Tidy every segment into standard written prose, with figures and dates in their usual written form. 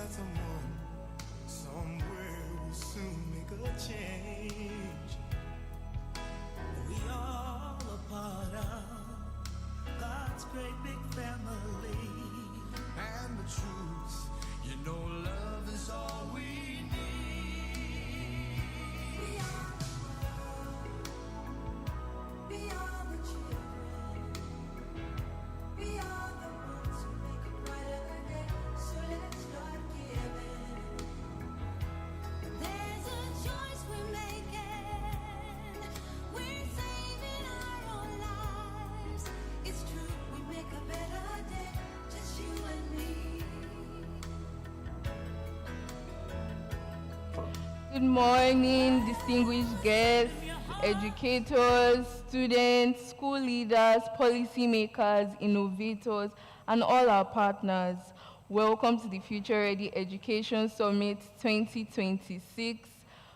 that someone somewhere will soon make a change. We all a part of God's great big family. And the truth, you know, love is all we need. We are the world. We are the children. We are the ones who make a brighter day. So let's start giving. There's a choice we're making. We're saving our own lives. It's true, we make a better day. Just you and me. Good morning, distinguished guests, educators, students, school leaders, policymakers, innovators, and all our partners. Welcome to the Future Ready Education Summit 2026.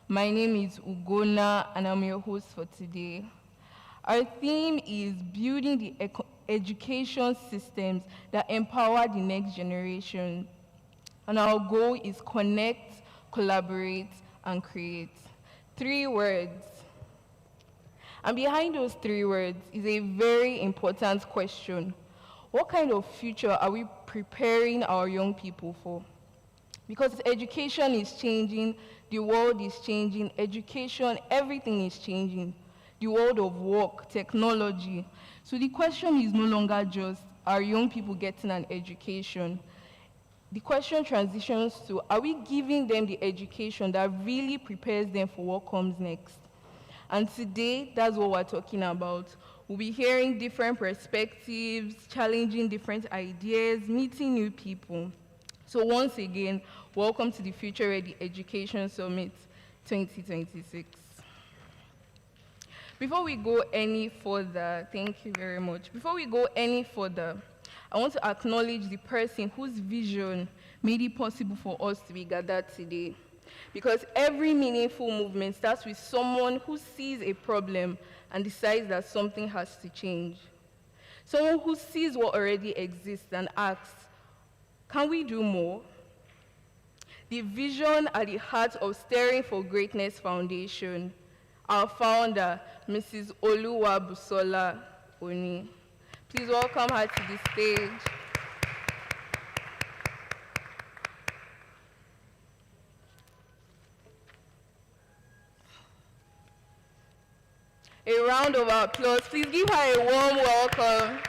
My name is Ugona, and I'm your host for today. Our theme is building the education systems that empower the next generation. And our goal is connect, collaborate, and create. 3 words. And behind those 3 words is a very important question. What kind of future are we preparing our young people for? Because education is changing, the world is changing, education, everything is changing. The world of work, technology. So the question is no longer just, are young people getting an education? The question transitions to, are we giving them the education that really prepares them for what comes next? And today, that's what we're talking about. We'll be hearing different perspectives, challenging different ideas, meeting new people. So once again, welcome to the Future Ready Education Summit 2026. Before we go any further, thank you very much. Before we go any further, I want to acknowledge the person whose vision made it possible for us to be gathered today. Because every meaningful movement starts with someone who sees a problem and decides that something has to change. Someone who sees what already exists and asks, can we do more? The vision at the heart of Staring for Greatness Foundation, our founder, Mrs. Oluwabusola Oni. Please welcome her to the stage. A round of applause. Please give her a warm welcome.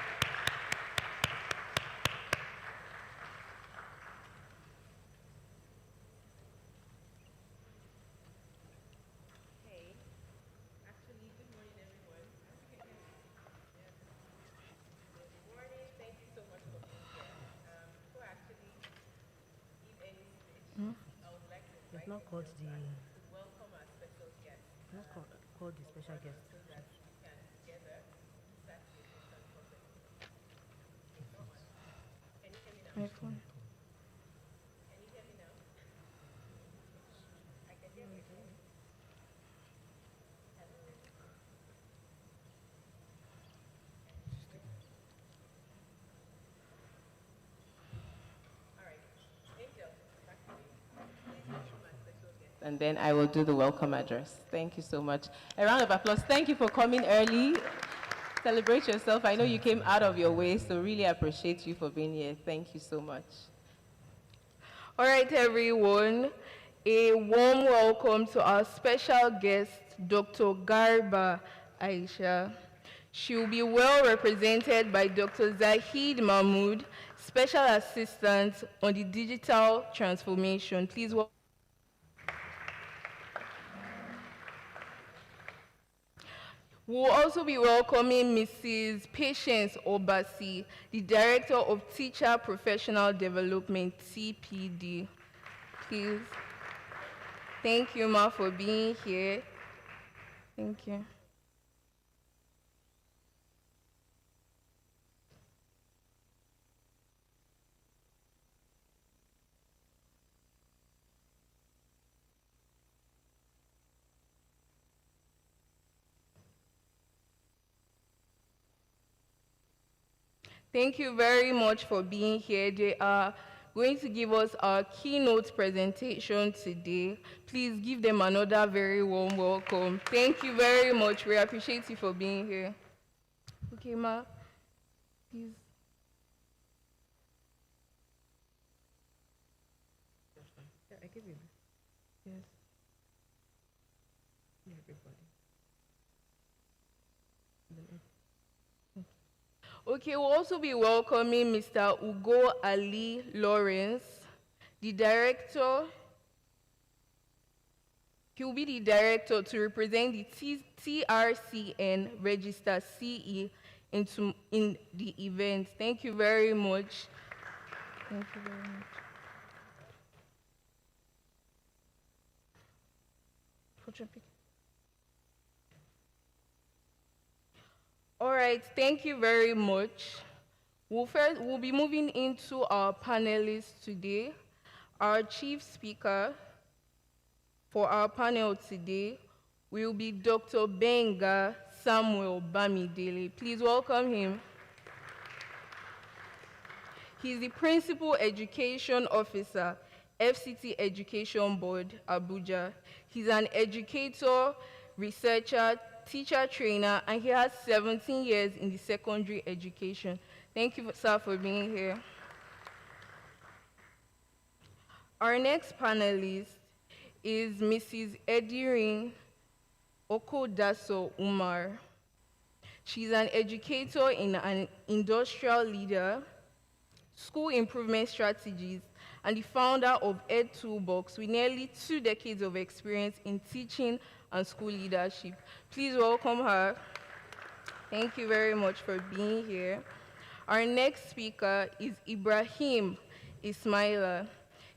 It's not called the called the special guest. My phone. And then I will do the welcome address. Thank you so much. A round of applause. Thank you for coming early. Celebrate yourself. I know you came out of your way, so really appreciate you for being here. Thank you so much. All right, everyone. A warm welcome to our special guest, Dr. Garba Aisha. She will be well represented by Dr. Zahid Mahmood, Special Assistant on the Digital Transformation. Please welcome. We'll also be welcoming Mrs. Patience Obasi, the Director of Teacher Professional Development, TPD. Please. Thank you, Ma, for being here. Thank you. Thank you very much for being here. They are going to give us our keynote presentation today. Please give them another very warm welcome. Thank you very much. We appreciate you for being here. Okay, Ma, please. Yeah, I give you this. Yes. Yeah, everybody. Okay, we'll also be welcoming Mr. Ugo Ali Lawrence, the director. He will be the director to represent the TRCN Register CE in the event. Thank you very much. Thank you very much. All right, thank you very much. We'll be moving into our panelists today. Our chief speaker for our panel today will be Dr. Benga Samuel Bamidele. Please welcome him. He's the Principal Education Officer, FCT Education Board, Abuja. He's an educator, researcher, teacher trainer, and he has 17 years in the secondary education. Thank you, sir, for being here. Our next panelist is Mrs. Edirin Okodaso Umar. She's an educator and an industrial leader, school improvement strategies, and the founder of Ed Toolbox with nearly 2 decades of experience in teaching and school leadership. Please welcome her. Thank you very much for being here. Our next speaker is Ibrahim Ismaila.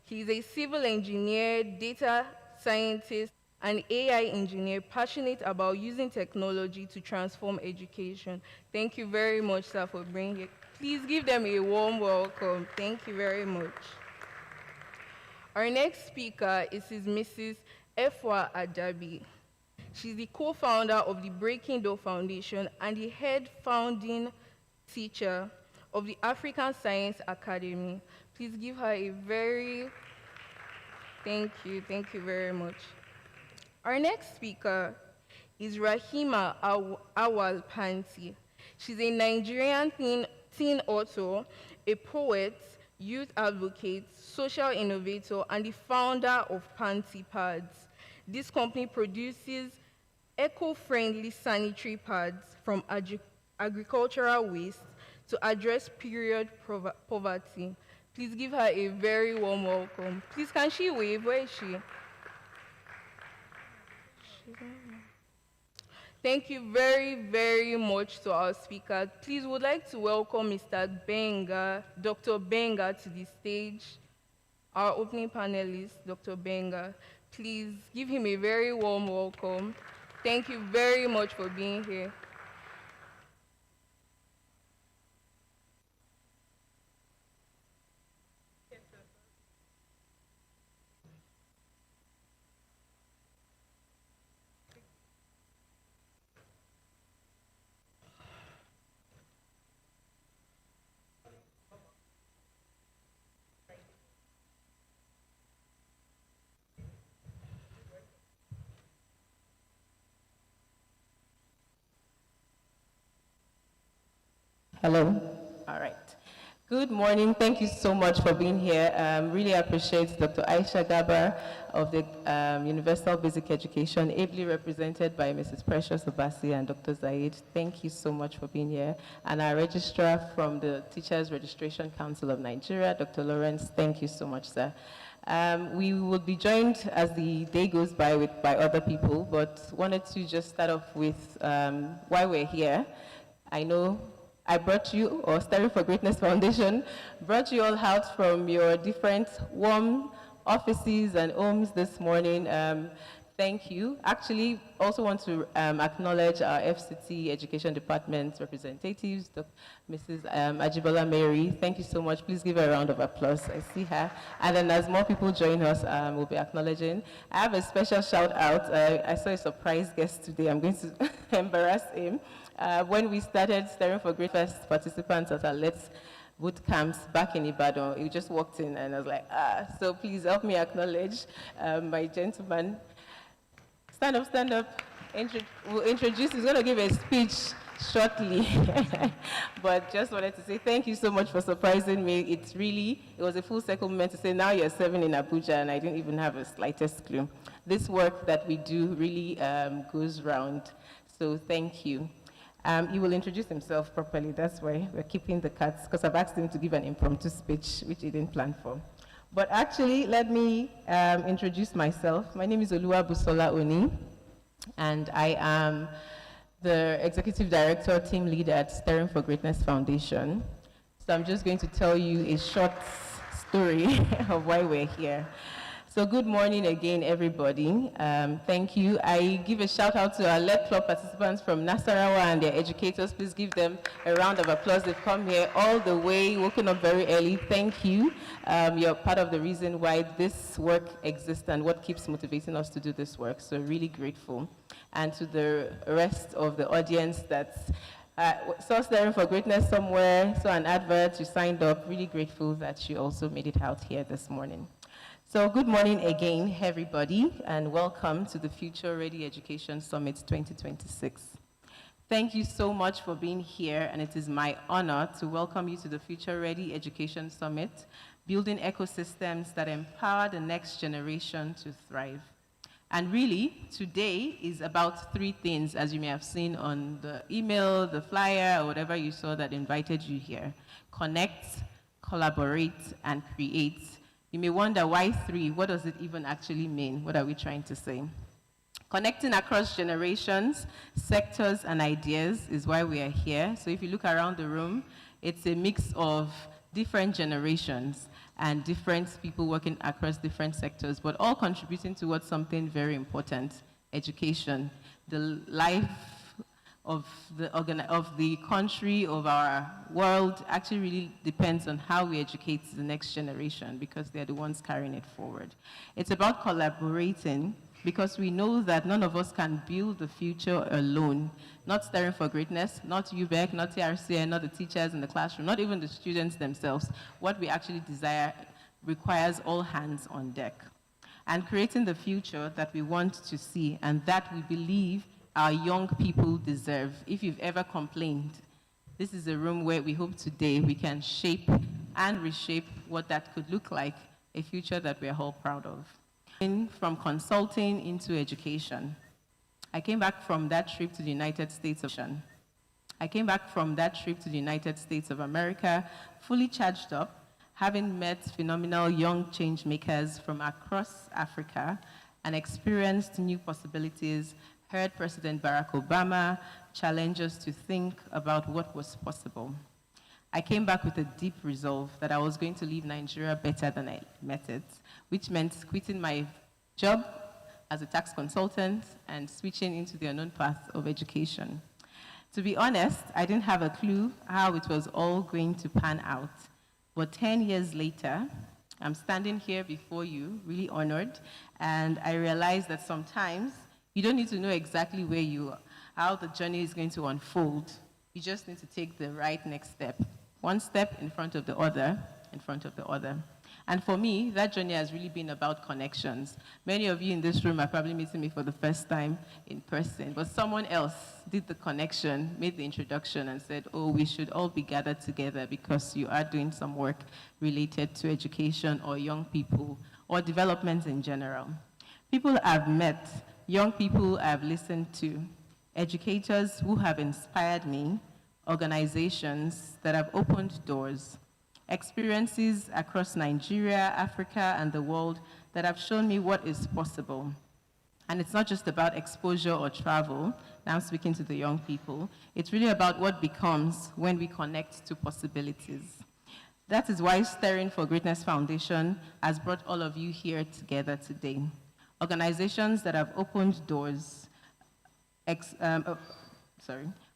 He's a civil engineer, data scientist, and AI engineer passionate about using technology to transform education. Thank you very much, sir, for being here. Please give them a warm welcome. Thank you very much. Our next speaker is Mrs. Efwa Adabi. She's the co-founder of the Breaking Door Foundation and the head founding teacher of the African Science Academy. Please give her a very thank you very much. Our next speaker is Rahima Awal Panti. She's a Nigerian teen author, a poet, youth advocate, social innovator, and the founder of Panty Pads. This company produces eco-friendly sanitary pads from agricultural waste to address period poverty. Please give her a very warm welcome. Please, can she wave? Where is she? Thank you very, very much to our speakers. Please, would like to welcome Mr. Benga, Dr. Benga, to the stage. Our opening panelist, Dr. Benga. Please give him a very warm welcome. Thank you very much for being here. Hello. All right. Good morning. Thank you so much for being here. Really appreciate Dr. Aisha Gabar of the Universal Basic Education, ably represented by Mrs. Precious Obasi and Dr. Zaid. Thank you so much for being here. And our registrar from the Teachers Registration Council of Nigeria, Dr. Lawrence. Thank you so much, sir. We will be joined as the day goes by by other people, but wanted to just start off with why we're here. I know I brought you, or Stirring for Greatness Foundation, brought you all out from your different warm offices and homes this morning. Thank you. Actually, also want to acknowledge our FCT Education Department representatives, Mrs. Ajibola Mary. Thank you so much. Please give her a round of applause. I see her. And then as more people join us, we'll be acknowledging. I have a special shout out. I saw a surprise guest today. I'm going to embarrass him. When we started Stirring for Great First participants at our Let's boot camps back in Ibadan. He just walked in and I was like, so please help me acknowledge my gentleman. Stand up, stand up. We'll introduce, he's going to give a speech shortly. But just wanted to say thank you so much for surprising me. It was a full circle moment to say now you're serving in Abuja and I didn't even have a slightest clue. This work that we do really goes round. So thank you. He will introduce himself properly. That's why we're keeping the cards, because I've asked him to give an impromptu speech, which he didn't plan for. But actually, let me introduce myself. My name is Oluwabusola Oni, and I am the Executive Director, Team Leader at Stirring for Greatness Foundation. So I'm just going to tell you a short story of why we're here. So good morning again, everybody. Thank you. I give a shout out to our LED Club participants from Nasarawa and their educators. Please give them a round of applause. They've come here all the way, woken up very early. Thank you. You're part of the reason why this work exists and what keeps motivating us to do this work. So really grateful. And to the rest of the audience that's saw Stirring for Greatness somewhere, saw an advert, you signed up. Really grateful that you also made it out here this morning. So good morning again, everybody, and welcome to the Future Ready Education Summit 2026. Thank you so much for being here, and it is my honor to welcome you to the Future Ready Education Summit, building ecosystems that empower the next generation to thrive. And really, today is about three things, as you may have seen on the email, the flyer, or whatever you saw that invited you here. Connect, collaborate, and create. You may wonder why three? What does it even actually mean? What are we trying to say? Connecting across generations, sectors, and ideas is why we are here. So if you look around the room, it's a mix of different generations and different people working across different sectors, but all contributing towards something very important, education. The life of the country, of our world, actually really depends on how we educate the next generation, because they're the ones carrying it forward. It's about collaborating, because we know that none of us can build the future alone. Not Stirring for Greatness, not UBEC, not TRCN, not the teachers in the classroom, not even the students themselves. What we actually desire requires all hands on deck. And creating the future that we want to see and that we believe our young people deserve. If you've ever complained, this is a room where we hope today we can shape and reshape what that could look like, a future that we're all proud of. From consulting into education. I came back from that trip to the United States of America, fully charged up, having met phenomenal young change makers from across Africa and experienced new possibilities, heard President Barack Obama challenge us to think about what was possible. I came back with a deep resolve that I was going to leave Nigeria better than I met it, which meant quitting my job as a tax consultant and switching into the unknown path of education. To be honest, I didn't have a clue how it was all going to pan out. But 10 years later, I'm standing here before you, really honored, and I realized that sometimes you don't need to know exactly where you are, how the journey is going to unfold. You just need to take the right next step. One step in front of the other, in front of the other. And for me, that journey has really been about connections. Many of you in this room are probably meeting me for the first time in person, but someone else did the connection, made the introduction, and said, oh, we should all be gathered together because you are doing some work related to education or young people or development in general. People I've met, young people I've listened to, educators who have inspired me, organizations that have opened doors, experiences across Nigeria, Africa, and the world that have shown me what is possible. And it's not just about exposure or travel. Now I'm speaking to the young people. It's really about what becomes when we connect to possibilities. That is why Stirring for Greatness Foundation has brought all of you here together today. Organizations that have opened doors,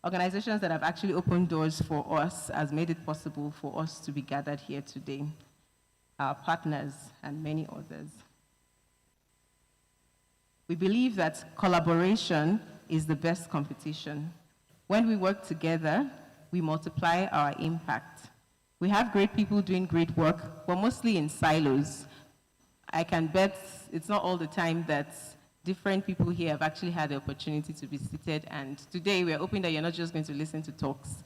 organizations that have actually opened doors for us has made it possible for us to be gathered here today, our partners and many others. We believe that collaboration is the best competition. When we work together, we multiply our impact. We have great people doing great work, but mostly in silos. I can bet it's not all the time that different people here have actually had the opportunity to be seated, and today we're hoping that you're not just going to listen to talks,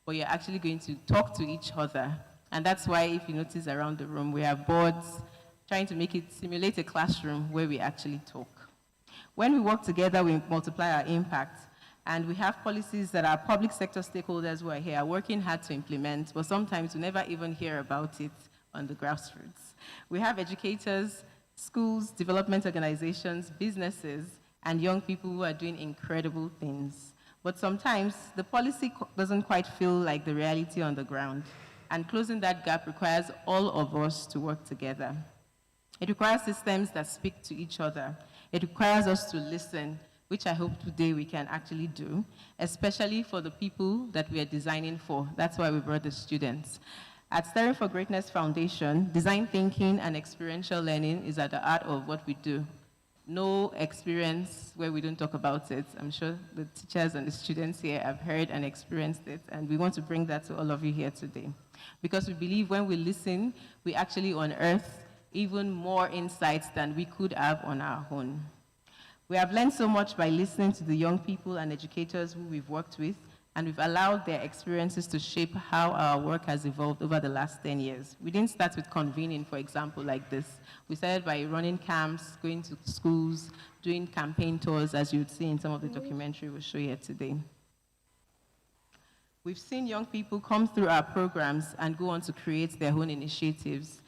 but you're actually going to talk to each other. And that's why, if you notice around the room, we have boards trying to make it simulate a classroom where we actually talk. When we work together, we multiply our impact. And we have policies that our public sector stakeholders who are here are working hard to implement, but sometimes we never even hear about it on the grassroots. We have educators, schools, development organizations, businesses, and young people who are doing incredible things. But sometimes the policy doesn't quite feel like the reality on the ground. And closing that gap requires all of us to work together. It requires systems that speak to each other. It requires us to listen, which I hope today we can actually do, especially for the people that we are designing for. That's why we brought the students. At Staring for Greatness Foundation, design thinking and experiential learning is at the heart of what we do. No experience where we don't talk about it. I'm sure the teachers and the students here have heard and experienced it, and we want to bring that to all of you here today. Because we believe when we listen, we actually unearth even more insights than we could have on our own. We have learned so much by listening to the young people and educators who we've worked with, and we've allowed their experiences to shape how our work has evolved over the last 10 years. We didn't start with convening, for example, like this. We started by running camps, going to schools, doing campaign tours, as you would see in some of the documentary we'll show you today. We've seen young people come through our programs and go on to create their own initiatives.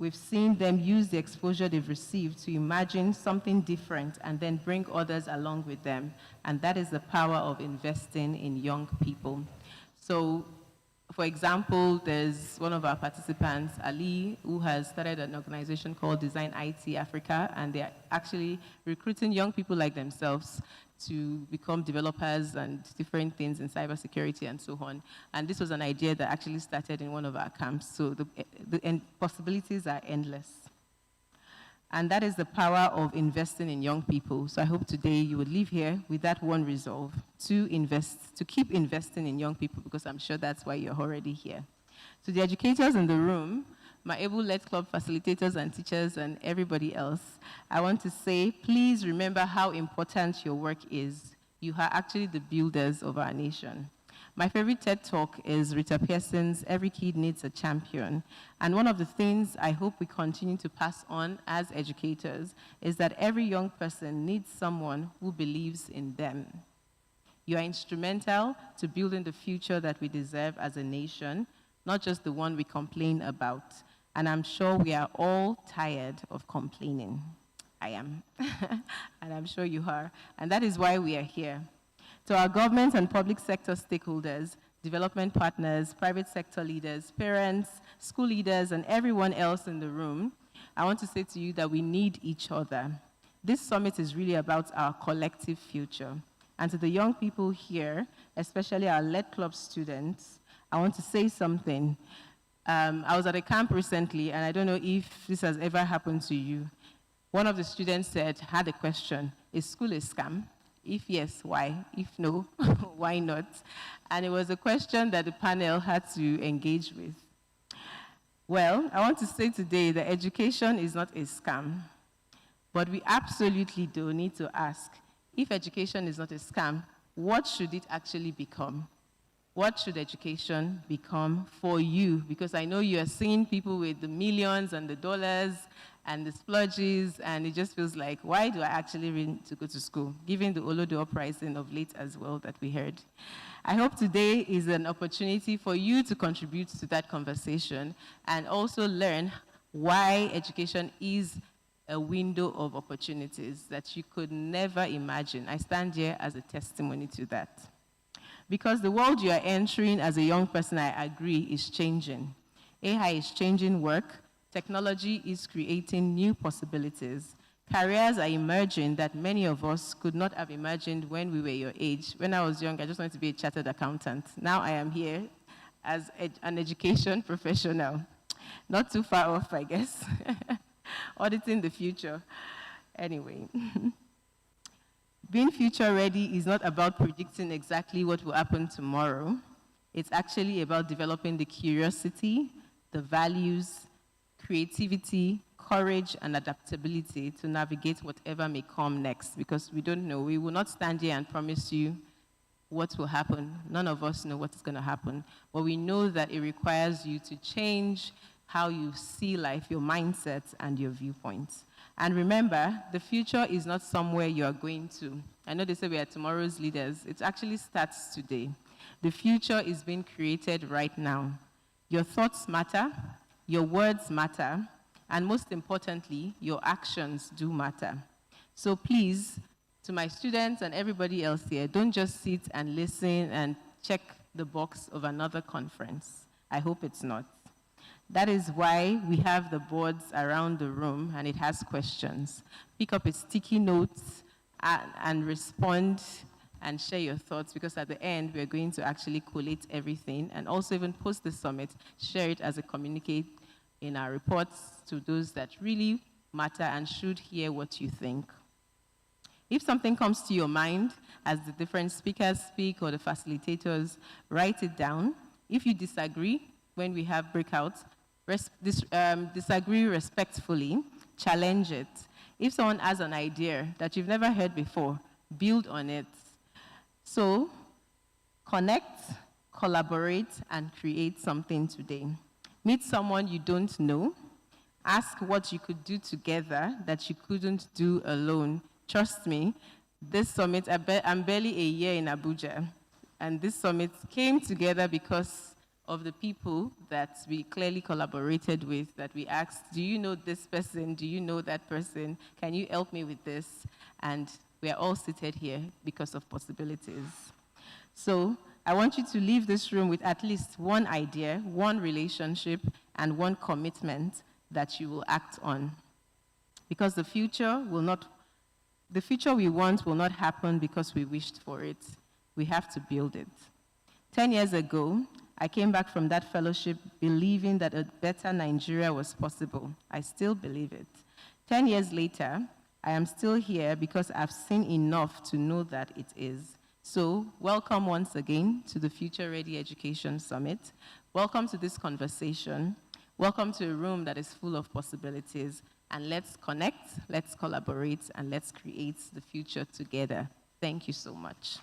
We've seen them use the exposure they've received to imagine something different and then bring others along with them. And that is the power of investing in young people. So, for example, there's one of our participants, Ali, who has started an organization called Design IT Africa, and they're actually recruiting young people like themselves to become developers and different things in cybersecurity and so on. And this was an idea that actually started in one of our camps. So the possibilities are endless. And that is the power of investing in young people. So I hope today you would leave here with that one resolve to invest, to keep investing in young people, because I'm sure that's why you're already here. To the educators in the room, my able-led club facilitators and teachers and everybody else, I want to say, please remember how important your work is. You are actually the builders of our nation. My favorite TED Talk is Rita Pearson's Every Kid Needs a Champion. And one of the things I hope we continue to pass on as educators is that every young person needs someone who believes in them. You are instrumental to building the future that we deserve as a nation, not just the one we complain about. And I'm sure we are all tired of complaining. I am, and I'm sure you are. And that is why we are here. To our government and public sector stakeholders, development partners, private sector leaders, parents, school leaders, and everyone else in the room, I want to say to you that we need each other. This summit is really about our collective future. And to the young people here, especially our LED Club students, I want to say something. I was at a camp recently, and I don't know if this has ever happened to you. One of the students had a question, is school a scam? If yes, why? If no, why not? And it was a question that the panel had to engage with. Well, I want to say today that education is not a scam, but we absolutely do need to ask, if education is not a scam, what should it actually become? What should education become for you? Because I know you are seeing people with the millions and the dollars and the splurges, and it just feels like, why do I actually need to go to school? Given the Olodo uprising of late as well that we heard. I hope today is an opportunity for you to contribute to that conversation and also learn why education is a window of opportunities that you could never imagine. I stand here as a testimony to that. Because the world you are entering as a young person, I agree, is changing. AI is changing work. Technology is creating new possibilities. Careers are emerging that many of us could not have imagined when we were your age. When I was young, I just wanted to be a chartered accountant. Now I am here as an education professional. Not too far off, I guess. Auditing the future. Anyway. Being future ready is not about predicting exactly what will happen tomorrow. It's actually about developing the curiosity, the values, creativity, courage, and adaptability to navigate whatever may come next, because we don't know. We will not stand here and promise you what will happen. None of us know what is going to happen, but we know that it requires you to change how you see life, your mindset, and your viewpoints. And remember, the future is not somewhere you are going to. I know they say we are tomorrow's leaders. It actually starts today. The future is being created right now. Your thoughts matter, your words matter, and most importantly, your actions do matter. So please, to my students and everybody else here, don't just sit and listen and check the box of another conference. I hope it's not. That is why we have the boards around the room, and it has questions. Pick up a sticky note and respond and share your thoughts, because at the end, we're going to actually collate everything and also even post the summit, share it as a communique in our reports to those that really matter and should hear what you think. If something comes to your mind as the different speakers speak or the facilitators, write it down. If you disagree when we have breakouts, disagree respectfully, challenge it. If someone has an idea that you've never heard before, build on it. So, connect, collaborate, and create something today. Meet someone you don't know. Ask what you could do together that you couldn't do alone. Trust me, this summit, I'm barely a year in Abuja, and this summit came together because of the people that we clearly collaborated with, that we asked, do you know this person? Do you know that person? Can you help me with this? And we are all seated here because of possibilities. So I want you to leave this room with at least one idea, one relationship, and one commitment that you will act on. Because the future we want will not happen because we wished for it. We have to build it. 10 years ago, I came back from that fellowship believing that a better Nigeria was possible. I still believe it. 10 years later, I am still here because I've seen enough to know that it is. So, welcome once again to the Future Ready Education Summit. Welcome to this conversation. Welcome to a room that is full of possibilities. And let's connect, let's collaborate, and let's create the future together. Thank you so much.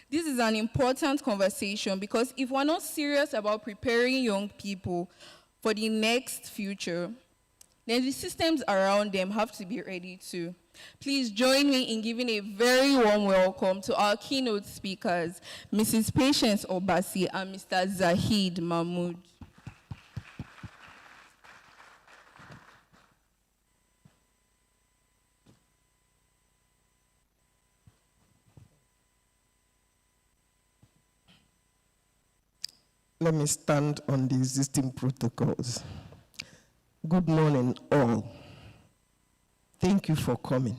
This is an important conversation because if we're not serious about preparing young people for the next future, then the systems around them have to be ready too. Please join me in giving a very warm welcome to our keynote speakers, Mrs. Patience Obasi and Mr. Zahid Mahmood. Let me stand on the existing protocols. Good morning, all. Thank you for coming.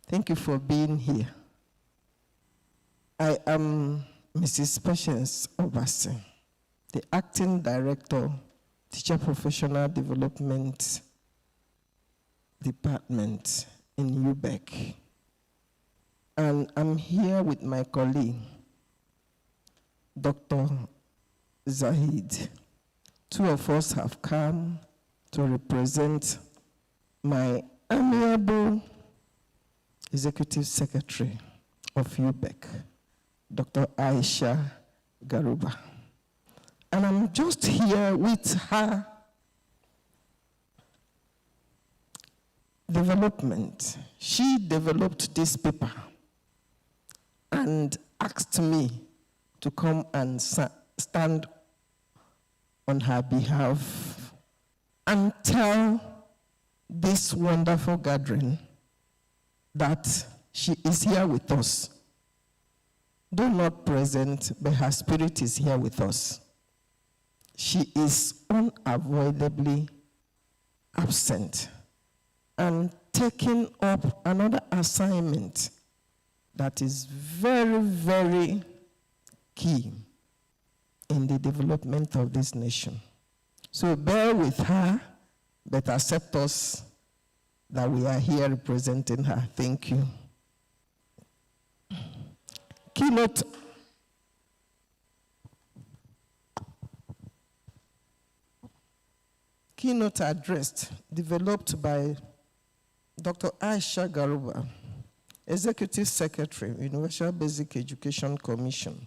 Thank you for being here. I am Mrs. Patience Obasi, the Acting Director, Teacher Professional Development Department in UBEC. And I'm here with my colleague, Dr. Zahid. Two of us have come to represent my amiable Executive Secretary of UBEC, Dr. Aisha Garuba. And I'm just here with her development. She developed this paper and asked me to come and stand on her behalf and tell this wonderful gathering that she is here with us. Though not present, but her spirit is here with us. She is unavoidably absent and taking up another assignment that is very, very key in the development of this nation. So bear with her, but accept us that we are here representing her. Thank you. Keynote address developed by Dr. Aisha Garuba, Executive Secretary, Universal Basic Education Commission,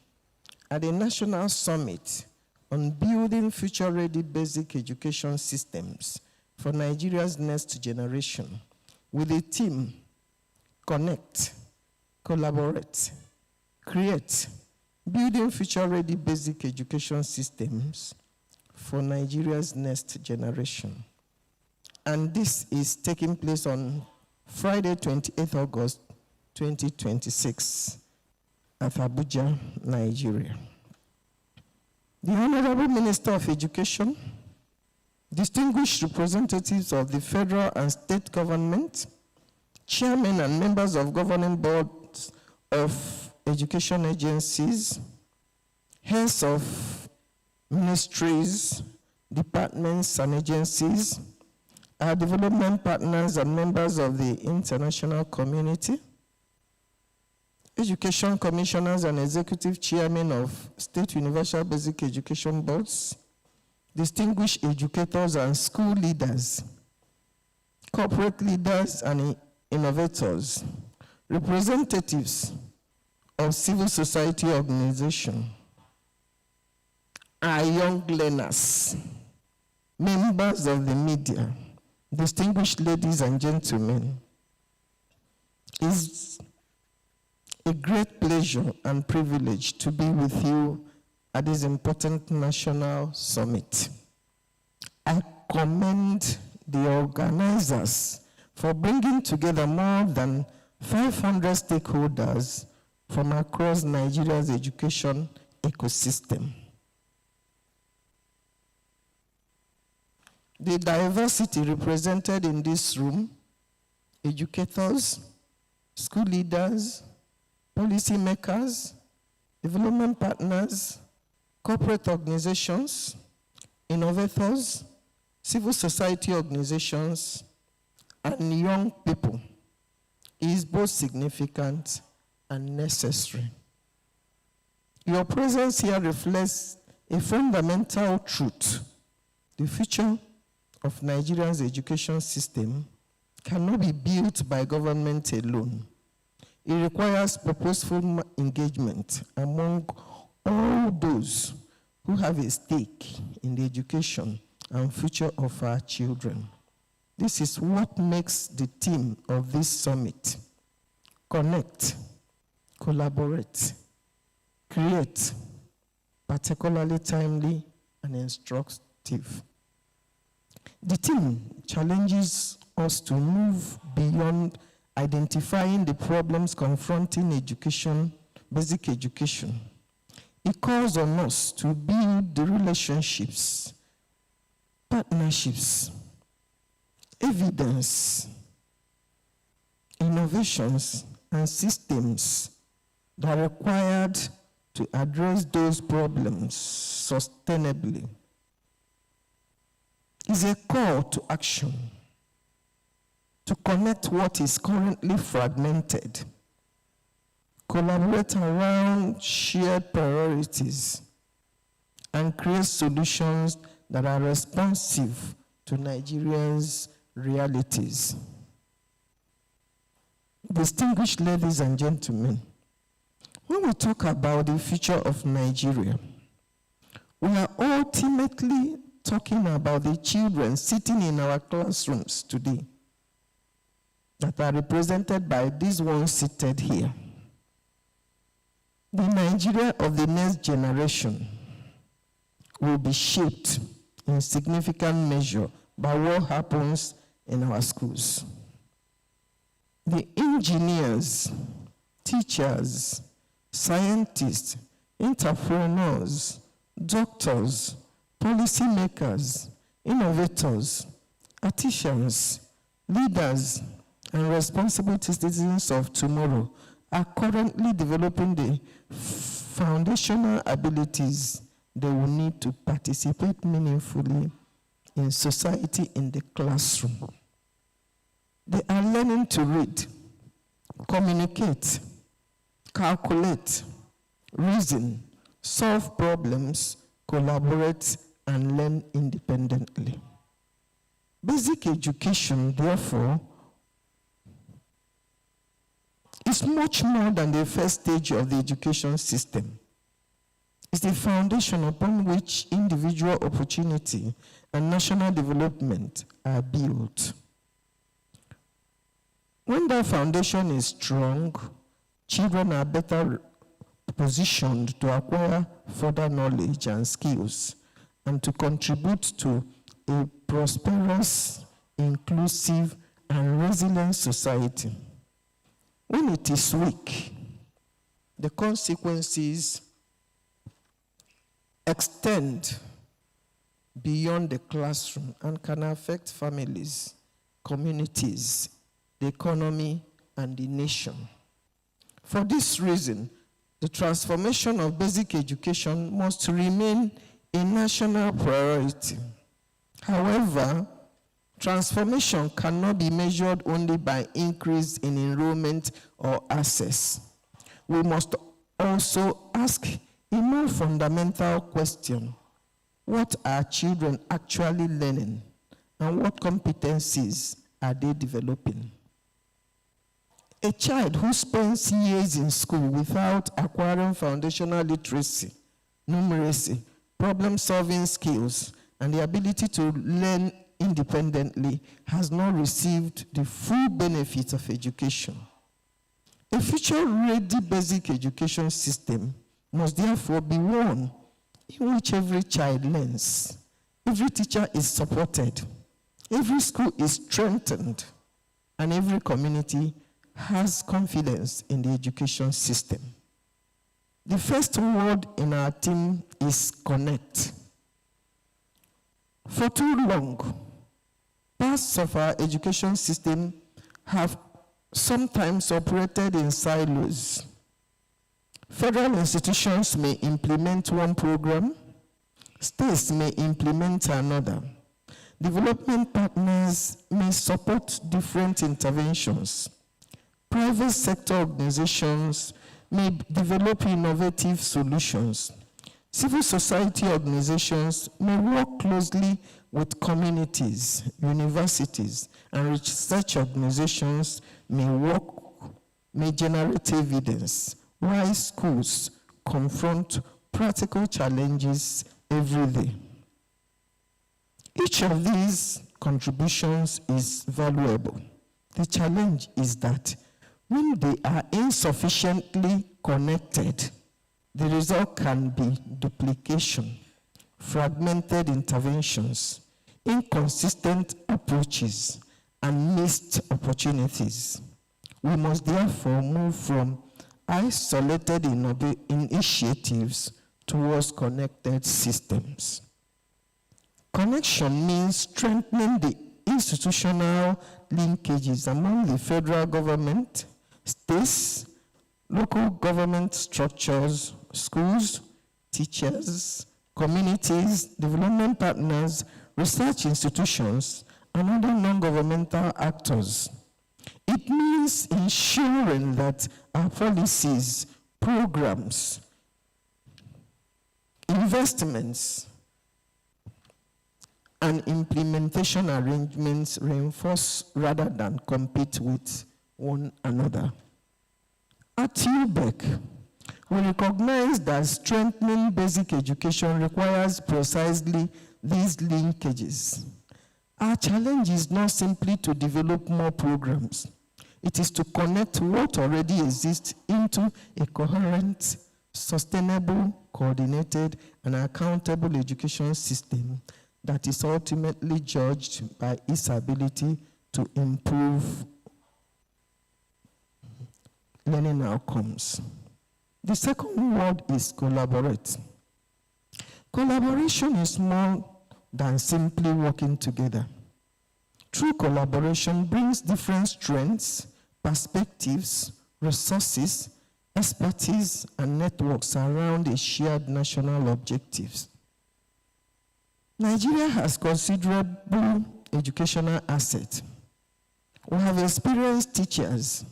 at a national summit on building future-ready basic education systems for Nigeria's next generation, with the theme, Connect, Collaborate, Create, Building Future-Ready Basic Education Systems for Nigeria's next generation. And this is taking place on Friday, 28th August, 2026, at Abuja, Nigeria. The Honorable Minister of Education, distinguished representatives of the federal and state government, chairmen and members of governing boards of education agencies, heads of ministries, departments and agencies, our development partners and members of the international community, education commissioners and executive chairmen of state universal basic education boards, distinguished educators and school leaders, corporate leaders and innovators, representatives of civil society organizations, our young learners, members of the media, distinguished ladies and gentlemen. It's a great pleasure and privilege to be with you at this important national summit. I commend the organizers for bringing together more than 500 stakeholders from across Nigeria's education ecosystem. The diversity represented in this room, educators, school leaders, policymakers, development partners, corporate organizations, innovators, civil society organizations, and young people is both significant and necessary. Your presence here reflects a fundamental truth. The future of Nigeria's education system cannot be built by government alone. It requires purposeful engagement among all those who have a stake in the education and future of our children. This is what makes the theme of this summit: connect, collaborate, create, particularly timely and instructive. The theme challenges us to move beyond identifying the problems confronting education, basic education. It calls on us to build the relationships, partnerships, evidence, innovations, and systems that are required to address those problems sustainably. It's a call to action to connect what is currently fragmented, collaborate around shared priorities, and create solutions that are responsive to Nigerians' realities. Distinguished ladies and gentlemen, When we talk about the future of Nigeria, we are ultimately talking about the children sitting in our classrooms today that are represented by these ones seated here. The Nigeria of the next generation will be shaped in significant measure by what happens in our schools. The engineers, teachers, scientists, entrepreneurs, doctors, policymakers, innovators, artisans, leaders, and responsible citizens of tomorrow are currently developing the foundational abilities they will need to participate meaningfully in society in the classroom. They are learning to read, communicate, calculate, reason, solve problems, collaborate, and learn independently. Basic education, therefore, is much more than the first stage of the education system. It's the foundation upon which individual opportunity and national development are built. When that foundation is strong, children are better positioned to acquire further knowledge and skills and to contribute to a prosperous, inclusive, and resilient society. When it is weak, the consequences extend beyond the classroom and can affect families, communities, the economy, and the nation. For this reason, the transformation of basic education must remain a national priority. However, transformation cannot be measured only by increase in enrollment or access. We must also ask a more fundamental question: what are children actually learning, and what competencies are they developing? A child who spends years in school without acquiring foundational literacy, numeracy, problem-solving skills, and the ability to learn independently has not received the full benefits of education. A future-ready basic education system must therefore be one in which every child learns, every teacher is supported, every school is strengthened, and every community has confidence in the education system. The first word in our theme is connect. For too long, parts of our education system have sometimes operated in silos. Federal institutions may implement one program, states may implement another. Development partners may support different interventions. Private sector organizations may develop innovative solutions. Civil society organizations may work closely with communities, universities, and research organizations may generate evidence, while schools confront practical challenges every day. Each of these contributions is valuable. The challenge is that when they are insufficiently connected, the result can be duplication, fragmented interventions, inconsistent approaches, and missed opportunities. We must therefore move from isolated initiatives towards connected systems. Connection means strengthening the institutional linkages among the federal government, states, local government structures, schools, teachers, communities, development partners, research institutions, and other non-governmental actors. It means ensuring that our policies, programs, investments, and implementation arrangements reinforce rather than compete with one another. At UBEC, We recognize that strengthening basic education requires precisely these linkages. Our challenge is not simply to develop more programs. It is to connect what already exists into a coherent, sustainable, coordinated, and accountable education system that is ultimately judged by its ability to improve learning outcomes. The second word is collaborate. Collaboration is more than simply working together. True collaboration brings different strengths, perspectives, resources, expertise, and networks around a shared national objectives. Nigeria has considerable educational assets. We have experienced teachers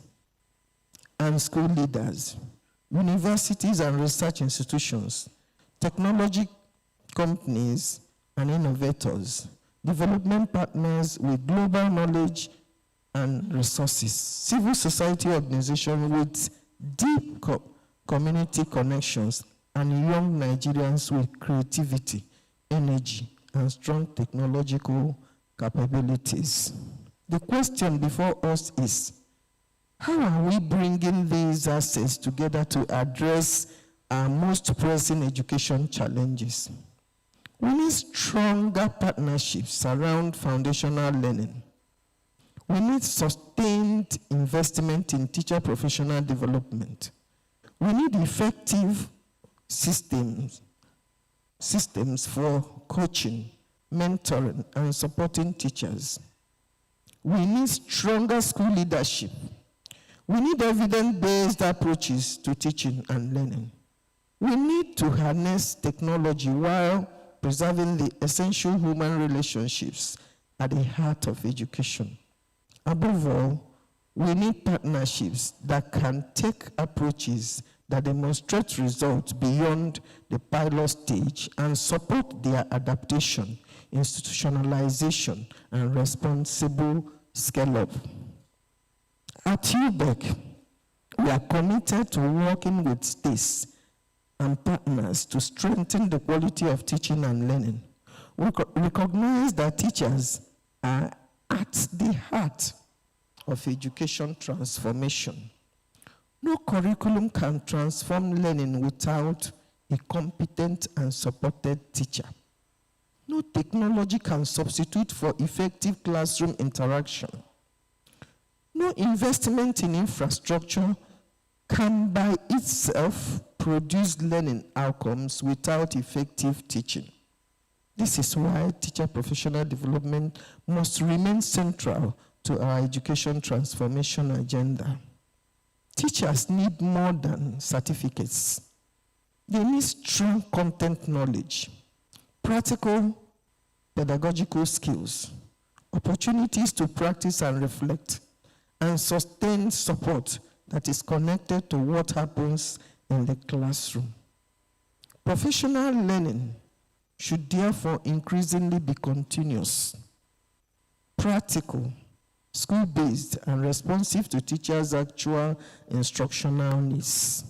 and school leaders, universities and research institutions, technology companies and innovators, development partners with global knowledge and resources, civil society organizations with deep community connections, and young Nigerians with creativity, energy, and strong technological capabilities. The question before us is, how are we bringing these assets together to address our most pressing education challenges? We need stronger partnerships around foundational learning. We need sustained investment in teacher professional development. We need effective systems for coaching, mentoring, and supporting teachers. We need stronger school leadership. We need evidence-based approaches to teaching and learning. We need to harness technology while preserving the essential human relationships at the heart of education. Above all, we need partnerships that can take approaches that demonstrate results beyond the pilot stage and support their adaptation, institutionalization, and responsible scale-up. At UBEC, we are committed to working with states and partners to strengthen the quality of teaching and learning. We recognize that teachers are at the heart of education transformation. No curriculum can transform learning without a competent and supported teacher. No technology can substitute for effective classroom interaction. No investment in infrastructure can by itself produce learning outcomes without effective teaching. This is why teacher professional development must remain central to our education transformation agenda. Teachers need more than certificates. They need strong content knowledge, practical pedagogical skills, opportunities to practice and reflect, and sustained support that is connected to what happens in the classroom. Professional learning should therefore increasingly be continuous, practical, school-based, and responsive to teachers' actual instructional needs.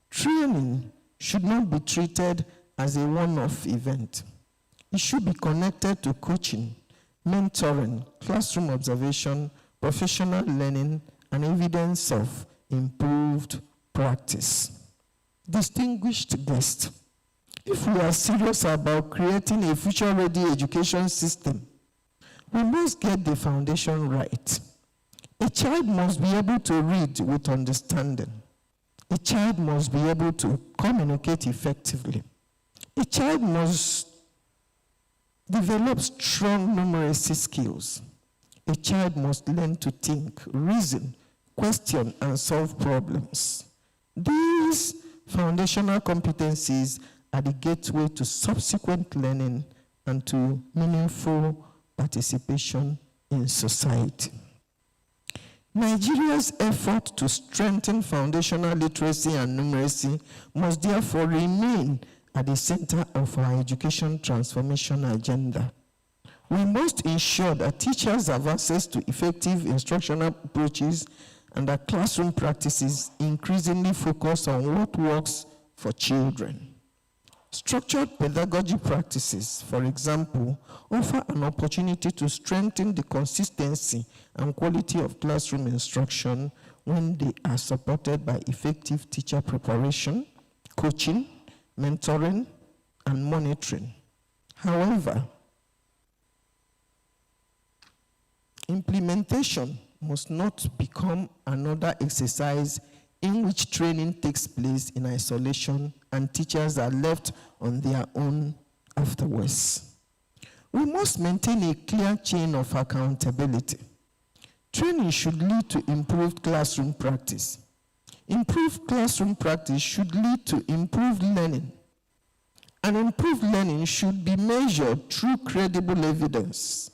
Training should not be treated as a one-off event. It should be connected to coaching, mentoring, classroom observation, professional learning, and evidence of improved practice. Distinguished guests, if we are serious about creating a future-ready education system, we must get the foundation right. A child must be able to read with understanding. A child must be able to communicate effectively. A child must develop strong numeracy skills. A child must learn to think, reason, question, and solve problems. These foundational competencies are the gateway to subsequent learning and to meaningful participation in society. Nigeria's effort to strengthen foundational literacy and numeracy must therefore remain at the center of our education transformation agenda. We must ensure that teachers have access to effective instructional approaches and that classroom practices increasingly focus on what works for children. Structured pedagogy practices, for example, offer an opportunity to strengthen the consistency and quality of classroom instruction when they are supported by effective teacher preparation, coaching, mentoring, and monitoring. However, implementation must not become another exercise in which training takes place in isolation and teachers are left on their own afterwards. We must maintain a clear chain of accountability. Training should lead to improved classroom practice. Improved classroom practice should lead to improved learning. And improved learning should be measured through credible evidence.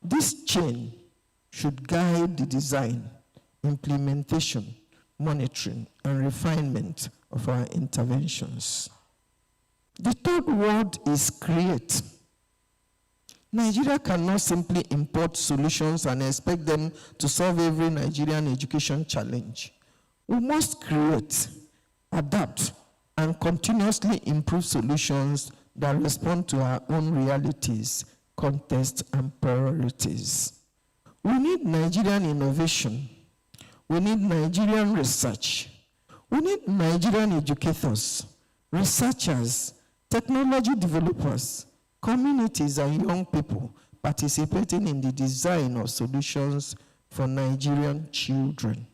This chain should guide the design, implementation, monitoring, and refinement of our interventions. The third word is create. Nigeria cannot simply import solutions and expect them to solve every Nigerian education challenge. We must create, adapt, and continuously improve solutions that respond to our own realities, contexts, and priorities. We need Nigerian innovation. We need Nigerian research. We need Nigerian educators, researchers, technology developers, communities, and young people participating in the design of solutions for Nigerian children.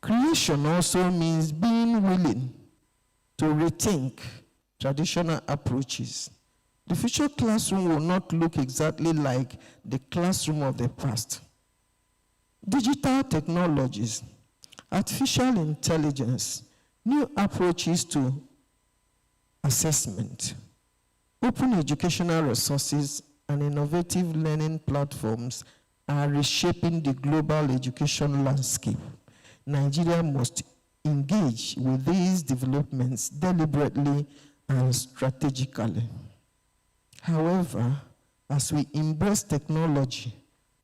Creation also means being willing to rethink traditional approaches. The future classroom will not look exactly like the classroom of the past. Digital technologies, artificial intelligence, new approaches to assessment, open educational resources, and innovative learning platforms are reshaping the global education landscape. Nigeria must engage with these developments deliberately and strategically. However, as we embrace technology,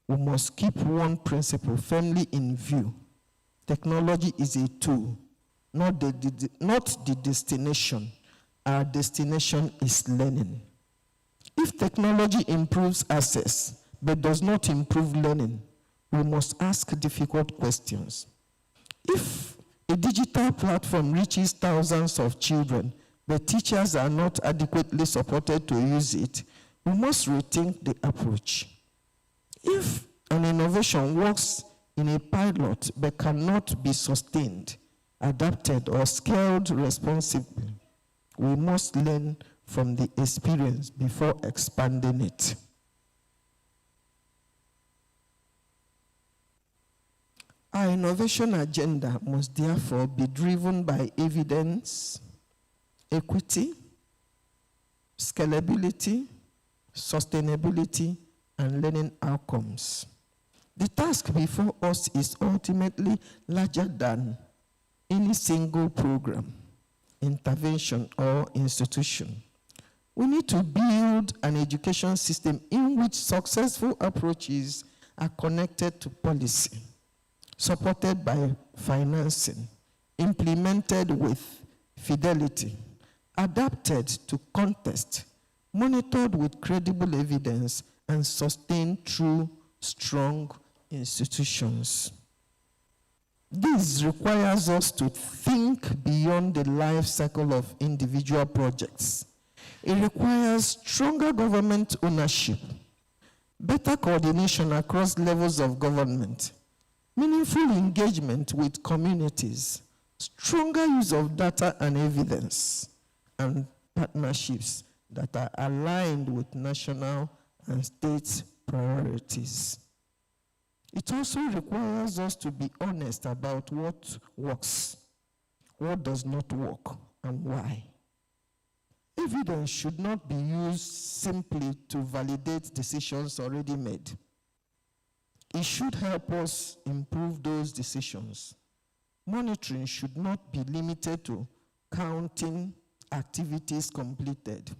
we must keep one principle firmly in view. Technology is a tool, not the destination. Our destination is learning. If technology improves access but does not improve learning, we must ask difficult questions. If a digital platform reaches thousands of children, but teachers are not adequately supported to use it, we must rethink the approach. If an innovation works in a pilot but cannot be sustained, adapted, or scaled responsibly, we must learn from the experience before expanding it. Our innovation agenda must therefore be driven by evidence, equity, scalability, sustainability, and learning outcomes. The task before us is ultimately larger than any single program, intervention, or institution. We need to build an education system in which successful approaches are connected to policy, supported by financing, implemented with fidelity, adapted to context, monitored with credible evidence, and sustained through strong institutions. This requires us to think beyond the life cycle of individual projects. It requires stronger government ownership, better coordination across levels of government, meaningful engagement with communities, stronger use of data and evidence, and partnerships that are aligned with national and state priorities. It also requires us to be honest about what works, what does not work, and why. Evidence should not be used simply to validate decisions already made. It should help us improve those decisions. Monitoring should not be limited to counting activities completed.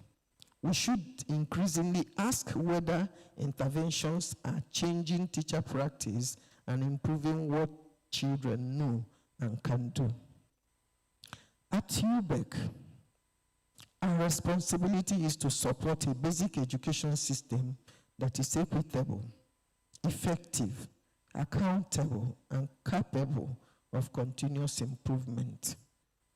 We should increasingly ask whether interventions are changing teacher practice and improving what children know and can do. At UBEC, our responsibility is to support a basic education system that is equitable, effective, accountable, and capable of continuous improvement.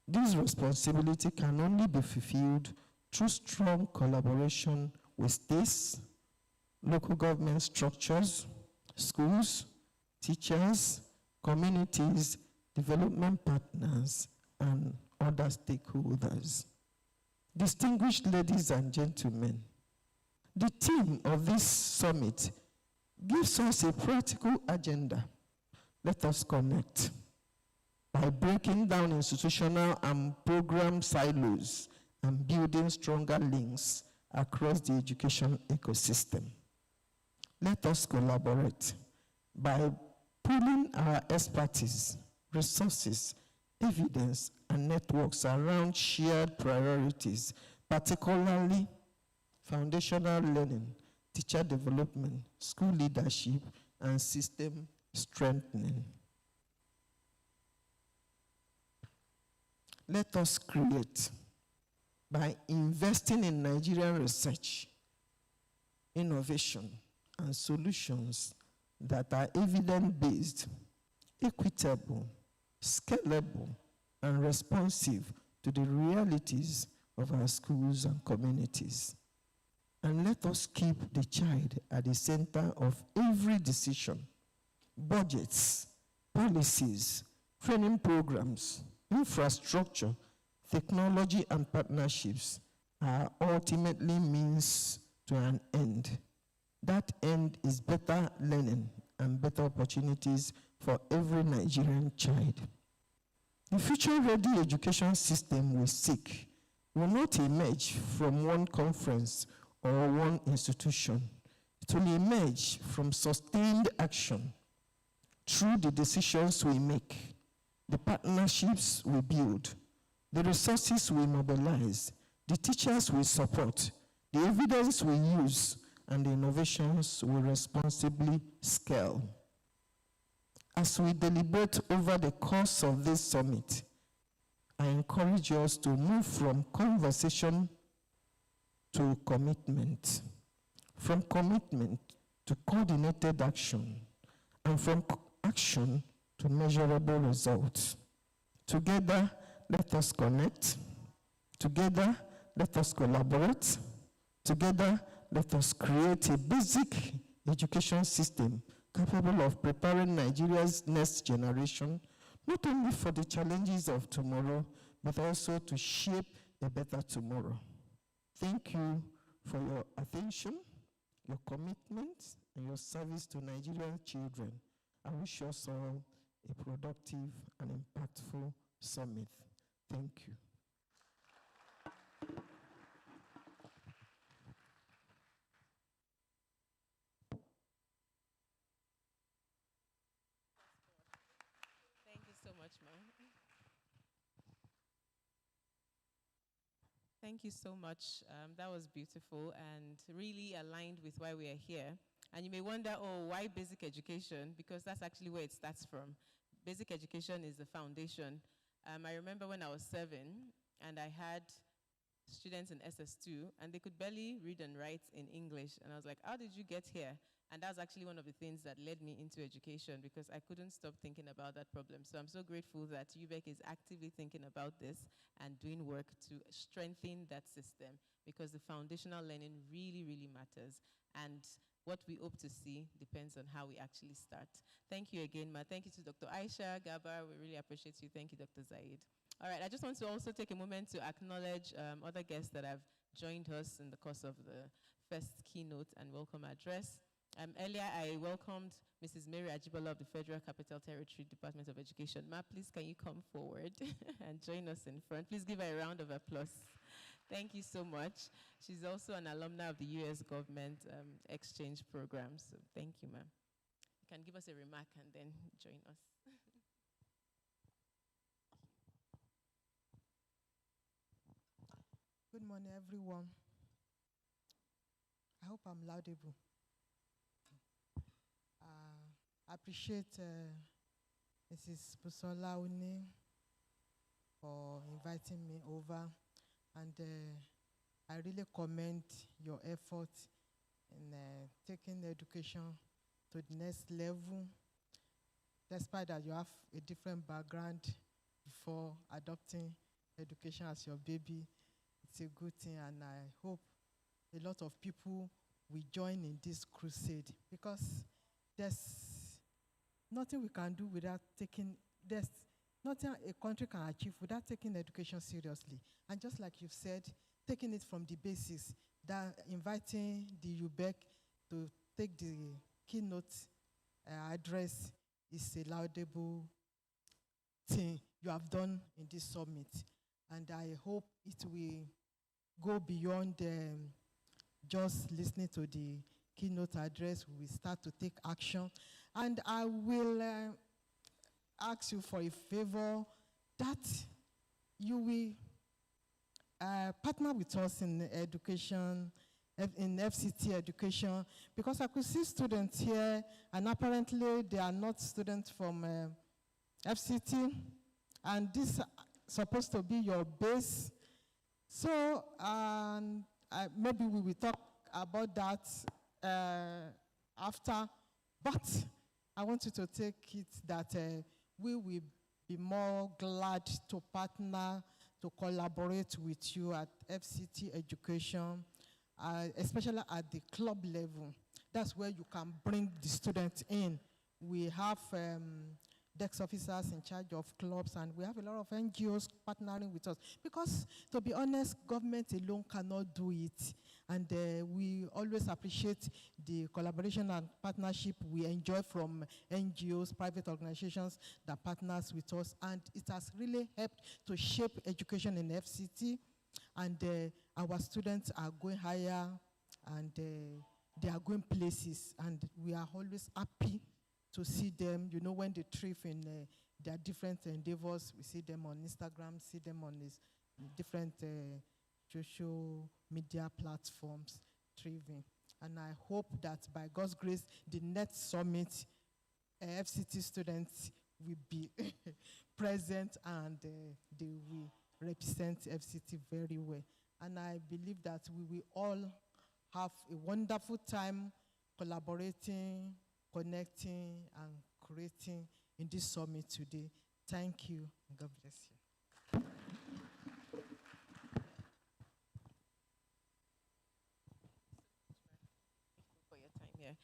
This responsibility can only be fulfilled through strong collaboration with states, local government structures, schools, teachers, communities, development partners, and other stakeholders. Distinguished ladies and gentlemen, the theme of this summit gives us a practical agenda. Let us connect by breaking down institutional and program silos and building stronger links across the education ecosystem. Let us collaborate by pooling our expertise, resources, evidence, and networks around shared priorities, particularly foundational learning, teacher development, school leadership, and system strengthening. Let us create by investing in Nigerian research, innovation, and solutions that are evidence-based, equitable, scalable, and responsive to the realities of our schools and communities. And let us keep the child at the center of every decision. Budgets, policies, training programs, infrastructure, technology, and partnerships are ultimately means to an end. That end is better learning and better opportunities for every Nigerian child. The future-ready education system we seek will not emerge from one conference or one institution. It will emerge from sustained action through the decisions we make, the partnerships we build, the resources we mobilize, the teachers we support, the evidence we use, and the innovations we responsibly scale. As we deliberate over the course of this summit, I encourage us to move from conversation to commitment, from commitment to coordinated action, and from action to measurable results. Together, let us connect. Together, let us collaborate. Together, let us create a basic education system capable of preparing Nigeria's next generation, not only for the challenges of tomorrow, but also to shape a better tomorrow. Thank you for your attention, your commitment, and your service to Nigerian children. I wish us all a productive and impactful summit. Thank you. Thank you so much, ma'am. Thank you so much. That was beautiful and really aligned with why we are here. And you may wonder, oh, why basic education? Because that's actually where it starts from. Basic education is the foundation. I remember when I was 7 and I had students in SS2 and they could barely read and write in English. And I was like, how did you get here? And that's actually one of the things that led me into education because I couldn't stop thinking about that problem. So I'm so grateful that UBEC is actively thinking about this and doing work to strengthen that system because the foundational learning really, really matters. And what we hope to see depends on how we actually start. Thank you again, Ma. Thank you to Dr. Aisha, Gaba. We really appreciate you. Thank you, Dr. Zaid. All right, I just want to also take a moment to acknowledge other guests that have joined us in the course of the first keynote and welcome address. Earlier, I welcomed Mrs. Mary Ajibola of the Federal Capital Territory Department of Education. Ma, please, can you come forward and join us in front? Please give her a round of applause. Thank you so much. She's also an alumna of the U.S. government exchange program, so thank you, ma'am. You can give us a remark and then join us. Good morning, everyone. hope I'm laudable. I appreciate Mrs. Busola Uni for inviting me over, and I really commend your effort in taking education to the next level, despite that you have a different background before adopting education as your baby. It's a good thing, and I hope a lot of people will join in this crusade, because there's nothing we can do without taking, there's nothing a country can achieve without taking education seriously. And just like you've said, taking it from the basics, that inviting the UBEC to take the keynote address is a laudable thing you have done in this summit. And I hope it will go beyond just listening to the keynote address. We will start to take action. And I will ask you for a favor, that you will partner with us in education, in FCT education, because I could see students here, and apparently they are not students from FCT, and this is supposed to be your base. So maybe we will talk about that after, but I want you to take it that we will be more glad to partner, to collaborate with you at FCT Education, especially at the club level. That's where you can bring the students in. We have desk officers in charge of clubs, and we have a lot of NGOs partnering with us. Because, to be honest, government alone cannot do it. And we always appreciate the collaboration and partnership we enjoy from NGOs, private organizations that partners with us. And it has really helped to shape education in FCT. And our students are going higher, and they are going places. And we are always happy to see them, you know, when they thrive in their different endeavors. We see them on Instagram, see them on these different social media platforms thriving. And I hope that by God's grace, the next summit, FCT students will be present, and they will represent FCT very well. And I believe that we will all have a wonderful time collaborating, connecting, and creating in this summit today. Thank you, and God bless you. For your time here.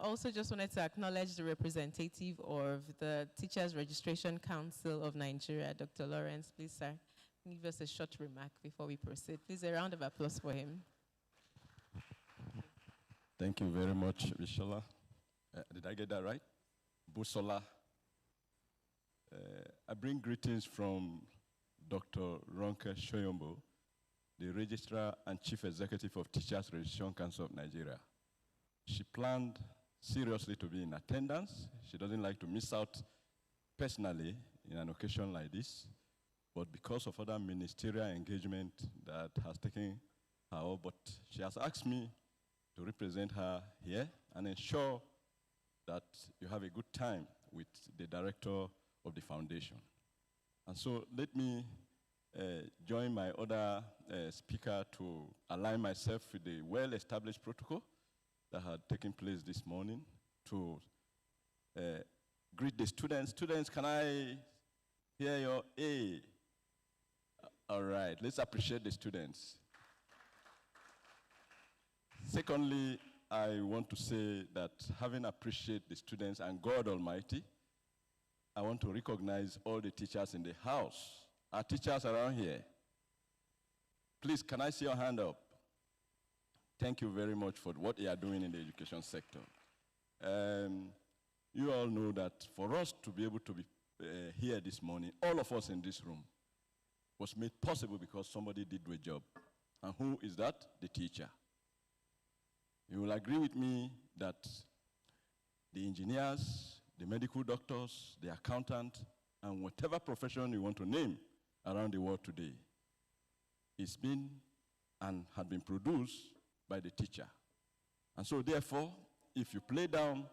Also just wanted to acknowledge the representative of the Teachers Registration Council of Nigeria, Dr. Lawrence. Please, sir, give us a short remark before we proceed. Please, a round of applause for him. Thank you very much, Bishola. Did I get that right? Busola. I bring greetings from Dr. Ronke Shoyombo, the Registrar and Chief Executive of Teachers Registration Council of Nigeria. She planned seriously to be in attendance. She doesn't like to miss out personally in an occasion like this, but because of other ministerial engagement that has taken her off, but she has asked me to represent her here and ensure that you have a good time with the director of the foundation. And so let me join my other speaker to align myself with the well-established protocol that had taken place this morning to greet the students. Students, can I hear your A? All right, let's appreciate the students. Secondly, I want to say that having appreciated the students and God Almighty, I want to recognize all the teachers in the house. Our teachers around here. Please, can I see your hand up? Thank you very much for what you are doing in the education sector. You all know that for us to be able to be here this morning, all of us in this room, was made possible because somebody did the job. And who is that? The teacher. You will agree with me that the engineers, the medical doctors, the accountant, and whatever profession you want to name around the world today is been and had been produced by the teacher. And so therefore, if you play down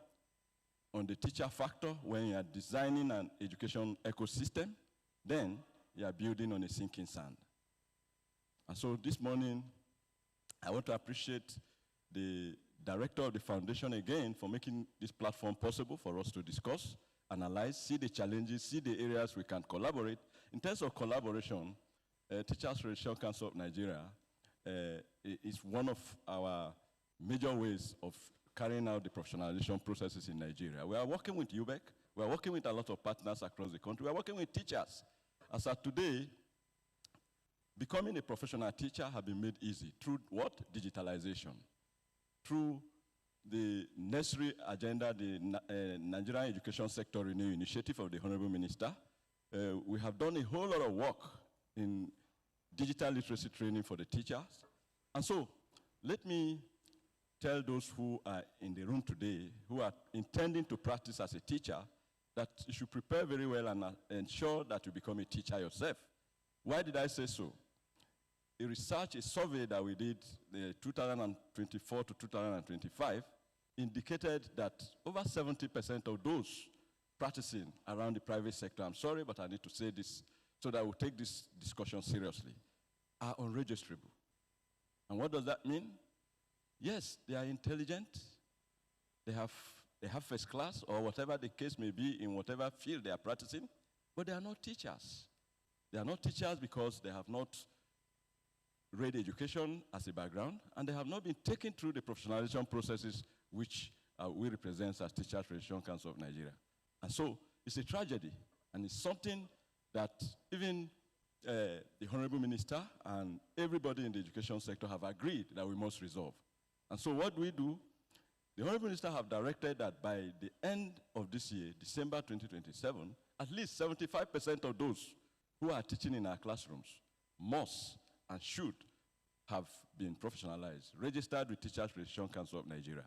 on the teacher factor when you are designing an education ecosystem, then you are building on a sinking sand. And so this morning, I want to appreciate the director of the foundation again for making this platform possible for us to discuss, analyze, see the challenges, see the areas we can collaborate. In terms of collaboration, Teachers Registration Council of Nigeria is one of our major ways of carrying out the professionalization processes in Nigeria. We are working with UBEC, we are working with a lot of partners across the country, we are working with teachers. As of today, becoming a professional teacher has been made easy through what? Digitalization. Through the necessary agenda, the Nigerian Education Sector Renew Initiative of the Honorable Minister, we have done a whole lot of work in digital literacy training for the teachers. And so, let me tell those who are in the room today, who are intending to practice as a teacher, that you should prepare very well and ensure that you become a teacher yourself. Why did I say so? A survey that we did 2024 to 2025 indicated that over 70% of those practicing around the private sector, I'm sorry, but I need to say this so that we'll take this discussion seriously, are unregistrable. And what does that mean? Yes, they are intelligent, they have first class or whatever the case may be in whatever field they are practicing, but they are not teachers. They are not teachers because they have not read education as a background, and they have not been taken through the professionalization processes which we represent as Teachers Registration Council of Nigeria. And so it's a tragedy, and it's something that even the Honorable Minister and everybody in the education sector have agreed that we must resolve. And so what do? The Honorable Minister have directed that by the end of this year, December 2027, at least 75% of those who are teaching in our classrooms must and should have been professionalized, registered with Teachers Registration Council of Nigeria.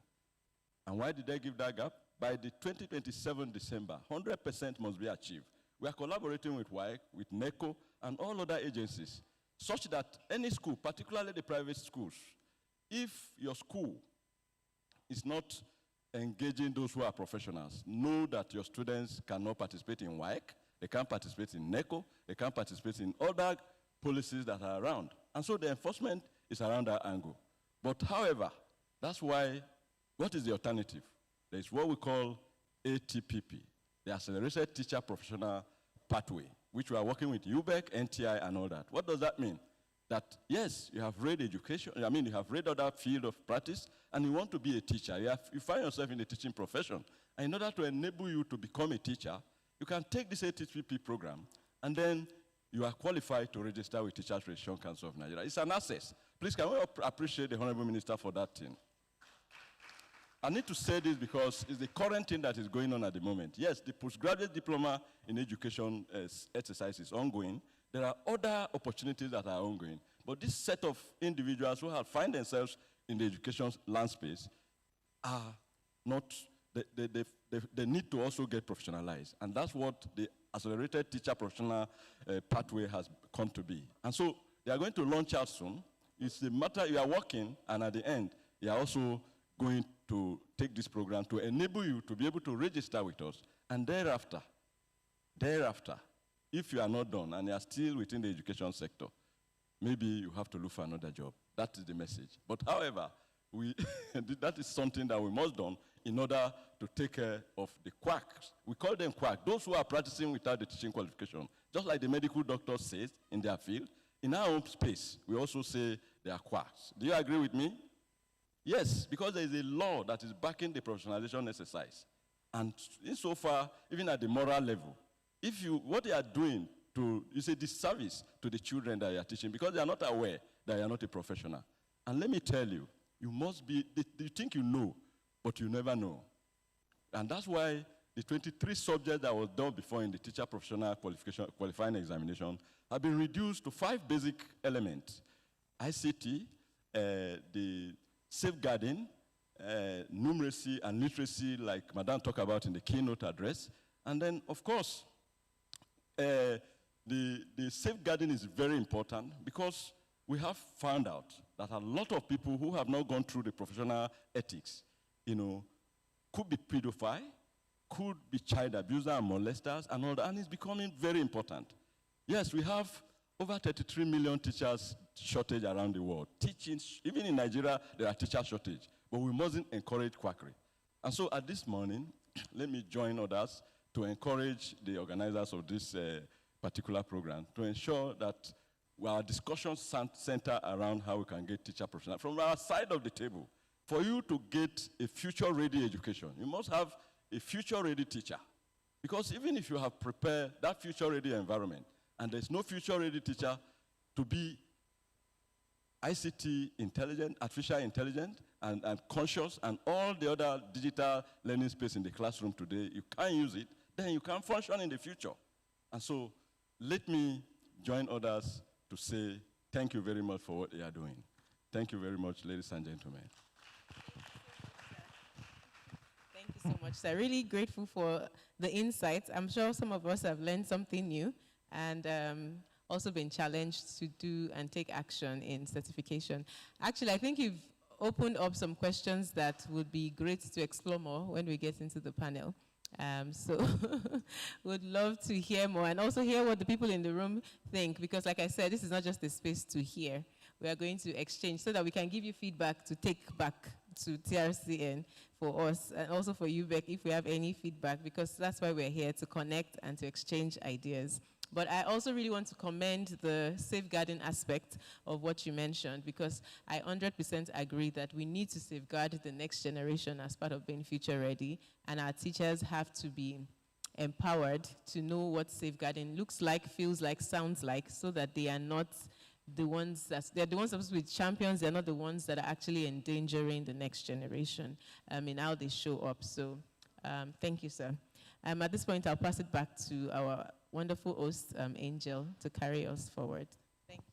And why did they give that gap? By the 2027 December, 100% must be achieved. We are collaborating with WAEC, with NECO, and all other agencies, such that any school, particularly the private schools, if your school is not engaging those who are professionals, know that your students cannot participate in WAEC, they can't participate in NECO, they can't participate in other policies that are around. And so the enforcement is around that angle. But however, that's why, what is the alternative? There is what we call ATPP, the Accelerated Teacher Professional Pathway, which we are working with UBEC, NTI, and all that. What does that mean? That, yes, you have read education, you have read other field of practice, and you want to be a teacher. You find yourself in the teaching profession. And in order to enable you to become a teacher, you can take this ATPP program, and then you are qualified to register with Teachers Registration Council of Nigeria. It's an access. Please, can we appreciate the Honorable Minister for that thing? I need to say this because it's the current thing that is going on at the moment. Yes, the postgraduate diploma in education exercise is ongoing. There are other opportunities that are ongoing. But this set of individuals who have find themselves in the education landscape are not, they need to also get professionalized. And that's what the Accelerated Teacher Professional Pathway has come to be. And so they are going to launch out soon. It's a matter, you are working, and at the end, you are also going to take this program to enable you to be able to register with us. And thereafter, if you are not done and you are still within the education sector, maybe you have to look for another job. That is the message. But however, that is something that we must do in order to take care of the quacks. We call them quacks, those who are practicing without the teaching qualification. Just like the medical doctor says in their field, in our own space, we also say they are quacks. Do you agree with me? Yes, because there is a law that is backing the professionalization exercise. And insofar, even at the moral level, what they are doing is a disservice to the children that you are teaching because they are not aware that you are not a professional. And let me tell you, you must be, you think you know, but you never know. And that's why the 23 subjects that was done before in the teacher professional qualifying examination have been reduced to 5 basic elements. ICT, the safeguarding, numeracy and literacy, like Madam talked about in the keynote address. And then, of course, the safeguarding is very important because we have found out that a lot of people who have not gone through the professional ethics, could be pedophile, could be child abuser and molesters and all that, and it's becoming very important. Yes, we have over 33 million teachers shortage around the world. Teaching, even in Nigeria, there are teacher shortage, but we mustn't encourage quackery. And so at this morning, let me join others to encourage the organizers of this particular program to ensure that our discussions center around how we can get teacher professionals. From our side of the table, for you to get a future-ready education, you must have a future-ready teacher. Because even if you have prepared that future-ready environment, and there's no future-ready teacher to be ICT intelligent, artificial intelligent, and conscious, and all the other digital learning space in the classroom today, you can't use it, then you can't function in the future. And so let me join others to say thank you very much for what you are doing. Thank you very much, ladies and gentlemen. Thank you so much, sir. Really grateful for the insights. I'm sure some of us have learned something new and also been challenged to do and take action in certification. Actually, I think you've opened up some questions that would be great to explore more when we get into the panel. So would love to hear more and also hear what the people in the room think, because like I said, this is not just a space to hear. We are going to exchange so that we can give you feedback to take back to TRCN for us and also for you, Beck, if we have any feedback, because that's why we're here, to connect and to exchange ideas. But I also really want to commend the safeguarding aspect of what you mentioned, because I 100% agree that we need to safeguard the next generation as part of being future ready, and our teachers have to be empowered to know what safeguarding looks like, feels like, sounds like, so that they are not the ones they're the ones supposed to be champions, they're not the ones that are actually endangering the next generation in how they show up. So thank you, sir. At this point, I'll pass it back to our wonderful host, Angel, to carry us forward. Thank you.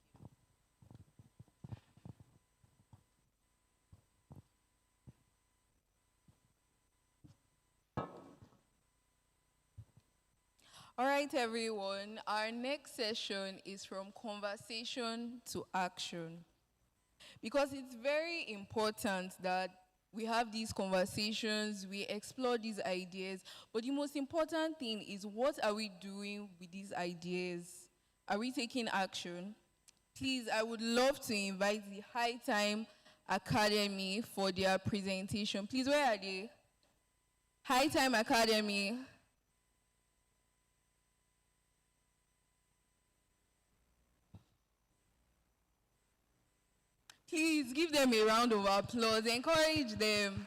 All right, everyone. Our next session is from conversation to action. Because it's very important that we have these conversations, we explore these ideas, but the most important thing is, what are we doing with these ideas? Are we taking action? Please, I would love to invite the High Time Academy for their presentation. Please, where are they? High Time Academy. Please give them a round of applause. Encourage them.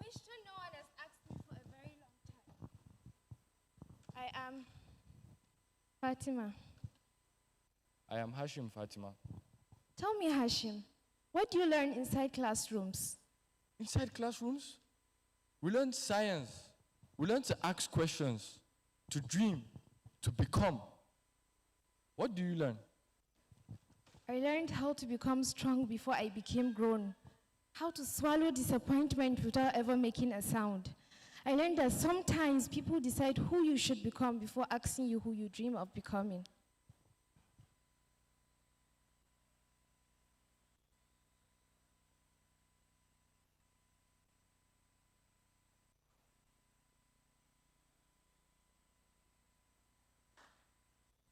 Question no one has asked me for a very long time. I am Fatima. I am Hashim Fatima. Tell me, Hashim, what do you learn inside classrooms? Inside classrooms, we learn science. We learn to ask questions, to dream, to become. What do you learn? I learned how to become strong before I became grown. How to swallow disappointment without ever making a sound. I learned that sometimes people decide who you should become before asking you who you dream of becoming.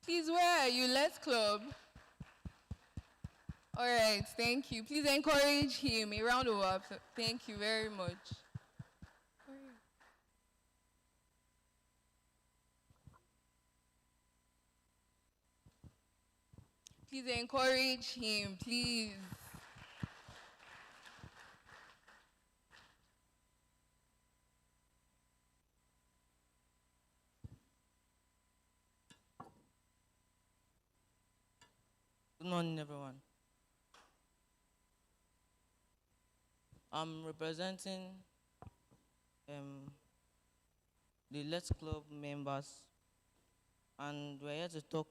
Please, where are you? Let's club. All right, thank you. Please encourage him. A round of applause. Thank you very much. Please encourage him, please. Good morning, everyone. I'm representing the Let's Club members, and we're here to talk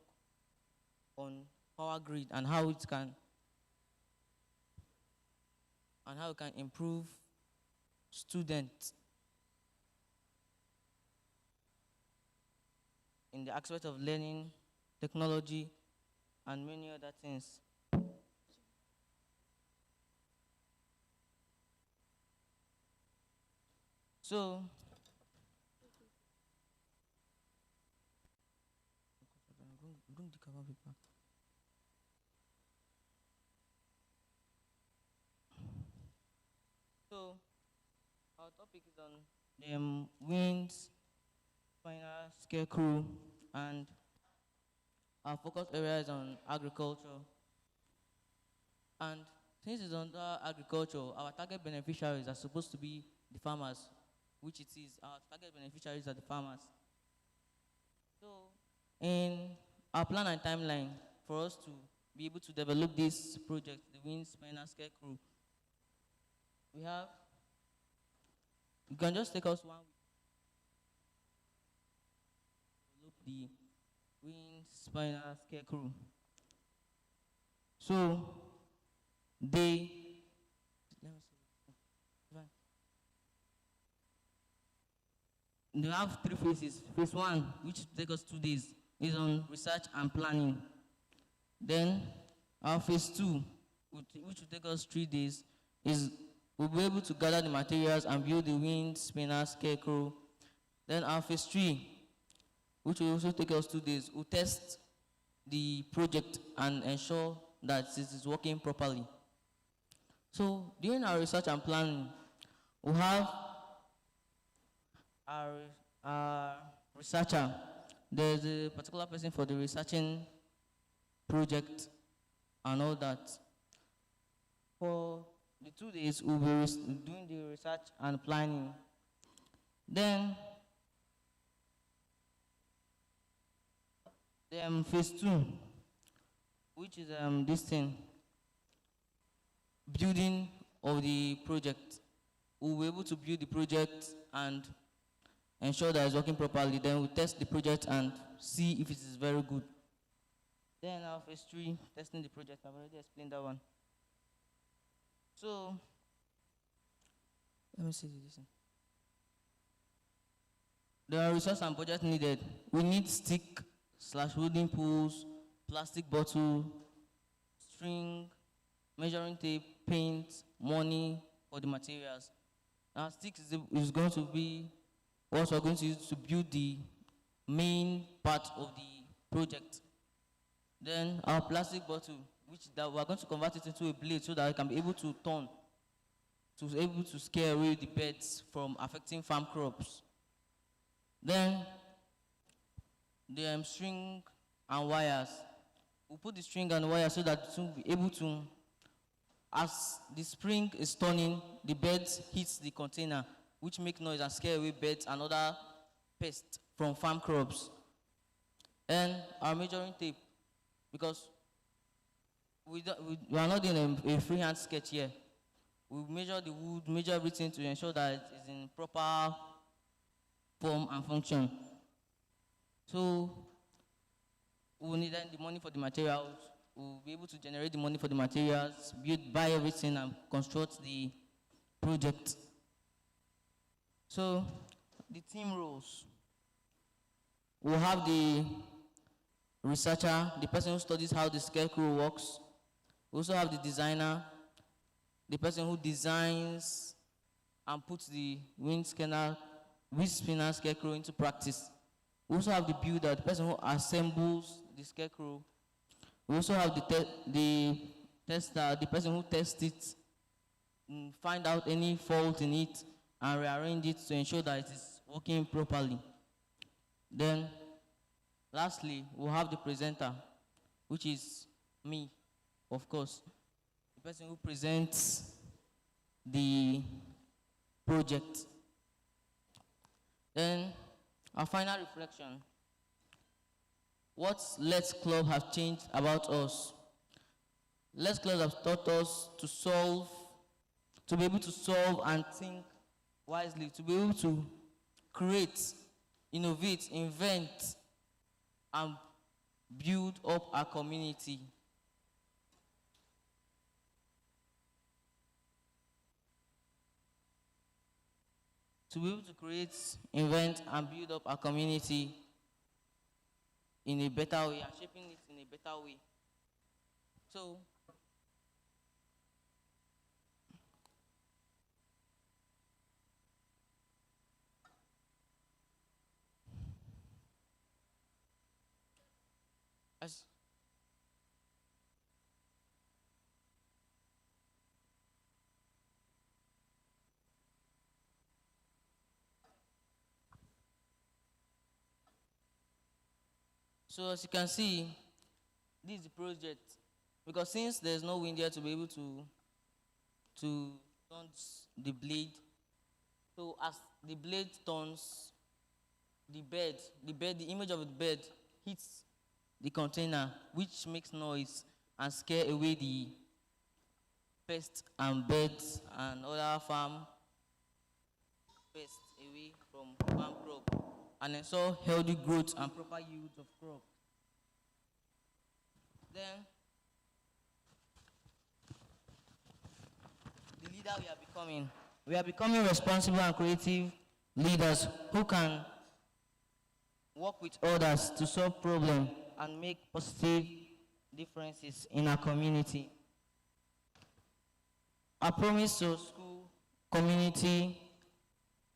on power grid and how it can improve students in the aspect of learning, technology, and many other things. So, bring the cover paper. So, our topic is on the winds, final scarecrow, and our focus area is on agriculture. And since it's under agriculture, our target beneficiaries are supposed to be the farmers, which it is. Our target beneficiaries are the farmers. So, in our plan and timeline for us to be able to develop this project, the wind spinner scarecrow, you can just take us 1 week to develop the wind spinner scarecrow. So, they have 3 phases. Phase 1, which will take us 2 days, is on research and planning. Then our phase 2, which will take us 3 days, is we'll be able to gather the materials and build the wind spinner scarecrow. Then our phase 3, which will also take us 2 days, we'll test the project and ensure that it is working properly. So during our research and planning, we have our researcher. There's a particular person for the researching project and all that. For the 2 days, we'll be doing the research and planning. Then phase 2, which is this thing, building of the project. We'll be able to build the project and ensure that it's working properly. Then we'll test the project and see if it is very good. Then our phase 3, testing the project. I've already explained that one. So, let me see this one. There are resources and budget needed. We need stick/wooden poles, plastic bottle, string, measuring tape, paint, money for the materials. Now, stick is going to be what we're going to use to build the main part of the project. Then our plastic bottle, we're going to convert it into a blade so that it can be able to turn, to be able to scare away the birds from affecting farm crops. Then the string and wires. We'll put the string and wire so that it will be able to, as the spring is turning, the birds hit the container, which make noise and scare away birds and other pests from farm crops. And our measuring tape, because we are not doing a freehand sketch here. We measure the wood, measure everything to ensure that it is in proper form and function. So we'll need then the money for the materials. We'll be able to generate the money for the materials, buy everything and construct the project. So the team roles. We'll have the researcher, the person who studies how the scarecrow works. We also have the designer, the person who designs and puts the wind spinner scarecrow into practice. We also have the builder, the person who assembles the scarecrow. We also have the tester, the person who tests it, find out any fault in it, and rearrange it to ensure that it is working properly. Then, lastly, we'll have the presenter, which is me, of course, the person who presents the project. Then, our final reflection. What Let's Club have changed about us? Let's Club have taught us to be able to solve and think wisely, to be able to create, innovate, invent, and build up our community. To be able to create, invent, and build up our community in a better way, and shaping it in a better way. So, as you can see, this is the project. Because since there's no wind here to be able to turn the blade, so as the blade turns, the image of the bed hits the container, which makes noise and scare away the pests and birds and other farm pests away from farm crop, and ensure healthy growth and proper yield of crop. Then, the leader we are becoming responsible and creative leaders who can work with others to solve problems and make positive differences in our community. I promise to school, community,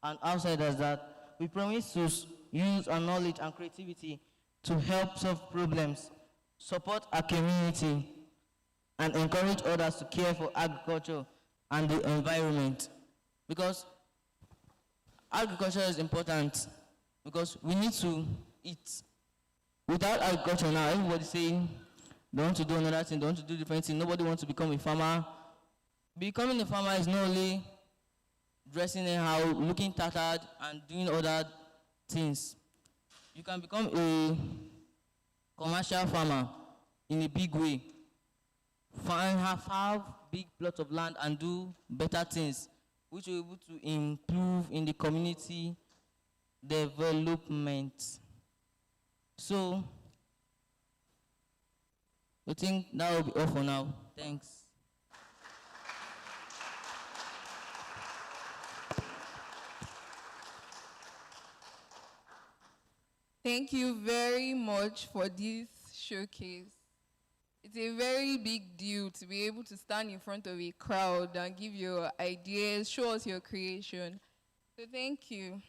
and outsiders that we promise to use our knowledge and creativity to help solve problems, support our community, and encourage others to care for agriculture and the environment. Because agriculture is important, because we need to eat. Without agriculture now, everybody's saying they want to do another thing, they want to do different things. Nobody wants to become a farmer. Becoming a farmer is not only dressing anyhow, looking tattered, and doing other things. You can become a commercial farmer in a big way. Have big plots of land and do better things, which will be able to improve in the community development. So, I think that will be all for now. Thanks. Thank you very much for this showcase. It's a very big deal to be able to stand in front of a crowd and give your ideas, show us your creation. So thank you.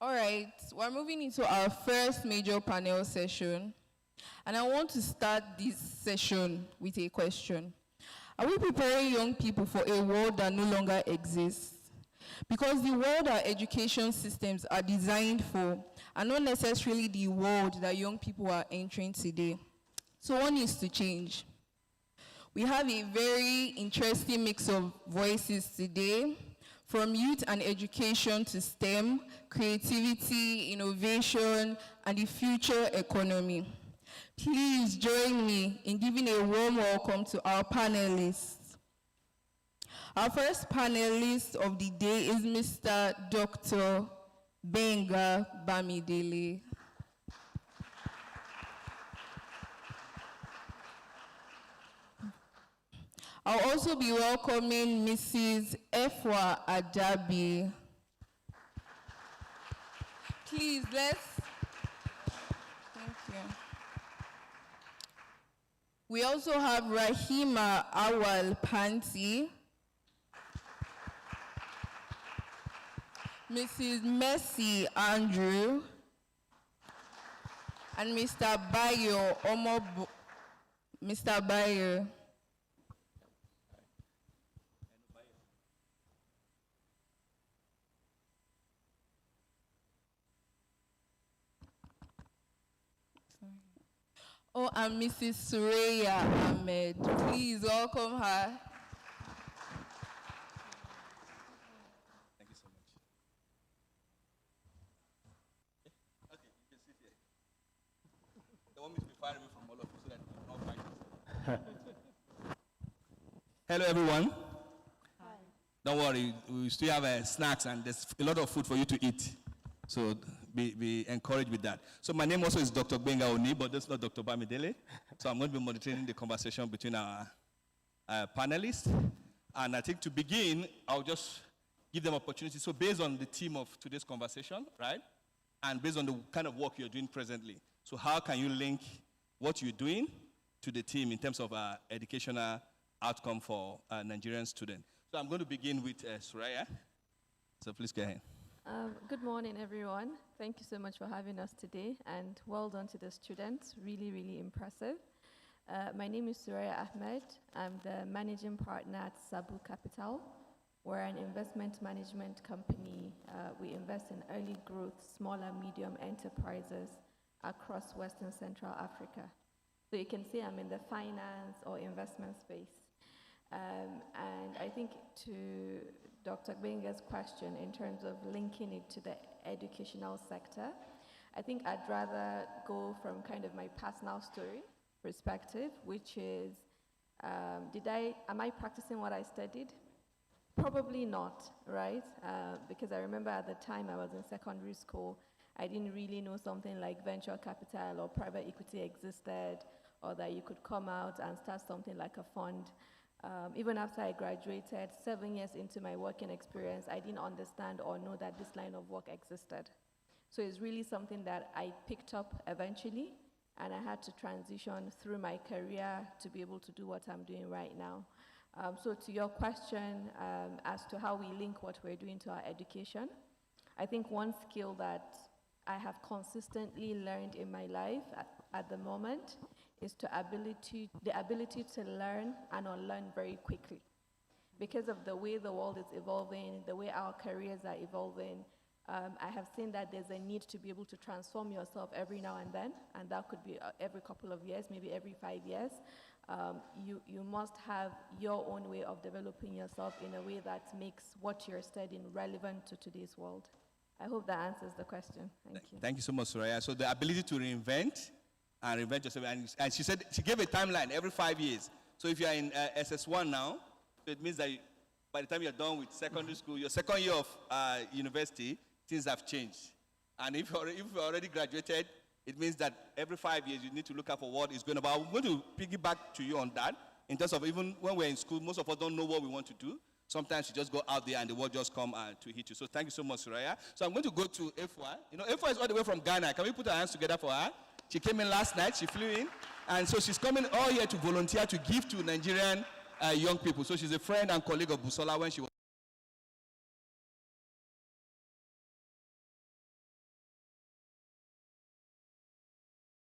All right, we're moving into our first major panel session. And I want to start this session with a question. Are we preparing young people for a world that no longer exists? Because the world our education systems are designed for are not necessarily the world that young people are entering today. So what needs to change? We have a very interesting mix of voices today, from youth and education to STEM, creativity, innovation, and the future economy. Please join me in giving a warm welcome to our panelists. Our first panelist of the day is Mr. Dr. Benga Bamidele. I'll also be welcoming Mrs. Efwa Adabi. Please, thank you. We also have Rahima Awal Panti, Mrs. Mercy Andrew, And Mr. Bayo Omobu. Mr. Bayo. Oh, and Mrs. Suraya Ahmed. Please welcome her. Thank you so much. Okay, you can sit here. They want me to be far away from all of you so that you don't fight yourself. Hello, everyone. Hi. Don't worry, we still have snacks and there's a lot of food for you to eat. So be encouraged with that. So my name also is Dr. Gbenga Oni, but that's not Dr. Bamidele. So I'm going to be monitoring the conversation between our panelists. And I think to begin, I'll just give them opportunity. So based on the theme of today's conversation, right? And based on the kind of work you're doing presently. So how can you link what you're doing to the theme in terms of educational outcome for Nigerian students? So I'm going to begin with Suraya. So please go ahead. Good morning, everyone. Thank you so much for having us today, and well done to the students. Really, really impressive. My name is Suraya Ahmed. I'm the managing partner at Sabu Capital. We're an investment management company. We invest in early growth, small and medium enterprises across Western Central Africa. So you can see I'm in the finance or investment space. And I think to Dr. Gbenga's question in terms of linking it to the educational sector, I think I'd rather go from kind of my personal story perspective, which is, am I practicing what I studied? Probably not, right? Because I remember at the time I was in secondary school, I didn't really know something like venture capital or private equity existed, or that you could come out and start something like a fund. Even after I graduated, 7 years into my working experience, I didn't understand or know that this line of work existed. So it's really something that I picked up eventually, and I had to transition through my career to be able to do what I'm doing right now. So to your question as to how we link what we're doing to our education, I think one skill that I have consistently learned in my life at the moment is the ability to learn and unlearn very quickly. Because of the way the world is evolving, the way our careers are evolving, I have seen that there's a need to be able to transform yourself every now and then, and that could be every couple of years, maybe every 5 years. You must have your own way of developing yourself in a way that makes what you're studying relevant to today's world. I hope that answers the question. Thank you. Thank you so much, Suraya. So the ability to reinvent and reinvent yourself. And she said, she gave a timeline every 5 years. So if you're in SS1 now, so it means that by the time you're done with secondary school, your second year of university, things have changed. And if you're already graduated, it means that every 5 years you need to look out for what is going on. But I'm going to piggyback to you on that in terms of even when we're in school, most of us don't know what we want to do. Sometimes you just go out there and the word just come to hit you. So thank you so much, Suraya. So I'm going to go to Efwa. You know, Efwa is all the way from Ghana. Can we put our hands together for her? She came in last night. She flew in. And so she's coming all here to volunteer to give to Nigerian young people. So she's a friend and colleague of Busola when she was.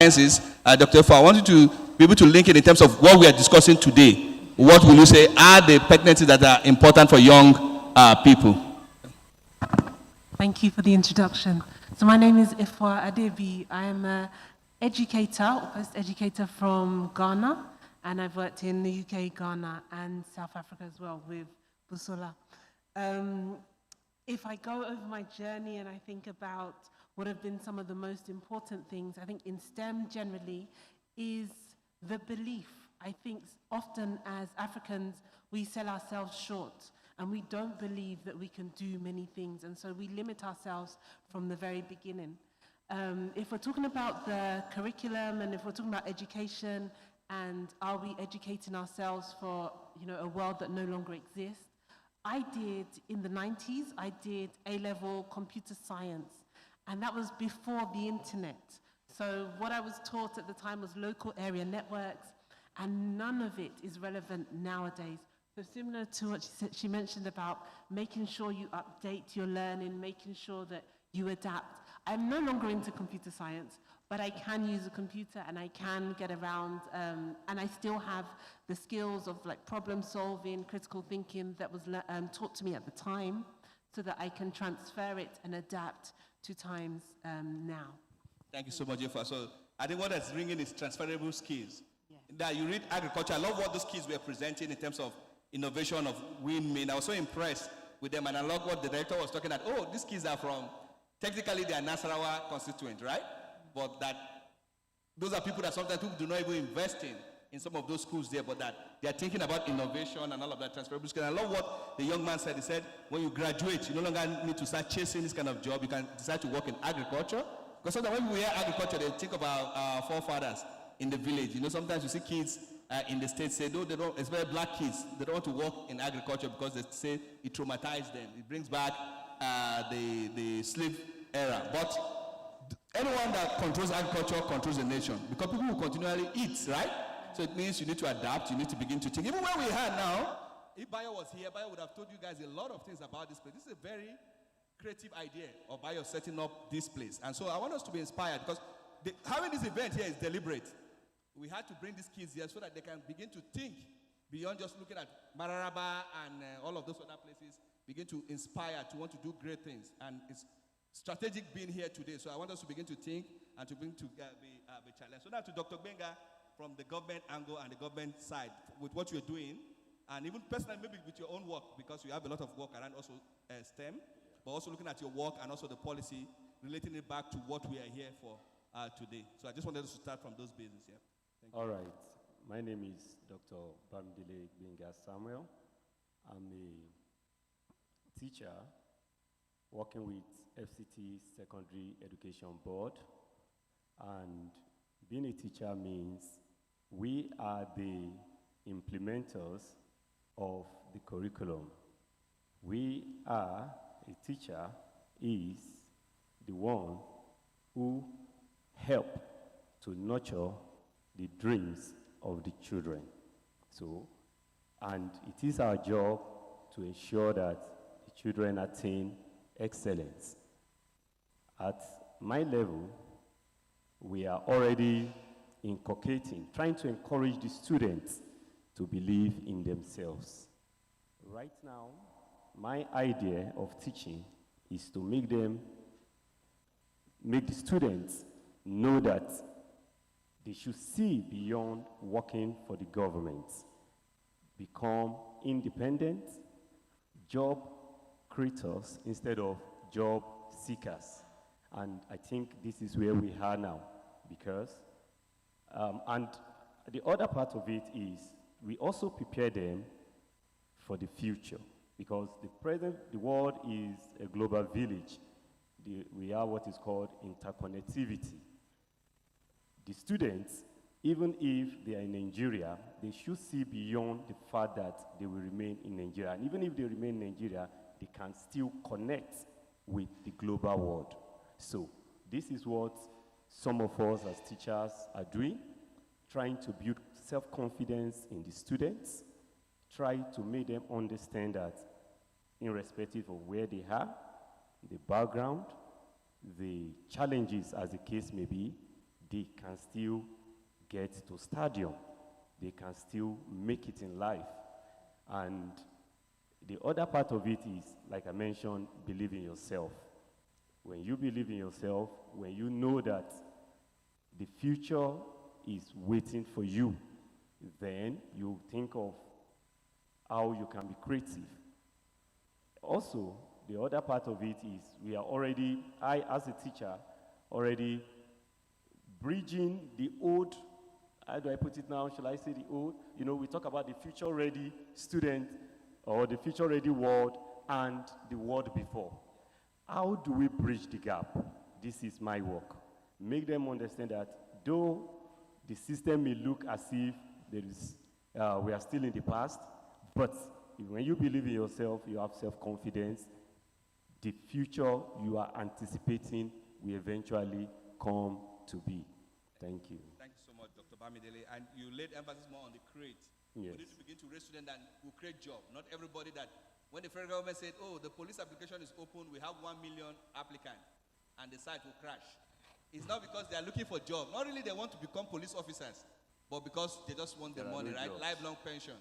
Dr. Efwa, I want you to be able to link it in terms of what we are discussing today. What will you say are the pertinences that are important for young people? Thank you for the introduction. So my name is Ifwa Adebi. I am an educator, or post-educator from Ghana, and I've worked in the UK, Ghana, and South Africa as well with Busola. If I go over my journey and I think about what have been some of the most important things, I think in STEM generally, is the belief. I think often as Africans, we sell ourselves short and we don't believe that we can do many things. And so we limit ourselves from the very beginning. If we're talking about the curriculum and if we're talking about education and are we educating ourselves for a world that no longer exists, I did, in the 90s, I did A-level computer science. And that was before the internet. So what I was taught at the time was local area networks, and none of it is relevant nowadays. So similar to what she mentioned about making sure you update your learning, making sure that you adapt. I'm no longer into computer science, but I can use a computer and I can get around, and I still have the skills of like problem solving, critical thinking that was taught to me at the time, so that I can transfer it and adapt to times now. Thank you so much, Jennifer. So I think what that's ringing is transferable skills. That you read agriculture. I love what those kids were presenting in terms of innovation of windmill. I was so impressed with them, and I love what the director was talking about. Oh, these kids are from, technically they are Nasarawa constituent, right? But that those are people that sometimes people do not even invest in some of those schools there, but that they are thinking about innovation and all of that transferable skills. And I love what the young man said. He said, when you graduate, you no longer need to start chasing this kind of job. You can decide to work in agriculture. Because sometimes when we hear agriculture, they think about our forefathers in the village. You know, sometimes you see kids in the States say, no, they don't, especially black kids, they don't want to work in agriculture because they say it traumatizes them. It brings back the slave era. But anyone that controls agriculture controls the nation, because people will continually eat, right? So it means you need to adapt, you need to begin to think. Even where we are now, if Bayo was here, Bayo would have told you guys a lot of things about this place. This is a very creative idea of Bayo setting up this place. And so I want us to be inspired, because having this event here is deliberate. We had to bring these kids here so that they can begin to think beyond just looking at Mararaba and all of those other places, begin to inspire, to want to do great things. And it's strategic being here today. So I want us to begin to think and to begin to be challenged. So now to Dr. Benga from the government angle and the government side with what you're doing, and even personally maybe with your own work, because you have a lot of work around also STEM, but also looking at your work and also the policy, relating it back to what we are here for today. So I just wanted us to start from those bases here. All right. My name is Dr. Bamidele Benga Samuel. I'm a teacher working with FCT Secondary Education Board. And being a teacher means we are the implementers of the curriculum. We are, a teacher is the one who help to nurture the dreams of the children. So, and it is our job to ensure that the children attain excellence. At my level, we are already inculcating, trying to encourage the students to believe in themselves. Right now, my idea of teaching is to make the students know that they should see beyond working for the government, become independent, job creators instead of job seekers. And I think this is where we are now, because, and the other part of it is we also prepare them for the future, because the world is a global village. We are what is called interconnectivity. The students, even if they are in Nigeria, they should see beyond the fact that they will remain in Nigeria. And even if they remain in Nigeria, they can still connect with the global world. So this is what some of us as teachers are doing, trying to build self-confidence in the students, try to make them understand that irrespective of where they are, the background, the challenges as the case may be, they can still get to stadium. They can still make it in life. And the other part of it is, like I mentioned, believe in yourself. When you believe in yourself, when you know that the future is waiting for you, then you think of how you can be creative. Also, the other part of it is we are already, I as a teacher, already bridging the old, how do I put it now? Shall I say the old? You know, we talk about the future-ready student or the future-ready world and the world before. How do we bridge the gap? This is my work. Make them understand that though the system may look as if there is, we are still in the past, but when you believe in yourself, you have self-confidence, the future you are anticipating will eventually come to be. Thank you. Thank you so much, Dr. Bamidele. And you laid emphasis more on the create. Yes. We need to begin to raise students that will create jobs. Not everybody that, when the federal government said, oh, the police application is open, we have 1 million applicants, and the site will crash. It's not because they are looking for job. Not really they want to become police officers, but because they just want the There are money, no right? jobs. Lifelong pension.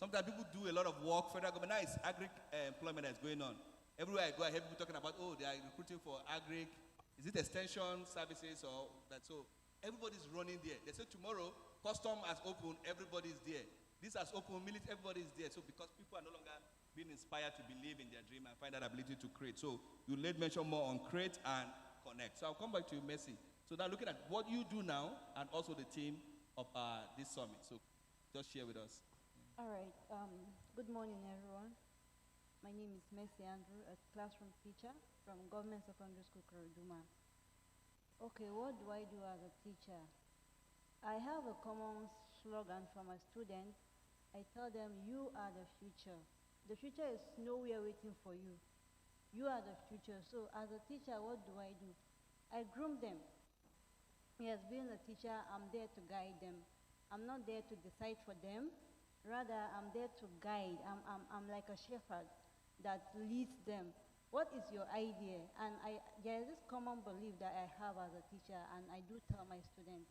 Sometimes people do a lot of work, federal government. Now it's agri employment that's going on. Everywhere I go, I hear people talking about, oh, they are recruiting for agri. Is it extension services or that? So everybody's running there. They say tomorrow, custom has opened, everybody's there. This has opened, military, everybody's there. So because people are no longer being inspired to believe in their dream and find that ability to create. So you laid mention more on create and connect. So I'll come back to you, Messi. So now looking at what you do now and also the team of this summit. So just share with us. All right. Good morning, everyone. My name is Messi Andrew, a classroom teacher from Government Secondary School, Koroduma. Okay, what do I do as a teacher? I have a common slogan for my students. I tell them, you are the future. The future is nowhere waiting for you. You are the future. So as a teacher, what do? I groom them. Yes, being a teacher, I'm there to guide them. I'm not there to decide for them. Rather, I'm there to guide. I'm like a shepherd that leads them. What is your idea? And there is this common belief that I have as a teacher, and I do tell my students,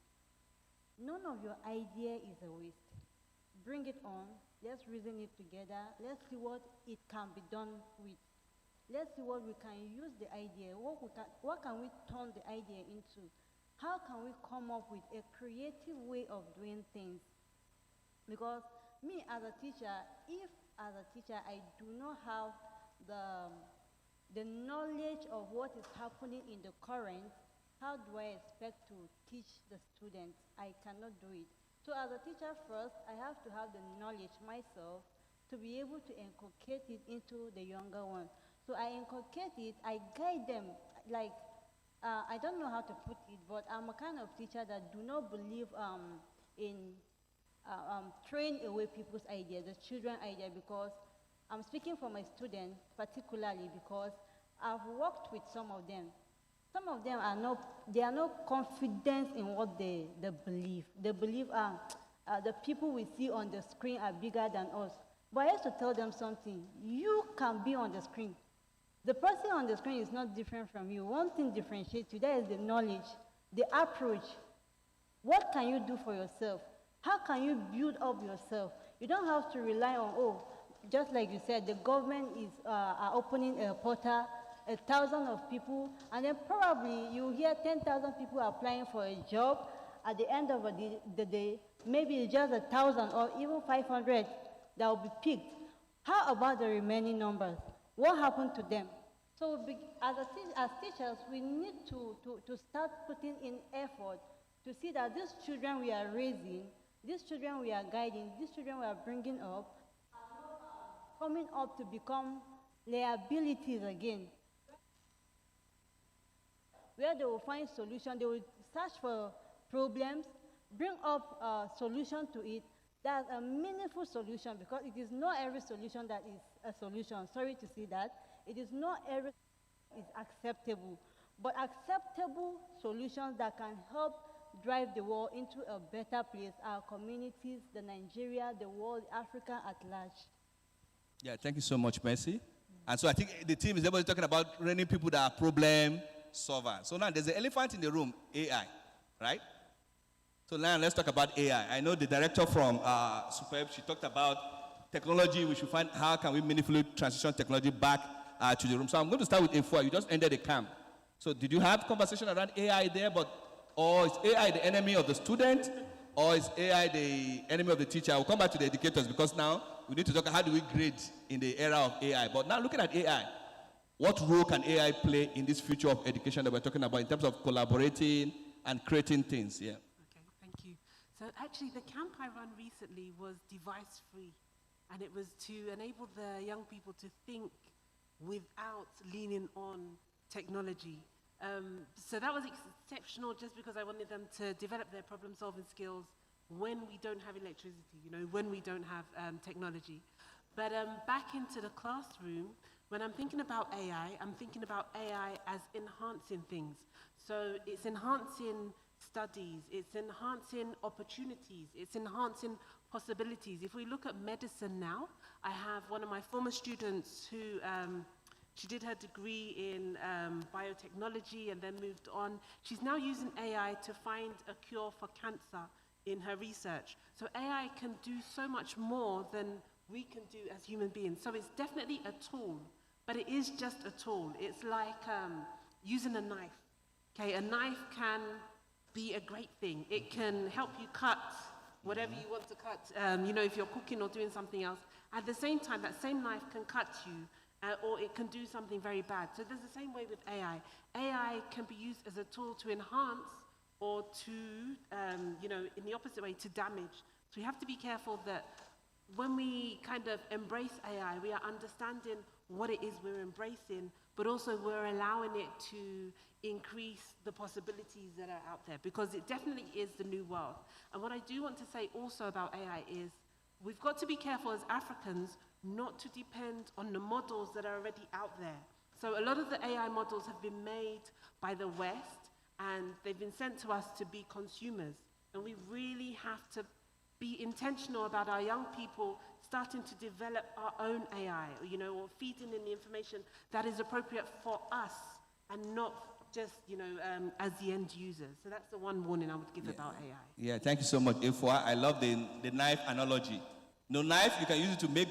none of your idea is a waste. Bring it on. Let's reason it together. Let's see what it can be done with. Let's see what we can use the idea. What can we turn the idea into? How can we come up with a creative way of doing things? Because me as a teacher, if as a teacher I do not have the knowledge of what is happening in the current, how do I expect to teach the students? I cannot do it. So as a teacher first, I have to have the knowledge myself to be able to inculcate it into the younger ones. So I inculcate it, I guide them, like, I don't know how to put it, but I'm a kind of teacher that do not believe in throwing away people's ideas, the children's idea, because I'm speaking for my students particularly because I've worked with some of them. Some of them are not confident in what they believe. They believe the people we see on the screen are bigger than us. But I have to tell them something. You can be on the screen. The person on the screen is not different from you. One thing differentiates you, that is the knowledge, the approach. What can you do for yourself? How can you build up yourself? You don't have to rely on, just like you said, the government is opening a portal, 1,000 of people, and then probably you hear 10,000 people applying for a job. At the end of the day, maybe it's just 1,000 or even 500 that will be picked. How about the remaining numbers? What happened to them? So as teachers, we need to start putting in effort to see that these children we are raising, these children we are guiding, these children we are bringing up, are coming up to become liabilities again. Where they will find solution, they will search for problems, bring up a solution to it. That's a meaningful solution, because it is not every solution that is a solution. Sorry to say that. It is not every is acceptable, but acceptable solutions that can help drive the world into a better place, our communities, the Nigeria, the world, Africa at large. Yeah, thank you so much, Mercy. And so I think the team is able to talking about training people that are problem solvers. So now there's an elephant in the room, AI, right? So now let's talk about AI. I know the director from Superb, she talked about technology. We should find how can we meaningfully transition technology back to the room. So I'm going to start with A4. You just ended the camp. So did you have conversation around AI there? Or is AI the enemy of the student? Or is AI the enemy of the teacher? I'll come back to the educators because now we need to talk how do we grade in the era of AI. But now looking at AI, what role can AI play in this future of education that we're talking about in terms of collaborating and creating things? Yeah. Okay, thank you. So actually the camp I ran recently was device free, and it was to enable the young people to think without leaning on technology. So that was exceptional just because I wanted them to develop their problem solving skills when we don't have electricity, when we don't have technology. But back into the classroom, when I'm thinking about AI, I'm thinking about AI as enhancing things. So it's enhancing studies, it's enhancing opportunities, it's enhancing possibilities. If we look at medicine now, I have one of my former students who She did her degree in biotechnology and then moved on. She's now using AI to find a cure for cancer in her research. So AI can do so much more than we can do as human beings. So it's definitely a tool, but it is just a tool. It's like using a knife. Okay, a knife can be a great thing. It can help you cut whatever you want to cut, you know, if you're cooking or doing something else. At the same time, that same knife can cut you, or it can do something very bad. So there's the same way with AI. AI can be used as a tool to enhance or to, you know, in the opposite way, to damage. So we have to be careful that when we kind of embrace AI, we are understanding what it is we're embracing, but also we're allowing it to increase the possibilities that are out there, because it definitely is the new world. And what I do want to say also about AI is we've got to be careful as Africans not to depend on the models that are already out there. So a lot of the AI models have been made by the West, and they've been sent to us to be consumers. And we really have to be intentional about our young people starting to develop our own AI, you know, or feeding in the information that is appropriate for us and not just, you know, as the end users. So that's the one warning I would give about AI. Yeah, thank you so much, Efua. I love the knife analogy. No knife, you can use it to make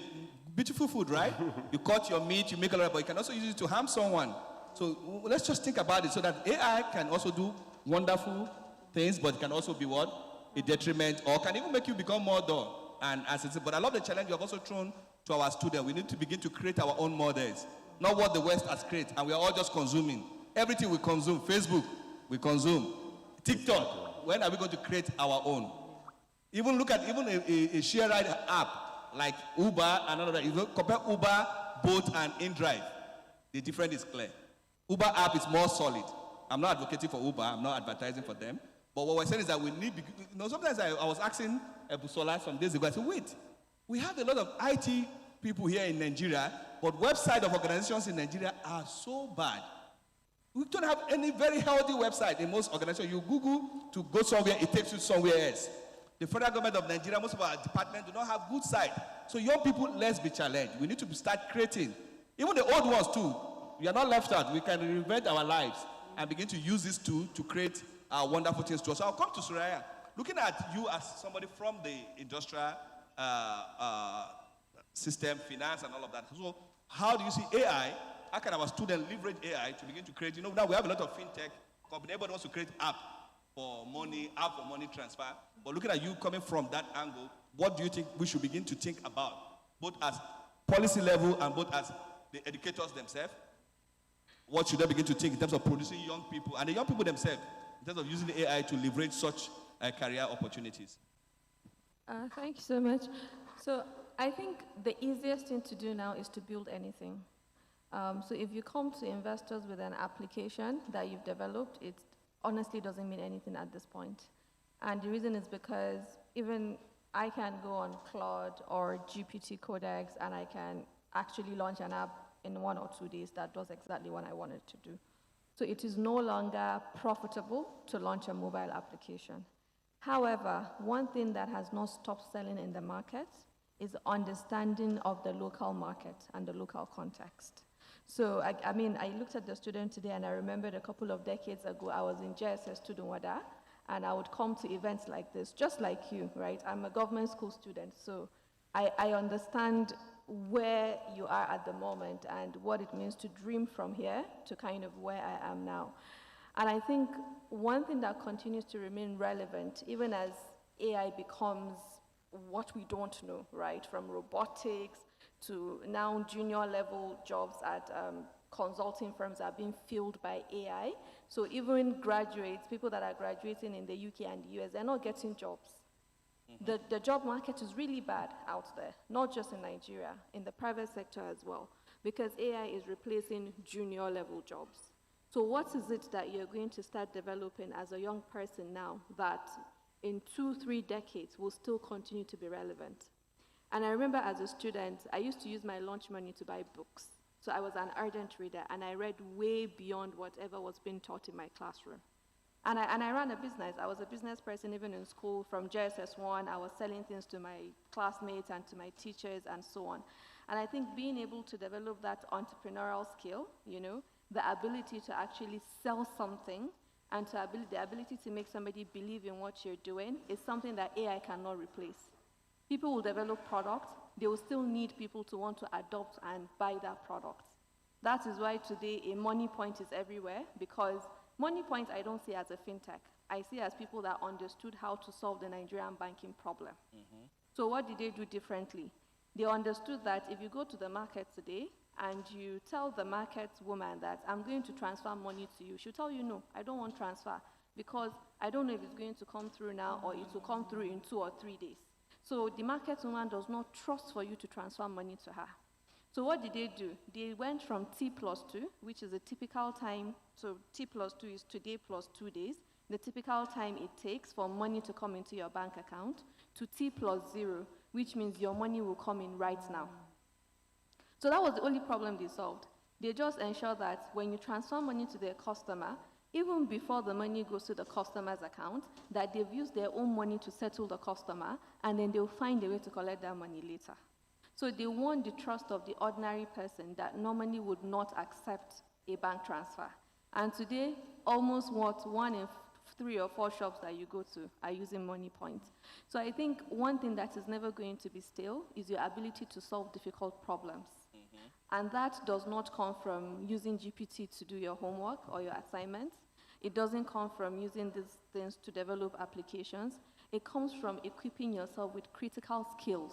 beautiful food, right? You cut your meat, you make a lot, but you can also use it to harm someone. So let's just think about it so that AI can also do wonderful things, but it can also be what? A detriment, or can even make you become more dull. And as it's, but I love the challenge you have also thrown to our students. We need to begin to create our own models, not what the West has created, and we are all just consuming. Everything we consume, Facebook, we consume. TikTok, when are we going to create our own? Even look at a share ride app like Uber and all of that. You compare Uber, Bolt, and InDrive. The difference is clear. Uber app is more solid. I'm not advocating for Uber. I'm not advertising for them. But what we're saying is that we need, you know, sometimes I was asking Busola some days ago, I said, wait, we have a lot of IT people here in Nigeria, but websites of organizations in Nigeria are so bad. We don't have any very healthy website in most organizations. You Google to go somewhere, it takes you somewhere else. The federal government of Nigeria, most of our departments do not have good site. So young people, let's be challenged. We need to start creating. Even the old ones too. We are not left out. We can reinvent our lives and begin to use this tool to create wonderful things to us. So I'll come to Suraya. Looking at you as somebody from the industrial system, finance, and all of that. So how do you see AI? How can our students leverage AI to begin to create? You know, now we have a lot of fintech company. Everybody wants to create app for money transfer. But looking at you coming from that angle, what do you think we should begin to think about, both as policy level and both as the educators themselves? What should they begin to think in terms of producing young people and the young people themselves, in terms of using the AI to leverage such career opportunities? Thank you so much. So I think the easiest thing to do now is to build anything. So if you come to investors with an application that you've developed, it honestly doesn't mean anything at this point. And the reason is because even I can go on Claude or GPT Codex and I can actually launch an app in 1 or 2 days that does exactly what I wanted to do. So it is no longer profitable to launch a mobile application. However, one thing that has not stopped selling in the market is understanding of the local market and the local context. So, I mean, I looked at the student today and I remembered a couple of decades ago, I was in JSS Student Wada, and I would come to events like this, just like you, right? I'm a government school student, so I understand where you are at the moment and what it means to dream from here to kind of where I am now. And I think one thing that continues to remain relevant, even as AI becomes what we don't know, right? From robotics to now junior level jobs at consulting firms are being filled by AI. So even graduates, people that are graduating in the UK and the US, they're not getting jobs. The job market is really bad out there, not just in Nigeria, in the private sector as well, because AI is replacing junior level jobs. So what is it that you're going to start developing as a young person now that in 2-3 decades will still continue to be relevant? And I remember as a student, I used to use my lunch money to buy books. So I was an ardent reader, and I read way beyond whatever was being taught in my classroom. And I ran a business. I was a business person even in school. From JSS1, I was selling things to my classmates and to my teachers and so on. And I think being able to develop that entrepreneurial skill, you know, the ability to actually sell something and the ability to make somebody believe in what you're doing is something that AI cannot replace. People will develop products. They will still need people to want to adopt and buy that product. That is why today a money point is everywhere, because money point I don't see as a fintech. I see as people that understood how to solve the Nigerian banking problem. So what did they do differently? They understood that if you go to the market today and you tell the market woman that I'm going to transfer money to you, she'll tell you, no, I don't want transfer, because I don't know if it's going to come through now or it will come through in 2 or 3 days. So the market woman does not trust for you to transfer money to her. So what did they do? They went from T+2, which is a typical time, so T+2 is today plus 2 days, the typical time it takes for money to come into your bank account, to T+0, which means your money will come in right now. So that was the only problem they solved. They just ensure that when you transfer money to their customer, even before the money goes to the customer's account, that they've used their own money to settle the customer, and then they'll find a way to collect that money later. So they won the trust of the ordinary person that normally would not accept a bank transfer. And today, almost 1 in 3 or 4 shops that you go to are using money points. So I think one thing that is never going to be stale is your ability to solve difficult problems. And that does not come from using GPT to do your homework or your assignments. It doesn't come from using these things to develop applications. It comes from equipping yourself with critical skills,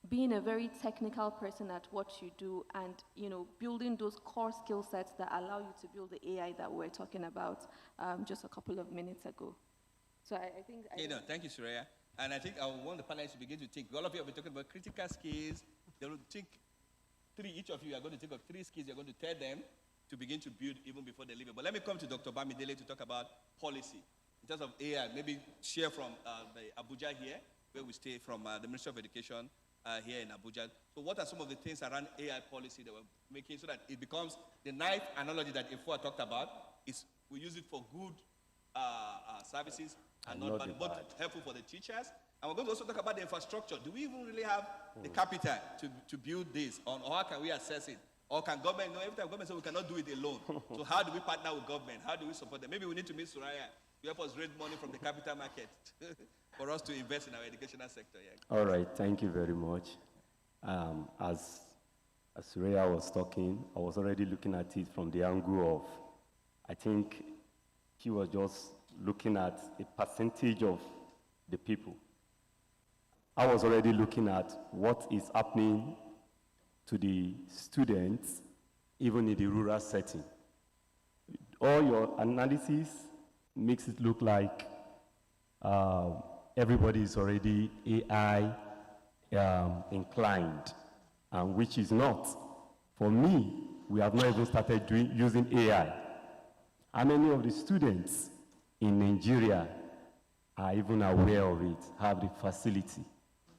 being a very technical person at what you do, and building those core skill sets that allow you to build the AI that we're talking about just a couple of minutes ago. So I think... Thank you, Suraya. And I think I want the panelists to begin to think. All of you have been talking about critical skills. They will think 3, each of you are going to think of 3 skills you're going to tell them to begin to build even before they leave it. But let me come to Dr. Bamidele to talk about policy. In terms of AI, maybe share from the Abuja here, where we stay, from the Ministry of Education here in Abuja. So what are some of the things around AI policy that we're making so that it becomes the knife analogy that Ifua talked about, is we use it for good services and not bad, but helpful for the teachers. And we're going to also talk about the infrastructure. Do we even really have the capital to build this? Or how can we assess it? Or can government, every time government says we cannot do it alone. So how do we partner with government? How do we support them? Maybe we need to meet Suraya to help us raise money from the capital market for us to invest in our educational sector. Yeah. All right, thank you very much. As Suraya was talking, I was already looking at it from the angle of, I think he was just looking at a percentage of the people. I was already looking at what is happening to the students, even in the rural setting. All your analysis makes it look like everybody is already AI inclined, and which is not. For me, we have not even started using AI. How many of the students in Nigeria are even aware of it, have the facility?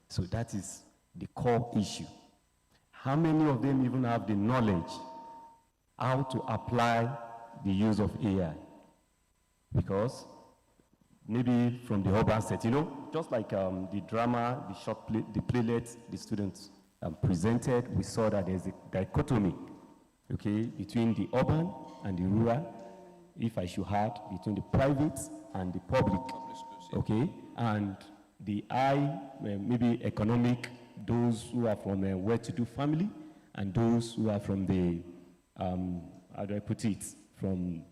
So that is the core issue. How many of them even have the knowledge how to apply the use of AI? Because maybe from the urban set, just like the drama, the short play, the playlet the students presented, we saw that there's a dichotomy, okay, between the urban and the rural, if I should add, between the private and the public, okay, and the maybe economic, those who are from a well-to-do family, and those who are from the, how do I put it, from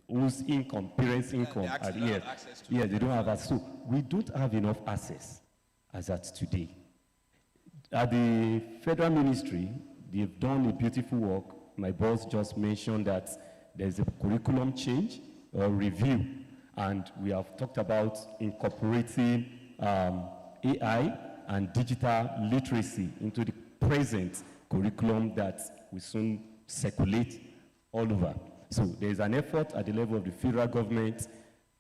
whose income, parents' income are here. Yeah, they don't have access. So we don't have enough access as at today. At the federal ministry, they've done a beautiful work. My boss just mentioned that there's a curriculum change or review, and we have talked about incorporating AI and digital literacy into the present curriculum that will soon circulate all over. So there's an effort at the level of the federal government.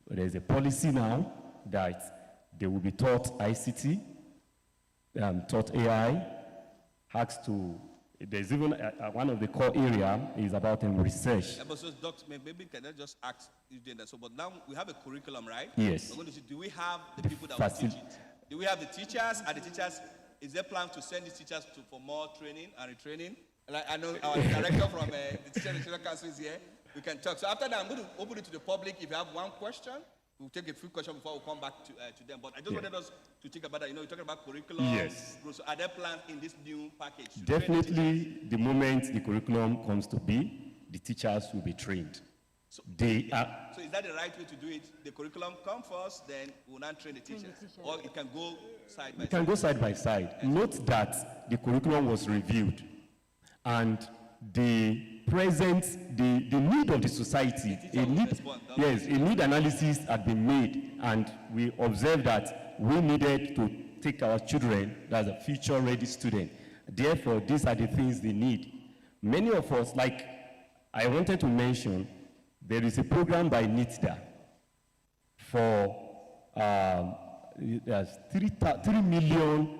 There's a policy now that they will be taught ICT, taught AI, asked to There's even one of the core area is about research. But so, Doctor, maybe can I just ask you doing that? So, but now we have a curriculum, right? Yes. We're going to see, do we have the people that will teach it? Do we have the teachers? Are the teachers, is there plan to send these teachers for more training and retraining? Like I know our director from the Teacher Education Council is here. We can talk. So after that, I'm going to open it to the public. If you have one question, we'll take a few questions before we come back to them. But I just wanted us to think about that. You know, you're talking about curriculum. Yes. So are there plans in this new package? Definitely, the moment the curriculum comes to be, the teachers will be trained. So is that the right way to do it? The curriculum come first, then we'll not train the teachers. Or it can go side by side? It can go side by side. Note that the curriculum was reviewed and the present, the need of the society, a need analysis had been made, and we observed that we needed to take our children as a future-ready student. Therefore, these are the things they need. Many of us, like I wanted to mention, there is a program by NITDA for 3 million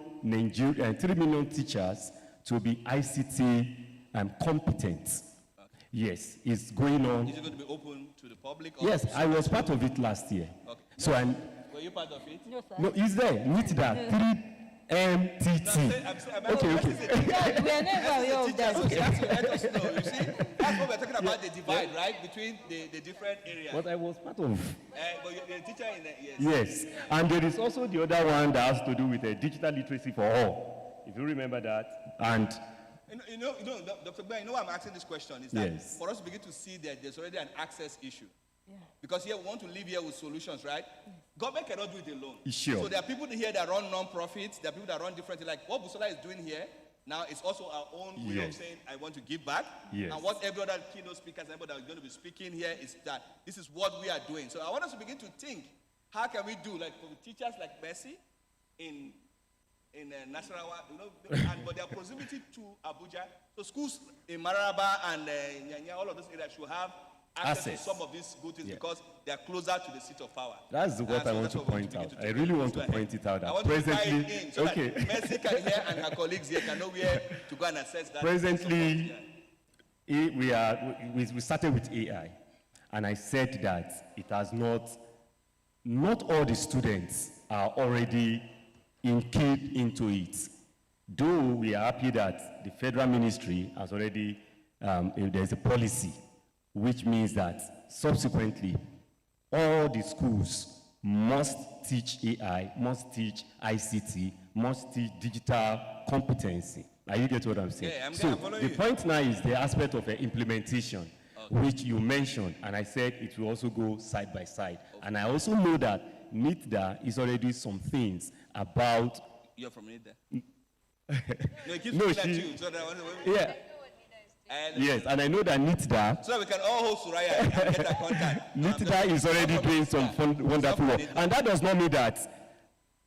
teachers to be ICT competent. Yes, it's going on. Is it going to be open to the public? Yes, I was part of it last year. Okay. So Were you part of it? No, sir. No, is there? NITDA 3MTT. Okay. We are never aware of that. Okay. That's to let us know. You see, that's what we're talking about, the divide, right, between the different areas. What I was part of. But you're a teacher in Yes, and there is also the other one that has to do with digital literacy for all. If you remember that, and. You know, Dr. Ben, you know why I'm asking this question is that for us to begin to see that there's already an access issue. Yeah. Because here we want to live here with solutions, right? Government cannot do it alone. Sure. So there are people here that run non-profits, there are people that run differently. Like what Busola is doing here, now it's also our own way of saying, I want to give back. Yes. And what every other keynote speakers, everybody that is going to be speaking here is that this is what we are doing. So I want us to begin to think, how can we do, like for teachers like Mercy in Nasarawa, you know, but their proximity to Abuja. So schools in Mararaba and Nyanya, all of those areas should have access to some of these good things because they are closer to the seat of power. That's what I want to point out. I really want to point it out. That presently, so that Mercy can hear and her colleagues here can know where to go and assess that. Presently, we started with AI, and I said that it has not all the students are already keyed into it. Though we are happy that the federal ministry has already, there's a policy, which means that subsequently, all the schools must teach AI, must teach ICT, must teach digital competency. Now you get what I'm saying? Yeah, so the point now is the aspect of implementation, which you mentioned, and I said it will also go side by side. And I also know that NITDA is already some things about. You're from NITDA? No, it keeps looking at you. So yeah. Yes, and I know that NITDA. So that we can all hold Suraya and get that contact. NITDA is already doing some wonderful work. And that does not mean that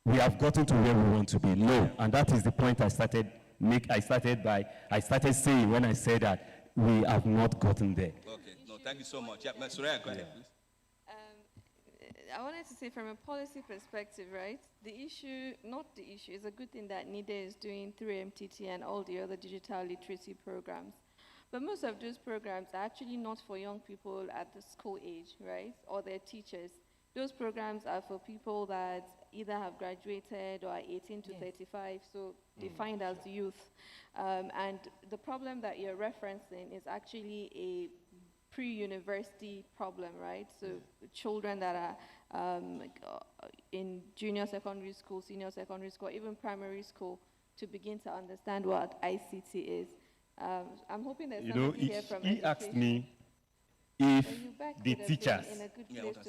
we have gotten to where we want to be. No, and that is the point I started saying when I said that we have not gotten there. Okay, no, thank you so much. Yeah, Suraya, go ahead, please. I wanted to say from a policy perspective, right, it's a good thing that NIDA is doing through MTT and all the other digital literacy programs. But most of those programs are actually not for young people at the school age, right, or their teachers. Those programs are for people that either have graduated or are 18 to 35, so defined as youth. And the problem that you're referencing is actually a pre-university problem, right? So children that are in junior secondary school, senior secondary school, even primary school, to begin to understand what ICT is. I'm hoping there's somebody here from he asked me if the teachers,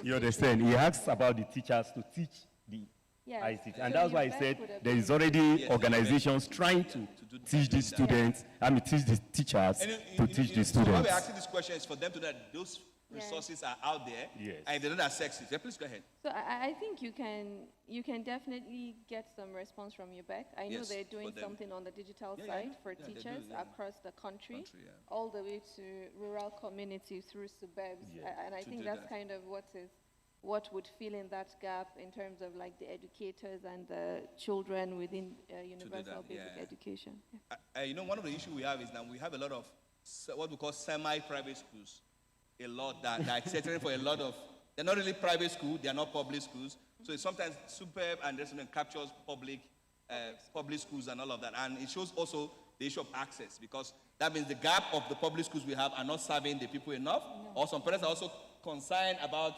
you understand, he asked about the teachers to teach the ICT. And that's why I said there is already organizations trying to teach the students, teach the teachers to teach the students. So why we're asking this question is for them to know that those resources are out there and they don't have sexes. Yeah, please go ahead. So I think you can definitely get some response from your back. I know they're doing something on the digital side for teachers across the country all the way to rural communities through suburbs. And I think that's kind of what is what would fill in that gap in terms of like the educators and the children within universal basic education. Yeah. You know, one of the issues we have is that we have a lot of what we call semi-private schools. A lot that are catering for a lot of, they're not really private schools, they're not public schools. So it's sometimes superb and this captures public schools and all of that. And it shows also the issue of access, because that means the gap of the public schools we have are not serving the people enough. Or some parents are also concerned about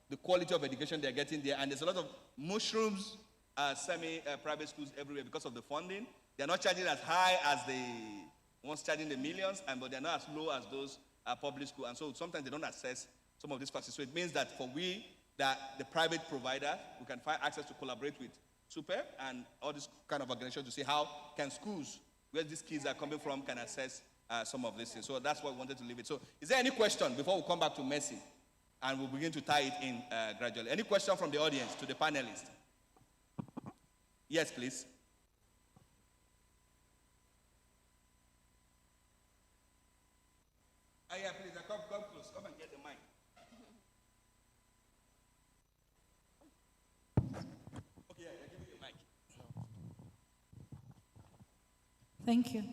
the quality of education they're getting there. And there's a lot of mushrooms, semi-private schools everywhere because of the funding. They're not charging as high as the ones charging the millions, but they're not as low as those public schools. And so sometimes they don't access some of these facilities. So it means that for the private provider, we can find access to collaborate with Super and all this kind of organizations to see how can schools, where these kids are coming from, can access some of these things. So that's why we wanted to leave it. So is there any question before we come back to Mercy? And we'll begin to tie it in gradually. Any question from the audience to the panelists? Yes, please. Yeah, please, come close. Come and get the mic. Okay, yeah, give me the mic. Thank you.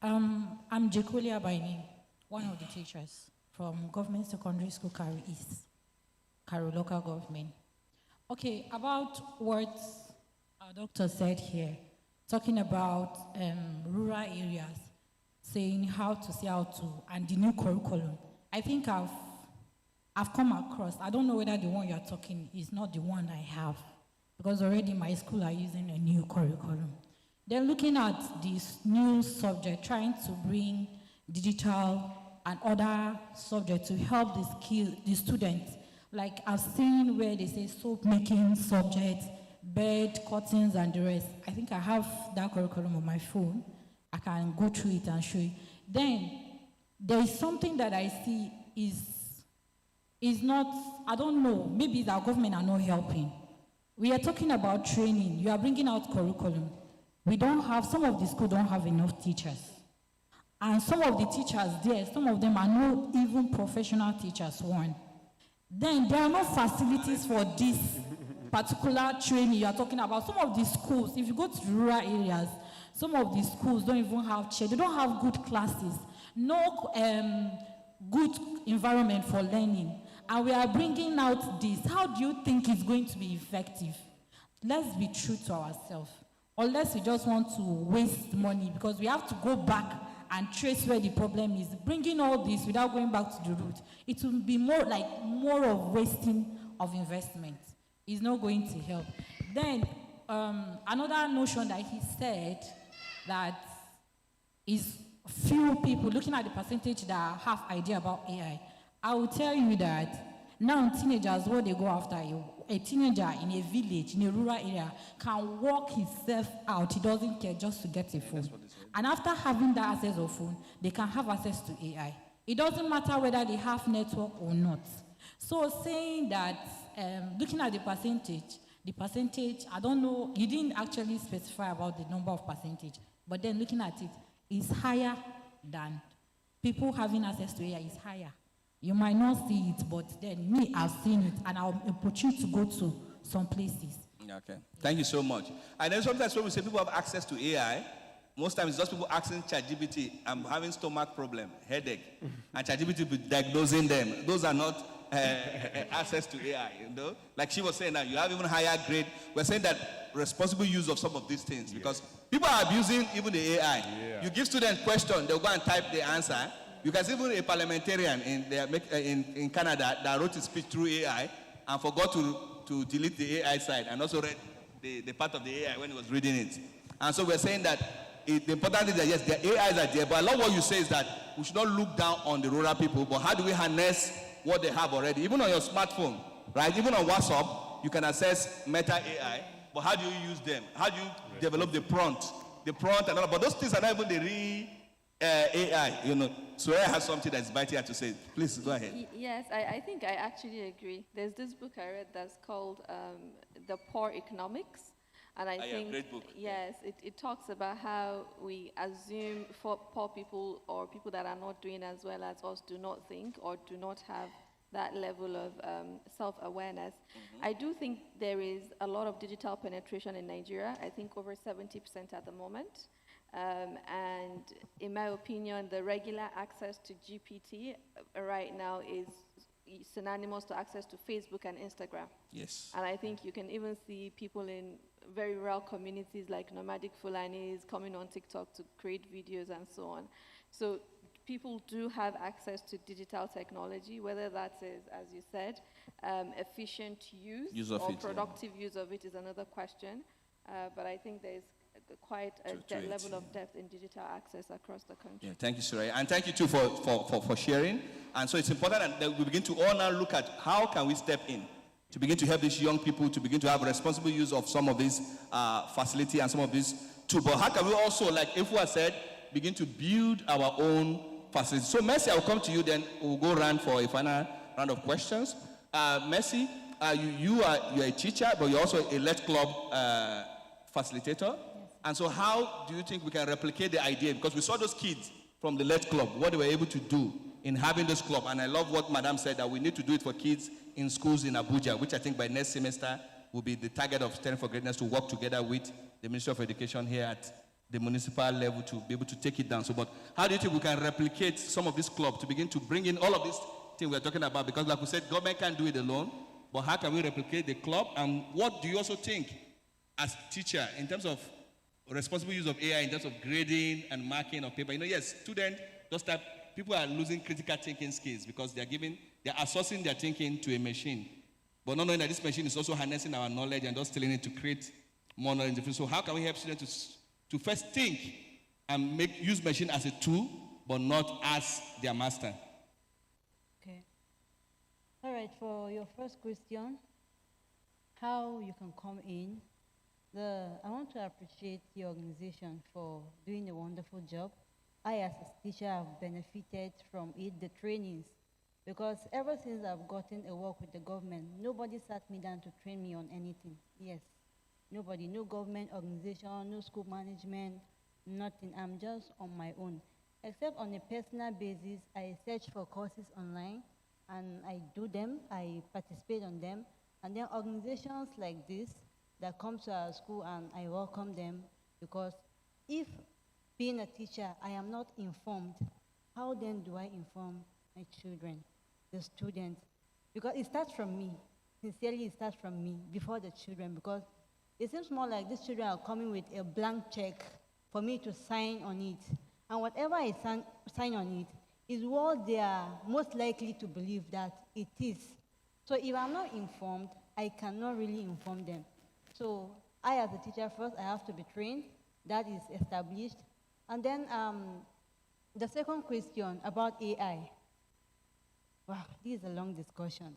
I'm Jekulia by name, one of the teachers from Government Secondary School, Karu East, Karu Local Government. Okay, about what our doctor said here, talking about rural areas, saying how to see how to, and the new curriculum. I think I've come across, I don't know whether the one you're talking is not the one I have, because already my school are using a new curriculum. They're looking at this new subject, trying to bring digital and other subjects to help the students. Like I've seen where they say soap making subjects, bed, curtains, and the rest. I think I have that curriculum on my phone. I can go through it and show you. Then there is something that I see is not, I don't know, maybe our government are not helping. We are talking about training. You are bringing out curriculum. We don't have, some of the schools don't have enough teachers. And some of the teachers there, some of them are not even professional teachers, one. Then there are no facilities for this particular training you are talking about. Some of the schools, if you go to rural areas, some of the schools don't even have chairs. They don't have good classes, no good environment for learning. And we are bringing out this. How do you think it's going to be effective? Let's be true to ourselves. Unless we just want to waste money, because we have to go back and trace where the problem is. Bringing all this without going back to the root, it will be more of wasting of investment. It's not going to help. Then another notion that he said that is few people, looking at the percentage that have idea about AI, I will tell you that now teenagers, what they go after, a teenager in a village, in a rural area, can work himself out. He doesn't care just to get a phone. And after having that access of phone, they can have access to AI. It doesn't matter whether they have network or not. So saying that, looking at the percentage, I don't know, you didn't actually specify about the number of percentage, but then looking at it, it's higher than people having access to AI is higher. You might not see it, but then me, I've seen it, and I'll put you to go to some places. Okay, thank you so much. And then sometimes when we say people have access to AI, most times it's just people asking ChatGPT, I'm having stomach problem, headache, and ChatGPT will be diagnosing them. Those are not access to AI, you know? Like she was saying now, you have even higher grade. We're saying that responsible use of some of these things, because people are abusing even the AI. Yeah. You give students question, they'll go and type the answer. You can see even a parliamentarian in Canada that wrote his speech through AI and forgot to delete the AI side, and also read the part of the AI when he was reading it. And so we're saying that the important thing is that yes, the AIs are there, but a lot of what you say is that we should not look down on the rural people, but how do we harness what they have already? Even on your smartphone, right? Even on WhatsApp, you can access Meta AI, but how do you use them? How do you develop the prompt and all? But those things are not even the real AI, you know. Suraya has something that's biting her to say. Please go ahead. Yes, I think I actually agree. There's this book I read that's called The Poor Economics. And I think, great book. Yes, it talks about how we assume for poor people or people that are not doing as well as us do not think or do not have that level of self-awareness. I do think there is a lot of digital penetration in Nigeria. I think over 70% at the moment. And in my opinion, the regular access to GPT right now is synonymous to access to Facebook and Instagram. Yes. And I think you can even see people in very rural communities like nomadic Fulanis coming on TikTok to create videos and so on. So people do have access to digital technology, whether that is, as you said, efficient use of or it, productive use of it is another question. But I think there's quite a level of depth in digital access across the country. Yeah, thank you, Suraya. And thank you too for sharing. And so it's important that we begin to all now look at how can we step in to begin to help these young people to begin to have responsible use of some of these facility and some of these tools. But how can we also, like Ifua said, begin to build our own facilities? So Mercy, I will come to you, then we'll go around for a final round of questions. Mercy, you are a teacher, but you're also a Let Club facilitator. Yes. And so how do you think we can replicate the idea? Because we saw those kids from the Let Club, what they were able to do in having this club. And I love what Madam said, that we need to do it for kids in schools in Abuja, which I think by next semester will be the target of Stand for Greatness, to work together with the Ministry of Education here at the municipal level to be able to take it down. So, but how do you think we can replicate some of this club to begin to bring in all of these things we're talking about? Because like we said, government can't do it alone, but how can we replicate the club? And what do you also think as teacher in terms of responsible use of AI, in terms of grading and marking of paper? You know, yes, students, those type, people are losing critical thinking skills because they're outsourcing their thinking to a machine, but not knowing that this machine is also harnessing our knowledge and just telling it to create more knowledge. So how can we help students to first think and use machine as a tool, but not as their master? Okay. All right, for your first question, how you can come in, I want to appreciate the organization for doing a wonderful job. I, as a teacher, have benefited from it, the trainings, because ever since I've gotten a work with the government, nobody sat me down to train me on anything. Yes, nobody, no government organization, no school management, nothing. I'm just on my own. Except on a personal basis, I search for courses online, and I do them, I participate on them, and then organizations like this that come to our school, and I welcome them, because if being a teacher, I am not informed, how then do I inform my children, the students? Because it starts from me. Sincerely, it starts from me before the children, because it seems more like these children are coming with a blank check for me to sign on it. And whatever I sign on it is what they are most likely to believe that it is. So if I'm not informed, I cannot really inform them. So I, as a teacher, first, I have to be trained. That is established. And then the second question about AI. Wow, this is a long discussion.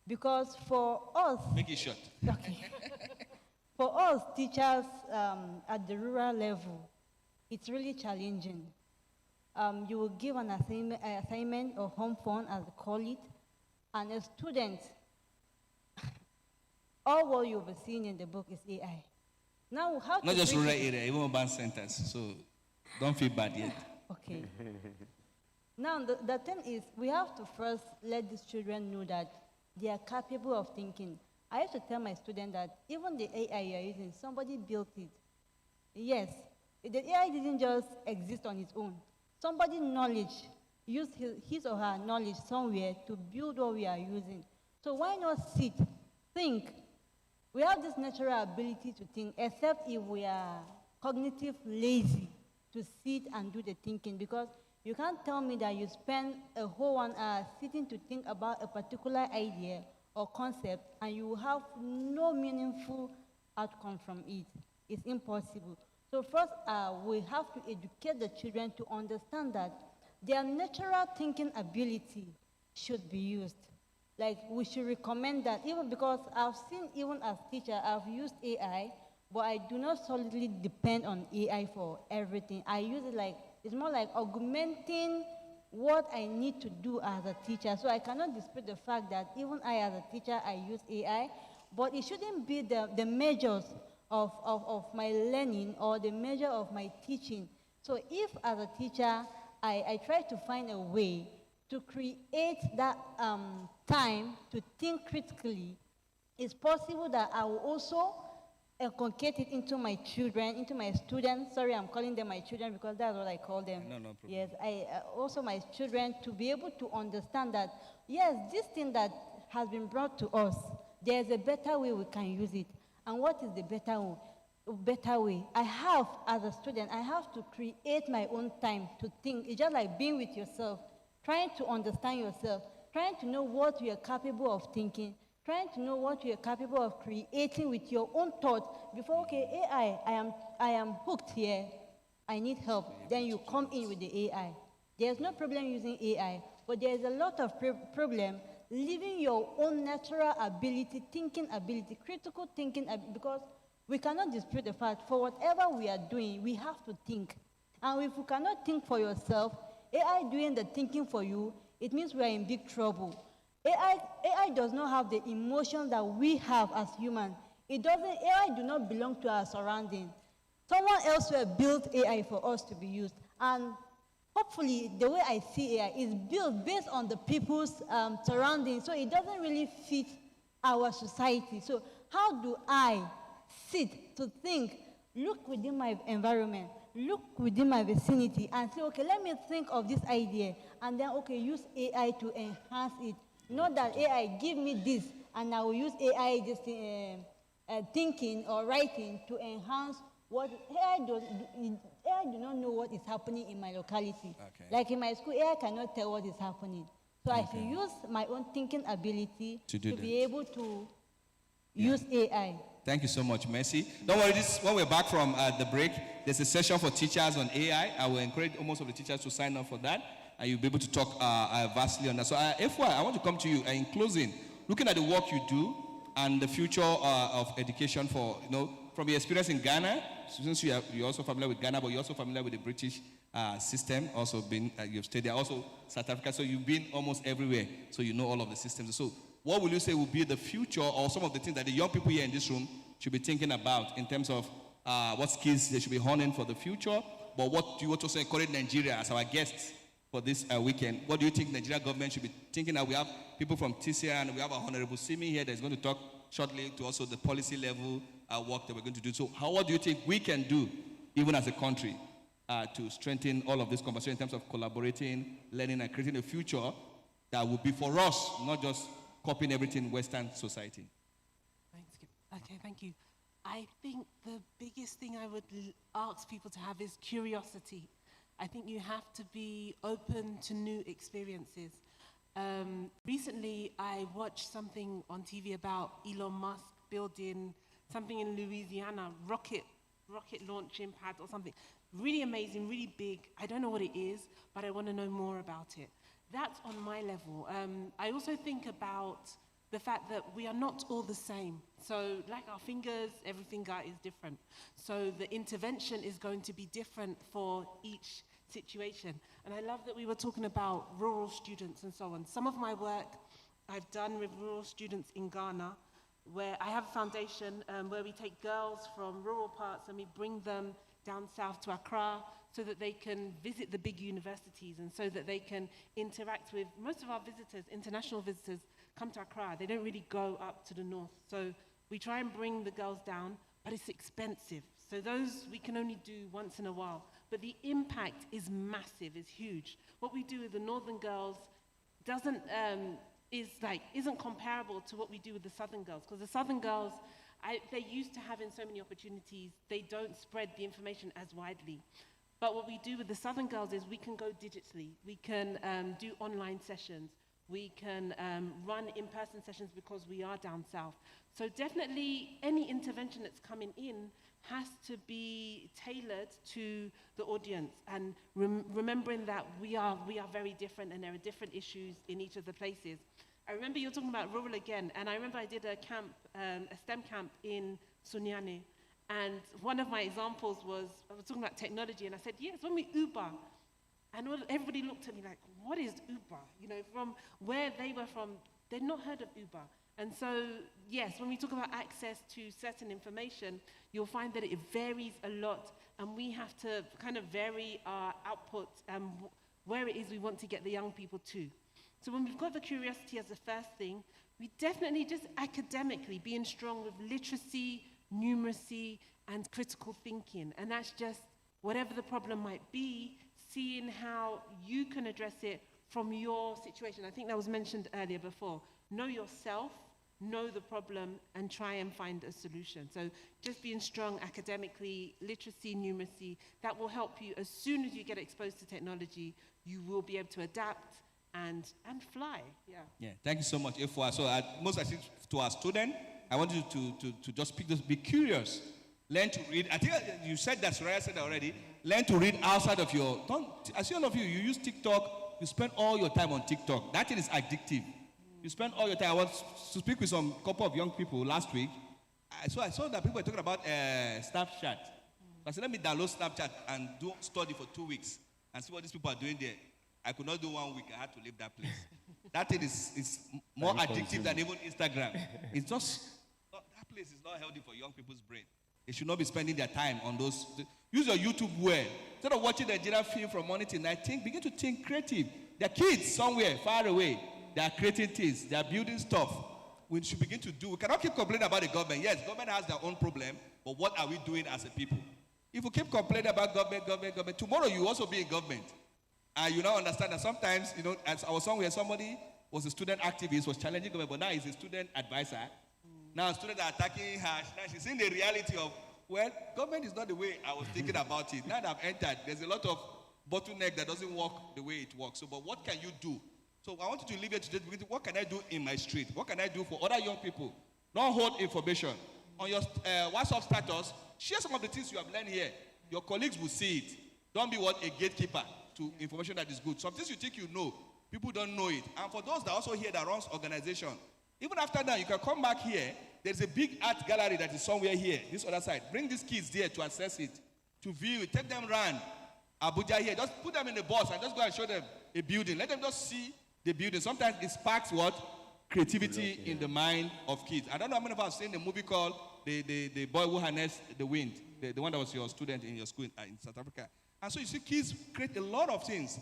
Because for us... Make it short. Okay. For us teachers at the rural level, it's really challenging. You will give an assignment or home fund, as they call it, and a student, all what you'll be seeing in the book is AI. Now, how not to just bring rural it- area, even urban centers. So don't feel bad yet. Okay. Now, the thing is, we have to first let these children know that they are capable of thinking. I used to tell my students that even the AI you're using, somebody built it. Yes, the AI didn't just exist on its own. Somebody used his or her knowledge somewhere to build what we are using. So why not sit, think? We have this natural ability to think, except if we are cognitive lazy to sit and do the thinking, because you can't tell me that you spend a whole 1 hour sitting to think about a particular idea or concept and you will have no meaningful outcome from it. It's impossible. So first, we have to educate the children to understand that their natural thinking ability should be used. Like, we should recommend that, even because I've seen, even as teacher, I've used AI, but I do not solidly depend on AI for everything. I use it like, it's more like augmenting what I need to do as a teacher. So I cannot dispute the fact that even I, as a teacher, I use AI, but it shouldn't be the measures of my learning or the measure of my teaching. So if, as a teacher, I try to find a way to create that time to think critically, it's possible that I will also inculcate it into my children, into my students. Sorry, I'm calling them my children because that's what I call them. No problem. Yes, also my children to be able to understand that, yes, this thing that has been brought to us, there's a better way we can use it. And what is the better way? Better way. I have, as a student, I have to create my own time to think. It's just like being with yourself, trying to understand yourself, trying to know what you are capable of thinking, trying to know what you are capable of creating with your own thought before, okay, AI, I am hooked here, I need help. Then you come in with the AI. There's no problem using AI, but there's a lot of problem leaving your own natural ability, thinking ability, critical thinking, because we cannot dispute the fact, for whatever we are doing, we have to think. And if you cannot think for yourself, AI doing the thinking for you, it means we are in big trouble. AI does not have the emotions that we have as humans. AI do not belong to our surroundings. Someone else will build AI for us to be used. And hopefully, the way I see AI is built based on the people's surroundings, so it doesn't really fit our society. So how do I sit to think, look within my environment, look within my vicinity, and say, okay, let me think of this idea, and then, okay, use AI to enhance it. Not that AI give me this, and I will use AI just thinking or writing to enhance what AI does. AI do not know what is happening in my locality. Okay. Like in my school, AI cannot tell what is happening. So I should use my own thinking ability To do be able to use AI. Thank you so much, Mercy. Don't worry, when we're back from the break, there's a session for teachers on AI. I will encourage most of the teachers to sign up for that, and you'll be able to talk vastly on that. So, FY, I want to come to you in closing, looking at the work you do and the future of education for, from your experience in Ghana, since you're also familiar with Ghana, but you're also familiar with the British system, also been, you've stayed there, also South Africa, so you've been almost everywhere, so you know all of the systems. So what will you say will be the future or some of the things that the young people here in this room should be thinking about in terms of what skills they should be honing for the future, but what do you also encourage Nigeria as our guests for this weekend? What do you think Nigeria government should be thinking? That we have people from TCR and we have our Honorable Simi here that's going to talk shortly to also the policy level work that we're going to do. So what do you think we can do, even as a country, to strengthen all of this conversation in terms of collaborating, learning, and creating a future that will be for us, not just copying everything in Western society? Okay, thank you. I think the biggest thing I would ask people to have is curiosity. I think you have to be open to new experiences. Recently, I watched something on TV about Elon Musk building something in Louisiana, rocket launching pad or something. Really amazing, really big. I don't know what it is, but I want to know more about it. That's on my level. I also think about the fact that we are not all the same. So like our fingers, every finger is different. So the intervention is going to be different for each situation. And I love that we were talking about rural students and so on. Some of my work I've done with rural students in Ghana, where I have a foundation where we take girls from rural parts and we bring them down south to Accra so that they can visit the big universities and so that they can interact with most of our visitors, international visitors, come to Accra. They don't really go up to the north. So we try and bring the girls down, but it's expensive. So those we can only do once in a while. But the impact is massive, is huge. What we do with the northern girls isn't comparable to what we do with the southern girls, because the southern girls, they're used to having so many opportunities. They don't spread the information as widely. But what we do with the southern girls is we can go digitally. We can do online sessions. We can run in-person sessions because we are down south. So definitely any intervention that's coming in has to be tailored to the audience, and remembering that we are very different and there are different issues in each of the places. I remember you were talking about rural again, and I remember I did a camp, a STEM camp in Sunyani, and one of my examples was, I was talking about technology, and I said, yes, when we Uber, and everybody looked at me like, what is Uber? You know, from where they were from, they'd not heard of Uber. And so, yes, when we talk about access to certain information, you'll find that it varies a lot, and we have to kind of vary our output where it is we want to get the young people to. So when we've got the curiosity as the first thing, we definitely just academically being strong with literacy, numeracy, and critical thinking. And that's just whatever the problem might be, seeing how you can address it from your situation. I think that was mentioned earlier before. Know yourself, know the problem, and try and find a solution. So just being strong academically, literacy, numeracy, that will help you. As soon as you get exposed to technology, you will be able to adapt and fly. Yeah, thank you so much, Efua. So most I think to our student, I want you to just pick this, be curious. Learn to read. I think you said that, Soraya said that already. Learn to read outside of your, I see all of you, you use TikTok, you spend all your time on TikTok. That thing is addictive. You spend all your time. I was to speak with some couple of young people last week. I saw that people were talking about Snapchat. I said, let me download Snapchat and do study for 2 weeks and see what these people are doing there. I could not do 1 week. I had to leave that place. That thing is more addictive than even Instagram. It's just, that place is not healthy for young people's brain. They should not be spending their time on those. Use your YouTube well. Instead of watching the Nigerian film from morning till night, begin to think creative. There are kids somewhere far away. They are creating things. They are building stuff. We should begin to do. We cannot keep complaining about the government. Yes, government has their own problem, but what are we doing as a people? If we keep complaining about government, tomorrow you also be in government. And you now understand that sometimes, as I was somewhere, somebody was a student activist, was challenging government, but now he's a student advisor. Now students are attacking her. Now she's seeing the reality of, well, government is not the way I was thinking about it. Now that I've entered, there's a lot of bottleneck that doesn't work the way it works. So, but what can you do? So I want you to leave it today. What can I do in my street? What can I do for other young people? Don't hold information. On your WhatsApp status, share some of the things you have learned here. Your colleagues will see it. Don't be a gatekeeper to information that is good. Some things you think you know, people don't know it. And for those that also here that runs organization, even after that, you can come back here. There's a big art gallery that is somewhere here, this other side. Bring these kids there to access it, to view it. Take them around Abuja here. Just put them in the bus and just go and show them a building. Let them just see the building. Sometimes it sparks what? Creativity in the mind of kids. I don't know how many of us have seen the movie called The Boy Who Harnessed the Wind, the one that was your student in your school in South Africa. And so you see kids create a lot of things.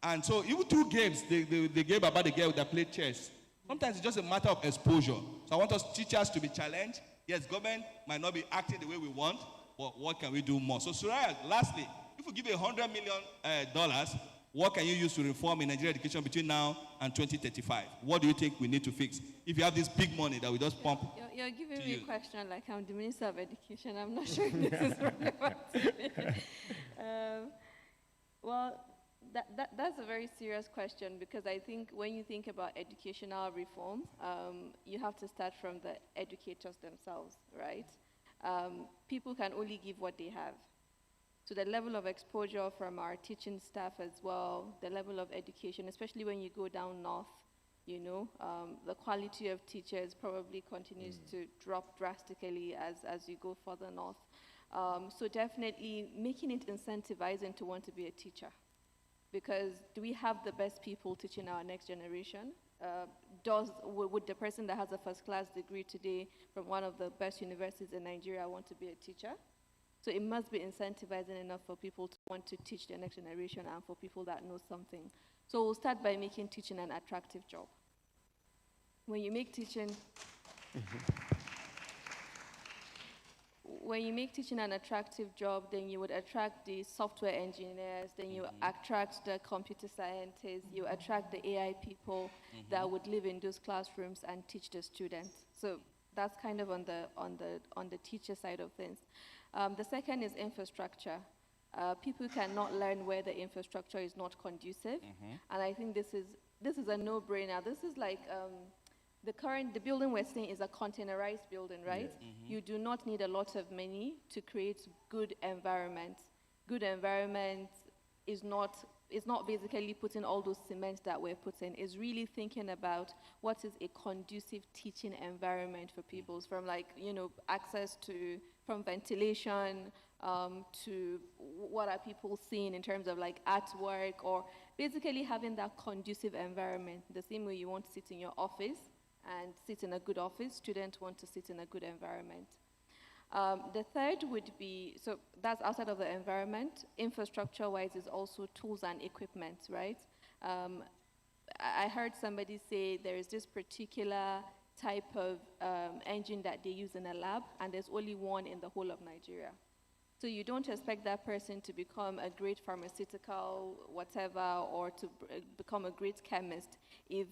And so even through games, the game about the girl that played chess, sometimes it's just a matter of exposure. So I want us teachers to be challenged. Yes, government might not be acting the way we want, but what can we do more? So Suraya, lastly, if we give you $100 million, what can you use to reform in Nigerian education between now and 2035? What do you think we need to fix? If you have this big money that we just pump. You're giving me a question like I'm the Minister of Education. I'm not sure if this is relevant to me. Well, that's a very serious question, because I think when you think about educational reform, you have to start from the educators themselves, right? People can only give what they have. So the level of exposure from our teaching staff as well, the level of education, especially when you go down north, the quality of teachers probably continues to drop drastically as you go further north. So definitely making it incentivizing to want to be a teacher. Because do we have the best people teaching our next generation? Would the person that has a first-class degree today from one of the best universities in Nigeria want to be a teacher? So it must be incentivizing enough for people to want to teach the next generation and for people that know something. So we'll start by making teaching an attractive job. When you make teaching an attractive job, then you would attract the software engineers, then you attract the computer scientists, you attract the AI people that would live in those classrooms and teach the students. So that's kind of on the teacher side of things. The second is infrastructure. People cannot learn where the infrastructure is not conducive, and I think this is a no-brainer. This is like the building we're seeing is a containerized building, right? Yes. You do not need a lot of money to create good environment. Good environment is not basically putting all those cements that we're putting. It's really thinking about what is a conducive teaching environment for people, from access to, from ventilation to what are people seeing in terms of like artwork, or basically having that conducive environment. The same way you want to sit in your office and sit in a good office, students want to sit in a good environment. The third would be, so that's outside of the environment. Infrastructure-wise is also tools and equipment, right? I heard somebody say there is this particular type of engine that they use in a lab, and there's only one in the whole of Nigeria. So you don't expect that person to become a great pharmaceutical whatever, or to become a great chemist if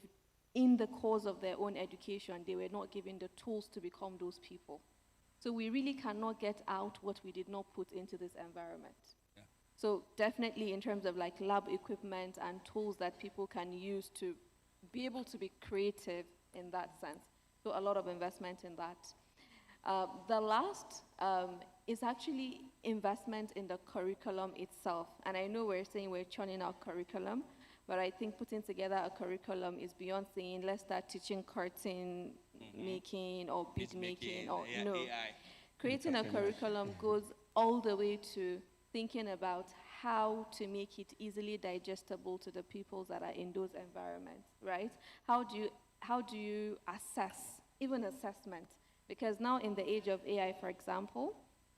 in the course of their own education they were not given the tools to become those people. So we really cannot get out what we did not put into this environment. Yeah. So definitely in terms of like lab equipment and tools that people can use to be able to be creative in that sense. So a lot of investment in that. The last is actually investment in the curriculum itself. And I know we're saying we're churning out curriculum, but I think putting together a curriculum is beyond saying let's start teaching curtain making or bead making or no. AI. Creating a curriculum goes all the way to thinking about how to make it easily digestible to the peoples that are in those environments, right? How do you assess, even assessment? Because now in the age of AI, for example,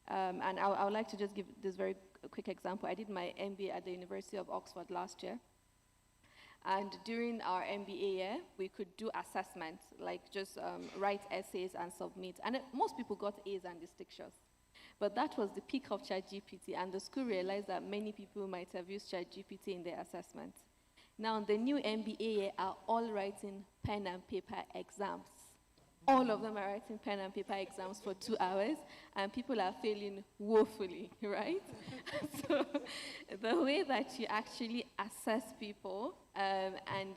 and I would like to just give this very quick example. I did my MBA at the University of Oxford last year. And during our MBA year, we could do assessments, like just write essays and submit. And most people got A's and distinctions. But that was the peak of ChatGPT, and the school realized that many people might have used ChatGPT in their assessments. Now, the new MBA year are all writing pen and paper exams. All of them are writing pen and paper exams for 2 hours, and people are failing woefully, right? So the way that you actually assess people and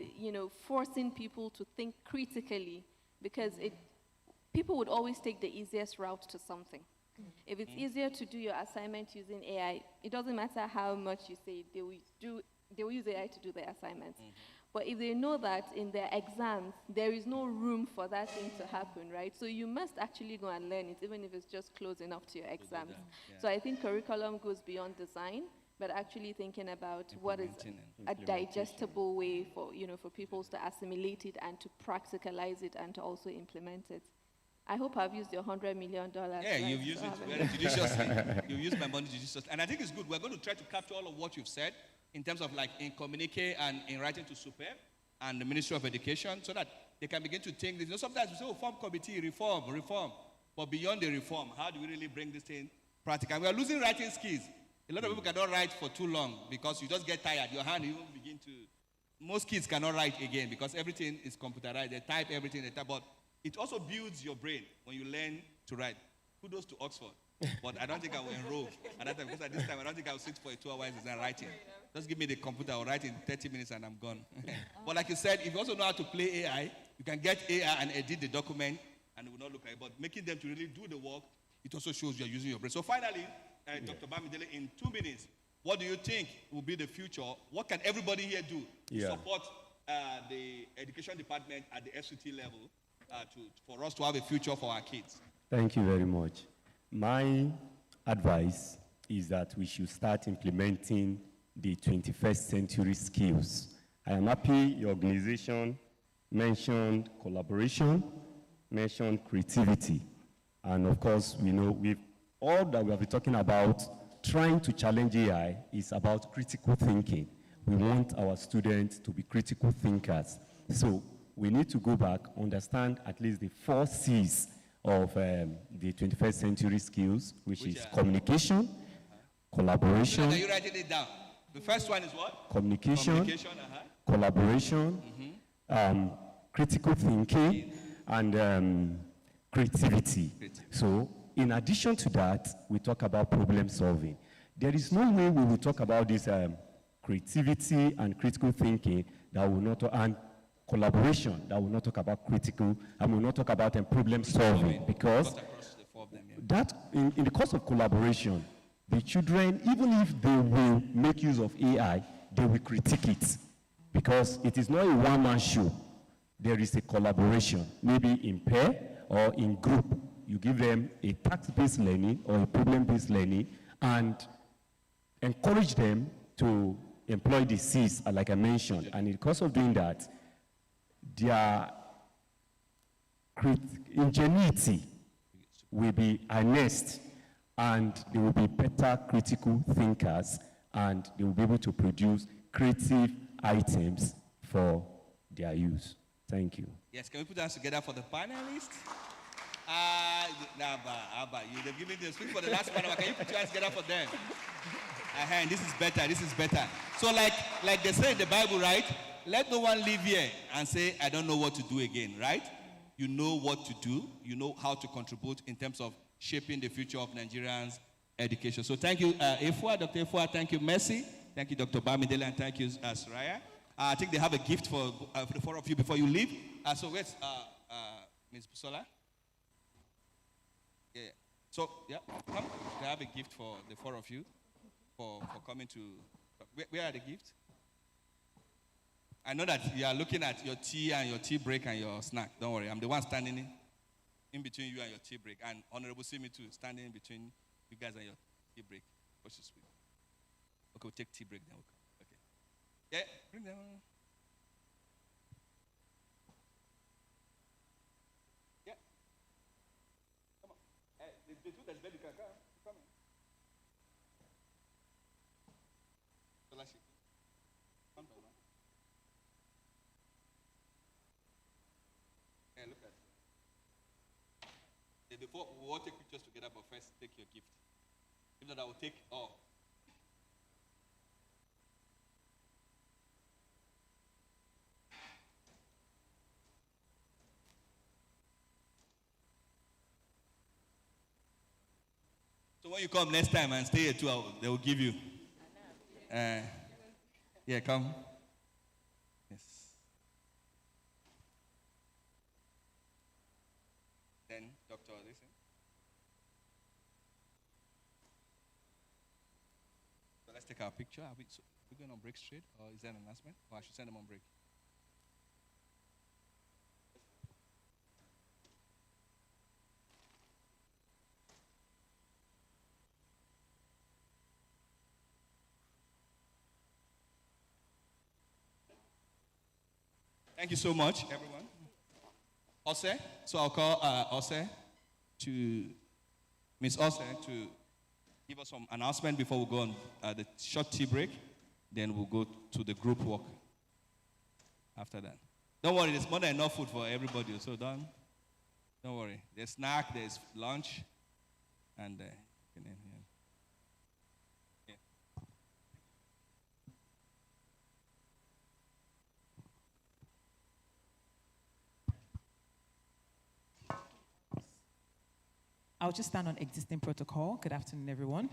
forcing people to think critically, because people would always take the easiest route to something. If it's easier to do your assignment using AI, it doesn't matter how much you say they will use AI to do their assignments. But if they know that in their exams, there is no room for that thing to happen, right? So you must actually go and learn it, even if it's just close enough to your exams. Yeah. So I think curriculum goes beyond design, but actually thinking about what is a digestible way for people to assimilate it and to practicalize it and to also implement it. I hope I've used your $100 million. Yeah, right? You've used it very judiciously. You've used my money judiciously. And I think it's good. We're going to try to capture all of what you've said in terms of like in communique and in writing to SUPEP and the Ministry of Education, so that they can begin to think this. Sometimes we say, form committee, reform. But beyond the reform, how do we really bring this thing practical? We are losing writing skills. A lot of people cannot write for too long because you just get tired. Your hand even begin to... Most kids cannot write again because everything is computerized. They type everything, but it also builds your brain when you learn to write. Kudos to Oxford. But I don't think I will enroll at that time, because at this time I don't think I will sit for a 2 hours exam writing. Just give me the computer, I'll write in 30 minutes and I'm gone. But like you said, if you also know how to play AI, you can get AI and edit the document and it will not look like it. But making them to really do the work, it also shows you're using your brain. So finally, Dr. Bamidele, in 2 minutes, what do you think will be the future? What can everybody here do to support the education department at the FCT level for us to have a future for our kids? Thank you very much. My advice is that we should start implementing the 21st century skills. I am happy your organization mentioned collaboration, mentioned creativity. And of course, we know with all that we have been talking about, trying to challenge AI is about critical thinking. We want our students to be critical thinkers. So we need to go back, understand at least the 4 C's of the 21st century skills, which is communication, collaboration. Are you writing it down? The first one is what? Communication, collaboration, critical thinking, and creativity. So in addition to that, we talk about problem solving. There is no way we will talk about this creativity and critical thinking that will not, and collaboration that will not talk about critical, and will not talk about problem solving, because that in the course of collaboration, the children, even if they will make use of AI, they will critique it, because it is not a one-man show. There is a collaboration, maybe in pair or in group. You give them a task-based learning or a problem-based learning and encourage them to employ the C's, like I mentioned. And in the course of doing that, their ingenuity will be harnessed, and they will be better critical thinkers, and they will be able to produce creative items for their use. Thank you. Yes, can we put hands together for the panelists? They've given them speak for the last one. Can you put your hands together for them? This is better. This is better. So, like they say in the Bible, right? Let no one leave here and say, I don't know what to do again, right? You know what to do. You know how to contribute in terms of shaping the future of Nigerians' education. So, thank you, Efua, Dr. Efua. Thank you, Mercy. Thank you, Dr. Bamidele, and thank you, Soraya. I think they have a gift for the four of you before you leave. So, where's Ms. Busola? Yeah. So, yeah, come. They have a gift for the four of you for coming to. Where are the gifts? I know that you are looking at your tea and your tea break and your snack. Don't worry. I'm the one standing in between you and your tea break. And Honorable Simi too, standing in between you guys and your tea break. What's your sweet? Okay, we'll take tea break then. Okay. Yeah, bring them on. Yeah. Come on. The two that's baby can come on. So let's see. Come down. Yeah, look at it. Yeah, before we all take pictures together, but first take your gift. If not, I will take all. So when you come next time and stay here too, they will give you. Yeah, come. Yes. Then, Doctor, listen. So let's take our picture. Are we going on break straight, or is there an announcement? Or I should send them on break? Thank you so much, everyone. Ose, so I'll call Ose to Miss Ose to give us some announcement before we go on the short tea break. Then we'll go to the group work after that. Don't worry, there's more than enough food for everybody, so don't worry. There's snack, there's lunch, and I'll just stand on existing protocol. Good afternoon, everyone.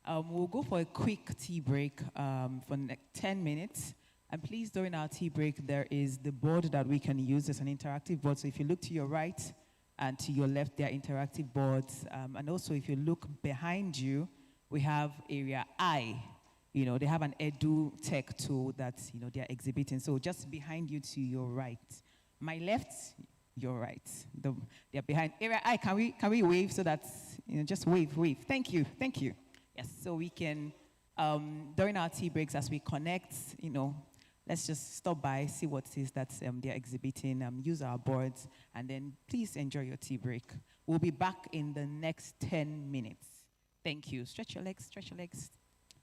We'll go for a quick tea break for 10 minutes. And please, during our tea break, there is the board that we can use as an interactive board. So if you look to your right and to your left, there are interactive boards. And also, if you look behind you, we have area I. You know, they have an edu tech tool that, you know, they're exhibiting. So just behind you to your right. My left, your right. They're behind. Area I, can we wave so that, you know, just wave. Thank you. Yes, so we can, during our tea breaks, as we connect, you know, let's just stop by, see what it is that they're exhibiting, use our boards, and then please enjoy your tea break. We'll be back in the next 10 minutes. Thank you. Stretch your legs.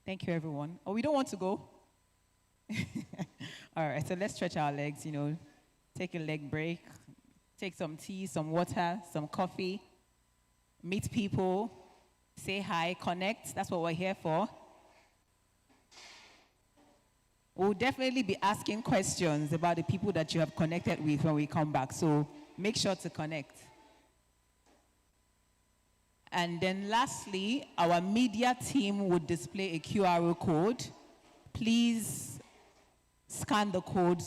Thank you, everyone. Oh, we don't want to go? All right, so let's stretch our legs, you know, take a leg break, take some tea, some water, some coffee, meet people, say hi, connect. That's what we're here for. We'll definitely be asking questions about the people that you have connected with when we come back. So make sure to connect. And then lastly, our media team would display a QR code. Please scan the code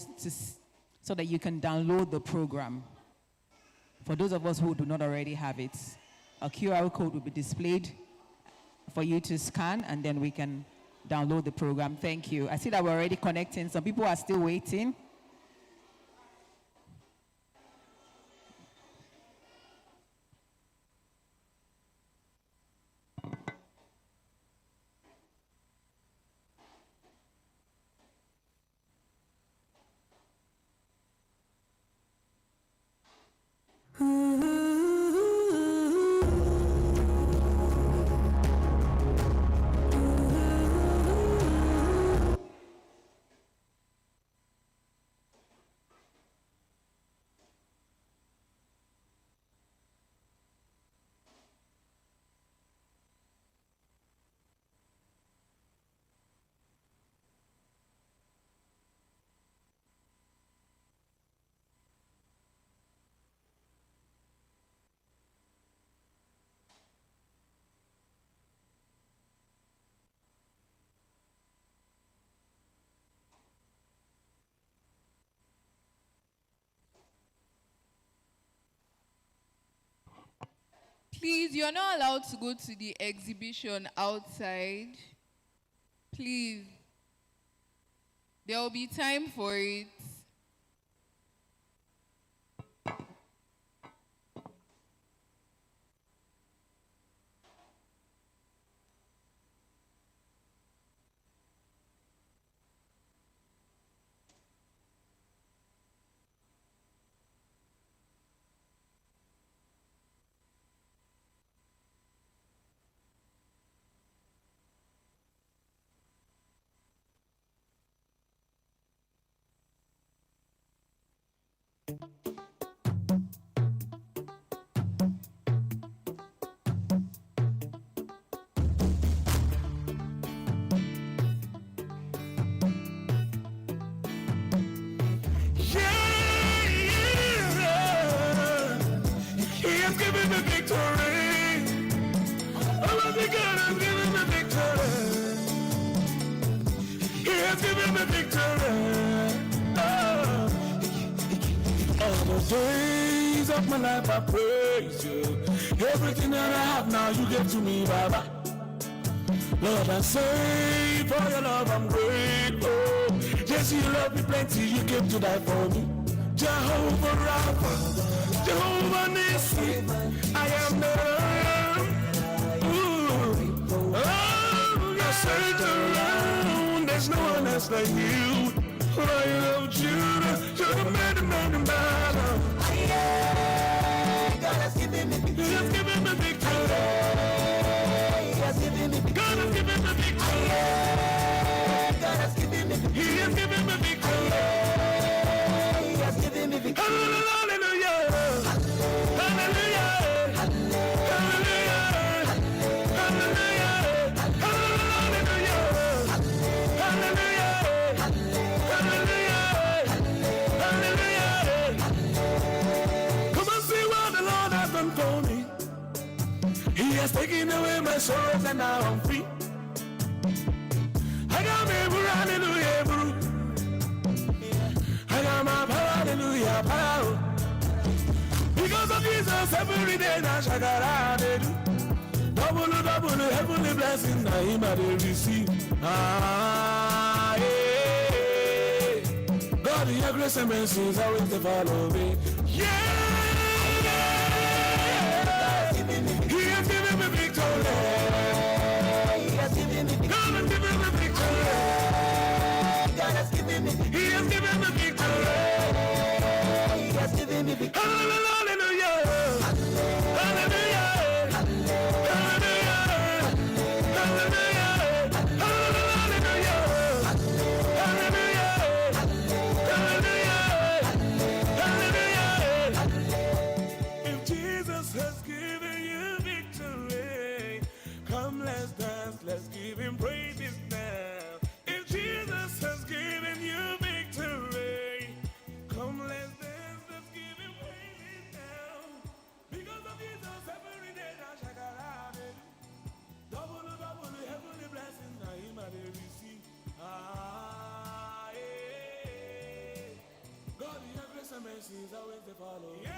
so that you can download the program. For those of us who do not already have it, a QR code will be displayed for you to scan, and then we can download the program. Thank you. I see that we're already connecting. Some people are still waiting. Ooh. Please, you're not allowed to go to the exhibition outside. Please. There will be time for it. He has given me victory. Almighty God has given me victory. He has given me victory. All the days of my life I praise you. Everything that I have now you give to me, Baba. Lord, I say for your love I'm grateful. Yes, you love me plenty, you came to die for me. Jehovah Rapha, Jehovah Nissi, I am the I search around, there's no one else like you. Lion of Judah, you're the man, battle. God has given me victory. He has given me victory. God has given me victory. God has given me victory. He has given me victory. He has given me victory. Hallelujah. Hallelujah. Hallelujah. Hallelujah. Hallelujah. Hallelujah. Hallelujah. Come and see what the Lord has done for me. He has taken away my sorrows and now I'm free. I got me, hallelujah, bro. I got my power, hallelujah, power. Because of Jesus, every day now shakara they do. Double, heavenly blessing, now him I they receive. Yeah. God, your grace and mercy is always to follow me. Yeah. He has given me victory. He has given me victory. God has given me victory. God has given me victory. He has given me victory. He has given me victory. Hallelujah. Hallelujah. Hallelujah. Hallelujah. Hallelujah. Hallelujah. Hallelujah. If Jesus has given you victory, come let's dance, let's give him praises now. If Jesus has given you victory, come let's dance, let's give him praises now. Because of Jesus, every day now shakara they do. Double, heavenly blessing, now him I they receive. Yeah. God, your grace and mercy is always to follow. Yeah.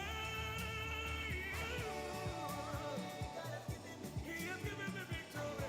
He has given me victory.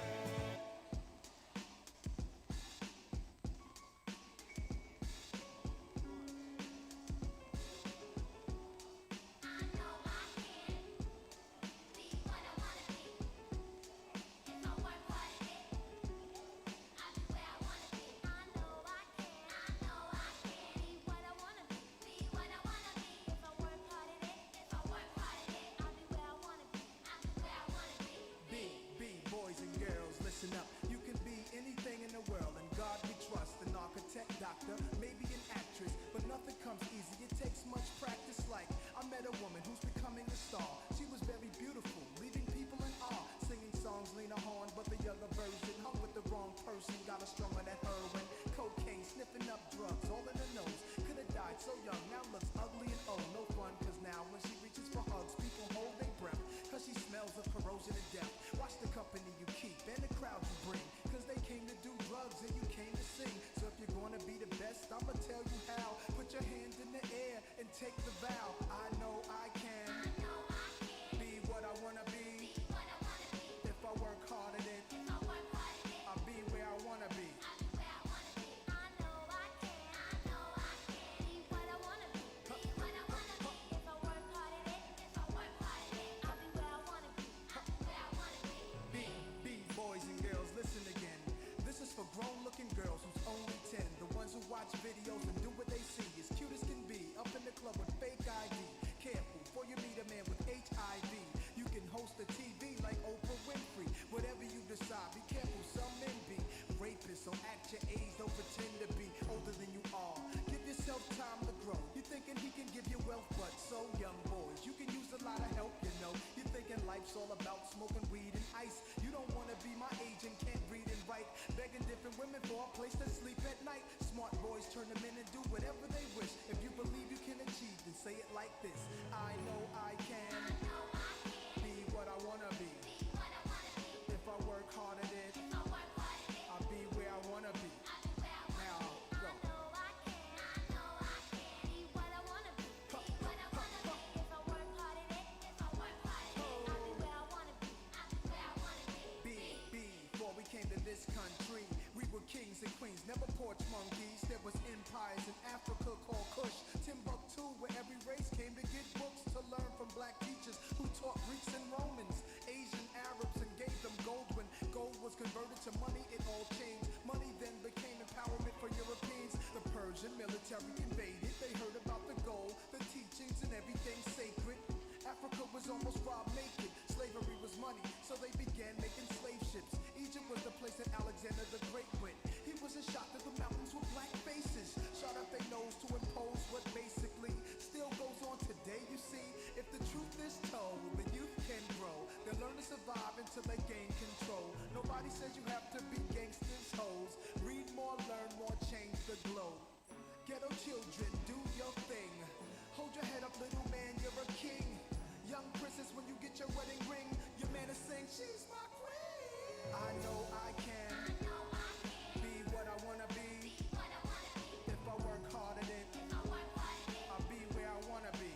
Boys and girls, listen up. You can be anything in the world, and God we trust. An architect, doctor, maybe an actress, but nothing comes easy. It takes much practice. Like I met a woman who's becoming a star. She was very beautiful, leaving people in awe. Singing songs, Lena Horne, but the younger version hung with the wrong person. Got her stronger than heroin, cocaine, sniffing up drugs, all in her nose. Could have died so young, now looks ugly and old. No fun, cause now when she reaches for hugs, people hold their breath, cause she smells of corrosion and death. Watch the company you keep and the crowd you bring, cause they came to do drugs and you came to sing. So if you're gonna be the best, I'ma tell you how. Put your hands in the air and take the vow. I know I can be what I wanna be. turn them in and do whatever they wish. If you believe you can achieve, then say it like this. I know I can be what I wanna be. If I work hard at it, I'll be where I wanna be. Now, go. Before we came to this country, we were kings and queens, never porch monkeys. There was empires in Africa called Kush, Timbuktu, where every race came to get books to learn from black teachers who taught Greeks and Romans, Asian Arabs, and gave them gold. When gold was converted to money, it all changed. Money then became empowerment for Europeans. The Persian military invaded. They heard about the gold, the teachings, and everything sacred. Africa was almost robbed naked. Slavery was money, so they began making slave ships. Egypt was the place that Alexander the Great went. He was a shot to the mountains with black faces, shot up their nose to impose what basically still goes on today. You see, if the truth is told, the youth can grow. They'll learn to survive until they gain control. Nobody says you have to be gangsters, hoes. Read more, learn more, change the globe. Ghetto children, do your thing. Hold your head up, little man, you're a king. Young princess, when you get your wedding ring, your man is saying, she's my queen. I know I can be what I wanna be. If I work hard at it, I'll be where I wanna be.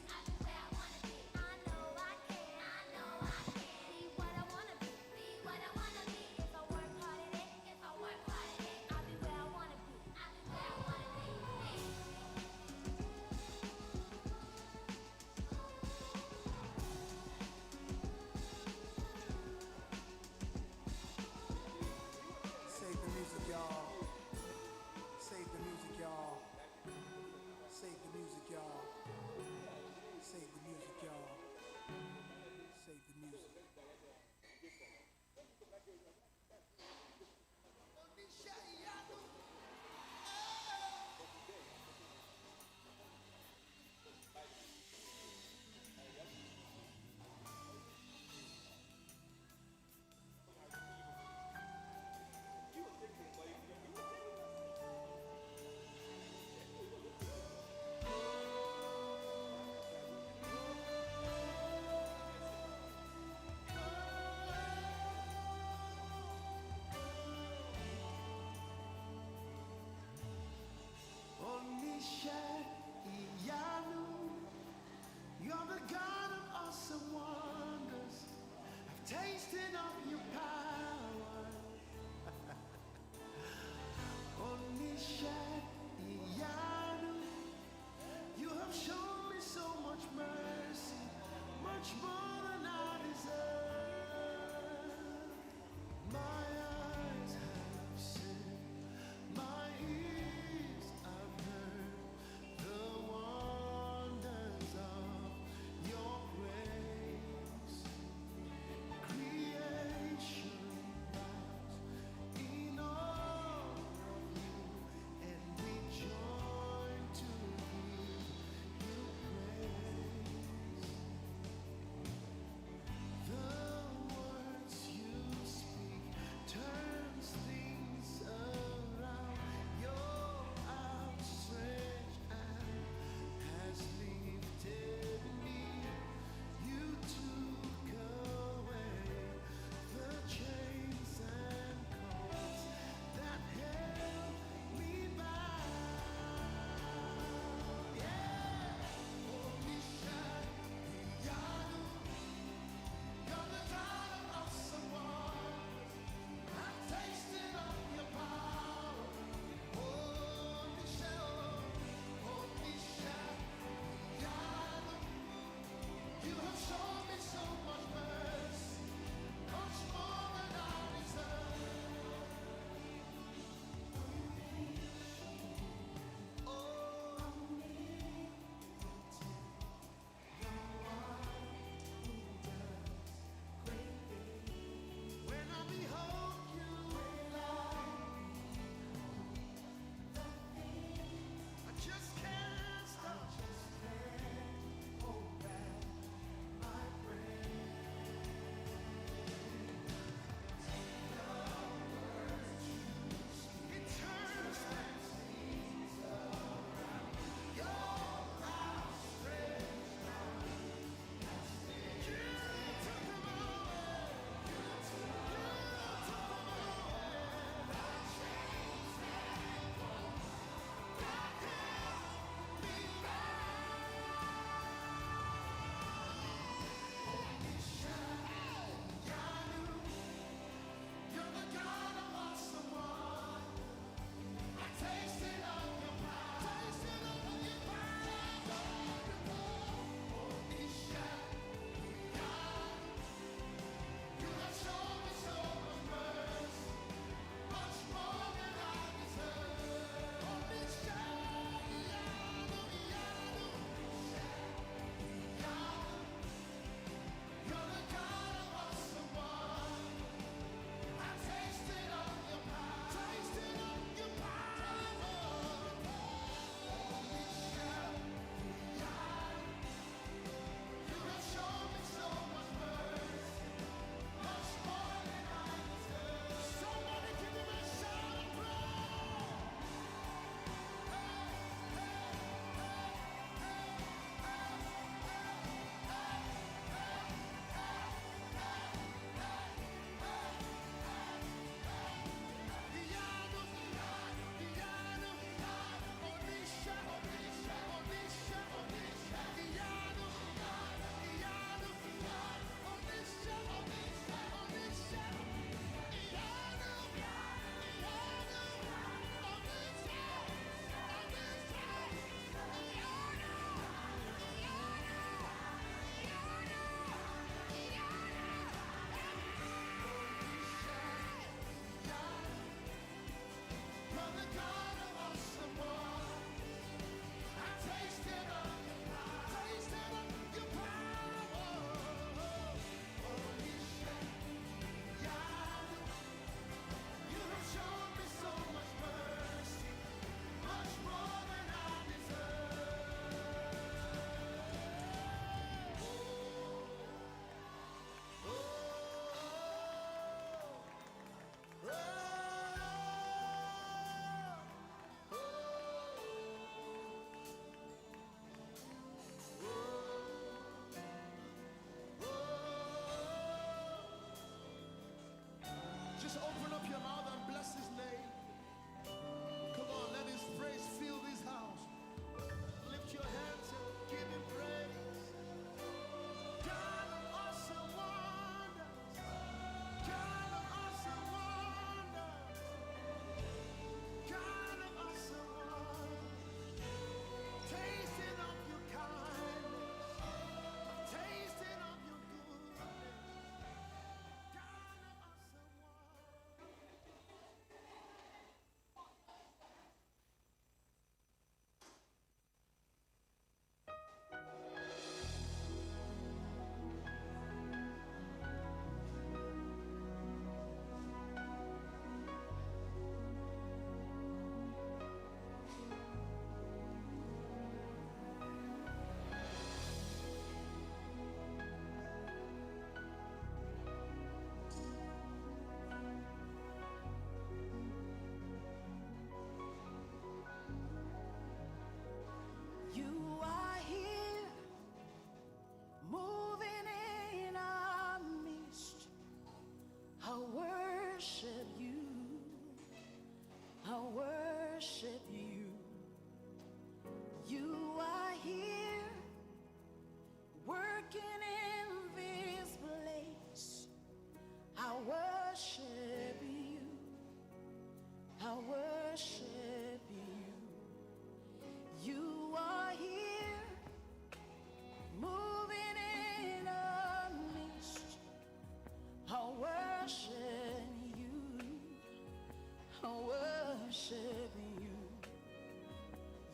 worship you.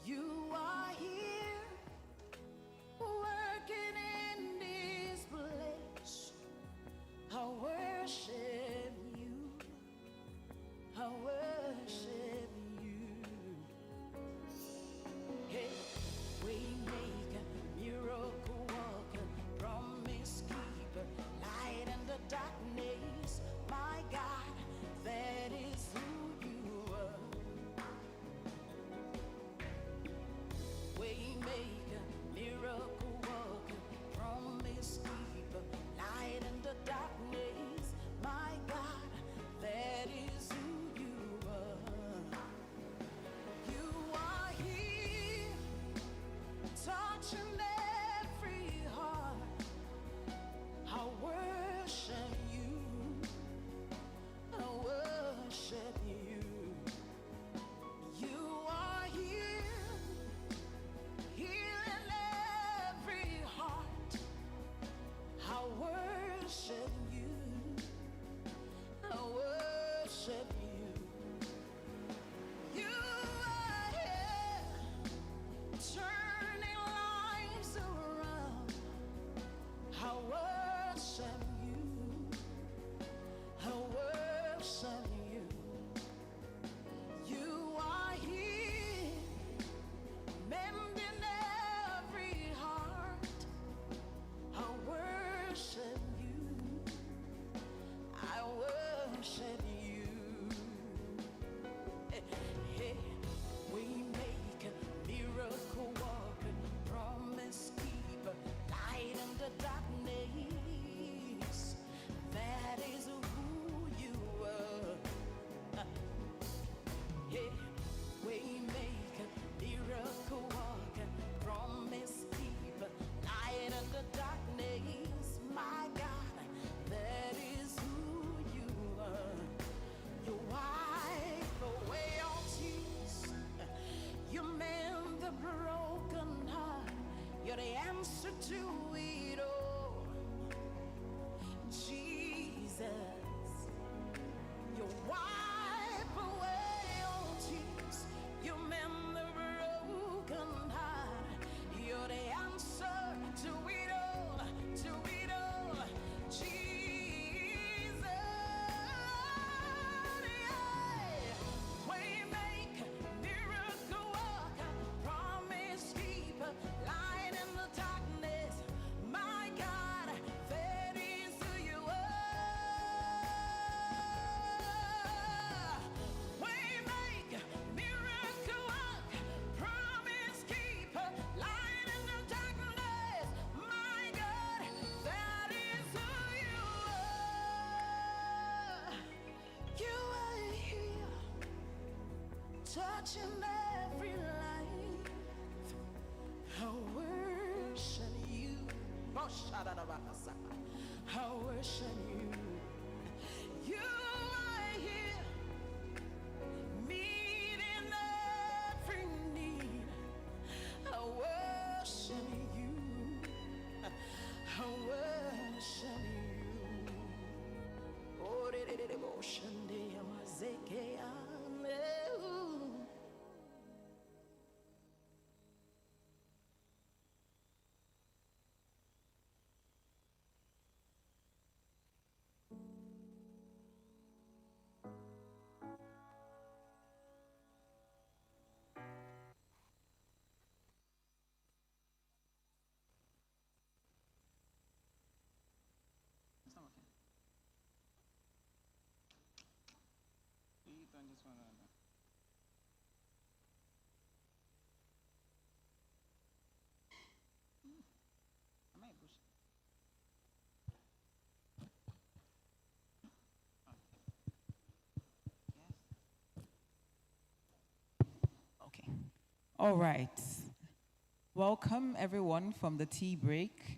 You are here, working in this place. I worship you. I worship you. Hey, waymaker, miracle worker, promise keeper, light in the darkness. My God, that is who you are. Waymaker, miracle worker, promise keeper, light in the darkness. My God, that is who you are. You are here, touching every heart. I worship you. I worship you. You are here, healing every heart. I worship you. I worship you. You are here, turning lives around. I worship you. I worship you. You are here, mending every heart. I worship you. I worship you. Hey, we make a miracle worker, promise keeper, light in the darkness. That is who you are. Hey, we make a miracle worker, promise keeper, light in the darkness. My God, that is who you are. You wipe away all tears. You mend the broken heart. You're the answer to it all. Jesus, you wipe away all tears. You mend the broken heart. You're the answer to it all, to it all. Jesus, yeah. Waymaker, miracle worker, promise keeper, light in the darkness. My God, that is who you are. Waymaker, miracle worker, promise keeper, light in the darkness. My God, that is who you are. You are here, touching every life. I worship you. Oh, shadadabakasa. I worship you. You are here, meeting every need. I worship you. I worship you. Oh, devotion, It's not working. You turn this one on. Am I bush? Okay. All right. Welcome everyone from the tea break.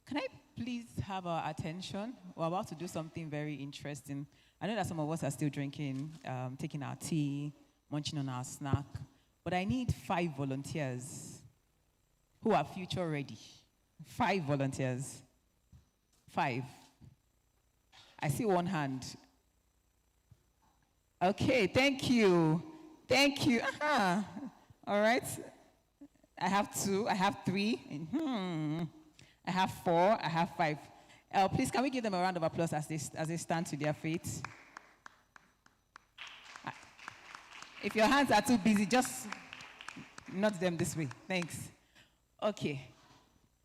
Can I please have our attention? We're about to do something very interesting. I know that some of us are still drinking, taking our tea, munching on our snack, but I need 5 volunteers who are future ready. 5 volunteers. 5. I see one hand. Okay, thank you. Thank you. All right. I have 2, I have 3, I have 4, I have 5. Please, can we give them a round of applause as they stand to their feet? If your hands are too busy, just nudge them this way. Thanks. Okay.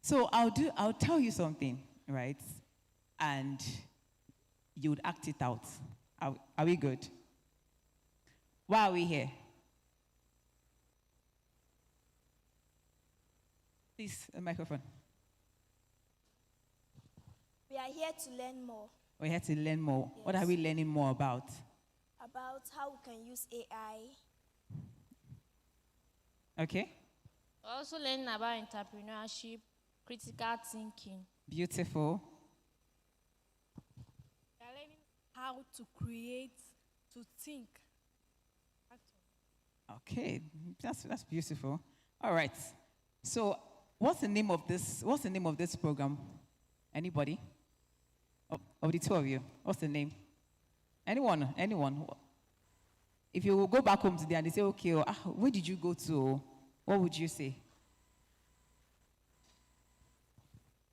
So I'll tell you something, right? And you would act it out. Are we good? Why are we here? Please, a microphone. We are here to learn more We're here to learn more. Yes. What are we learning more about? about how we can use AI. Okay? We're also learning about entrepreneurship, critical thinking. Beautiful. We are learning how to create, to think. Okay, that's beautiful. All right. So, what's the name of this program? Anybody? Of the two of you, what's the name? Anyone? If you go back home today and they say, okay, where did you go to? What would you say?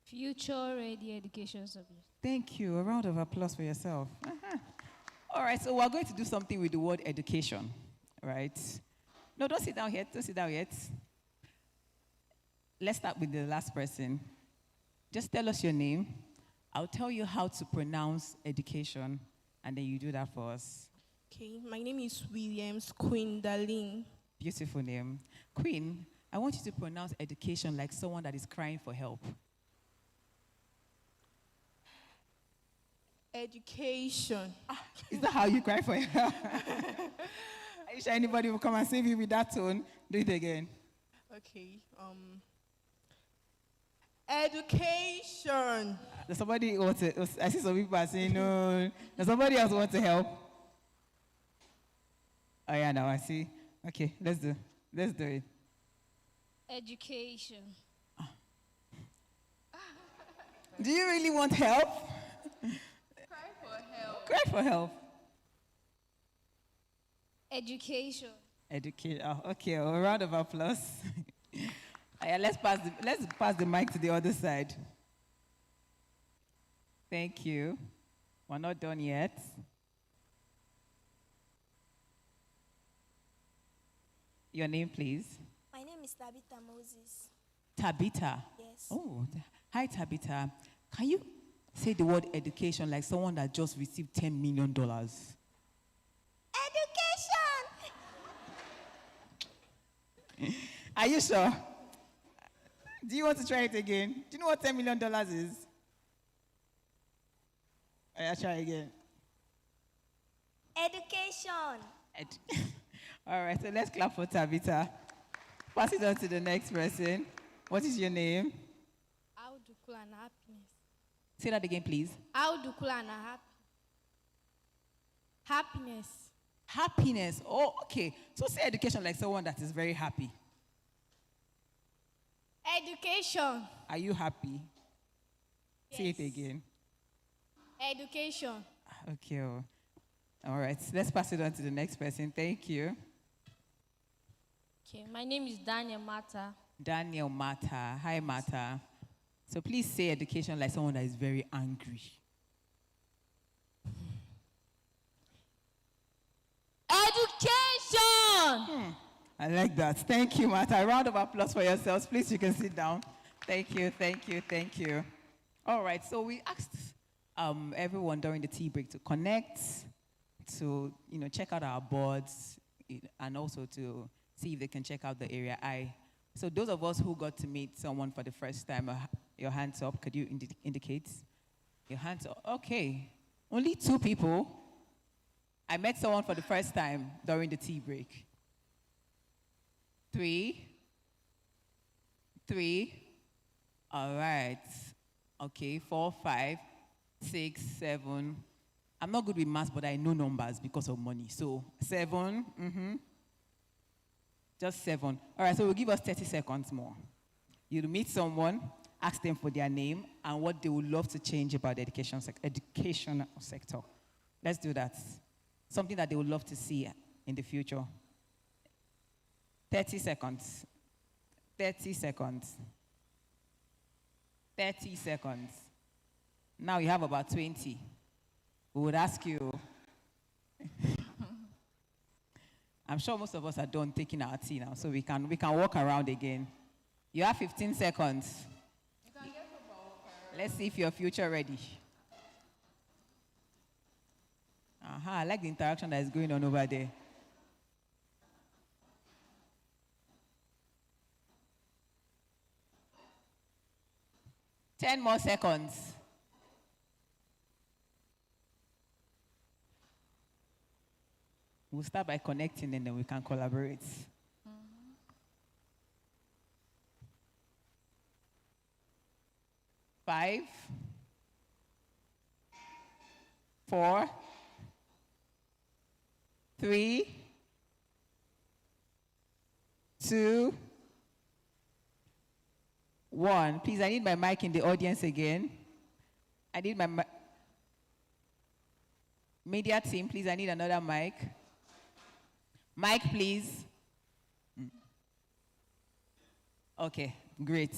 Future Ready Education Subject. Thank you. A round of applause for yourself. All right, so we're going to do something with the word education, right? No, don't sit down yet. Let's start with the last person. Just tell us your name. I'll tell you how to pronounce education, and then you do that for us. Okay, my name is Williams Queen Darlene. Beautiful name. Queen, I want you to pronounce education like someone that is crying for help. Education. Is that how you cry for help? Are you sure anybody will come and save you with that tone? Do it again. Okay. Education. Does somebody want to? I see some people are saying no. Does somebody else want to help? Oh yeah, now I see. Okay, let's do it. Education. Do you really want help? Cry for help. Education. Okay, a round of applause. Let's pass the mic to the other side. Thank you. We're not done yet. Your name, please. My name is Tabitha Moses. Tabitha. Yes. Oh, hi, Tabitha. Can you say the word education like someone that just received $10 million? Education! Are you sure? Do you want to try it again? Do you know what $10 million is? I'll try again. Education. All right, so let's clap for Tabitha. Pass it on to the next person. What is your name? Audukula and happiness. Say that again, please. Audukula and happiness. Happiness. Oh, okay. So say education like someone that is very happy. Education. Are you happy? Yes. Say it again. Education. Okay. All right. Let's pass it on to the next person. Thank you. Okay, my name is Daniel Mata. Daniel Mata. Hi, Mata. So please say education like someone that is very angry. Education! I like that. Thank you, Mata. A round of applause for yourselves. Please, you can sit down. Thank you. All right, so we asked everyone during the tea break to connect, to check out our boards, and also to see if they can check out the area I. So those of us who got to meet someone for the first time, your hands up. Could you indicate? Your hands up. Okay. Only 2 people. I met someone for the first time during the tea break. 3. All right. Okay, 4, 5, 6, 7. I'm not good with maths, but I know numbers because of money. So 7. Just 7. All right, so we'll give us 30 seconds more. You'll meet someone, ask them for their name and what they would love to change about the educational sector. Let's do that. Something that they would love to see in the future. 30 seconds. 30 seconds. 30 seconds. Now you have about 20. We would ask you. I'm sure most of us are done taking our tea now, so we can walk around again. You have 15 seconds. You can get up and walk around. Let's see if you're future ready. I like the interaction that is going on over there. Ten more seconds. We'll start by connecting and then we can collaborate. 5, 4, 3, 2, 1. Please, I need my mic in the audience again. I need my media team, please. I need another mic. Mic, please. Okay, great.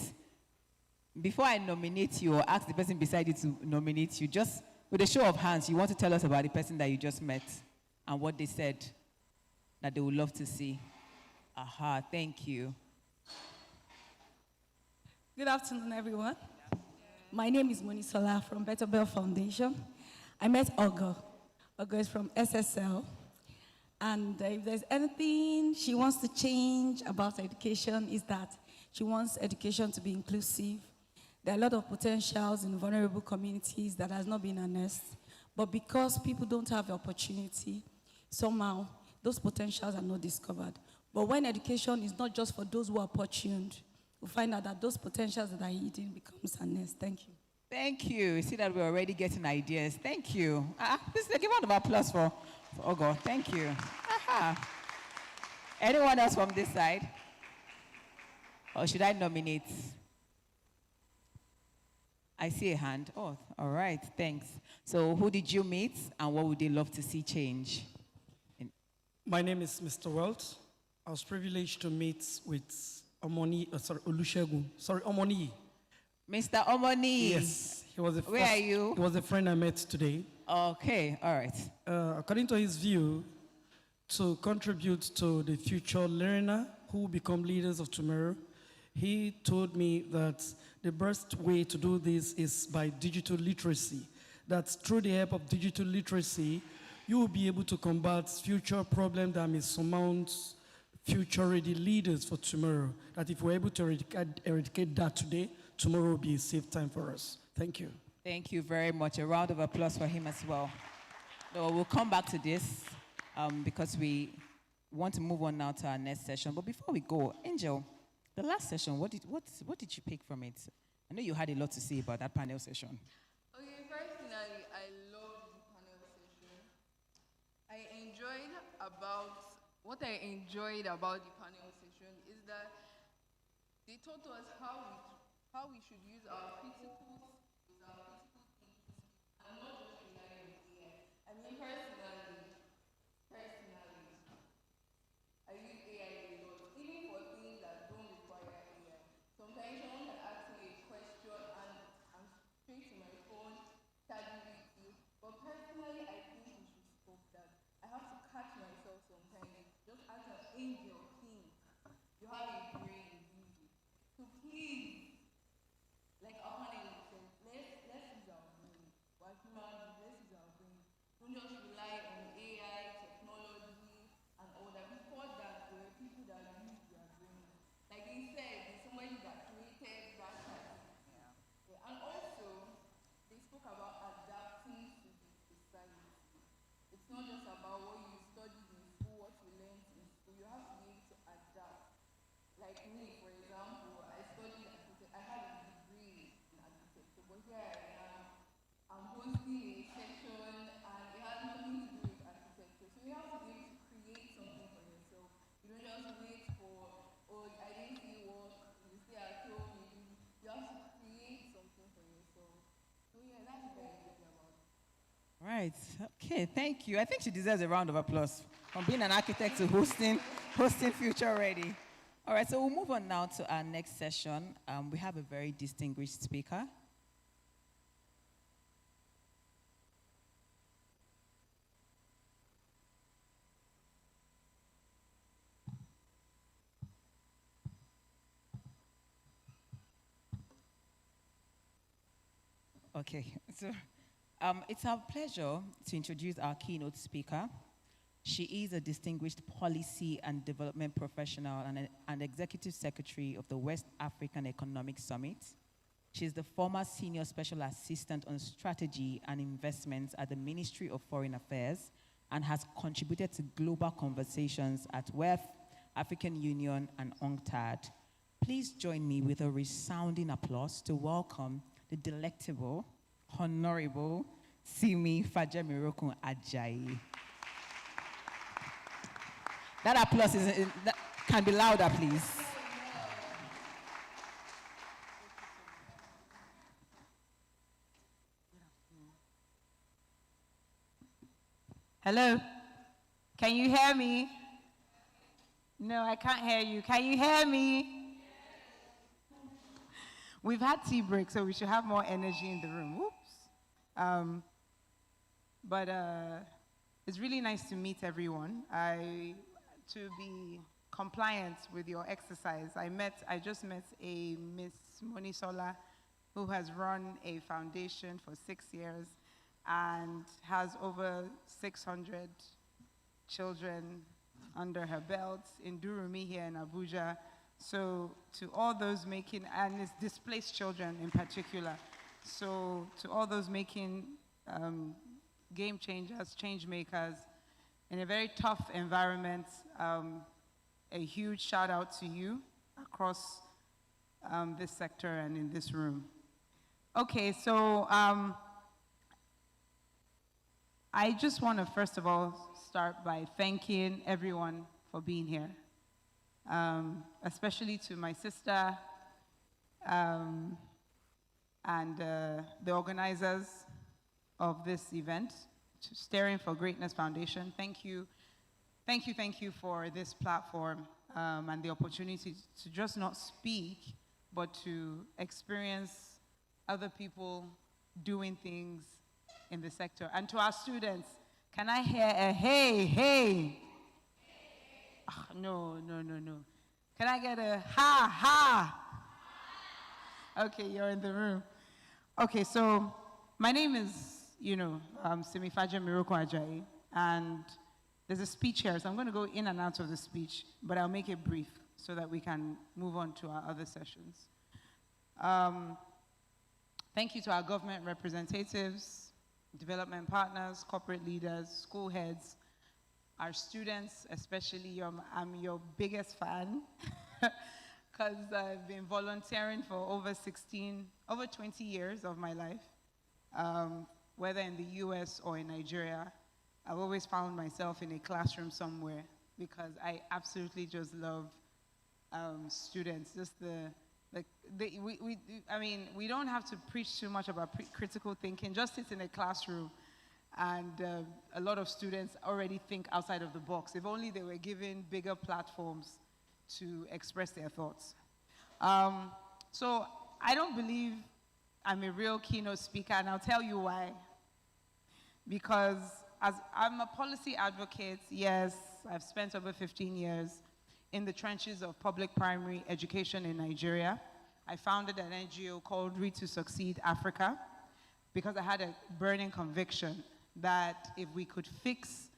Before I nominate you or ask the person beside you to nominate you, just with a show of hands, you want to tell us about the person that you just met and what they said that they would love to see. Aha, thank you. Good afternoon, everyone. My name is Monisola from Better Bell Foundation. I met Olga. Olga is from SSL. And if there's anything she wants to change about education is that she wants education to be inclusive. There are a lot of potentials in vulnerable communities that has not been harnessed. But because people don't have the opportunity, somehow those potentials are not discovered. But when education is not just for those who are opportuned, we find out that those potentials that are hidden becomes harnessed. Thank you. Thank you. You see that we're already getting ideas. Thank you. Please give a round of applause for Ogo. Thank you. Aha. Anyone else from this side? Or should I nominate? I see a hand. Oh, all right. Thanks. So who did you meet and what would they love to see change? My name is Mr. Welt. I was privileged to meet with Olusegun. Omoni. Mr. Omoni. Yes. He was Where are you? He was a friend I met today. Okay, all right. According to his view, to contribute to the future learner who will become leaders of tomorrow, he told me that the best way to do this is by digital literacy. That through the help of digital literacy, you will be able to combat future problems that may surmount future-ready leaders for tomorrow. That if we're able to eradicate that today, tomorrow will be a safe time for us. Thank you. Thank you very much. A round of applause for him as well. So we'll come back to this because we want to move on now to our next session. But before we go, Angel, the last session, what did you pick from it? I know you had a lot to say about that panel session. Okay, personally, I loved the panel session. What I enjoyed about the panel session is that they taught us how we should use our critical thinking, and not just rely on AI. I mean, personally, I use AI a lot, even for things that don't require AI. Sometimes someone can ask me a question and I'm straight to my phone, ChatGPT. But personally, I think we should stop that. I have to catch myself sometimes. Just ask an angel, please. You have a brain, use it. So please, like our panel said, let's use our brain. We're human, let's use our brain. Don't just rely on AI, technology, and all that. Before that, there were people that used their brain. Like they said, there's somebody that created that type. Yeah. And also, they spoke about adapting to the society. It's not just about what you studied in school, what you learned in school. You have to be able to adapt. Like me, for example, I studied architecture. I had a degree in architecture, but here I am. I'm hosting a session, and it has nothing right. Okay, thank you. I think she deserves a round of applause from being an architect to hosting Future Ready. All right, so we'll move on now to our next session. We have a very distinguished speaker. Okay, so it's our pleasure to introduce our keynote speaker. She is a distinguished policy and development professional and an executive secretary of the West African Economic Summit. She is the former senior special assistant on strategy and investments at the Ministry of Foreign Affairs and has contributed to global conversations at WEF, African Union, and UNCTAD. Please join me with a resounding applause to welcome the delectable, honorable Simi Fajemirokun Ajayi. That applause can be louder, please. Hello? Can you hear me? No, I can't hear you. Can you hear me? We've had tea break, so we should have more energy in the room. Oops. It's really nice to meet everyone. To be compliant with your exercise, I just met a Miss Monisola who has run a foundation for 6 years and has over 600 children under her belt in Durumi here in Abuja. So to all those making, and it's displaced children in particular, so to all those making game changers, change makers, in a very tough environment, a huge shout out to you across this sector and in this room. Okay, so I just want to first of all start by thanking everyone for being here, especially to my sister and the organizers of this event, to Staring for Greatness Foundation. Thank you for this platform and the opportunity to just not speak, but to experience other people doing things in the sector. And to our students, can I hear a hey, hey? Oh, no. Can I get a ha, ha? Okay, you're in the room. Okay, so my name is, Simi Fajemirokun Ajayi, and there's a speech here, so I'm going to go in and out of the speech, but I'll make it brief so that we can move on to our other sessions. Thank you to our government representatives, development partners, corporate leaders, school heads, our students, especially. I'm your biggest fan because I've been volunteering for over 20 years of my life, whether in the US or in Nigeria. I've always found myself in a classroom somewhere because I absolutely just love students. Just we don't have to preach too much about critical thinking. Just sit in a classroom, and a lot of students already think outside of the box. If only they were given bigger platforms to express their thoughts. So I don't believe I'm a real keynote speaker, and I'll tell you why. Because as I'm a policy advocate, yes, I've spent over 15 years in the trenches of public primary education in Nigeria. I founded an NGO called Read to Succeed Africa because I had a burning conviction that if we could fix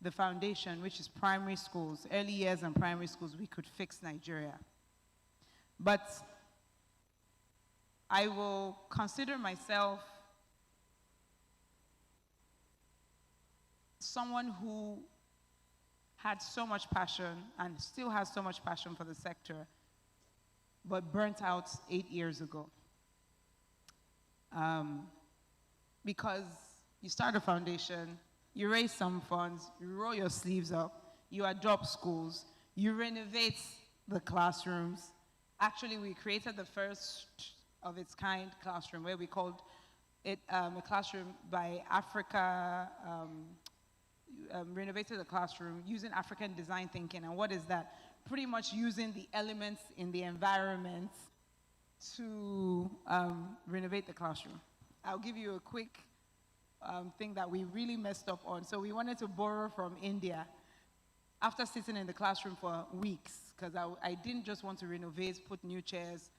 the foundation, which is primary schools, early years and primary schools, we could fix Nigeria. But I will consider myself someone who had so much passion and still has so much passion for the sector, but burnt out 8 years ago. Because you start a foundation, you raise some funds, you roll your sleeves up, you adopt schools, you renovate the classrooms. Actually, we created the first of its kind classroom where we called a classroom by Africa, renovated a classroom using African design thinking. And what is that? Pretty much using the elements in the environment to renovate the classroom. I'll give you a quick thing that we really messed up on. So we wanted to borrow from India after sitting in the classroom for weeks, because I didn't just want to renovate, put new chairs,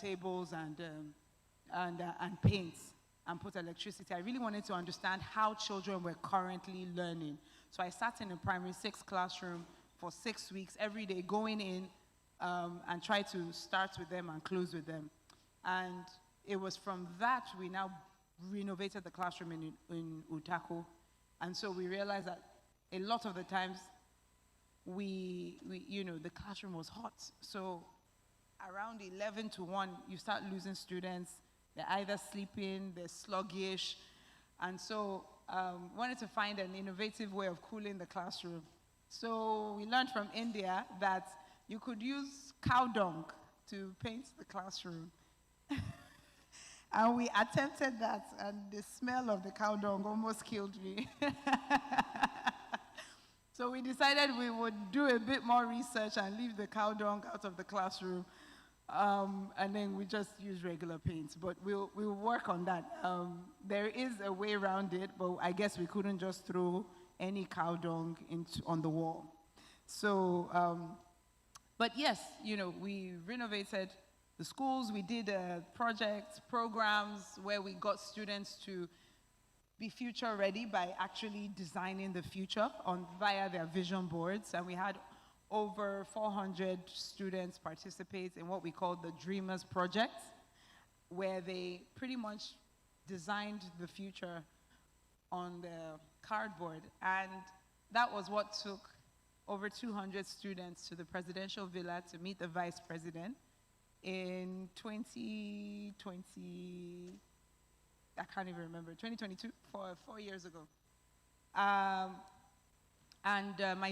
tables, and paints, and put electricity. I really wanted to understand how children were currently learning. So I sat in a primary 6 classroom for 6 weeks, every day, going in and try to start with them and close with them. And it was from that we now renovated the classroom in Utako. And so we realized that a lot of the times the classroom was hot. So around 11 to 1, you start losing students. They're either sleeping, they're sluggish. And so wanted to find an innovative way of cooling the classroom. So we learned from India that you could use cow dung to paint the classroom. And we attempted that, and the smell of the cow dung almost killed me. So we decided we would do a bit more research and leave the cow dung out of the classroom. And then we just use regular paints, but we'll work on that. There is a way around it, but I guess we couldn't just throw any cow dung on the wall. So, but yes, we renovated the schools. We did projects, programs where we got students to be future ready by actually designing the future via their vision boards. And we had over 400 students participate in what we call the Dreamers Project, where they pretty much designed the future on the cardboard. And that was what took over 200 students to the presidential villa to meet the vice president in 2020, I can't even remember, 2022, 4 years ago. My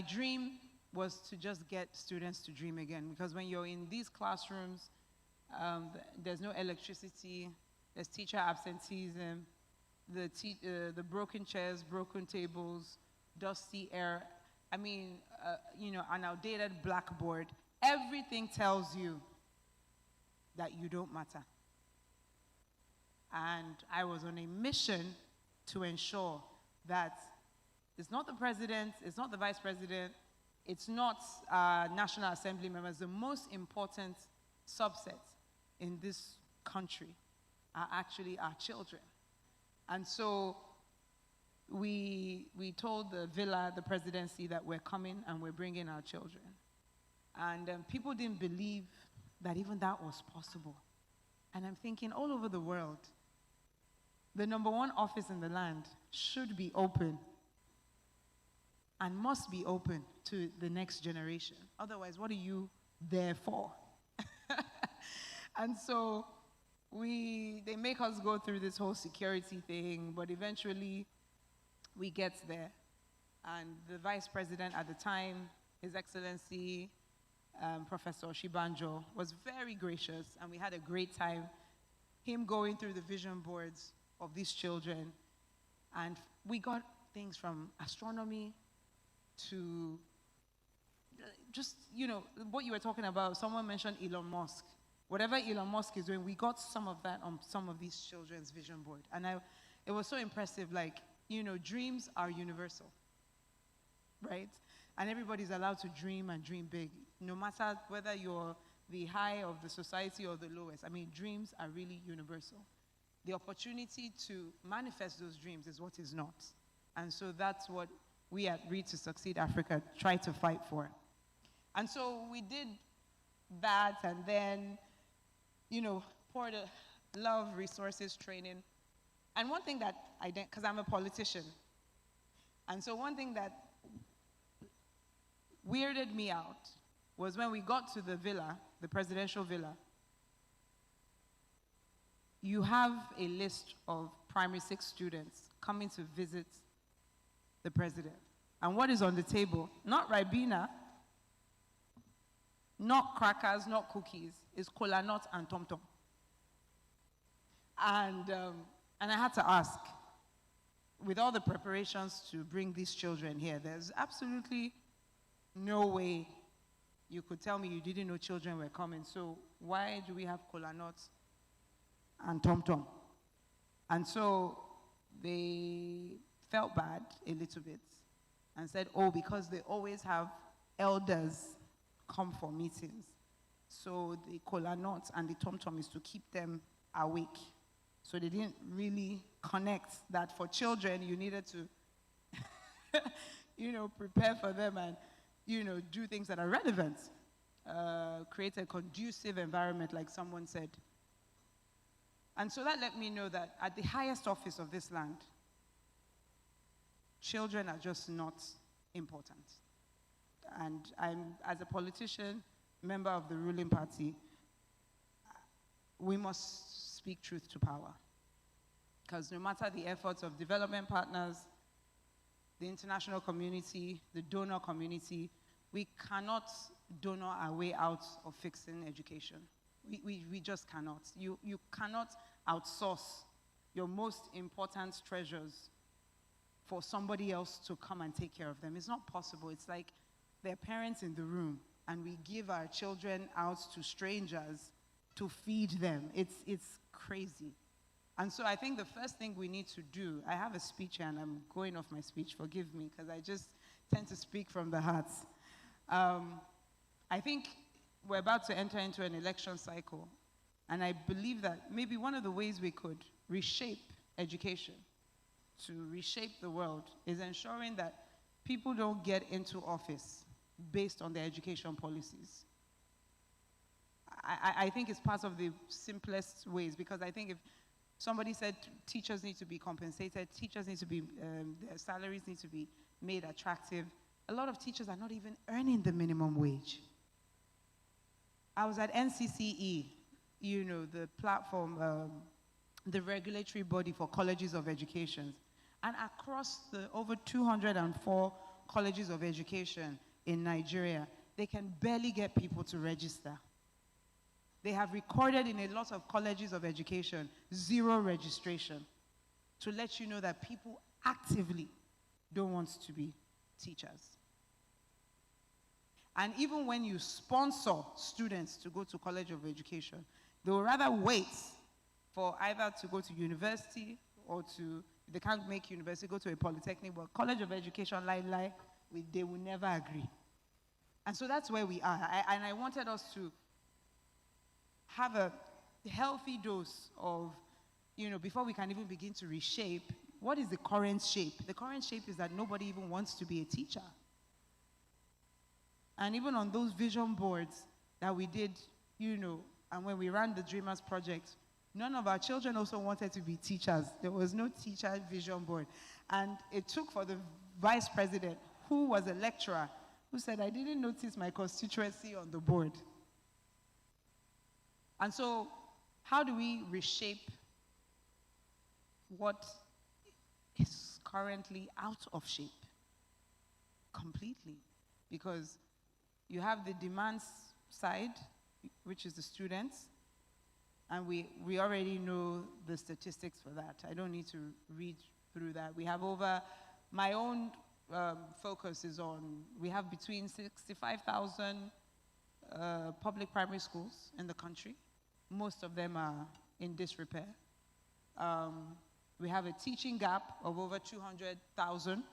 dream was to just get students to dream again, because when you're in these classrooms, there's no electricity, there's teacher absenteeism, the broken chairs, broken tables, dusty air, an outdated blackboard. Everything tells you that you don't matter. And I was on a mission to ensure that it's not the president, it's not the vice president, it's not National Assembly members. The most important subset in this country are actually our children. And so we told the villa, the presidency, that we're coming and we're bringing our children. And people didn't believe that even that was possible. And I'm thinking, all over the world, the #1 office in the land should be open and must be open to the next generation. Otherwise, what are you there for? And so they make us go through this whole security thing, but eventually we get there. And the vice president at the time, His Excellency, Professor Shibanjo, was very gracious, and we had a great time. Him going through the vision boards of these children, and we got things from astronomy to just, what you were talking about. Someone mentioned Elon Musk. Whatever Elon Musk is doing, we got some of that on some of these children's vision board. And it was so impressive, dreams are universal, right? And everybody's allowed to dream and dream big, no matter whether you're the high of the society or the lowest. Dreams are really universal. The opportunity to manifest those dreams is what is not. And so that's what we at Read to Succeed Africa try to fight for. And so we did that, and then, poured a love, resources, training. And one thing that I didn't, because I'm a politician, and so one thing that weirded me out was when we got to the villa, the presidential villa, you have a list of primary 6 students coming to visit the president. And what is on the table? Not Ribena, not crackers, not cookies. It's cola nut and tom tom. And And I had to ask, with all the preparations to bring these children here, there's absolutely no way you could tell me you didn't know children were coming. So why do we have kola nuts and tom-tom? And so they felt bad a little bit and said, oh, because they always have elders come for meetings. So the kola nuts and the tom-tom is to keep them awake. So they didn't really connect that for children, you needed to, prepare for them and, do things that are relevant. Create a conducive environment, like someone said. And so that let me know that at the highest office of this land, children are just not important. And I'm, as a politician, member of the ruling party, we must speak truth to power. Because no matter the efforts of development partners, the international community, the donor community, we cannot donor our way out of fixing education. We just cannot. You cannot outsource your most important treasures for somebody else to come and take care of them. It's not possible. It's like there are parents in the room and we give our children out to strangers to feed them. It's crazy. And so I think the first thing we need to do, I have a speech here and I'm going off my speech, forgive me, because I just tend to speak from the heart. I think we're about to enter into an election cycle, and I believe that maybe one of the ways we could reshape education to reshape the world is ensuring that people don't get into office based on their education policies. I think it's part of the simplest ways, because I think if somebody said teachers need to be compensated, teachers need to be, their salaries need to be made attractive, a lot of teachers are not even earning the minimum wage. I was at NCCE, the platform, the regulatory body for colleges of education. And across the over 204 colleges of education in Nigeria, they can barely get people to register. They have recorded in a lot of colleges of education, 0 registration, to let you know that people actively don't want to be teachers. And even when you sponsor students to go to college of education, they will rather wait for either to go to university or to, if they can't make university, go to a polytechnic, but college of education, they will never agree. And so that's where we are. And I wanted us to have a healthy dose of, before we can even begin to reshape, what is the current shape? The current shape is that nobody even wants to be a teacher. And even on those vision boards that we did, and when we ran the Dreamers Project, none of our children also wanted to be teachers. There was no teacher vision board. And it took for the vice president, who was a lecturer, who said, I didn't notice my constituency on the board. And so, how do we reshape what is currently out of shape completely? Because you have the demand side, which is the students, and we already know the statistics for that. I don't need to read through that. We have my own focus is on, we have between 65,000 public primary schools in the country. Most of them are in disrepair. We have a teaching gap of over 200,000.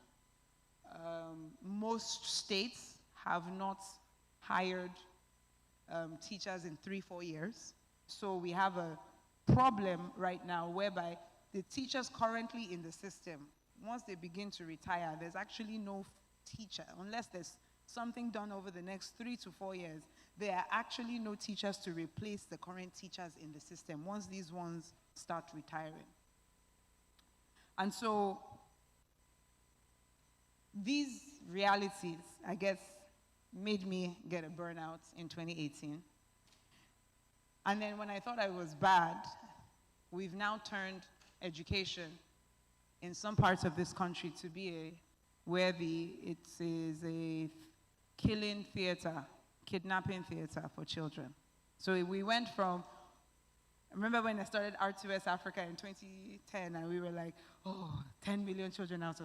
Most states have not hired teachers in 3-4 years. So we have a problem right now whereby the teachers currently in the system, once they begin to retire, there's actually no teacher, unless there's something done over the next 3 to 4 years. There are actually no teachers to replace the current teachers in the system once these ones start retiring. And so these realities, I guess, made me get a burnout in 2018. And then when I thought I was bad, we've now turned education in some parts of this country to be where it is a killing theater, kidnapping theater for children. So we went from I remember when I started R2S Africa in 2010, and we were like, oh, 10 million children out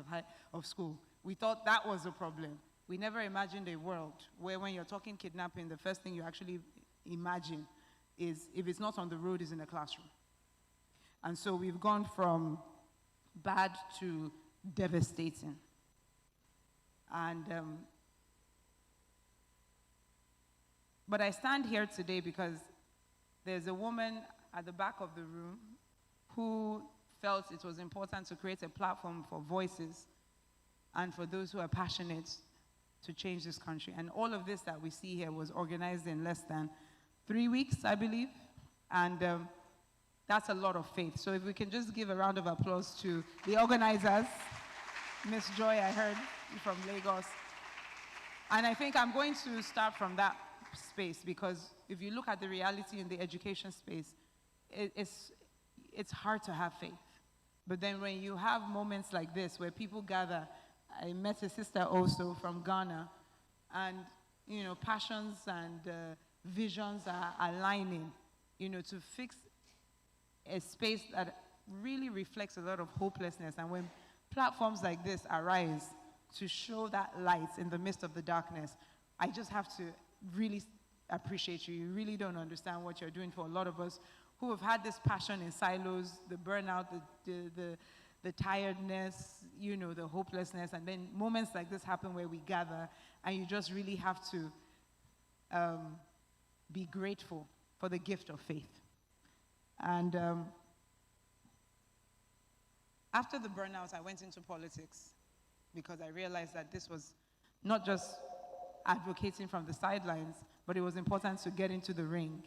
of school. We thought that was a problem. We never imagined a world where when you're talking kidnapping, the first thing you actually imagine is, if it's not on the road, is in a classroom. And so we've gone from bad to devastating. And, but I stand here today because there's a woman at the back of the room who felt it was important to create a platform for voices and for those who are passionate to change this country. And all of this that we see here was organized in less than 3 weeks, I believe. And that's a lot of faith. So if we can just give a round of applause to the organizers. Miss Joy, I heard from Lagos. And I think I'm going to start from that space, because if you look at the reality in the education space, it's hard to have faith. But then when you have moments like this where people gather, I met a sister also from Ghana, and passions and visions are aligning, to fix a space that really reflects a lot of hopelessness. And when platforms like this arise to show that light in the midst of the darkness, I just have to really appreciate you. You really don't understand what you're doing for a lot of us who have had this passion in silos, the burnout, the tiredness, the hopelessness, and then moments like this happen where we gather, and you just really have to be grateful for the gift of faith. And after the burnout, I went into politics because I realized that this was not just advocating from the sidelines, but it was important to get into the ring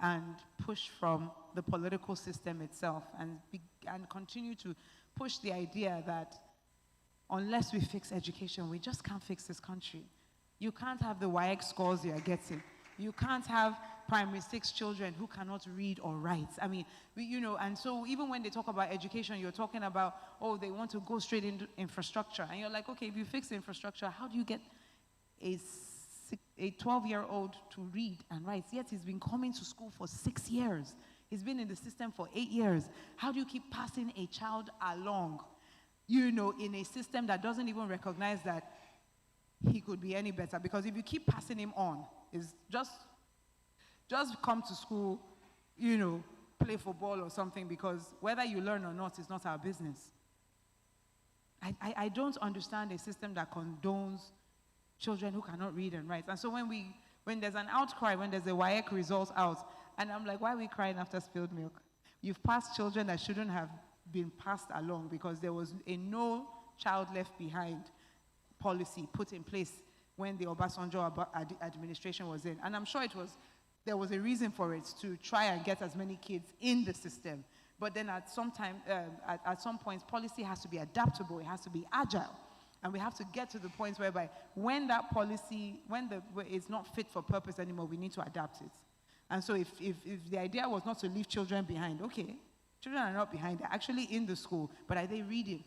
and push from the political system itself and continue to push the idea that unless we fix education, we just can't fix this country. You can't have the WAEC scores you are getting. You can't have primary 6 children who cannot read or write. I mean, and so even when they talk about education, you're talking about, oh, they want to go straight into infrastructure. And you're like, okay, if you fix the infrastructure, how do you get a 12-year-old to read and write? Yet he's been coming to school for 6 years. He's been in the system for 8 years. How do you keep passing a child along, in a system that doesn't even recognize that he could be any better? Because if you keep passing him on, it's just come to school, play football or something, because whether you learn or not is not our business. I don't understand a system that condones children who cannot read and write. And so when there's an outcry, when there's a WAEC result out, and I'm like, why are we crying after spilled milk? You've passed children that shouldn't have been passed along because there was a no child left behind policy put in place when the Obasanjo administration was in. And I'm sure there was a reason for it, to try and get as many kids in the system. But then at some point, policy has to be adaptable, it has to be agile. And we have to get to the point whereby when that policy, when it's not fit for purpose anymore, we need to adapt it. And so if the idea was not to leave children behind, okay, children are not behind, they're actually in the school, but are they reading?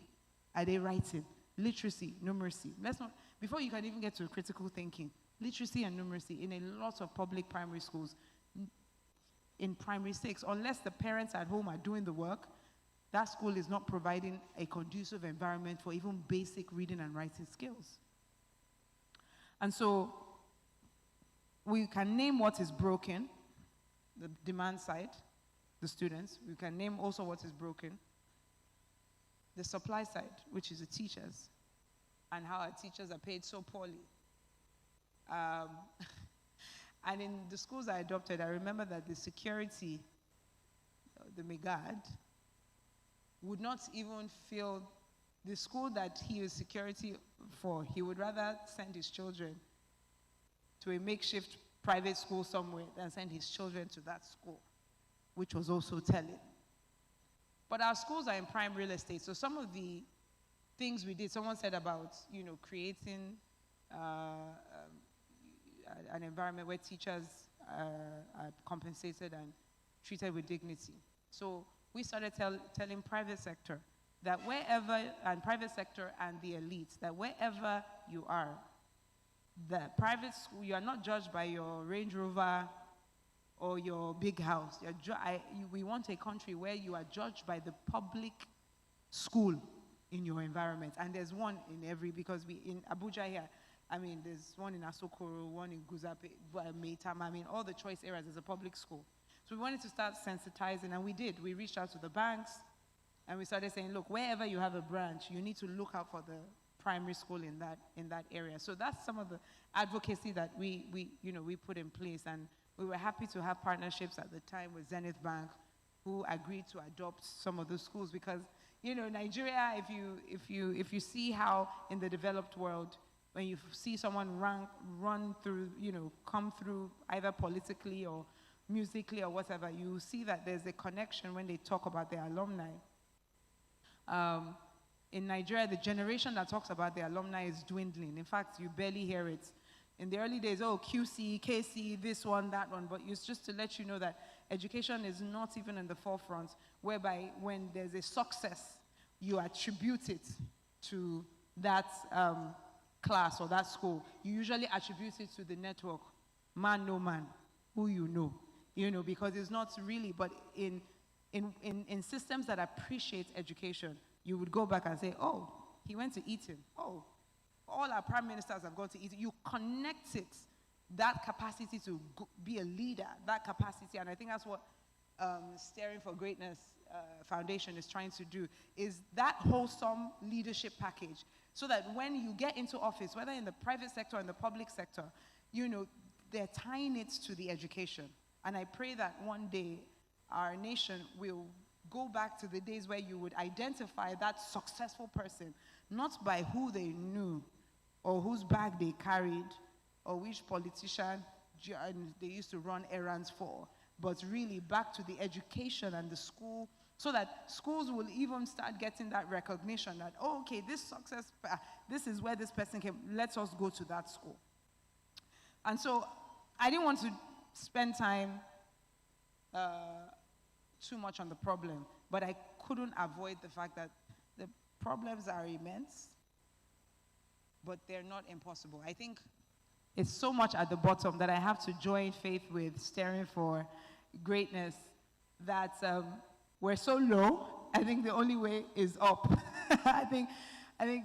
Are they writing? Literacy, numeracy. Before you can even get to critical thinking, literacy and numeracy in a lot of public primary schools, in primary 6, unless the parents at home are doing the work, that school is not providing a conducive environment for even basic reading and writing skills. And so we can name what is broken, the demand side, the students. We can name also what is broken, the supply side, which is the teachers, and how our teachers are paid so poorly. And in the schools I adopted, I remember that the security, the Megad, would not even feel the school that he is security for. He would rather send his children to a makeshift private school somewhere than send his children to that school, which was also telling. But our schools are in prime real estate, so some of the things we did, someone said about, creating an environment where teachers are compensated and treated with dignity. So we started telling private sector that wherever, and private sector and the elites, that wherever you are, the private school, you are not judged by your Range Rover or your big house. We want a country where you are judged by the public school in your environment. And there's one in every, because in Abuja here, I mean, there's one in Asokoro, one in Guzape, Meitam, I mean, all the choice areas is a public school. So we wanted to start sensitizing, and we did. We reached out to the banks, and we started saying, look, wherever you have a branch, you need to look out for the primary school in that area. So that's some of the advocacy that we put in place, and we were happy to have partnerships at the time with Zenith Bank, who agreed to adopt some of those schools, because Nigeria, if you see how in the developed world, when you see someone run through, come through either politically or musically or whatever, you see that there's a connection when they talk about their alumni. In Nigeria, the generation that talks about their alumni is dwindling. In fact, you barely hear it. In the early days, QC, KC, this one, that one, but it's just to let you know that education is not even in the forefront, whereby when there's a success, you attribute it to that class or that school. You usually attribute it to the network, man, no man, who you know, because it's not really, but in systems that appreciate education, you would go back and say, oh, he went to Eton. Oh, all our prime ministers have gone to Eton. You connect it, that capacity to be a leader, that capacity, and I think that's what Steering for Greatness Foundation is trying to do, is that wholesome leadership package, so that when you get into office, whether in the private sector or in the public sector, they're tying it to the education. And I pray that one day our nation will go back to the days where you would identify that successful person, not by who they knew or whose bag they carried or which politician they used to run errands for, but really back to the education and the school, so that schools will even start getting that recognition that, oh, okay, this is where this person came, let us go to that school. And so I didn't want to spend time too much on the problem, but I couldn't avoid the fact that the problems are immense, but they're not impossible. I think it's so much at the bottom that I have to join faith with Steering for Greatness that we're so low. I think the only way is up. I think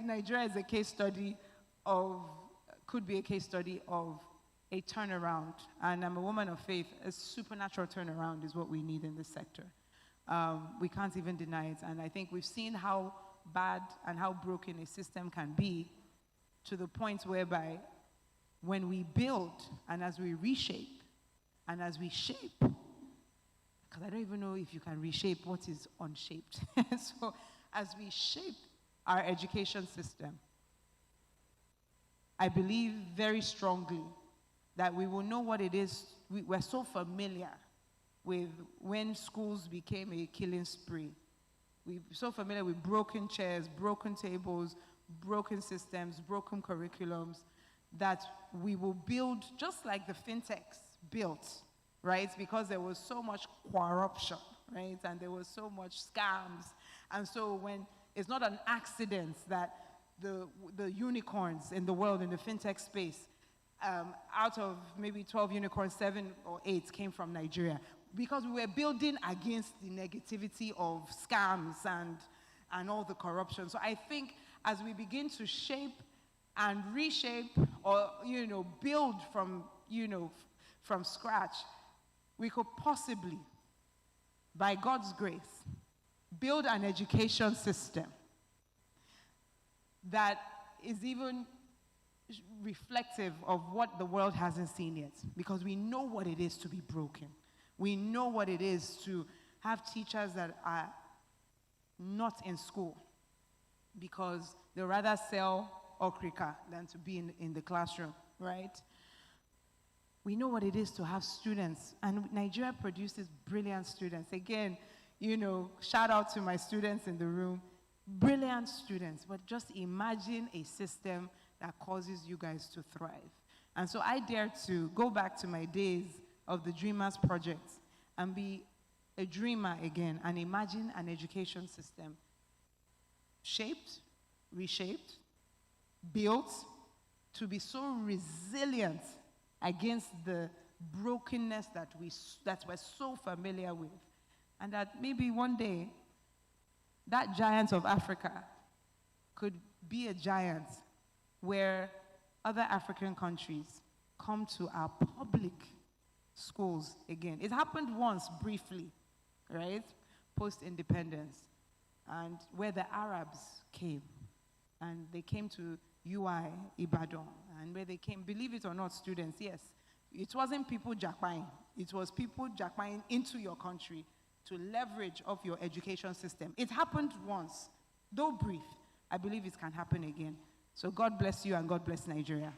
Nigeria is a case study could be a case study of a turnaround, and I'm a woman of faith. A supernatural turnaround is what we need in this sector. We can't even deny it, and I think we've seen how bad and how broken a system can be, to the point whereby when we build and as we reshape and as we shape, because I don't even know if you can reshape what is unshaped. So as we shape our education system, I believe very strongly that we will know what it is. We're so familiar with when schools became a killing spree. We're so familiar with broken chairs, broken tables, broken systems, broken curriculums, that we will build just like the fintechs built, right? Because there was so much corruption, right? And there was so much scams. And so when it's not an accident that the unicorns in the world, in the fintech space, out of maybe 12 unicorns, 7 or 8 came from Nigeria, because we were building against the negativity of scams and all the corruption. So I think as we begin to shape and reshape, or build from scratch, we could possibly, by God's grace, build an education system that is even reflective of what the world hasn't seen yet, because we know what it is to be broken. We know what it is to have teachers that are not in school because they rather sell okrika than to be in the classroom, right? We know what it is to have students, and Nigeria produces brilliant students. Again, shout out to my students in the room, brilliant students, but just imagine a system that causes you guys to thrive. And so I dare to go back to my days of the Dreamers Project and be a dreamer again and imagine an education system shaped, reshaped, built to be so resilient against the brokenness that we're so familiar with. And that maybe one day, that giant of Africa could be a giant where other African countries come to our public schools again. It happened once briefly, right? Post-independence, and where the Arabs came, and they came to UI Ibadan, and where they came, believe it or not, students, yes, it wasn't people jackpine, it was people jackpine into your country to leverage off your education system. It happened once, though brief. I believe it can happen again. So God bless you and God bless Nigeria.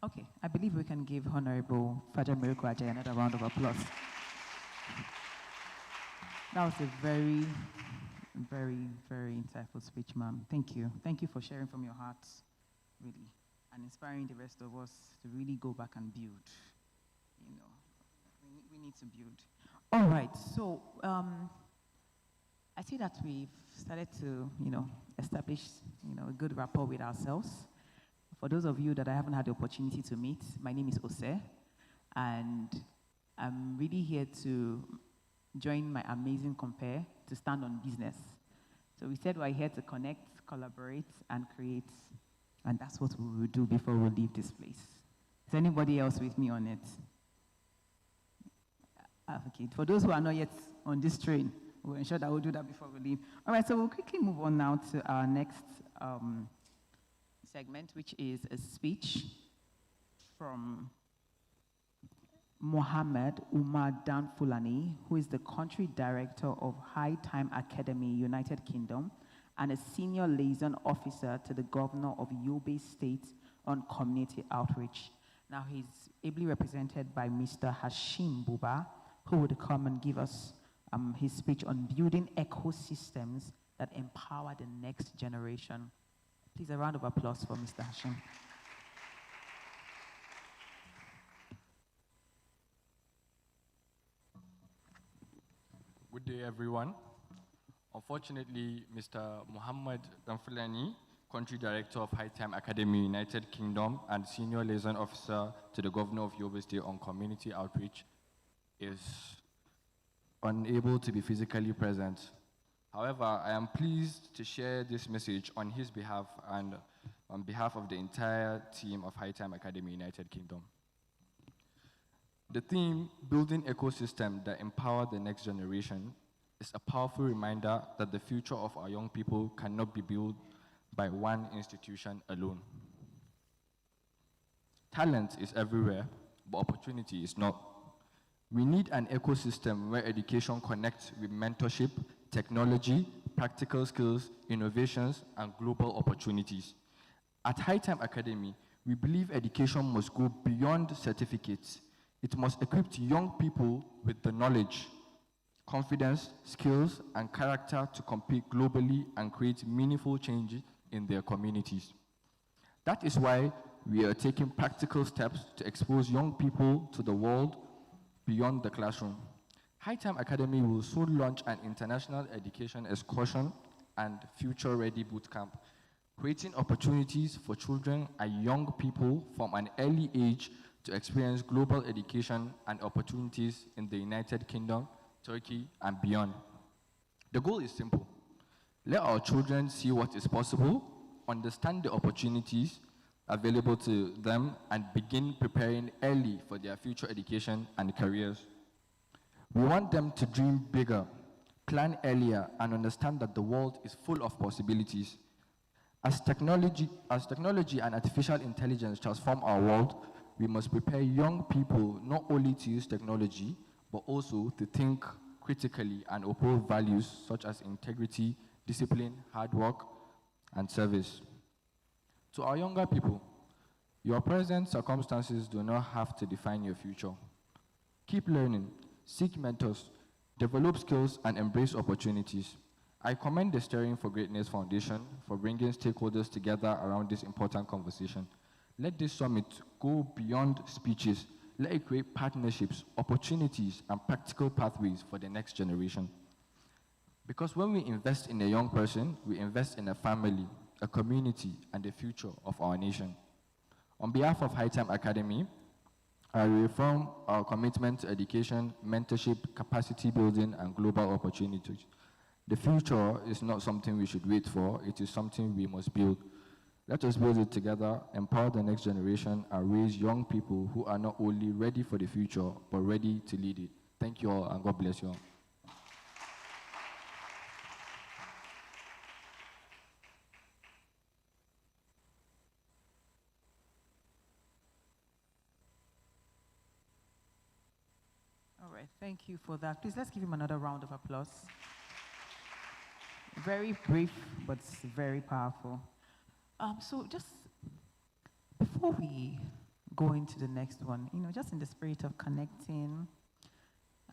Okay, I believe we can give Honorable Faja Miracle Ajay another round of applause. That was a very, very, very insightful speech, ma'am. Thank you. Thank you for sharing from your heart, really, and inspiring the rest of us to really go back and build. You know, we need to build. All right, so I see that we've started to, establish, a good rapport with ourselves. For those of you that I haven't had the opportunity to meet, my name is Ose, and I'm really here to join my amazing compare to stand on business. So we said we're here to connect, collaborate, and create, and that's what we will do before we leave this place. Is anybody else with me on it? Okay, for those who are not yet on this train, we'll ensure that we'll do that before we leave. All right, so we'll quickly move on now to our next segment, which is a speech from Mohammed Umar Dan Fulani, who is the country director of High Time Academy, United Kingdom, and a senior liaison officer to the governor of Yobe State on community outreach. Now he's ably represented by Mr. Hashim Buba, who would come and give us his speech on building ecosystems that empower the next generation. Please, a round of applause for Mr. Hashim. Good day, everyone. Unfortunately, Mr. Muhammad Damfulani, Country Director of High Time Academy, United Kingdom, and Senior Liaison Officer to the Governor of Yobe State on Community Outreach, is unable to be physically present. However, I am pleased to share this message on his behalf and on behalf of the entire team of High Time Academy, United Kingdom. The theme, Building Ecosystems That Empower the Next Generation, is a powerful reminder that the future of our young people cannot be built by one institution alone. Talent is everywhere, but opportunity is not. We need an ecosystem where education connects with mentorship, technology, practical skills, innovations, and global opportunities. At High Time Academy, we believe education must go beyond certificates. It must equip young people with the knowledge, confidence, skills, and character to compete globally and create meaningful change in their communities. That is why we are taking practical steps to expose young people to the world beyond the classroom. High Time Academy will soon launch an international education excursion and future-ready bootcamp, creating opportunities for children and young people from an early age to experience global education and opportunities in the United Kingdom, Turkey, and beyond. The goal is simple. Let our children see what is possible, understand the opportunities available to them, and begin preparing early for their future education and careers. We want them to dream bigger, plan earlier, and understand that the world is full of possibilities. As technology and artificial intelligence transform our world, we must prepare young people not only to use technology, but also to think critically and uphold values such as integrity, discipline, hard work, and service. To our younger people, your present circumstances do not have to define your future. Keep learning, seek mentors, develop skills, and embrace opportunities. I commend the Steering for Greatness Foundation for bringing stakeholders together around this important conversation. Let this summit go beyond speeches. Let it create partnerships, opportunities, and practical pathways for the next generation. Because when we invest in a young person, we invest in a family, a community, and the future of our nation. On behalf of High Time Academy, I reaffirm our commitment to education, mentorship, capacity building, and global opportunities. The future is not something we should wait for, it is something we must build. Let us build it together, empower the next generation, and raise young people who are not only ready for the future, but ready to lead it. Thank you all, and God bless you all. All right, thank you for that. Please, let's give him another round of applause. Very brief, but very powerful. So just before we go into the next one, just in the spirit of connecting,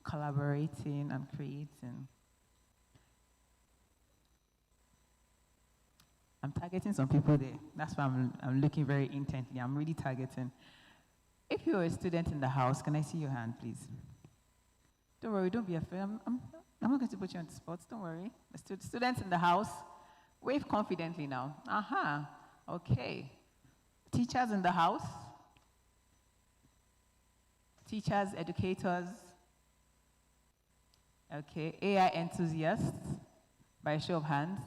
collaborating, and creating, I'm targeting some people there. That's why I'm looking very intently. I'm really targeting. If you're a student in the house, can I see your hand, please? Don't worry, don't be afraid. I'm not going to put you on the spot. Don't worry. The students in the house, wave confidently now. Aha. Okay. Teachers in the house. Teachers, educators. Okay. AI enthusiasts. By a show of hands.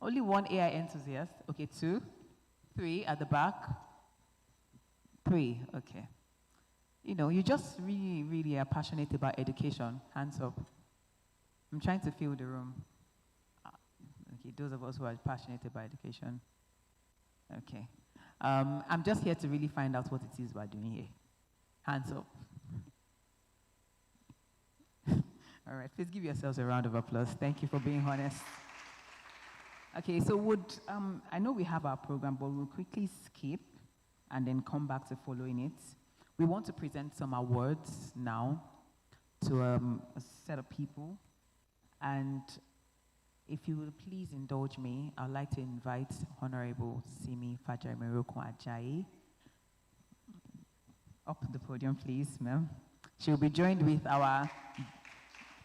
Only one AI enthusiast. Okay, 2. 3 at the back. 3. Okay. You just really, really are passionate about education. Hands up. I'm trying to fill the room. Okay, those of us who are passionate about education. Okay. I'm just here to really find out what it is we're doing here. Hands up. All right, please give yourselves a round of applause. Thank you for being honest. Okay, so I know we have our program, but we'll quickly skip and then come back to following it. We want to present some awards now to a set of people. And if you will please indulge me, I'd like to invite Honorable Simi Fajamiroko Ajayi up the podium, please, ma'am. She'll be joined with our,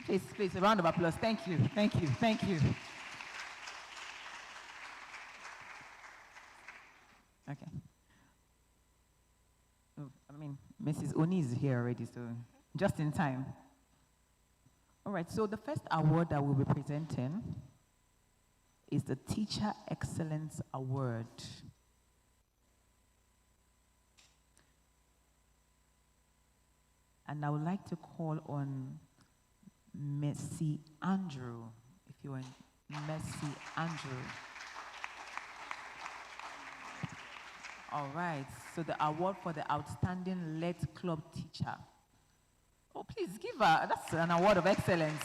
please, a round of applause. Thank you, thank you, thank you. Okay. Mrs. Oni is here already, so just in time. All right, so the first award that we'll be presenting is the Teacher Excellence Award. And I would like to call on Messi Andrew, if you're in Messi Andrew. All right, so the award for the Outstanding Let Club Teacher. Oh, please give her, that's an award of excellence.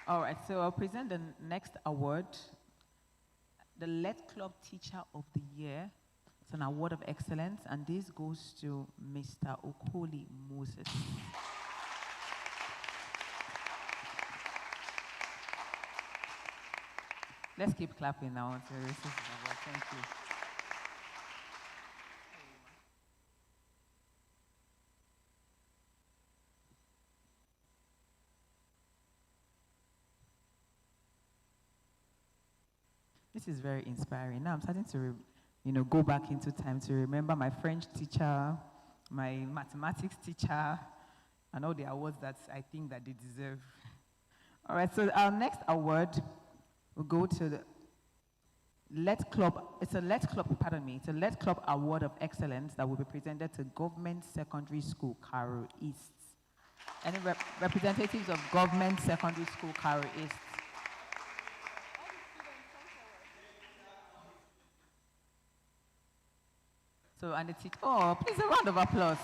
All right, so I'll present the next award, the Let Club Teacher of the Year. It's an award of excellence, and this goes to Mr. Okoli Moses. Let's keep clapping now until we receive the award. Thank you. This is very inspiring. Now I'm starting to, go back into time to remember my French teacher, my mathematics teacher, and all the awards that I think that they deserve. All right, so our next award will go to the Let Club. It's a Let Club Award of Excellence that will be presented to Government Secondary School, Cairo East. Any representatives of Government Secondary School, Cairo East? So, and the teacher, oh, please a round of applause.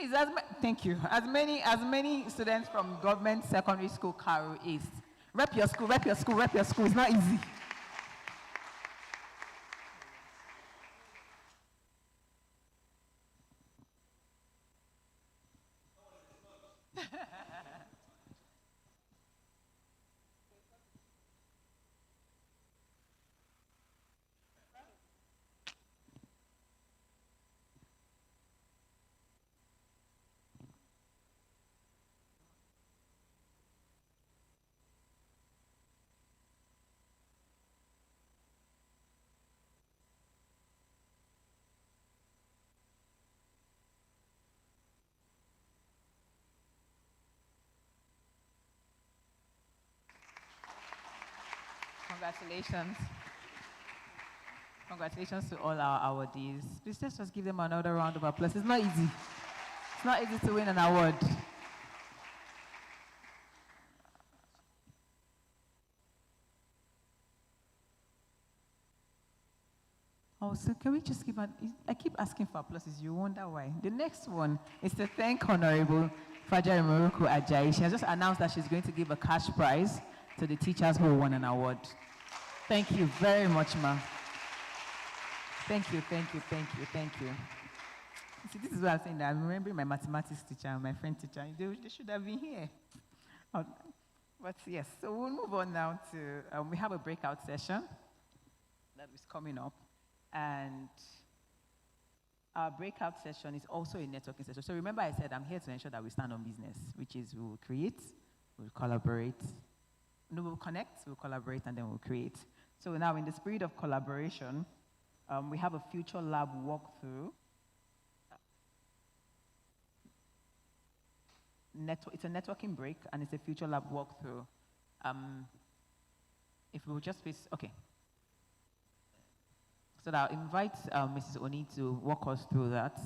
Please, thank you. As many students from government secondary school Cairo East. Rep your school, rep your school, rep your school. It's not easy. Congratulations. Congratulations to all our awardees. Please let's just give them another round of applause. It's not easy. It's not easy to win an award. Oh, so can we just give I keep asking for applauses. You wonder why. The next one is to thank Honorable Fajari Morocco Ajayi. She has just announced that she's going to give a cash prize to the teachers who won an award. Thank you very much, ma. Thank you, thank you, thank you, thank you. See, this is what I'm saying. That I'm remembering my mathematics teacher and my French teacher. They should have been here. But yes, so we'll move on now to, we have a breakout session that is coming up. And our breakout session is also a networking session. So remember I said I'm here to ensure that we stand on business, which is we will create, we'll collaborate, no, we'll connect, we'll collaborate, and then we'll create. So now in the spirit of collaboration, we have a future lab walkthrough. It's a networking break, and it's a future lab walkthrough. If we'll just face, okay. So I'll invite Mrs. Oni to walk us through that,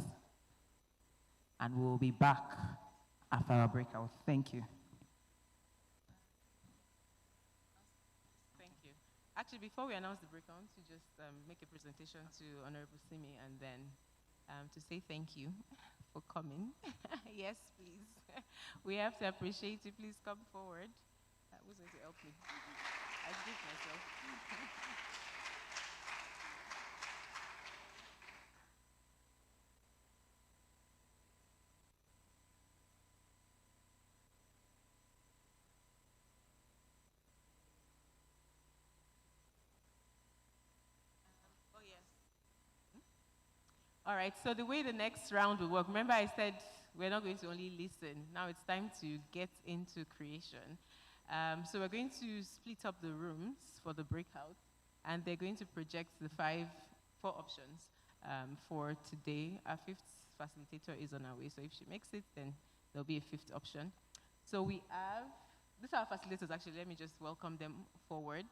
and we'll be back after our breakout. Thank you. Thank you. Actually, before we announce the breakout, I want to just make a presentation to Honorable Simi and then to say thank you for coming. Yes, please. We have to appreciate you. Please come forward. Who's going to help me? I did myself. All right, so the way the next round will work, remember I said we're not going to only listen. Now it's time to get into creation. So we're going to split up the rooms for the breakout, and they're going to project the four options for today. Our fifth facilitator is on our way, so if she makes it, then there'll be a fifth option. So we have, these are our facilitators actually, let me just welcome them forward.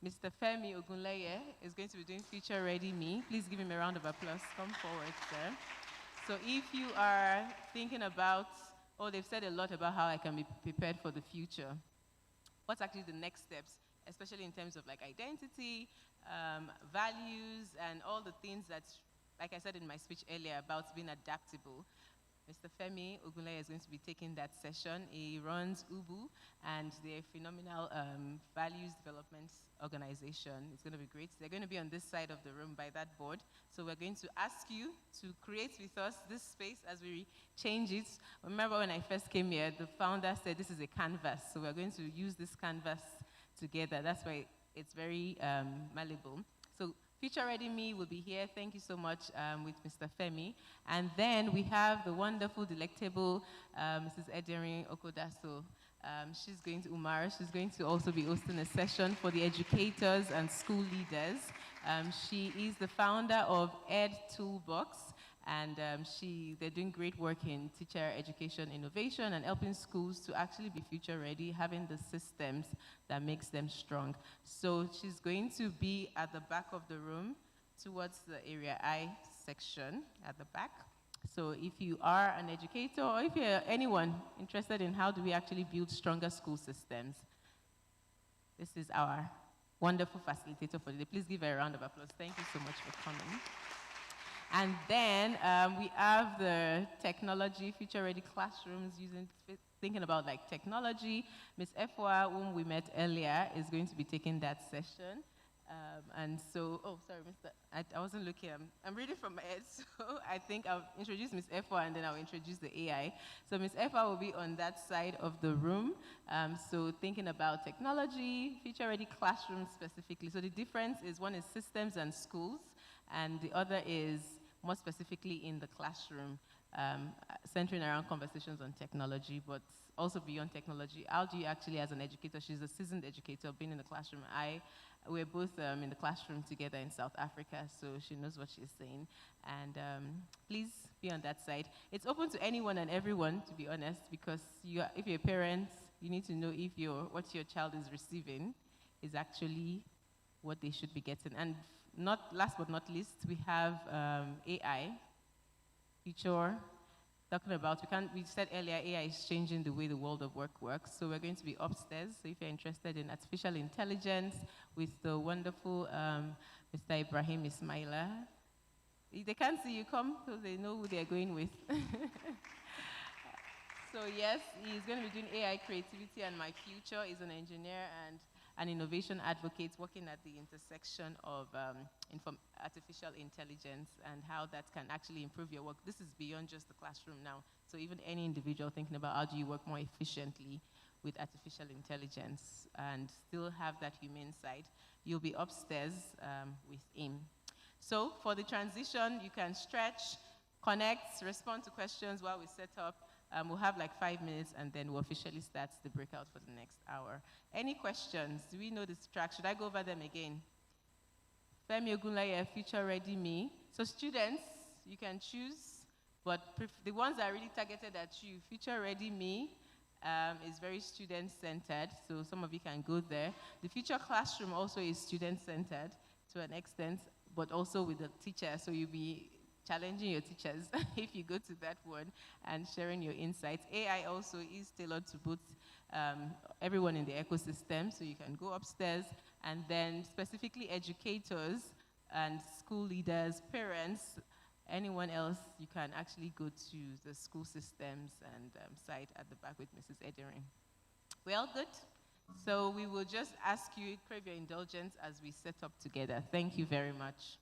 Mr. Femi Ogunleye is going to be doing Future Ready Me. Please give him a round of applause. Come forward, sir. So if you are thinking about, they've said a lot about how I can be prepared for the future. What's actually the next steps, especially in terms of like identity, values, and all the things that, like I said in my speech earlier, about being adaptable. Mr. Femi Ogunleye is going to be taking that session. He runs UBU, and they're a phenomenal values development organization. It's going to be great. They're going to be on this side of the room by that board. So we're going to ask you to create with us this space as we change it. Remember when I first came here, the founder said this is a canvas. So we're going to use this canvas together. That's why it's very malleable. So Future Ready Me will be here. Thank you so much with Mr. Femi. And then we have the wonderful, delectable Mrs. Ederin Okodaso. She's going to also be hosting a session for the educators and school leaders. She is the founder of Ed Toolbox, and they're doing great work in teacher education innovation and helping schools to actually be future ready, having the systems that makes them strong. So she's going to be at the back of the room towards the area I section at the back. So if you are an educator or if you're anyone interested in how do we actually build stronger school systems, this is our wonderful facilitator for today. Please give her a round of applause. Thank you so much for coming. And then we have the technology, future-ready classrooms thinking about like technology. Miss Efwa, whom we met earlier, is going to be taking that session. And so, oh, sorry, I wasn't looking. I'm reading from my head, so I think I'll introduce Miss Efwa and then I'll introduce the AI. So Miss Efwa will be on that side of the room. So thinking about technology, future-ready classrooms specifically. So the difference is one is systems and schools, and the other is more specifically in the classroom, centering around conversations on technology, but also beyond technology. How do you actually, as an educator, she's a seasoned educator, been in the classroom. We're both in the classroom together in South Africa, so she knows what she's saying. And please be on that side. It's open to anyone and everyone, to be honest, because if you're a parent, you need to know if what your child is receiving is actually what they should be getting. And last but not least, we have AI, future. Talking about, we said earlier, AI is changing the way the world of work works. So we're going to be upstairs. So if you're interested in artificial intelligence with the wonderful Mr. Ibrahim Ismaila, they can't see you come, so they know who they're going with. So yes, he's going to be doing AI creativity and my future. He's an engineer and an innovation advocate working at the intersection of artificial intelligence and how that can actually improve your work. This is beyond just the classroom now. So even any individual thinking about how do you work more efficiently with artificial intelligence and still have that humane side, you'll be upstairs with him. So for the transition, you can stretch, connect, respond to questions while we set up. We'll have like 5 minutes and then we'll officially start the breakout for the next hour. Any questions? Do we know this track? Should I go over them again? Femi Ogunlaye, Future Ready Me. So students, you can choose, but the ones that are really targeted at you, Future Ready Me is very student-centered, so some of you can go there. The Future Classroom also is student-centered to an extent, but also with the teacher, so you'll be challenging your teachers if you go to that one and sharing your insights. AI also is tailored to both everyone in the ecosystem, so you can go upstairs, and then specifically educators and school leaders, parents, anyone else, you can actually go to the school systems and site at the back with Mrs. Edirin. Well, good. So we will just ask you, crave your indulgence as we set up together. Thank you very much.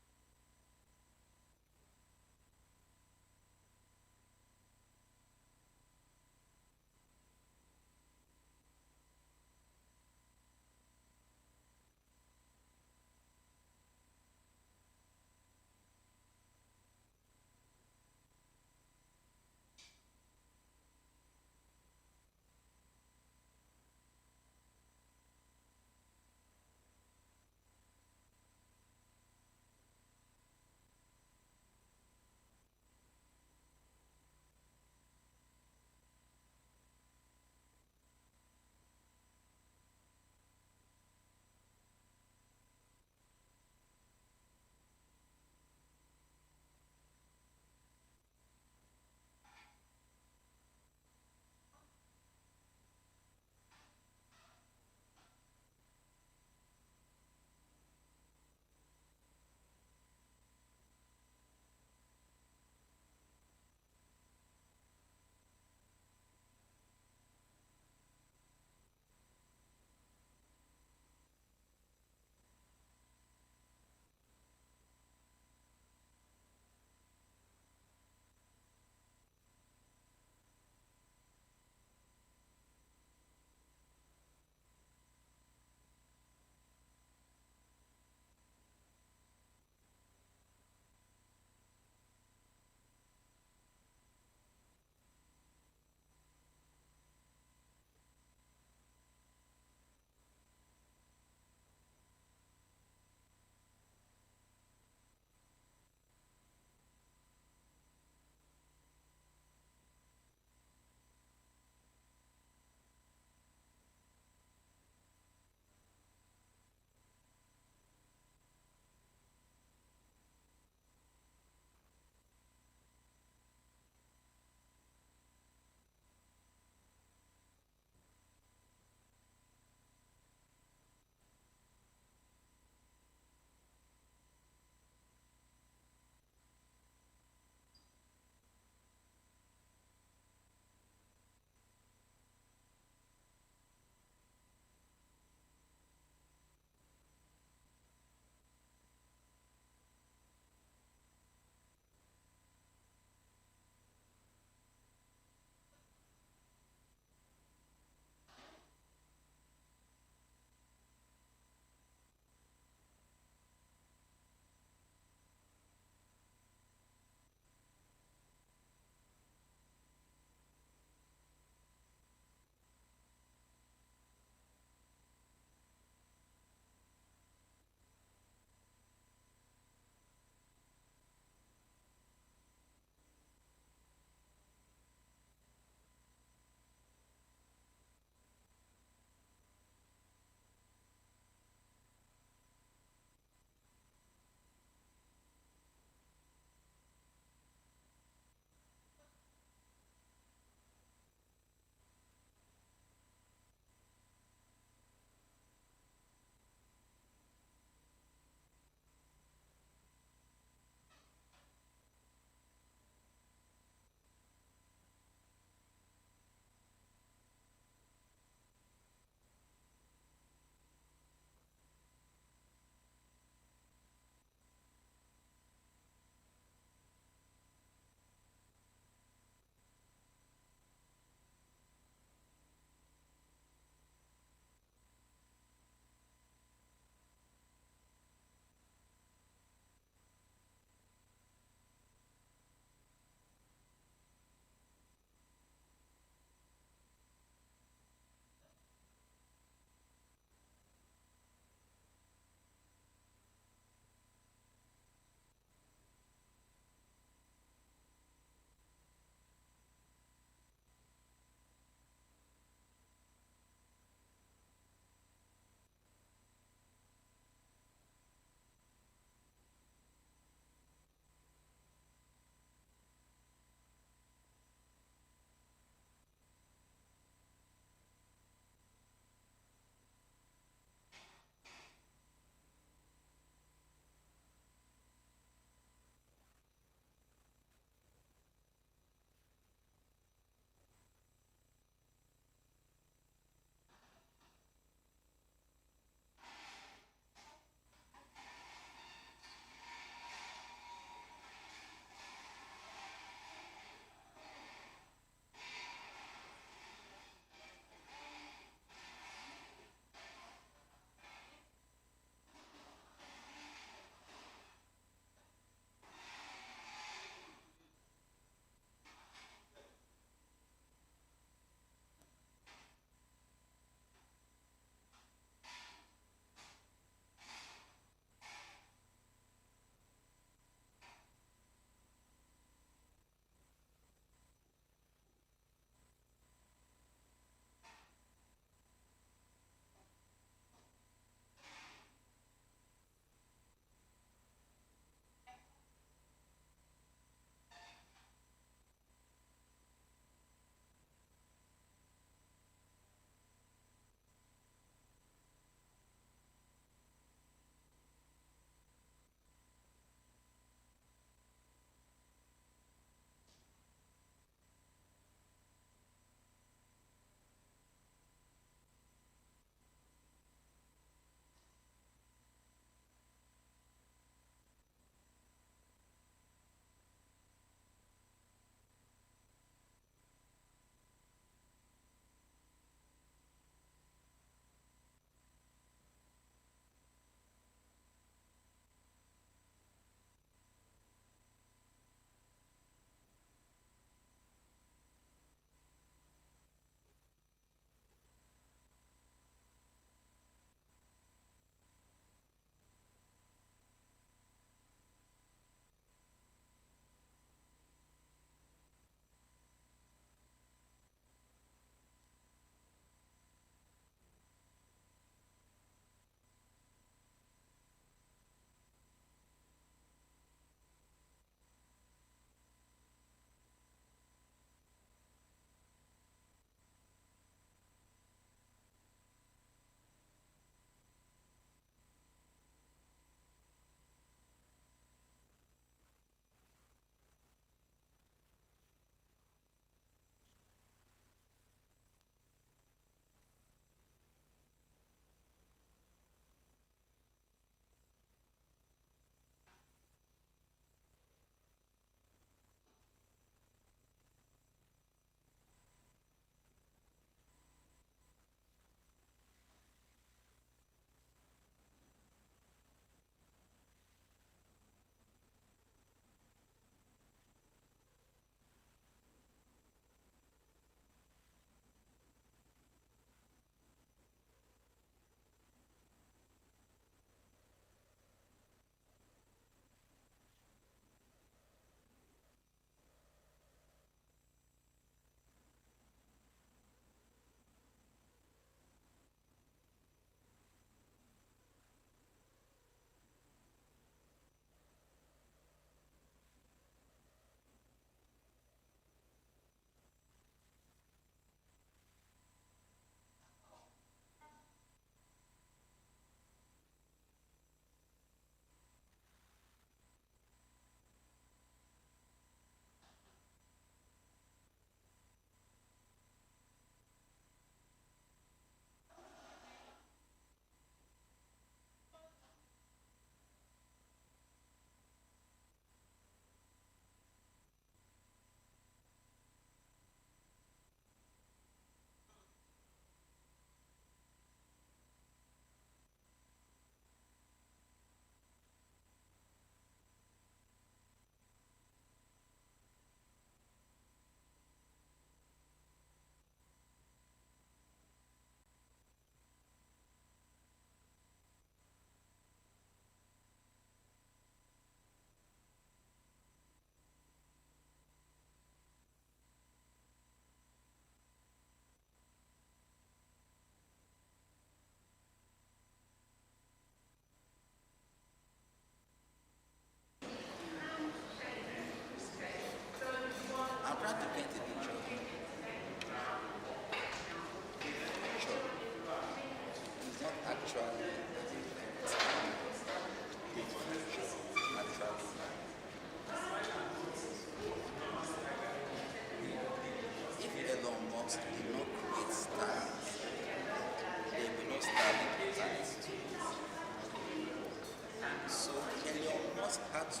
just had to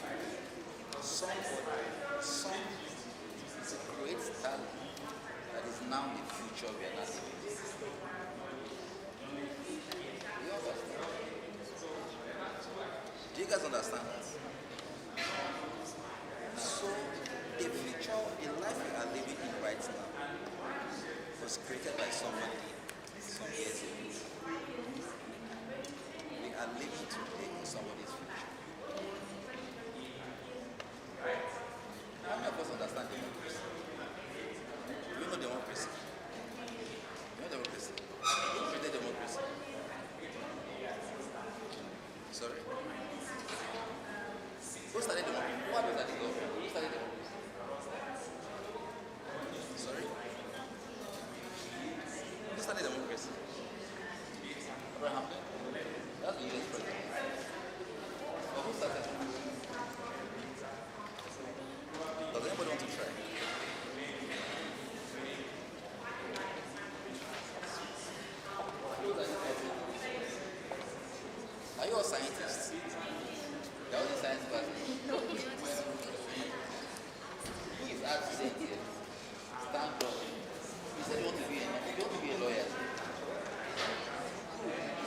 somebody to create talent that is now the future we are not living in. You understand? Do you guys understand that? So the future, the life we are living in right now was created by somebody some years ago. We are living today in somebody's future. How many of us understand democracy? Do you know democracy? You know democracy? Who created democracy? Sorry? Who started democracy? Who had started government? Who started democracy? Sorry? Who started democracy? Abraham Lincoln. That's the US president. But who started democracy? Does anybody want to try? Are you all scientists? You're all the science classes. Who is asked to say here? Stand up. You said you want to be a lawyer.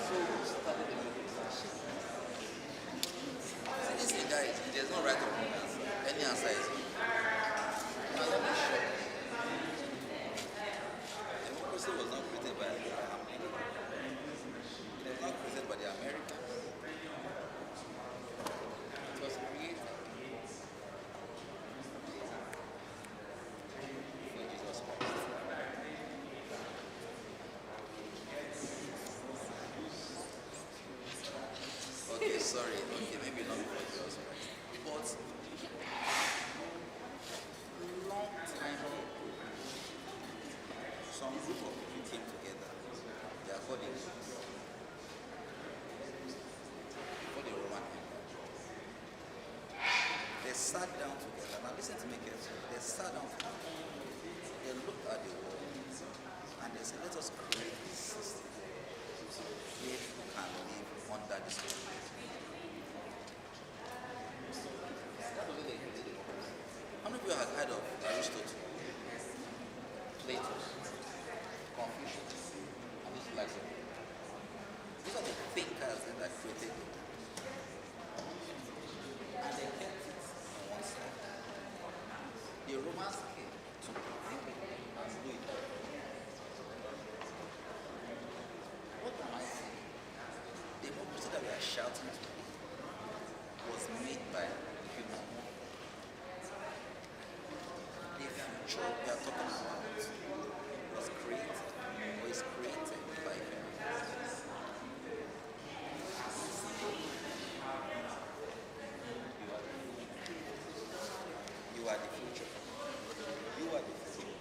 So who started the movie? See, this thing, guys, there's no right or wrong answer. Any answer is good. Now let me show you. Democracy was not created by Abraham Lincoln. It was not created by the Americans. It was created for Jesus Christ. Okay, sorry. Okay, maybe not for Jesus Christ. But long time ago, some group of people came together. They are called the Roman Empire. They sat down together. Now listen to me carefully. They sat down together. They looked at the world and they said, let us create a system where people can live under this community. That was what they created democracy. How many of you have heard of Aristotle, Plato, Confucius, and these like them? These are the thinkers that created it. And they kept it on one side. The Romans came to think it and do it. What am I saying? The democracy that we are shouting to was made by human. The future we are talking about was created or is created by humans. You are the future. You are the future.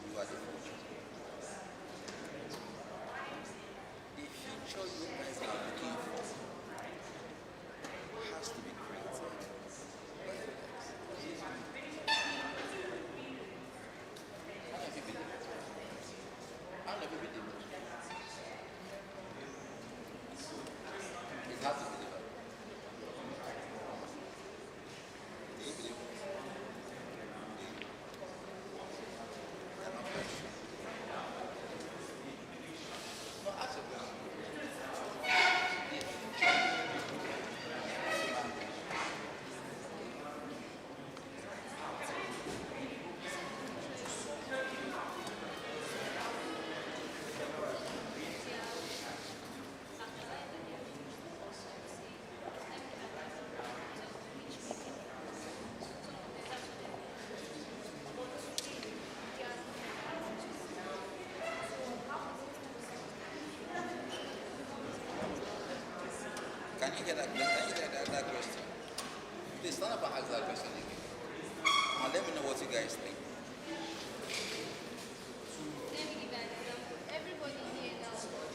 You are the future. The future you guys are looking for has to be created by you guys. How many people believe it? How many people believe it? It has to be delivered. Do you believe it? They're not very sure. No, ask your question. Can you get that question? Please stand up and ask that question again. And let me know what you guys think. Let me give an example. Everybody here now will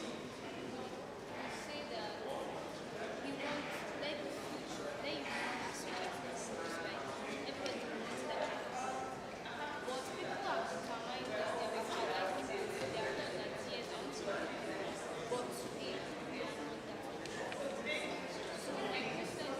say that we want, let you as such right? Everybody wants that. But people have determined that they will feel like they have done that years on. But today, we are not that. So my question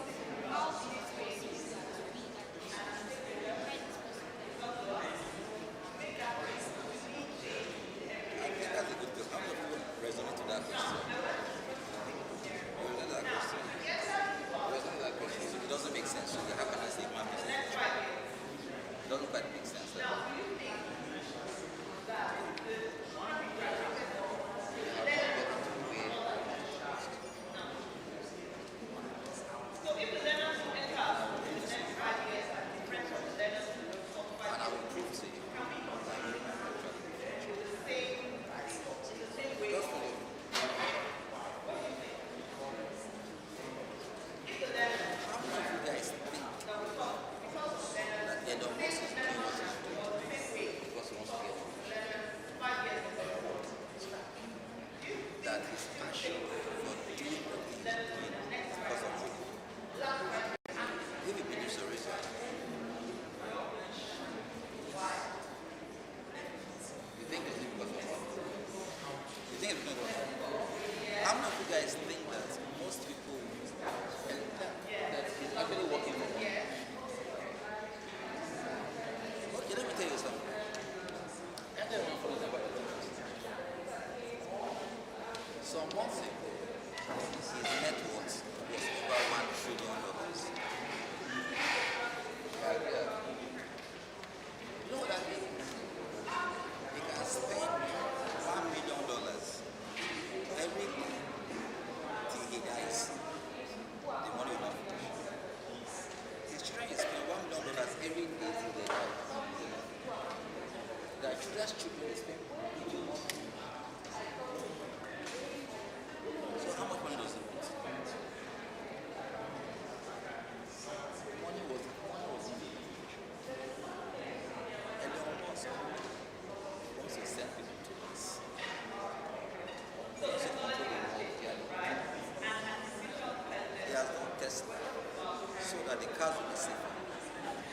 the cars will be safer.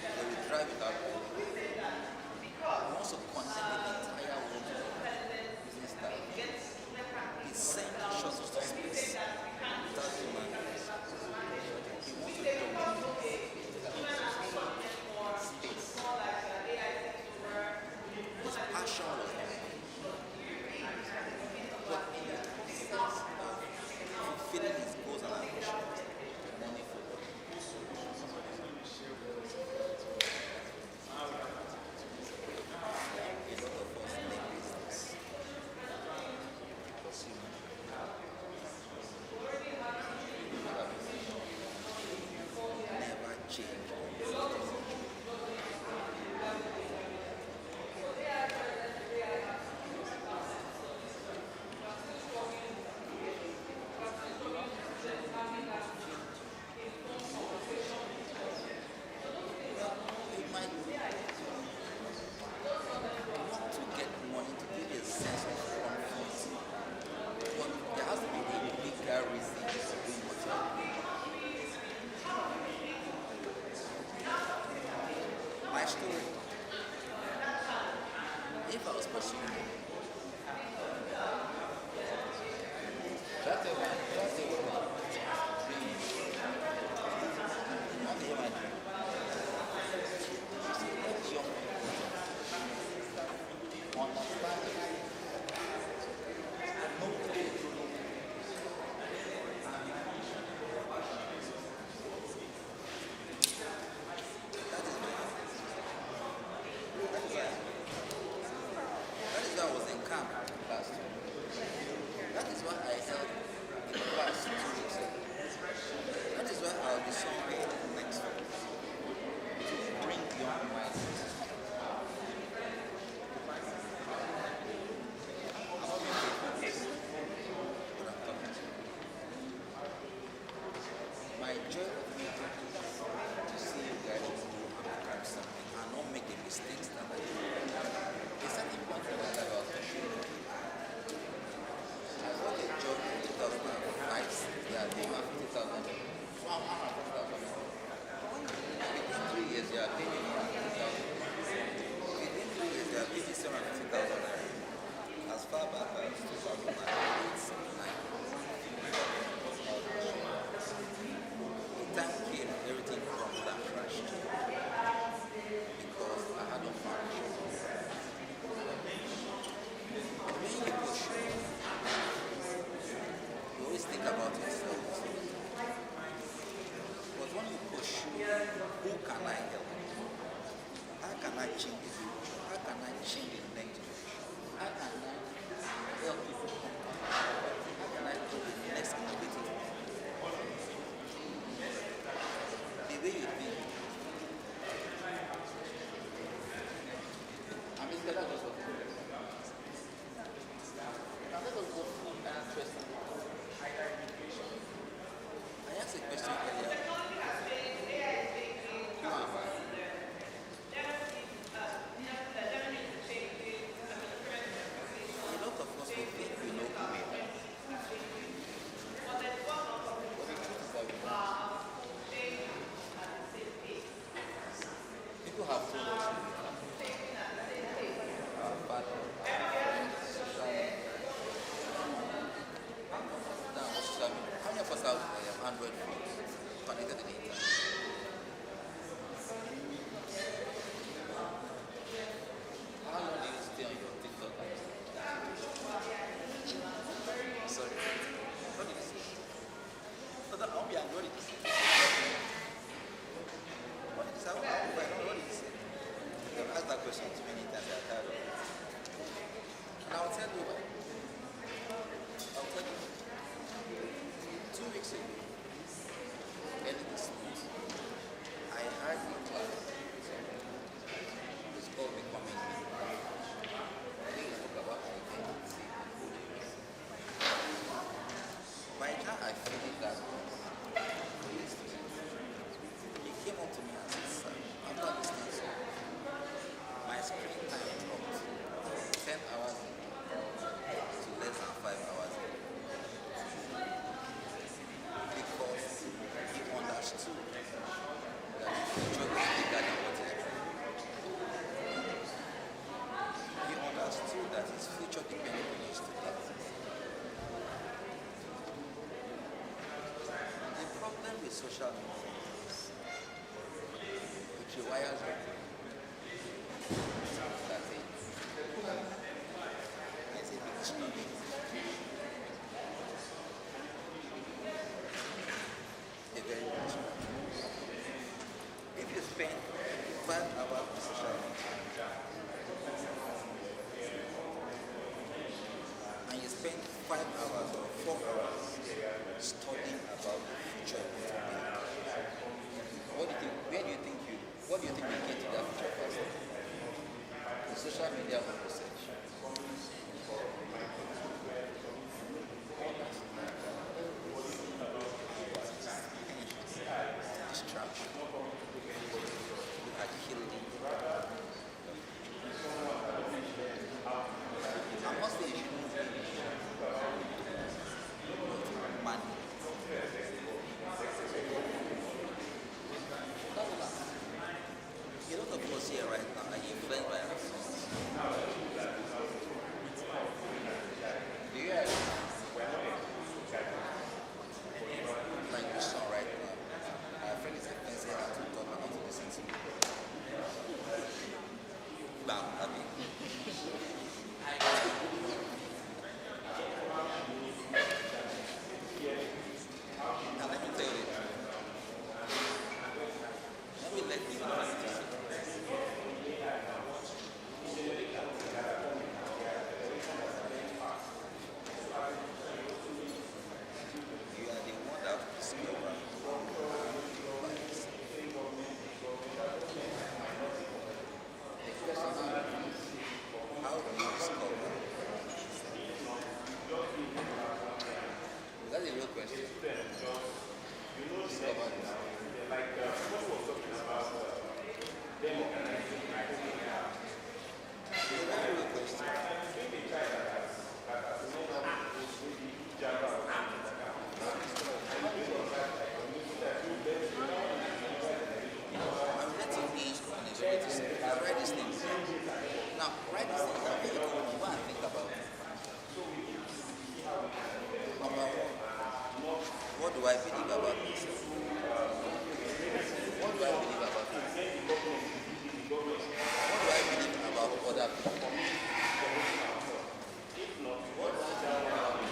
They will drive without driving. We also connect the entire world using Starlink. It sends shuttles to space without human beings. He wants to dominate space. His passion was not but in the sense of fulfilling his goals and ambitions, money followed. A lot of us make business because human never change. You might want to get money to give you a sense of comfort, but there has to be a bigger reason for doing what you're doing. My story. If I was pursuing that's what my dream. You want to hear my dream? See, let young people understand no clue. That is why I was in camp last year. That is why I held the class 2 weeks ago. That is why I'll be somewhere next week to bring young minds. I'm not being faithful, but I'm talking to you. My joy of meeting is to see you guys do something and not make the mistakes that I did. A certain point in my life I was pushing. I got a job in 2005. They are paying me 50,000. Wow, how much 50,000? Within 3 years, they are paying me 50,000. Within 3 years, they are paying me 750,000. As far back as 2008, 9. The time came, everything crumbled and crashed because I had no foundation. When you push, you always think about yourself. But when you push, who can I help? How can I change the future? How can I change the next generation? How can I help people? How can I help the next innovative? The way you think. I mean, that's just what it is. Now let us go full interest. I asked a question earlier. Who am I? A lot of us will think we know who we are. But the truth is that we don't. People have told us who we are. Our father, our friends, social media. How many of us have Android phones connected to the internet? How long do you stay on your TikTok live? Sorry. What did you say? No, that won't be Android. What did you say? What did you say? I've asked that question too many times. I'm tired of it. And I'll tell you why. I'll tell you. 2 weeks ago, early this month, I had a class. It's called Becoming Me. We spoke about identity. By the time I finished that course, he came up to me and said, "Sir, I'm not listening to you. My screen time dropped 10 hours to less than 5 hours. Because he understood She wires it. That's it. It's a big struggle. A very big struggle. If you spend 5 hours on social media and you spend 5 hours or 4 hours studying about the future of the world, what do you think will get to that future first? The social media or research? Distraction. You are killing. I'm not saying you shouldn't money. A lot of us here right now are influenced by our sons. Do you agree? Like your son right now, my friend is influencing her to talk and not to listen to me. Bam, happy. And let me tell you the truth. Let me let you know what it is. You are the one that will discover bias. The question is, how do you discover? Is that a real question? Discover this. Write these things. Now, write these things down. Go and think about it. Number one, what do I believe about myself? What do I believe about myself? What do I believe about other people? What do I believe about me?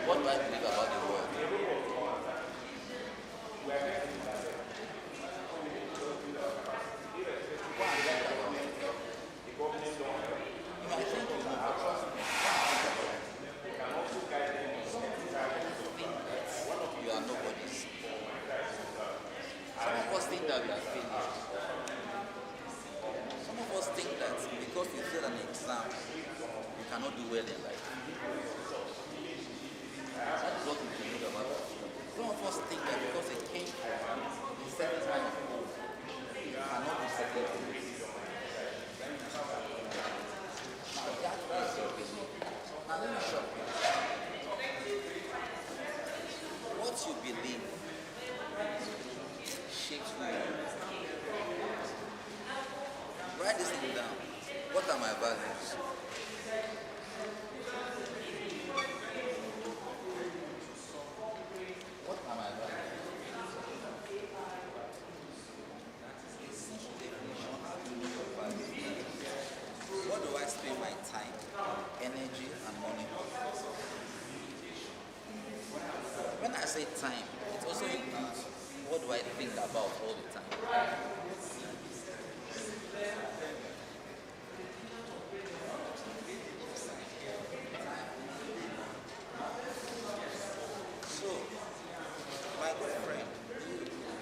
What do I believe about the world? You are nobody's. Some of us think that we are failures. Some of us think that because we fail an exam, we cannot do well in life. That is what we believe about us. Some of us think that because they came from a certain kind of home, we cannot do certain things. Now that is your belief. Now let me show you. What you believe shapes who you are. Write this thing down. What are my values? What are my values? Simple definition. How do you know your values? What do I spend my time, energy, and money on? When I say time, it also includes what do I think about all the time. So, my good friend,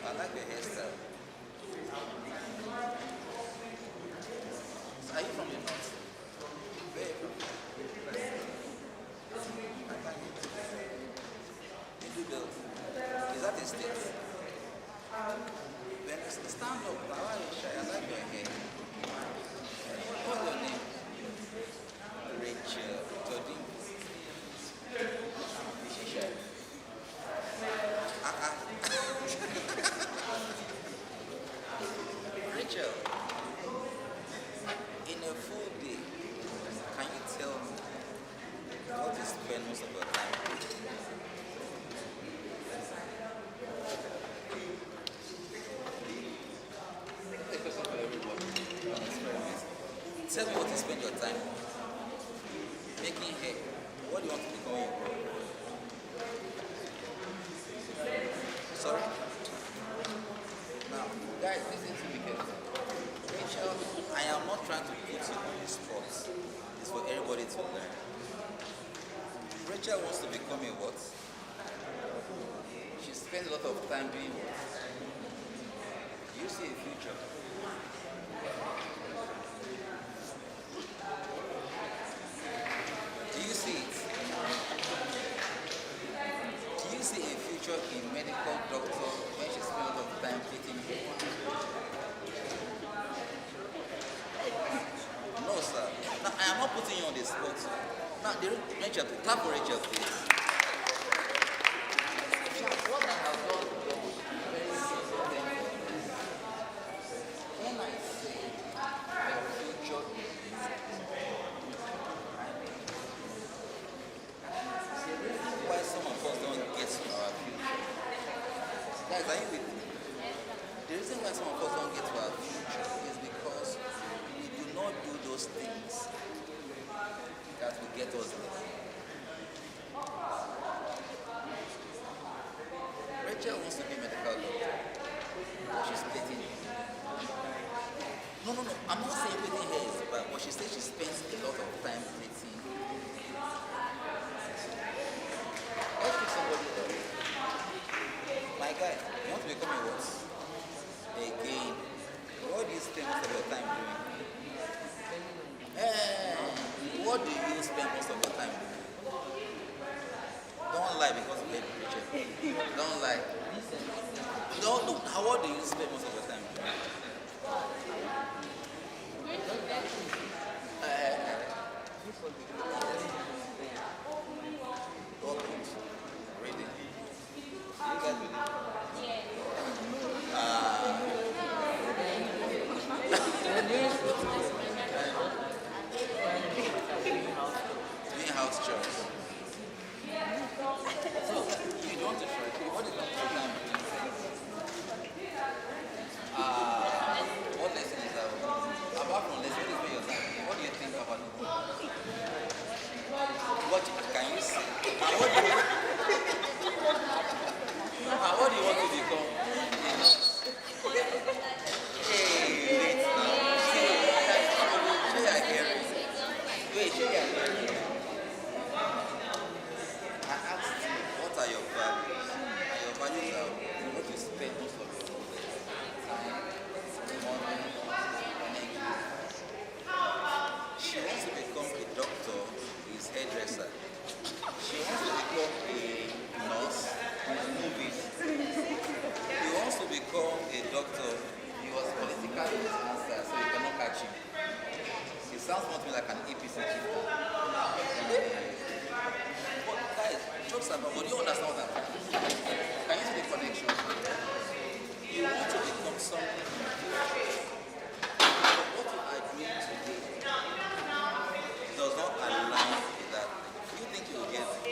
I like your hairstyle. So are you from the north? Where are you from? I can't hear you. Is that a state? Then stand up. Why are you shy? I like your hair. What's your name? Rachel. Jodin. Is she shy? Rachel, in a full day, can you tell me what you spend most of your time doing? Tell me what you spend your time on. Making hair. What do you want to become when you grow up? Sorry? Now, guys, listen to me carefully. Rachel, I am not trying to put you on the spot. It's for everybody to learn. Rachel wants to become a what? She spends a lot of time doing what? Do you see a future? Do you see it? Do you see a future in medical doctor when she spends a lot of time treating people? No, sir. Now, I am not putting you on the spot. Now, Rachel, clap for Rachel, please. What I have done very simple thing. When I say the future is the reason why some of us don't get to our future. Guys, are you with me? The reason why some of us don't get to our future is because we do not do those things that will get us there. Rachel wants to be a medical doctor, but she's splitting. No. I'm not saying splitting hair is bad, but she says she spends a lot of time splitting. Let's pick somebody else. My guy, you want to become a what? Again, what do you spend most of your time doing? What do you spend most of your time doing? Don't lie because of every preacher. Don't lie. Don't look. What do you spend most of your time doing? Reading. You guys reading? Doing house chores. So, you don't want to try. What is your time doing? What lesson is that? Apart from lesson, what is your time? What do you think about it? What can you see? And what do you want to become? Wait, show your hearing. I asked you, what are your values? And your values are what you spend most of your time, money, energy. She wants to become a doctor, is hairdresser. She wants to become a nurse, is movies. He wants to become a doctor, he was politically answer, so you cannot catch him. It sounds more to me like an APC chief. But guys, jokes about, but you understand what I'm saying? Can you see the connection? You want to become something. But what you are doing today does not align with that. You think you will get it?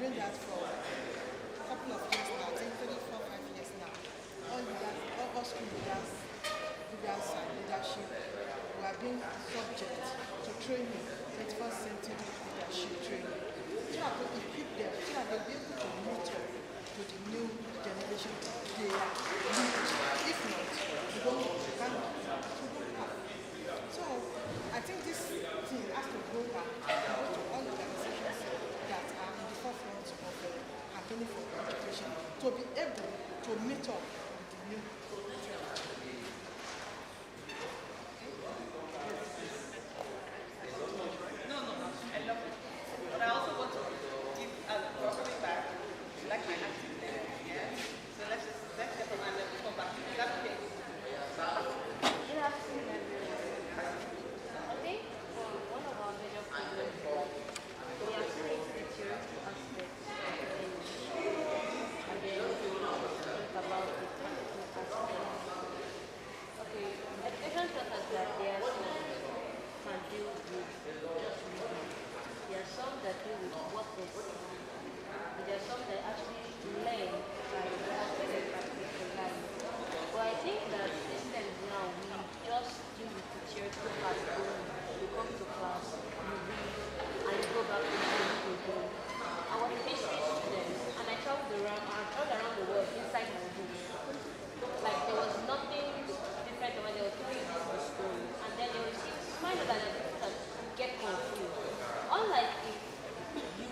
doing that for a couple of years now, I think 3, 4, 5 years now. All school leaders and leadership, we are being subject to training, 21st century leadership training, so that to equip them, so that they'll be able to mentor to the new generation they are leading. If not, we can't have. So I think this thing has to go back and go to all organizations that are in the forefront of meet up with the new program. No, I love it. But I also want to give coming back, like my acting there, yeah? So let's get from and then we'll come back. Is that okay? Good afternoon, everyone. I think one of our major problems is we are still into the theoretical aspects of education, and then we need to think about the practical aspects. Okay, education taught us that there are some can deal with just reading. There are some that deal with what they see. And there are some that actually learn by watching and practicing life. But I think that systems now, we just deal with the theoretical part only. You come to class, you read, and you go back to the same again. Our history students, and I traveled around the world inside my room. Like there was nothing different when they were telling you this is the story. And then they will see minor than that get confused. Unlike if you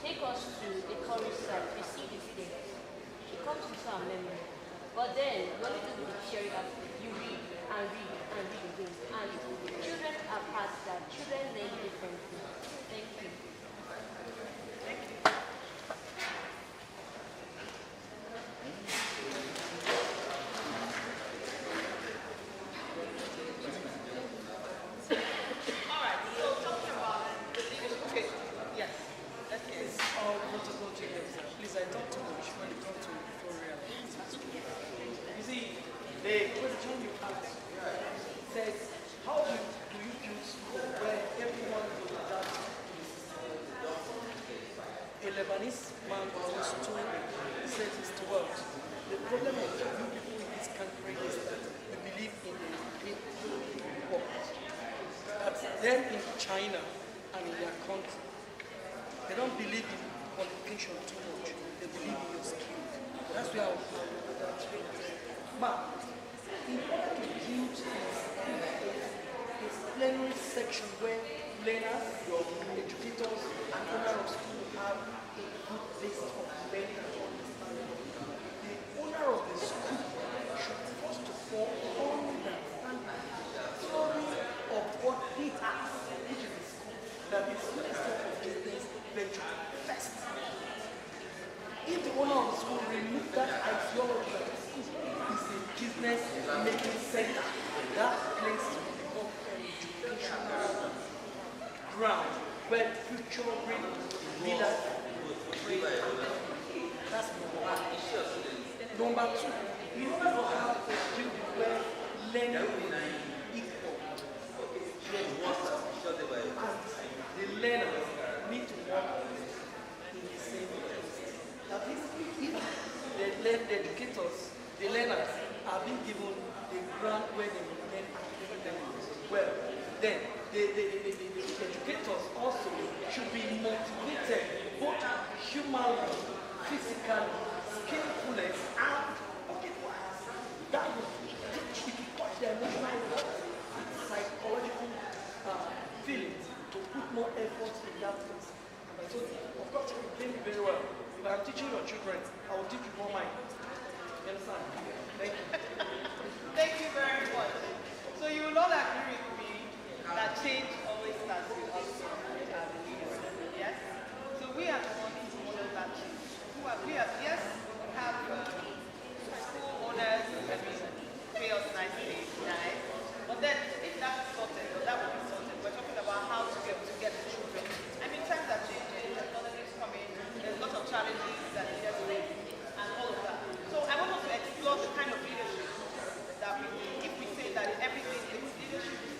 take us to a tourist site, we see these things. It comes into our memory. But then, when you do the theory aspect, you read and read and read again. And children are past that. Children learn differently. Thank you. Thank you. All right, so talking about the leadership. Okay, yes, let's hear it. All protocol changes. Please, I talk too much when it comes to tutorial. You see, the question you asked says, how do you build school where everyone will adapt to the system? A Lebanese man was told, he said this to us, the problem of you people in this country is that you believe in the world. That them in China and in their country, they don't believe in qualification too much. They believe in your skill. That's where I would adapt to. But in order to build a plenary section where learners, educators, and owner of school have a good list of learning and understanding, the owner of the school should first of all understand the theory of what he has, which is the school, that is Minister of Business venture first. If the owner of the school removes that ideology that the school is a business-making center, that place will become an educational ground where future leaders train. That's number one. Number two, in order to have a building where learning will be equal, the educator and the learners need to work in the same place. That is, if the educators, the learners, are being given the ground where they will learn academically well, then the educators also should be motivated both humanly, physically, skillfulness, and pocket-wise. That will teach, it will touch their emotional, psychological feelings to put more effort in that place. So, of course, you can very well. If I'm teaching your children, I will teach you more mind. You understand? Thank you. Thank you very much. So you will all agree with me that change always starts with us as leaders. Yes? So we are the ones who model that change. Yes, we have school owners that pay us nicely, nice. But then if that's sorted, or that will be sorted, we're talking about how to get the children. I mean, times are changing, technology is coming, there's lots of challenges that leaders face, and all of that. So I want us to explore the kind of leadership that we need. If we say that everything is leadership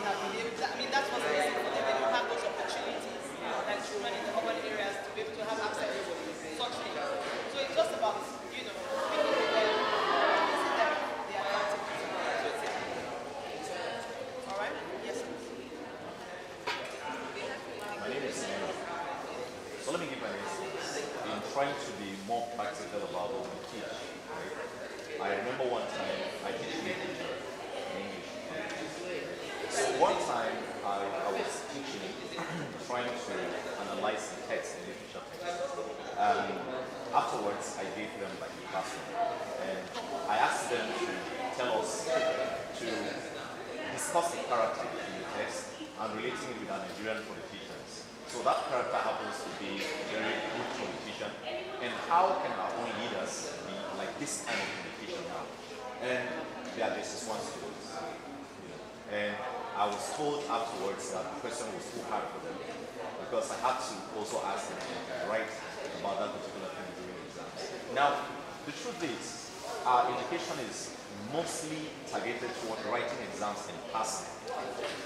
have been able to, I mean, that's what's missing for them. They don't have those opportunities like children in the urban areas to be able to have access to such things. So it's just about, speaking to them, teaching them the advantages. So it's it. All right? Yes, please. My name is Simon. So let me give an instance. In trying to be more practical about what we teach, right? I remember one time I teach literature in English. So one time I was teaching, trying to analyze the text in literature text. Afterwards, I gave them like a classroom, and I asked them to tell us to discuss the character in the text and relating it with a Nigerian politicians. So that character happens to be a very good politician, and how can our own leaders be like this kind of politician now? And yeah, this is one student. And I was told afterwards that the question was too hard for them because I had to also ask them to write about that particular thing during exams. Now, the truth is, our education is mostly targeted toward writing exams and passing.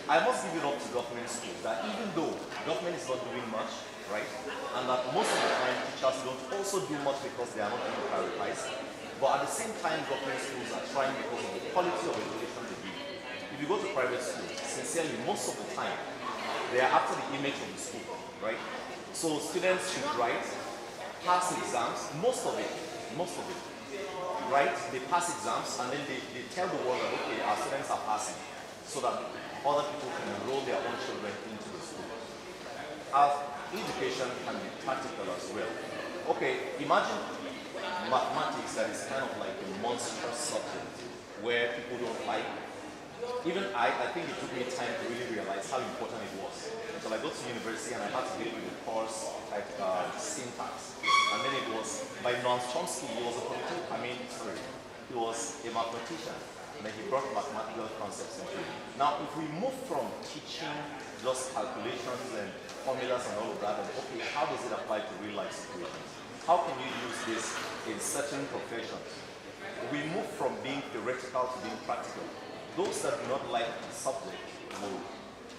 I must give it up to government schools that even though government is not doing much, right, and that most of the time teachers don't also do much because they are not being prioritized, but at the same time government schools are trying because of the quality of education they give. If you go to private schools, sincerely, most of the time, they are after the image of the school, right? So students should write, pass exams, most of it, right? They pass exams and then they tell the world that, okay, our students are passing, so that other people can enroll their own children into the school. Our education can be practical as well. Okay, imagine mathematics that is kind of like a monstrous subject where people don't like. Even I think it took me time to really realize how important it was. So I got to university and I had to deal with the course like syntax. And then it was by Noam Chomsky. He was a political, he was a mathematician. And then he brought mathematical concepts into it. Now, if we move from teaching just calculations and formulas and all of that, and okay, how does it apply to real life situations? How can you use this in certain professions? We move from being theoretical to being practical. Those that do not like the subject will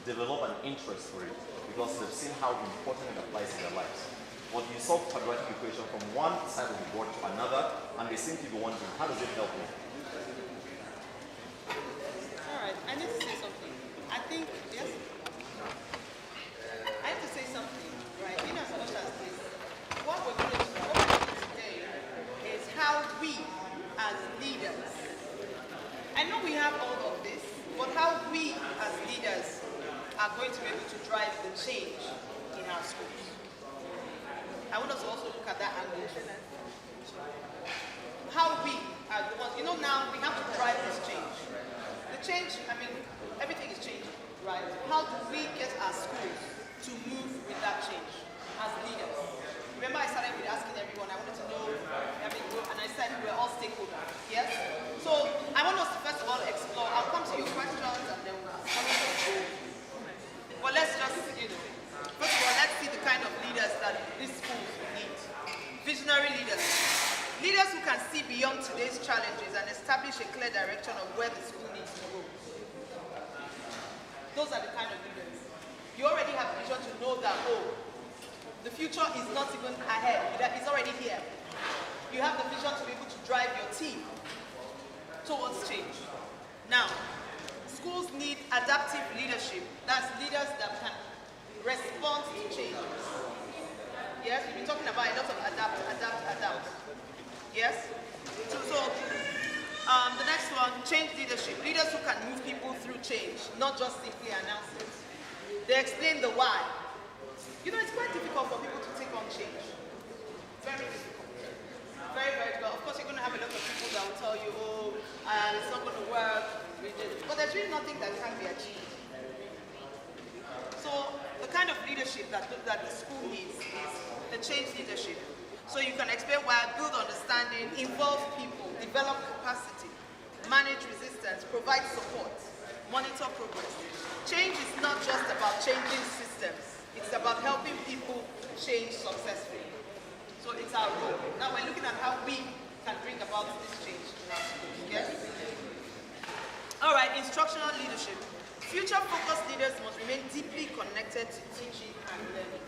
develop an interest for it because they've seen how important it applies in their lives. But you solve quadratic equation from one side of the board to another, and they seem to be wondering, how does it help me? All right, I need to say something. I think, yes? I have to say something, right? In as much as this, what we're going to do today is how we, as leaders, I know we have all of this, but how we, as leaders, are going to be able to drive the change in our schools. I want us to also look at that angle. How we are the ones, now we have to drive this change. The change, everything is changing, right? How do we get our schools to move with that change as leaders? Remember I started with asking everyone, I wanted to know, and I said we're all stakeholders, yes? So I want us to first of all explore, I'll come to your questions and then we'll but let's just, first of all, let's see the kind of leaders that these schools need. Visionary leaders. Leaders who can see beyond today's challenges and establish a clear direction of where the school needs to go. Those are the kind of leaders. You already have vision to know that, the future is not even ahead, it's already here. You have the vision to be able to drive your team towards change. Now, schools need adaptive leadership. That's leaders that can respond to changes. Yes, we've been talking about a lot of adapt. Yes? So the next one, change leadership. Leaders who can move people through change, not just simply announce it. They explain the why. It's quite difficult for people to take on change. Very difficult. Very, very difficult. Of course, you're going to have a lot of people that will tell you, it's not going to work. But there's really nothing that can be achieved. So the kind of leadership that the school needs is the change leadership. So you can explain why, build understanding, involve people, develop capacity, manage resistance, provide support, monitor progress. Change is not just about changing systems. It's about helping people change successfully. So it's our role. Now we're looking at how we can bring about this change in our schools. Yes? All right, instructional leadership. Future-focused leaders must remain deeply connected to teaching and learning.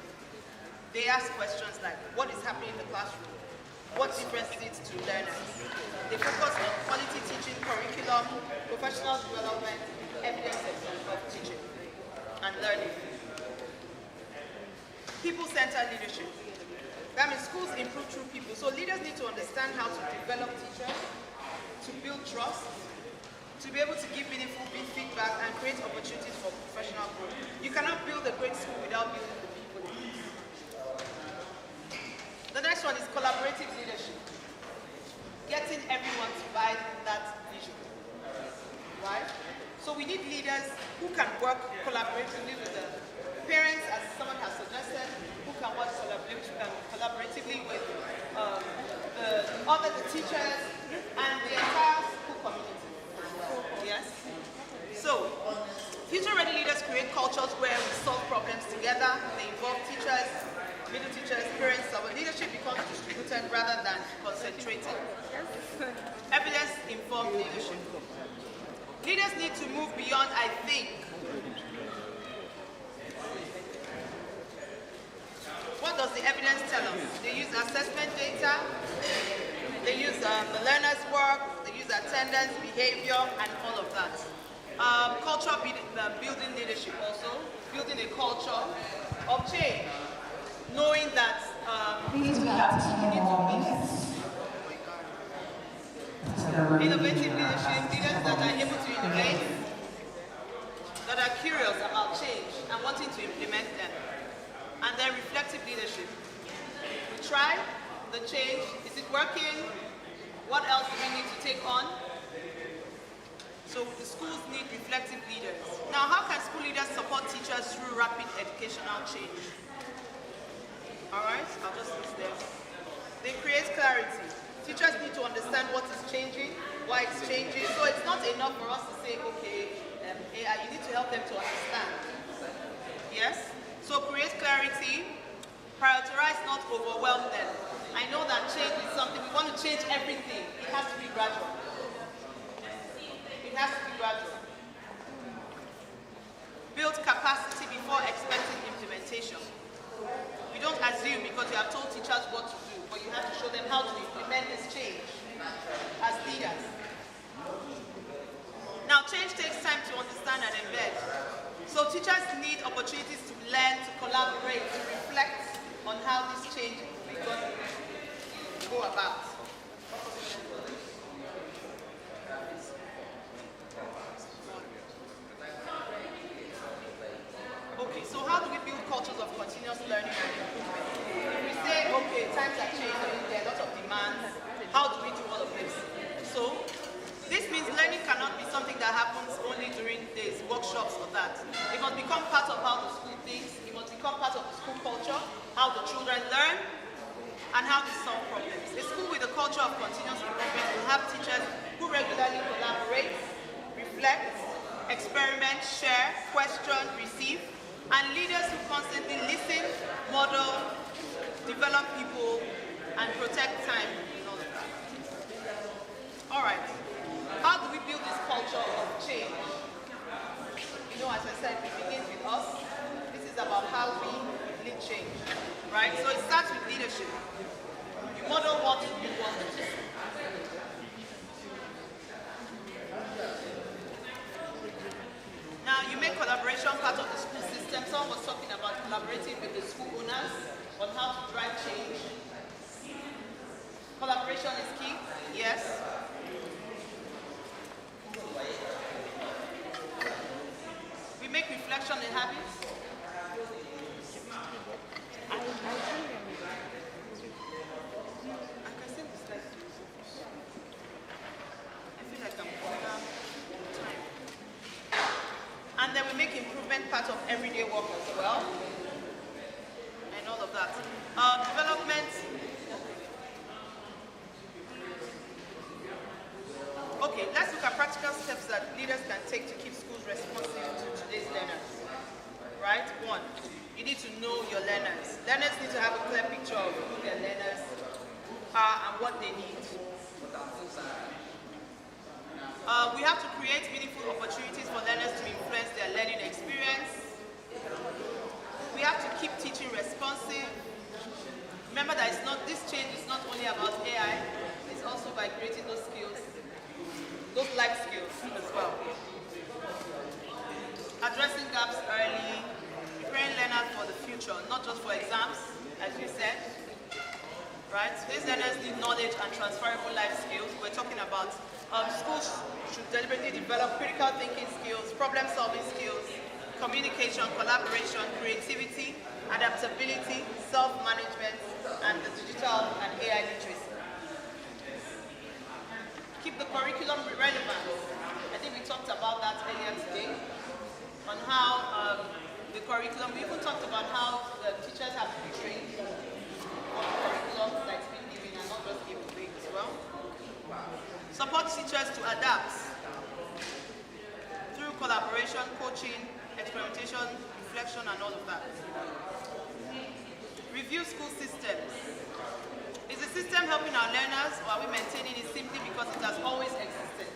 They ask questions like, what is happening in the classroom? What differentiates to learners? They focus on quality teaching, curriculum, professional development, evidence of teaching and learning. People-centered leadership. That means schools improve through people. So leaders need to understand how to develop teachers, to build trust, to be able to give meaningful feedback and create opportunities for professional growth. You cannot build a great school without building the people. The next one is collaborative leadership. Getting everyone to buy that vision, right? So we need leaders who can work collaboratively with the parents, as someone has suggested, who can work collaboratively with the teachers and the entire school community. Yes? So, future-ready leaders create cultures where we solve problems together. They involve teachers, middle teachers, parents. Our leadership becomes distributed rather than concentrated. Evidence-informed leadership. Leaders need to move beyond I think. What does the evidence tell us? They use assessment data, they use the learner's work, they use attendance, behavior, and all of that. Culture building leadership also, building a culture of change, knowing that innovative leadership, leaders that are able to innovate, that are curious about change and wanting to implement them. And then reflective leadership. We try the change. Is it working? What else do we need to take on? So the schools need reflective leaders. Now, how can school leaders support teachers through rapid educational change? All right, I'll just list them. They create clarity. Teachers need to understand what is changing, why it's changing. So it's not enough for us to say, okay, AI, you need to help them to understand. Yes? So create clarity, prioritize, not overwhelm them. I know that change is something, we want to change everything. It has to be gradual. It has to be gradual. Build capacity before expecting implementation. You don't assume because you have told teachers what to do, but you have to show them how to implement this change as leaders. Now, change takes time to understand and embed. So teachers need opportunities to learn, to collaborate, to reflect on how this change will go about. Okay, so how do we build cultures of continuous learning and improvement? If we say, okay, times are changing, there are lots of demands, how do we do all of this? So, this means learning cannot be something that happens only during days, workshops or that. It must become part of how the school thinks, it must become part of the school culture, how the children learn, and how they solve problems. A school with a culture of continuous improvement will have teachers who regularly collaborate, reflect, experiment, share, question, receive, and leaders who constantly listen, model, develop people, and protect time in all of that. All right. How do we build this culture of change? You know, as I said, it begins with us. This is about how we lead change, right? So it starts with leadership. You model what you want to do. Now, you make collaboration part of the school system. Someone was talking about collaborating with the school owners on how to drive change. Collaboration is key, yes. We make reflection a habit. I can send this slide to you. I feel like I'm over time. And then we make improvement part of everyday work as well. And all of that. Development. Okay, let's look at practical steps that leaders can take to keep schools responsive to today's learners. Right? One, you need to know your learners. Learners need to have a clear picture of who their learners are and what they need. We have to create create meaningful opportunities for learners to influence their learning experience. We have to keep teaching responsive. Remember that this change is not only about AI, it's also by creating those skills, those life skills as well. Addressing gaps early, preparing learners for the future, not just for exams, as we said. Right? These learners need knowledge and transferable life skills. We're talking about schools should deliberately develop critical thinking skills, problem-solving skills, communication, collaboration, creativity, adaptability, self-management, and the digital and AI literacy. Keep the curriculum relevant. I think we talked about that earlier today, on how the curriculum, we even talked about how the teachers have to be trained on the curriculum that's been given and not just given away as well. Support teachers to adapt through collaboration, coaching, experimentation, reflection, and all of that. Review school systems. Is the system helping our learners, or are we maintaining it simply because it has always existed?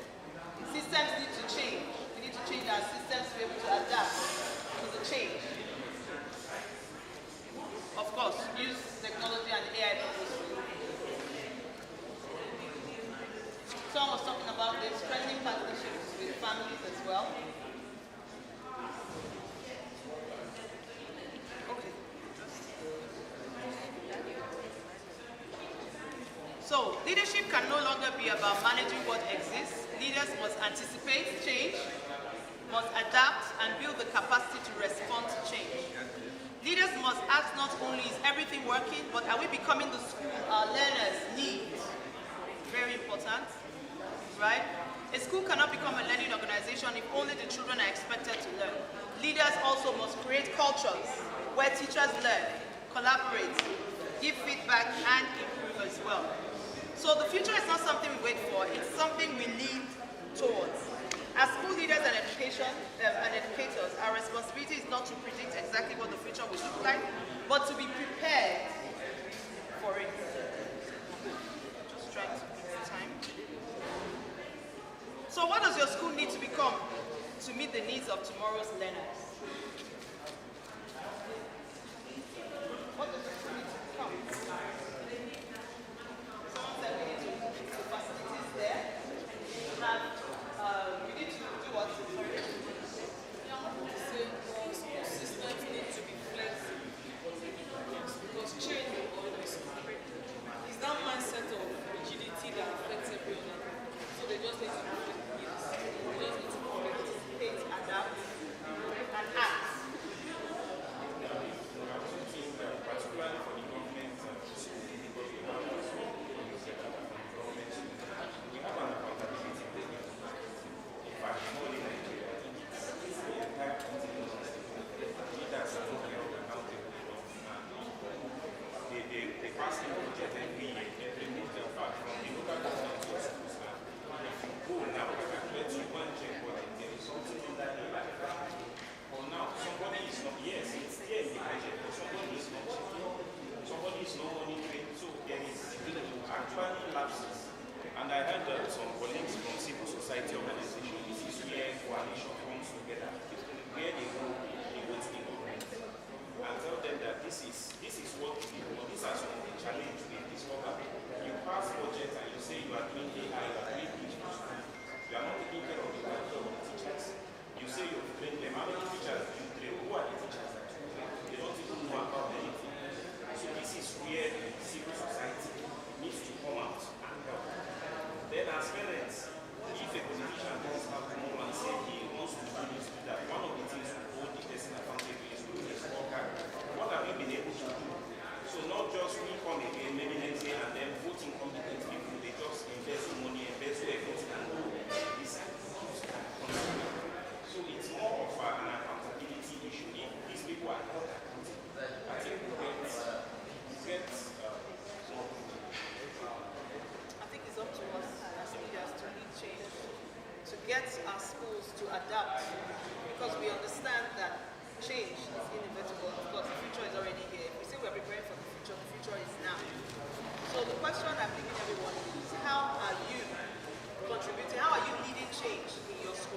Systems need to change. We need to change our systems to be able to adapt to the change. Of course, use technology and AI purposefully. Someone was talking about this, strengthening partnerships with families as well. Okay. So, leadership can no longer be about managing what exists. Leaders must anticipate change, must adapt, and build the capacity to respond to change. Leaders must ask not only is everything working, but are we becoming the school our learners need? Very important, right? A school cannot become a learning organization if only the children are expected to learn. Leaders also must create cultures where teachers learn, collaborate, give feedback, and improve as well. So the future is not something we wait for, it's something we lead towards. As school leaders and educators, our responsibility is not to predict exactly what the future will look like, but to be prepared for it. Just trying to beat the time. So what does your school need to become to meet the needs of tomorrow's learners? What does your school need to become? Someone said we need to put the facilities there. We need to do what? Sorry? Systems need to be flexible because change will always happen. It's that mindset of rigidity that affects everyone. So they just need to participate, adapt, and act. Particularly for the government, we have an accountability program. In fact, more than Nigeria, I think it's the entire continent. Leaders are not held accountable enough, and they pass in budget every year. They move them back from the local government to schools. If you go now, let's go and check what there is something in that area. Or now, somebody is not, yes, it's there in the budget, but somebody is not checking. Somebody is not monitoring, so there is actually lapses. And I heard that some colleagues from civil society organizations, this is where coalition comes together, where they go with the government and tell them that this is what we do, these are some of the challenges we discover. You pass budget and you say you are doing AI, you are doing digital school. You are not taking care of the welfare of the teachers. You say you've trained them. How many teachers do you train? Who are the teachers that you train? They don't even know about anything. So this is where civil society needs to come out and help. Then as parents, if a politician does have to come and say he wants to do this, that one of the things to hold the person accountable is to do a scorecard. What have we been able to do? So not just we come again, maybe next year, and then vote incompetent people, they just invest money, invest effort, and do this. So it's more of an accountability issue. If these people are held accountable, I think we get I think it's up to us as leaders to lead change, to get our schools to adapt, because we understand that change is inevitable. Of course, the future is already here. If we say we're preparing for the future is now. So the question I'm giving everyone is, how are you contributing? How are you leading change in your school?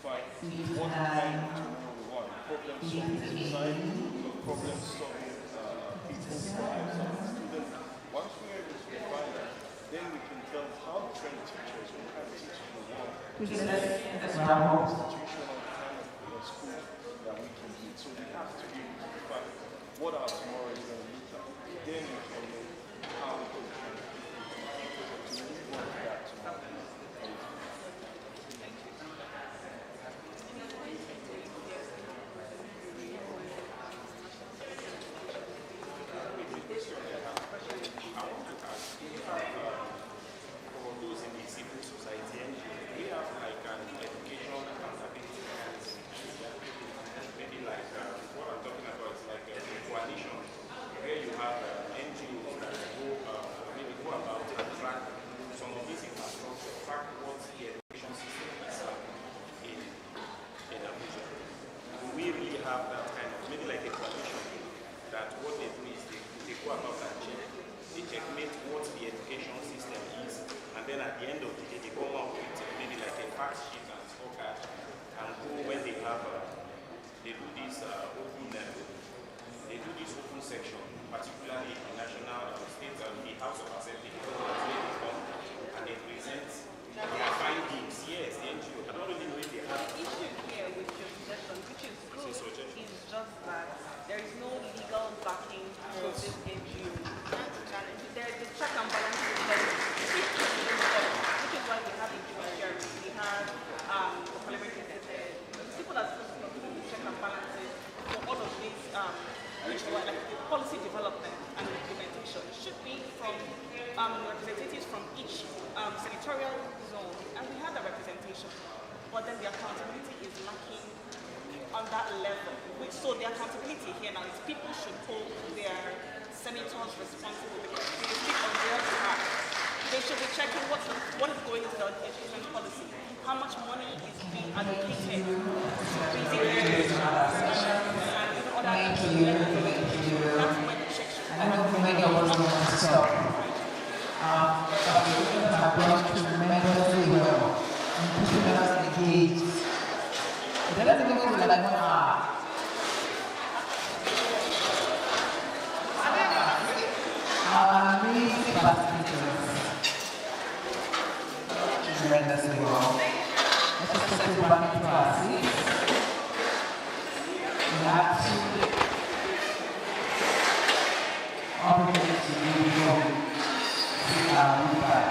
identify what kind of tomorrow we want. Problem-solving society, problem-solving people for ourselves, students. Once we're able to define that, then we can tell how trained teachers will kind of teach the world. Institutional kind of school that we can do. So we have to be able to define what our tomorrow is going to look like. Then we can know how we can train people to move on to that tomorrow. For those in the civil society, we have like an education accountability mechanism. Maybe like what I'm talking about is like a coalition where you have NGOs that maybe go about and track some of these infrastructure, track what the education system is in Abuja. We really have that kind of, maybe like a coalition that what they do is they go about and they checkmate what the education system is, and then at the end of the day they come up with maybe like a fact sheet and scorecard, and go when they have they do this open section, particularly in the national state and the House of Assembly, where they come and they present their findings. Yes, the NGO. I don't really know if they have. The issue here with your suggestion, which is good, is just that there is no legal backing for this NGO. The check and balance is very which is why we have the judiciary, we have the parliamentary people that are supposed to do the check and balances for all of these, which were like the policy development and implementation should be from representatives from each senatorial zone, and we have that representation, but then the accountability is lacking on that level. So the accountability here now is people should hold their senators responsible because they speak on their behalf. They should be checking what is going into the education policy, how much money is being allocated to basic education, and other areas. That's when the check should I know many of us want to stop. Solutions have gone tremendously well in keeping us engaged. It doesn't even feel like 1 hour. Our amazing participants. Tremendously well. Let's just go back into our seats. We have to operate to see our feedback.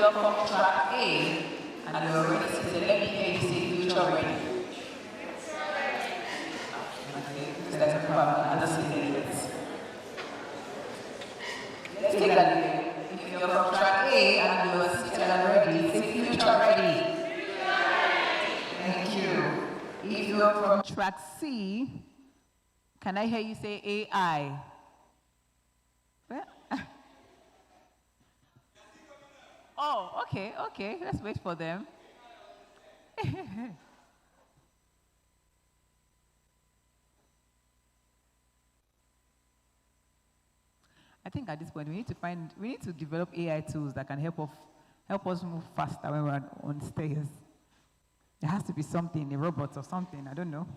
you're from track A and you're ready to say, let me hear you say future ready. Okay, so that's a problem. I'll just say it. Let's take that again. If you're from track A and you're seated and ready, say future ready. Thank you. If you're from track C, can I hear you say AI? Well, oh, okay. Let's wait for them. I think at this point we need to develop AI tools that can help us move faster when we're on stairs. There has to be something, a robot or something, I don't know.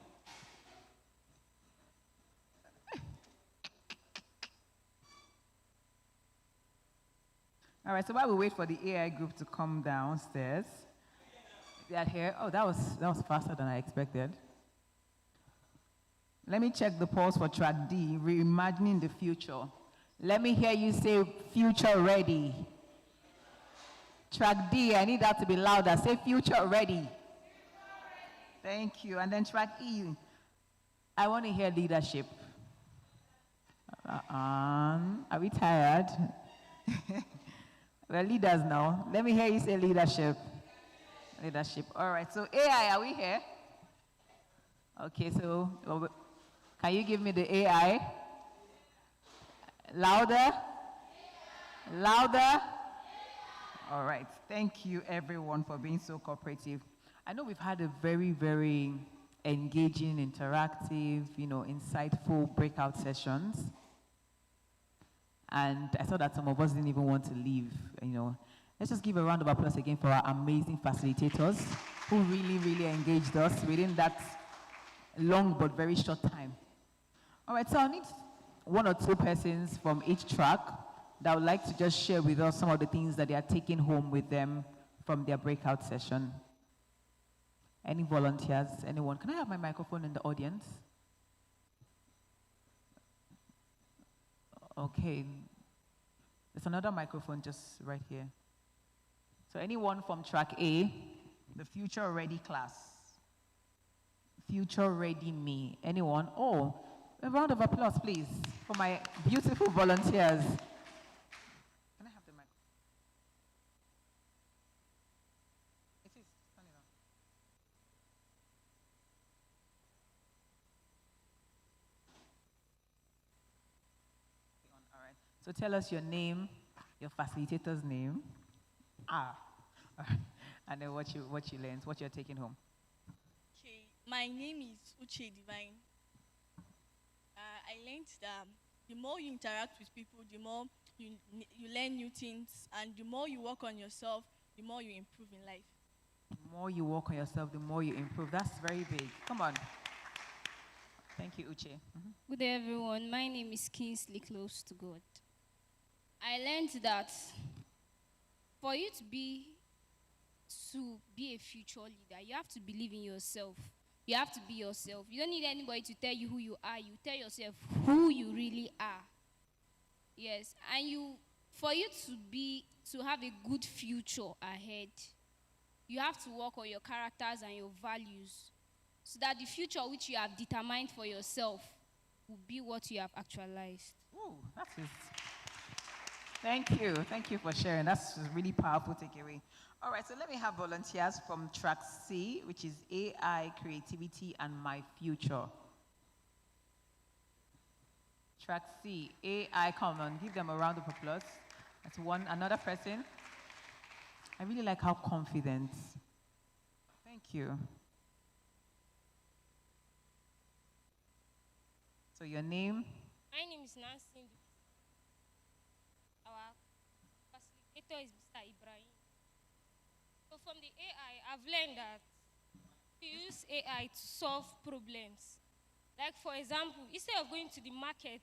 All right, so while we wait for the AI group to come downstairs, they are here. Oh, that was faster than I expected. Let me check the pulse for track D, reimagining the future. Let me hear you say future ready. Track D, I need that to be louder. Say future ready. Thank you. And then track E, I want to hear leadership. Are we tired? We're leaders now. Let me hear you say leadership. Leadership. All right. So AI, are we here? Okay. So can you give me the AI? Louder. Louder. All right. Thank you, everyone, for being so cooperative. I know we've had a very, very engaging, interactive, insightful breakout sessions. And I saw that some of us didn't even want to leave, Let's just give a round of applause again for our amazing facilitators who really, really engaged us within that long but very short time. All right, so I need one or two persons from each track that would like to just share with us some of the things that they are taking home with them from their breakout session. Any volunteers? Anyone? Can I have my microphone in the audience? Okay. There's another microphone just right here. So anyone from track A, the future ready class? Future ready me. Anyone? Oh, a round of applause, please, for my beautiful volunteers. Can I have the mic? It is. Turn it on. All right. So tell us your name, your facilitator's name. And then what you learned, what you're taking home. Okay, my name is Uche Divine. I learned that the more you interact with people, the more you learn new things, and the more you work on yourself, the more you improve in life. The more you work on yourself, the more you improve. That's very big. Come on. Thank you, Uche. Mm-hmm. Good day, everyone. My name is Kingsley Close to God. I learned that for you to be a future leader, you have to believe in yourself. You have to be yourself. You don't need anybody to tell you who you are. You tell yourself who you really are. Yes, and for you to have a good future ahead, you have to work on your characters and your values, so that the future which you have determined for yourself will be what you have actualized. Ooh, that's it. Thank you for sharing. That's a really powerful takeaway. All right, so let me have volunteers from track C, which is AI, creativity, and my future. Track C, AI, come on, give them a round of applause. That's another person. I really like how confident. Thank you. So your name? My name is Nancy. Our facilitator is Mr. Ibrahim. So from the AI, I've learned that you use AI to solve problems. Like for example, instead of going to the market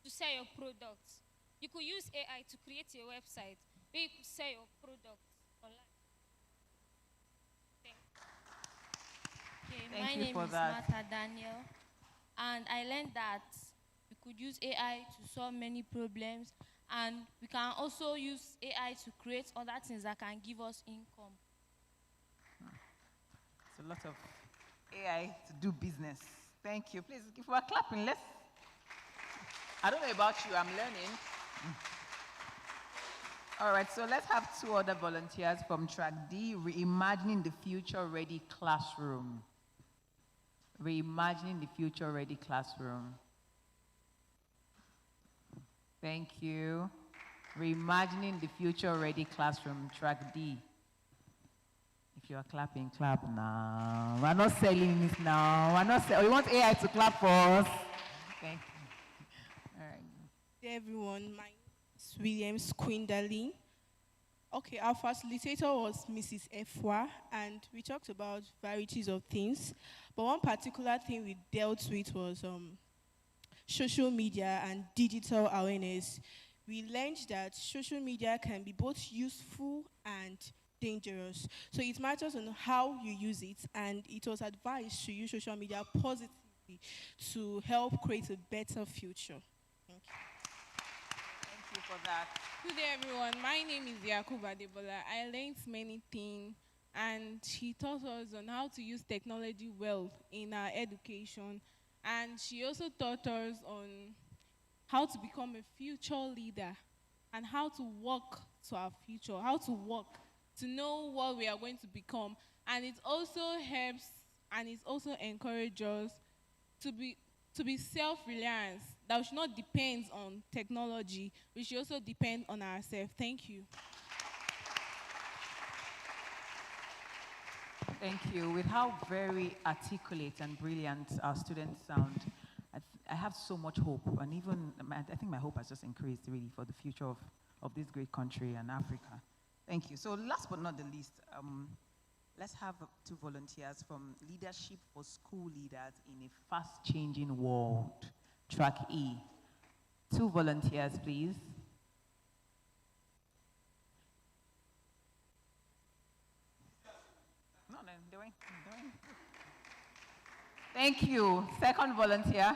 to sell your products, you could use AI to create a website where you could sell your products online. My name is Martha Daniel, and I learned that we could use AI to solve many problems, And we can also use AI to create other things that can give us income. It's a lot of AI to do business. Thank you. Please, if we are clapping, let's. I don't know about you, I'm learning. All right, so let's have two other volunteers from track D, Reimagining the Future Ready Classroom. Reimagining the Future Ready Classroom. Thank you. Reimagining the Future Ready Classroom, track D. If you are clapping, clap now. We're not selling this now. We're not we want AI to clap for us. Thank you. All right. Hey everyone, my name is Williams Quindali. Okay, our facilitator was Mrs. Efwa, and we talked about varieties of things. But one particular thing we dealt with was social media and digital awareness. We learned that social media can be both useful and dangerous. So it matters on how you use it, and it was advised to use social media positively to help create a better future. Thank you. Thank you for that. Good day, everyone. My name is Yakuba Debola. I learned many things, and she taught us on how to use technology well in our education. And she also taught us on how to become a future leader and how to work to our future, how to work to know what we are going to become. And it also helps and it also encourages us to be self-reliant, that we should not depend on technology, we should also depend on ourselves. Thank you. Thank you. With how very articulate and brilliant our students sound, I have so much hope, and even I think my hope has just increased really for the future of this great country and Africa. Thank you. So last but not the least, let's have two volunteers from Leadership for School Leaders in a Fast-Changing World, track E. Two volunteers, please. No, doing. Thank you. Second volunteer.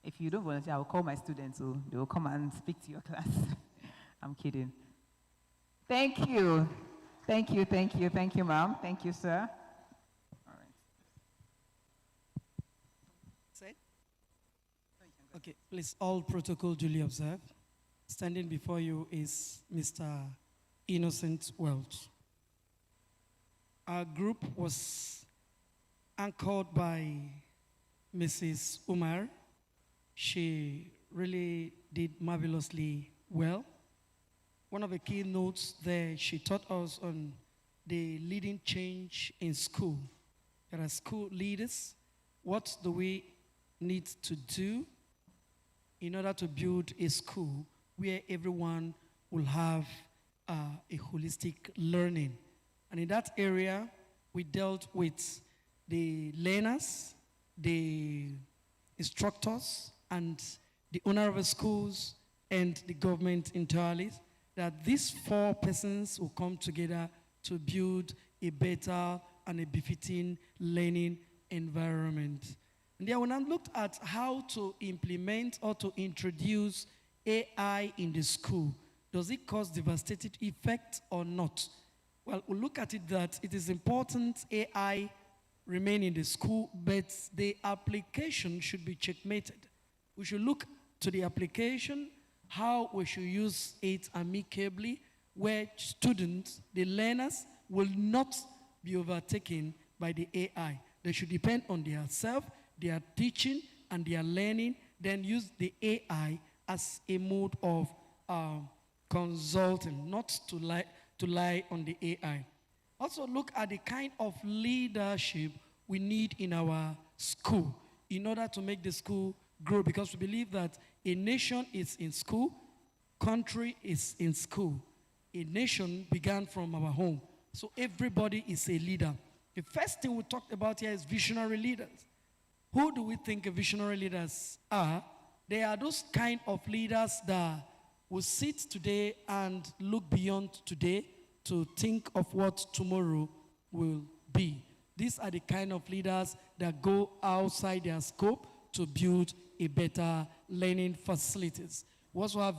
If you don't volunteer, I will call my students, so they will come and speak to your class. I'm kidding. Thank you. Thank you, ma'am. Thank you, sir. All right. Say? Okay, please, all protocol duly observed. Standing before you is Mr. Innocent Welch. Our group was anchored by Mrs. Umar. She really did marvelously well. One of the key notes there, she taught us on the leading change in school. There are school leaders. What do we need to do in order to build a school where everyone will have a holistic learning? And in that area, we dealt with the learners, the instructors, and the owner of the schools, and the government entirely, that these four persons will come together to build a better and a befitting learning environment. And then when I looked at how to implement or to introduce AI in the school, does it cause devastating effect or not? Well, we'll look at it that it is important AI remain in the school, but the application should be checkmated. We should look to the application, how we should use it amicably, where students, the learners, will not be overtaken by the AI. They should depend on themselves, their teaching, and their learning, then use the AI as a mode of consulting, not to lie on the AI. Also look at the kind of leadership we need in our school in order to make the school grow, because we believe that a nation is in school, country is in school. A nation began from our home. So everybody is a leader. The first thing we talked about here is visionary leaders. Who do we think visionary leaders are? They are those kind of leaders that will sit today and look beyond today to think of what tomorrow will be. These are the kind of leaders that go outside their scope to build a better learning facilities. We also have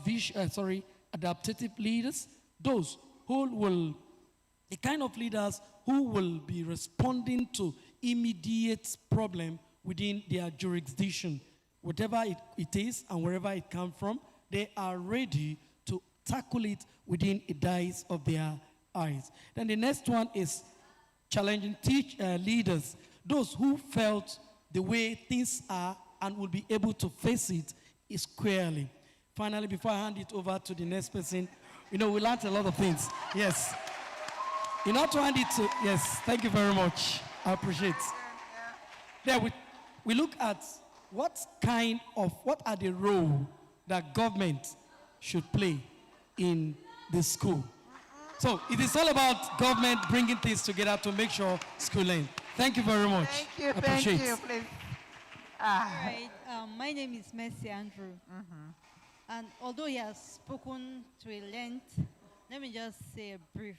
adaptive leaders, those who will, the kind of leaders who will be responding to immediate problem within their jurisdiction. Whatever it is and wherever it comes from, they are ready to tackle it within a dice of their eyes. Then the next one is challenging leaders, those who felt the way things are and will be able to face it squarely. Finally, before I hand it over to the next person, we learned a lot of things. Yes. In order to hand it to, yes, thank you very much. I appreciate it. There we look at what are the role that government should play in the school. So it is all about government bringing things together to make sure school ends. Thank you very much. Thank you, please. All right, my name is Mercy Andrew. And although he has spoken to a length, let me just say a brief.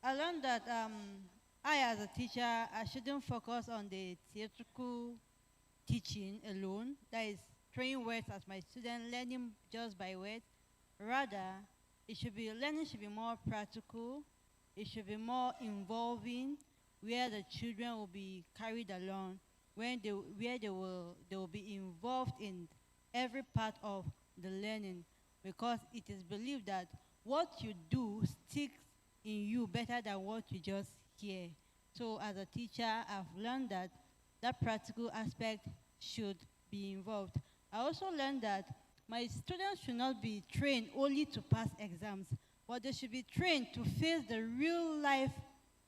I learned that I, as a teacher, I shouldn't focus on the theoretical teaching alone, that is throwing words as my student, learning just by words. Rather, learning should be more practical, it should be more involving, where the children will be carried along, where they will be involved in every part of the learning, because it is believed that what you do sticks in you better than what you just hear. So as a teacher, I've learned that practical aspect should be involved. I also learned that my students should not be trained only to pass exams, but they should be trained to face the real life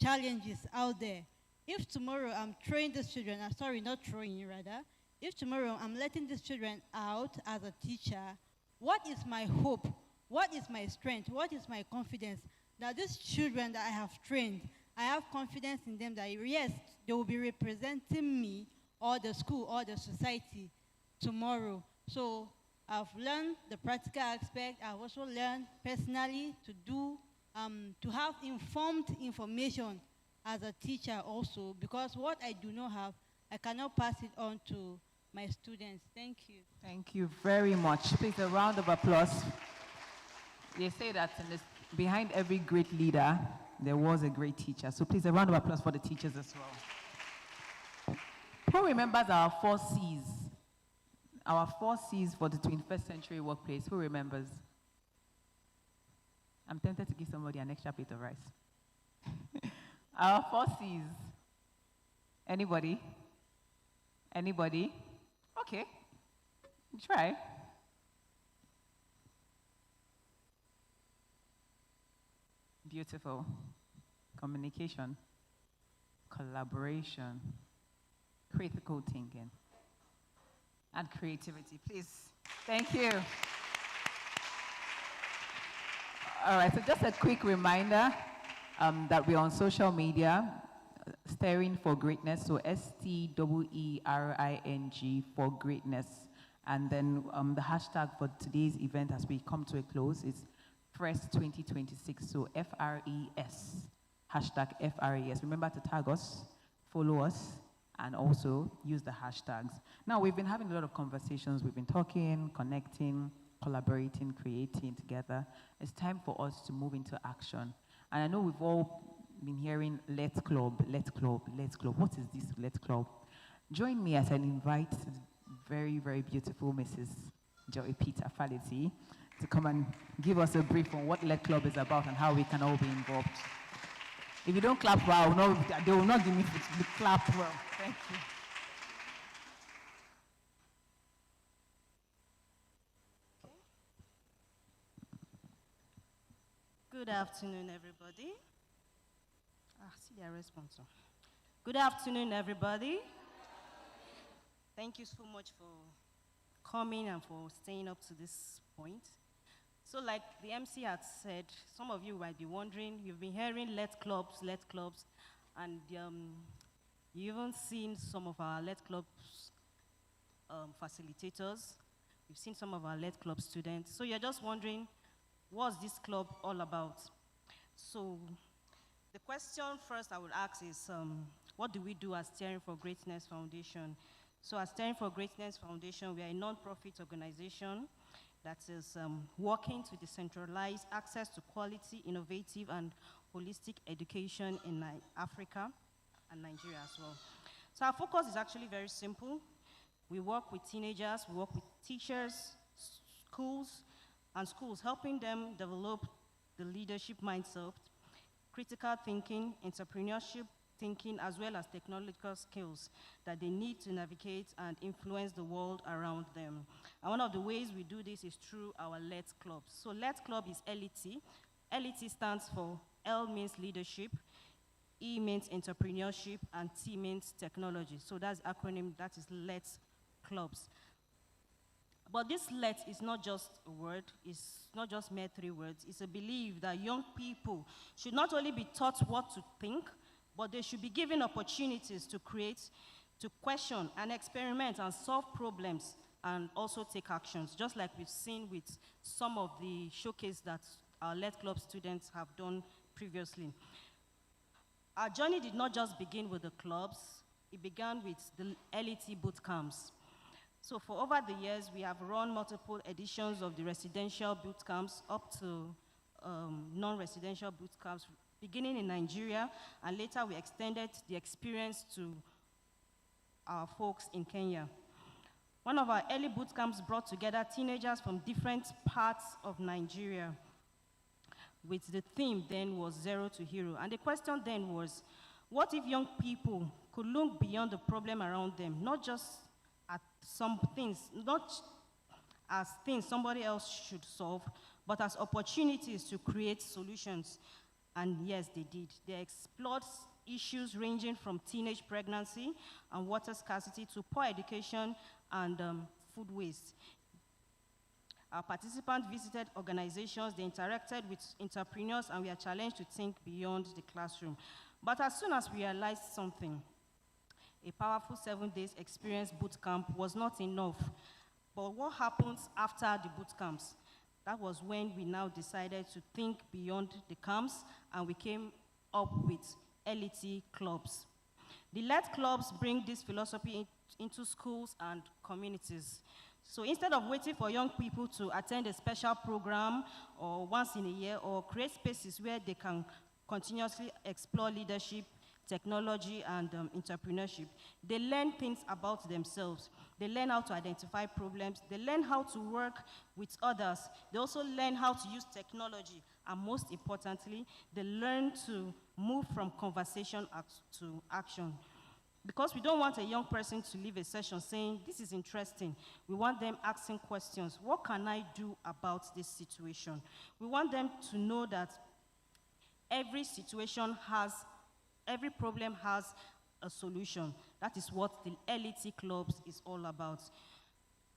challenges out there. If tomorrow I'm throwing these children, not throwing rather, if tomorrow I'm letting these children out as a teacher, what is my hope? What is my strength? What is my confidence? That these children that I have trained, I have confidence in them that yes, they will be representing me or the school or the society tomorrow. So I've learned the practical aspect. I've also learned personally to have informed information as a teacher also, because what I do not have, I cannot pass it on to my students. Thank you. Thank you very much. Please, a round of applause. They say that behind every great leader, there was a great teacher. So please, a round of applause for the teachers as well. Who remembers our 4 C's? Our 4 C's for the 21st century workplace. Who remembers? I'm tempted to give somebody an extra plate of rice. Our 4 C's. Anybody? Anybody? Okay. Try. Beautiful. Communication, collaboration, critical thinking, and creativity. Please. Thank you. All right, so just a quick reminder that we're on social media, Staring for Greatness, so STEERING for Greatness. And then the hashtag for today's event as we come to a close is FRES 2026, so FRES, hashtag FRES. Remember to tag us, follow us, and also use the hashtags. Now, we've been having a lot of conversations. We've been talking, connecting, collaborating, creating together. It's time for us to move into action. And I know we've all been hearing Let's Club, Let's Club, Let's Club. What is this Let's Club? Join me as I invite very, very beautiful Mrs. Joy Peter Fality to come and give us a brief on what Let's Club is about and how we can all be involved. If you don't clap well, no, they will not give me the clap well. Thank you. Good afternoon, everybody. See their response. Good afternoon, everybody. Thank you so much for coming and for staying up to this point. So like the MC had said, some of you might be wondering, you've been hearing Let Clubs, and you've even seen some of our Let Clubs facilitators. You've seen some of our Let Club students. So you're just wondering, what's this club all about? So the question first I would ask is, what do we do as Steering for Greatness Foundation So at Staring for Greatness Foundation, we are a non-profit organization that is working to decentralize access to quality, innovative, and holistic education in Africa and Nigeria as well. So our focus is actually very simple. We work with teenagers, we work with teachers, schools, helping them develop the leadership mindset, critical thinking, entrepreneurship thinking, as well as technological skills that they need to navigate and influence the world around them. And one of the ways we do this is through our LET clubs. So LET club is LET. LET stands for L means leadership, E means entrepreneurship, and T means technology. So that's the acronym, that is LET clubs. But this LET is not just a word, it's not just mere 3 words. It's a belief that young people should not only be taught what to think, but they should be given opportunities to create, to question and experiment and solve problems and also take actions, just like we've seen with some of the showcase that our LET Club students have done previously. Our journey did not just begin with the clubs, it began with the LET boot camps. So for over the years, we have run multiple editions of the residential boot camps up to non-residential boot camps, beginning in Nigeria, and later we extended the experience to our folks in Kenya. One of our early boot camps brought together teenagers from different parts of Nigeria, with the theme then was Zero to Hero. And the question then was, what if young people could look beyond the problem around them, not just at some things, not as things somebody else should solve, but as opportunities to create solutions? And yes, they did. They explored issues ranging from teenage pregnancy and water scarcity to poor education and food waste. Our participants visited organizations, they interacted with entrepreneurs, and we are challenged to think beyond the classroom. But as soon as we realized something, a powerful 7 days experience boot camp was not enough. But what happens after the boot camps? That was when we now decided to think beyond the camps, and we came up with LET clubs. The LET clubs bring this philosophy into schools and communities. So instead of waiting for young people to attend a special program or once in a year, or create spaces where they can continuously explore leadership, technology, and entrepreneurship, they learn things about themselves. They learn how to identify problems. They learn how to work with others. They also learn how to use technology. And most importantly, they learn to move from conversation to action. Because we don't want a young person to leave a session saying, this is interesting. We want them asking questions. What can I do about this situation? We want them to know that every problem has a solution. That is what the LET clubs is all about.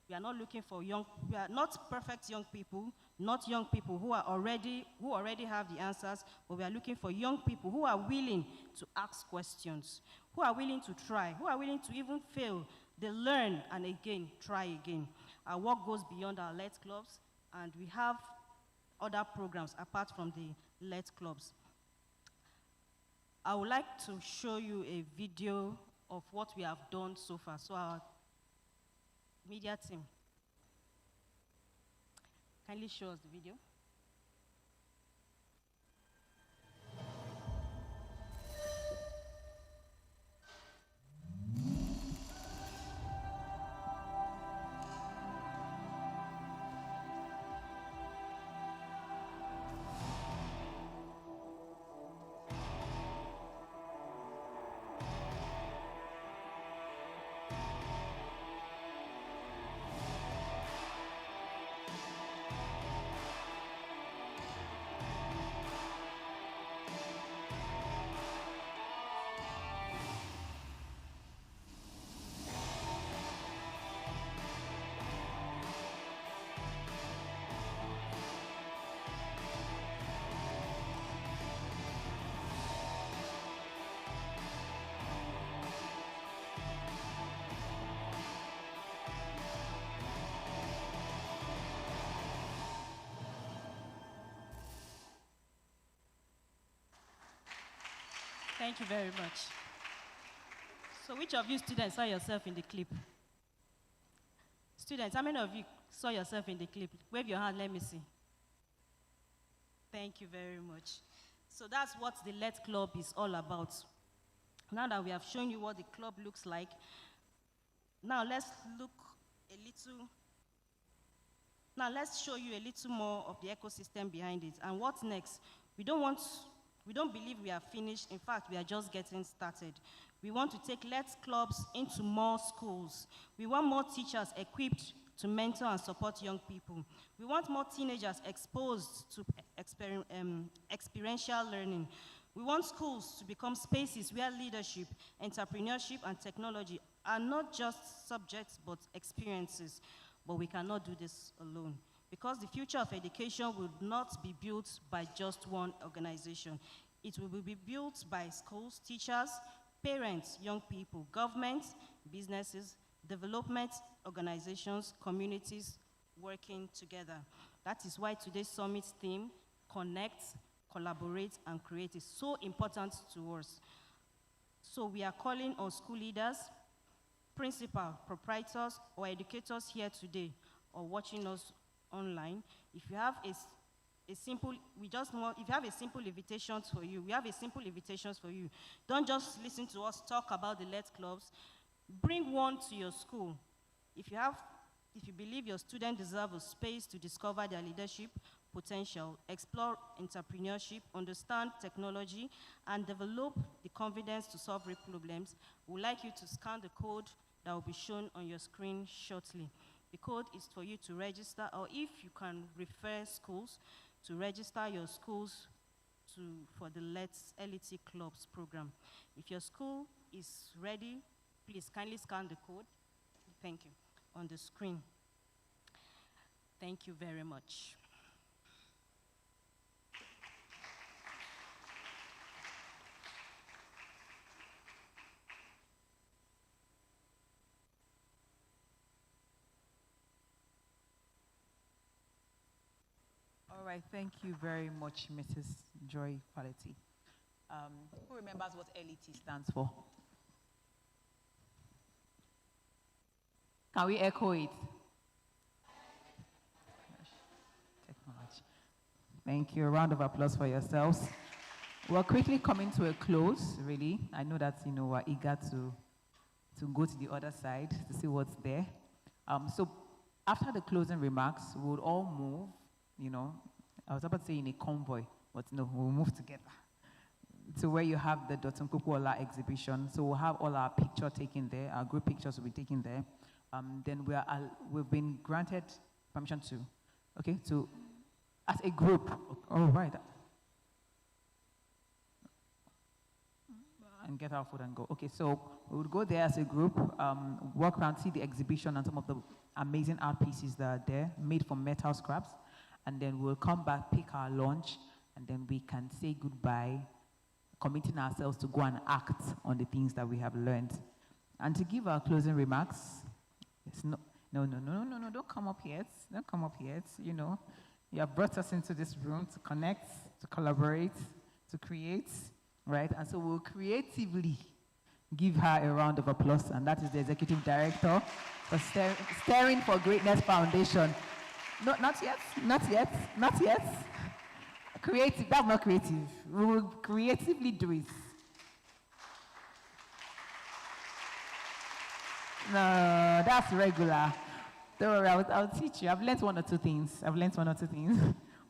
We are not looking for we are not perfect young people, not young people who already have the answers, but we are looking for young people who are willing to ask questions, who are willing to try, who are willing to even fail. They learn and again, try again. Our work goes beyond our LET clubs, and we have other programs apart from the LET clubs. I would like to show you a video of what we have done so far. So our media team, kindly show us the video. Thank you very much. So which of you students saw yourself in the clip? Students, how many of you saw yourself in the clip? Wave your hand, let me see. Thank you very much. So that's what the Let Club is all about. Now that we have shown you what the club looks like, now let's look a little, now let's show you a little more of the ecosystem behind it. And what's next? We don't believe we are finished. In fact, we are just getting started. We want to take Let's Clubs into more schools. We want more teachers equipped to mentor and support young people. We want more teenagers exposed to experiential learning. We want schools to become spaces where leadership, entrepreneurship, and technology are not just subjects but experiences. But we cannot do this alone, because the future of education will not be built by just one organization. It will be built by schools, teachers, parents, young people, governments, businesses, development organizations, communities working together. That is why today's summit's theme, Connect, Collaborate, and Create, is so important to us. So we are calling on school leaders, principal, proprietors, or educators here today or watching us online. If you have a simple invitation for you, we have a simple invitation for you. Don't just listen to us talk about the Let Clubs. Bring one to your school. If you believe your students deserve a space to discover their leadership potential, explore entrepreneurship, understand technology, and develop the confidence to solve real problems, we'd like you to scan the code that will be shown on your screen shortly. The code is for you to register, or if you can refer schools to register your schools for the Let's LET Clubs program. If your school is ready, please kindly scan the code. Thank you. On the screen. Thank you very much. All right, thank you very much, Mrs. Joy Quality. Who remembers what LET stands for? Can we echo it? Technology. Thank you. A round of applause for yourselves. We're quickly coming to a close, really. I know that, we're eager to go to the other side to see what's there. So after the closing remarks, we'll all move, I was about to say in a convoy, but no, we'll move together to where you have the Dotun Kukuola exhibition. So we'll have all our picture taken there, our group pictures will be taken there. Then we've been granted permission to, as a group, oh, right. And get our food and go. Okay, so we would go there as a group, walk around, see the exhibition and some of the amazing art pieces that are there, made from metal scraps. And then we'll come back, pick our lunch, and then we can say goodbye, committing ourselves to go and act on the things that we have learned. And to give our closing remarks, no, don't come up yet. Don't come up yet. You have brought us into this room to connect, to collaborate, to create, right? And so we'll creatively give her a round of applause, and that is the Executive Director for Staring for Greatness Foundation. No, not yet. Creative, that's not creative. We will creatively do it. No, that's regular. Don't worry, I'll teach you. I've learned one or two things.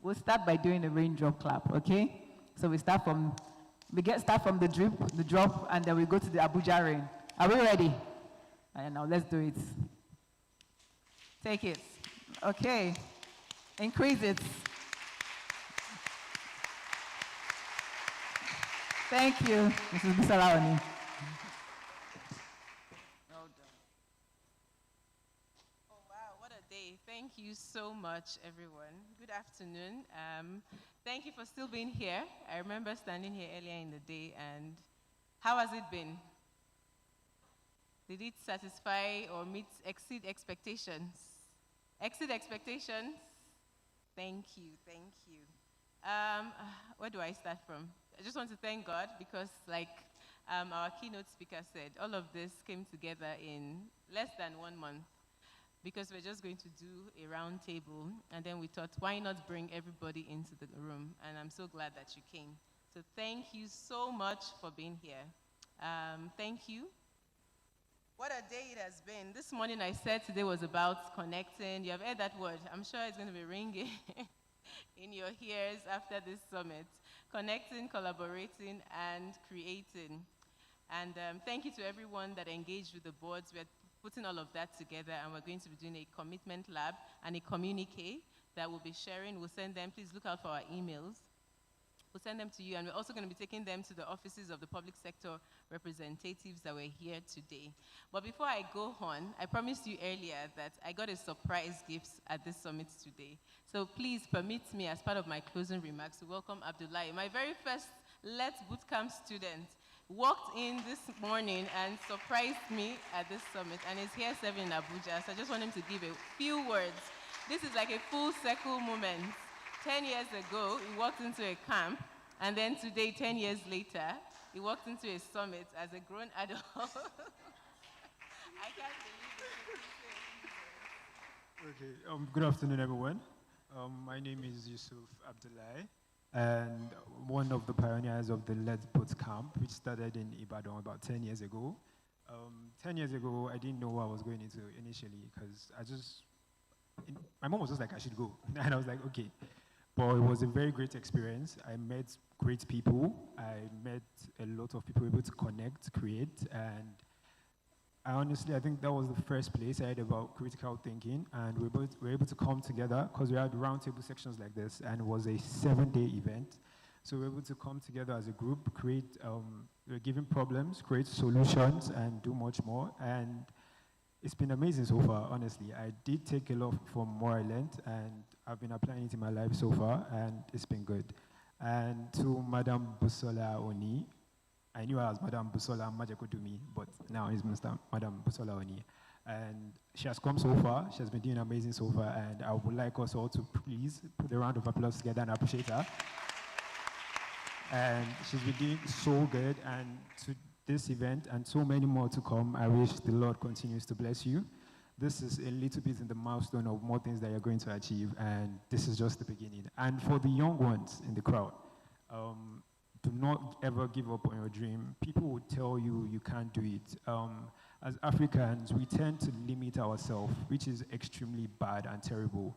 We'll start by doing a raindrop clap, okay? So we start from the drop, and then we go to the Abuja rain. Are we ready? All right, now let's do it. Take it. Okay. Increase it. Thank you, Mrs. Bisalaoni. Oh, wow, what a day. Thank you so much, everyone. Good afternoon. Thank you for still being here. I remember standing here earlier in the day, and how has it been? Did it satisfy or exceed expectations? Exceed expectations? Thank you. Where do I start from? I just want to thank God because, like our keynote speaker said, all of this came together in less than 1 month. because we're just going to do a round table. And then we thought, why not bring everybody into the room? And I'm so glad that you came. So thank you so much for being here. Thank you. What a day it has been. This morning I said today was about connecting. You have heard that word. I'm sure it's going to be ringing in your ears after this summit. Connecting, collaborating, and creating. And thank you to everyone that engaged with the boards. We're putting all of that together, and we're going to be doing a commitment lab and a communique that we'll be sharing. We'll send them. Please look out for our emails. We'll send them to you, and we're also going to be taking them to the offices of the public sector representatives that were here today. But before I go on, I promised you earlier that I got a surprise gift at this summit today. So please permit me, as part of my closing remarks, to welcome Abdullahi, my very first Let's Bootcamp student. Walked in this morning and surprised me at this summit, and is here serving in Abuja. So I just want him to give a few words. This is like a full circle moment. 10 years ago, he walked into a camp, and then today, 10 years later, he walked into a summit as a grown adult. I can't believe it. Okay, good afternoon, everyone. My name is Yusuf Abdullahi, and one of the pioneers of the Let's Boot Camp, which started in Ibadan about 10 years ago. 10 years ago, I didn't know what I was going into initially, because my mom was just like, I should go. And I was like, okay. But it was a very great experience. I met great people. I met a lot of people able to connect, create, and I think that was the first place I heard about critical thinking, and we were able to come together because we had roundtable sections like this, and it was a 7-day event. So we were able to come together as a group, create, we were given problems, create solutions, and do much more. And it's been amazing so far, honestly. I did take a lot from what I learned, and I've been applying it in my life so far, and it's been good. And to Madam Busola Oni, I knew her as Madam Busola Majakodumi, but now it's Madam Busola Oni. And she has come so far, she has been doing amazing so far, and I would like us all to please put a round of applause together and appreciate her. And she's been doing so good, and to this event and so many more to come, I wish the Lord continues to bless you. This is a little bit in the milestone of more things that you're going to achieve, and this is just the beginning. And for the young ones in the crowd, do not ever give up on your dream. People will tell you you can't do it. As Africans, we tend to limit ourselves, which is extremely bad and terrible.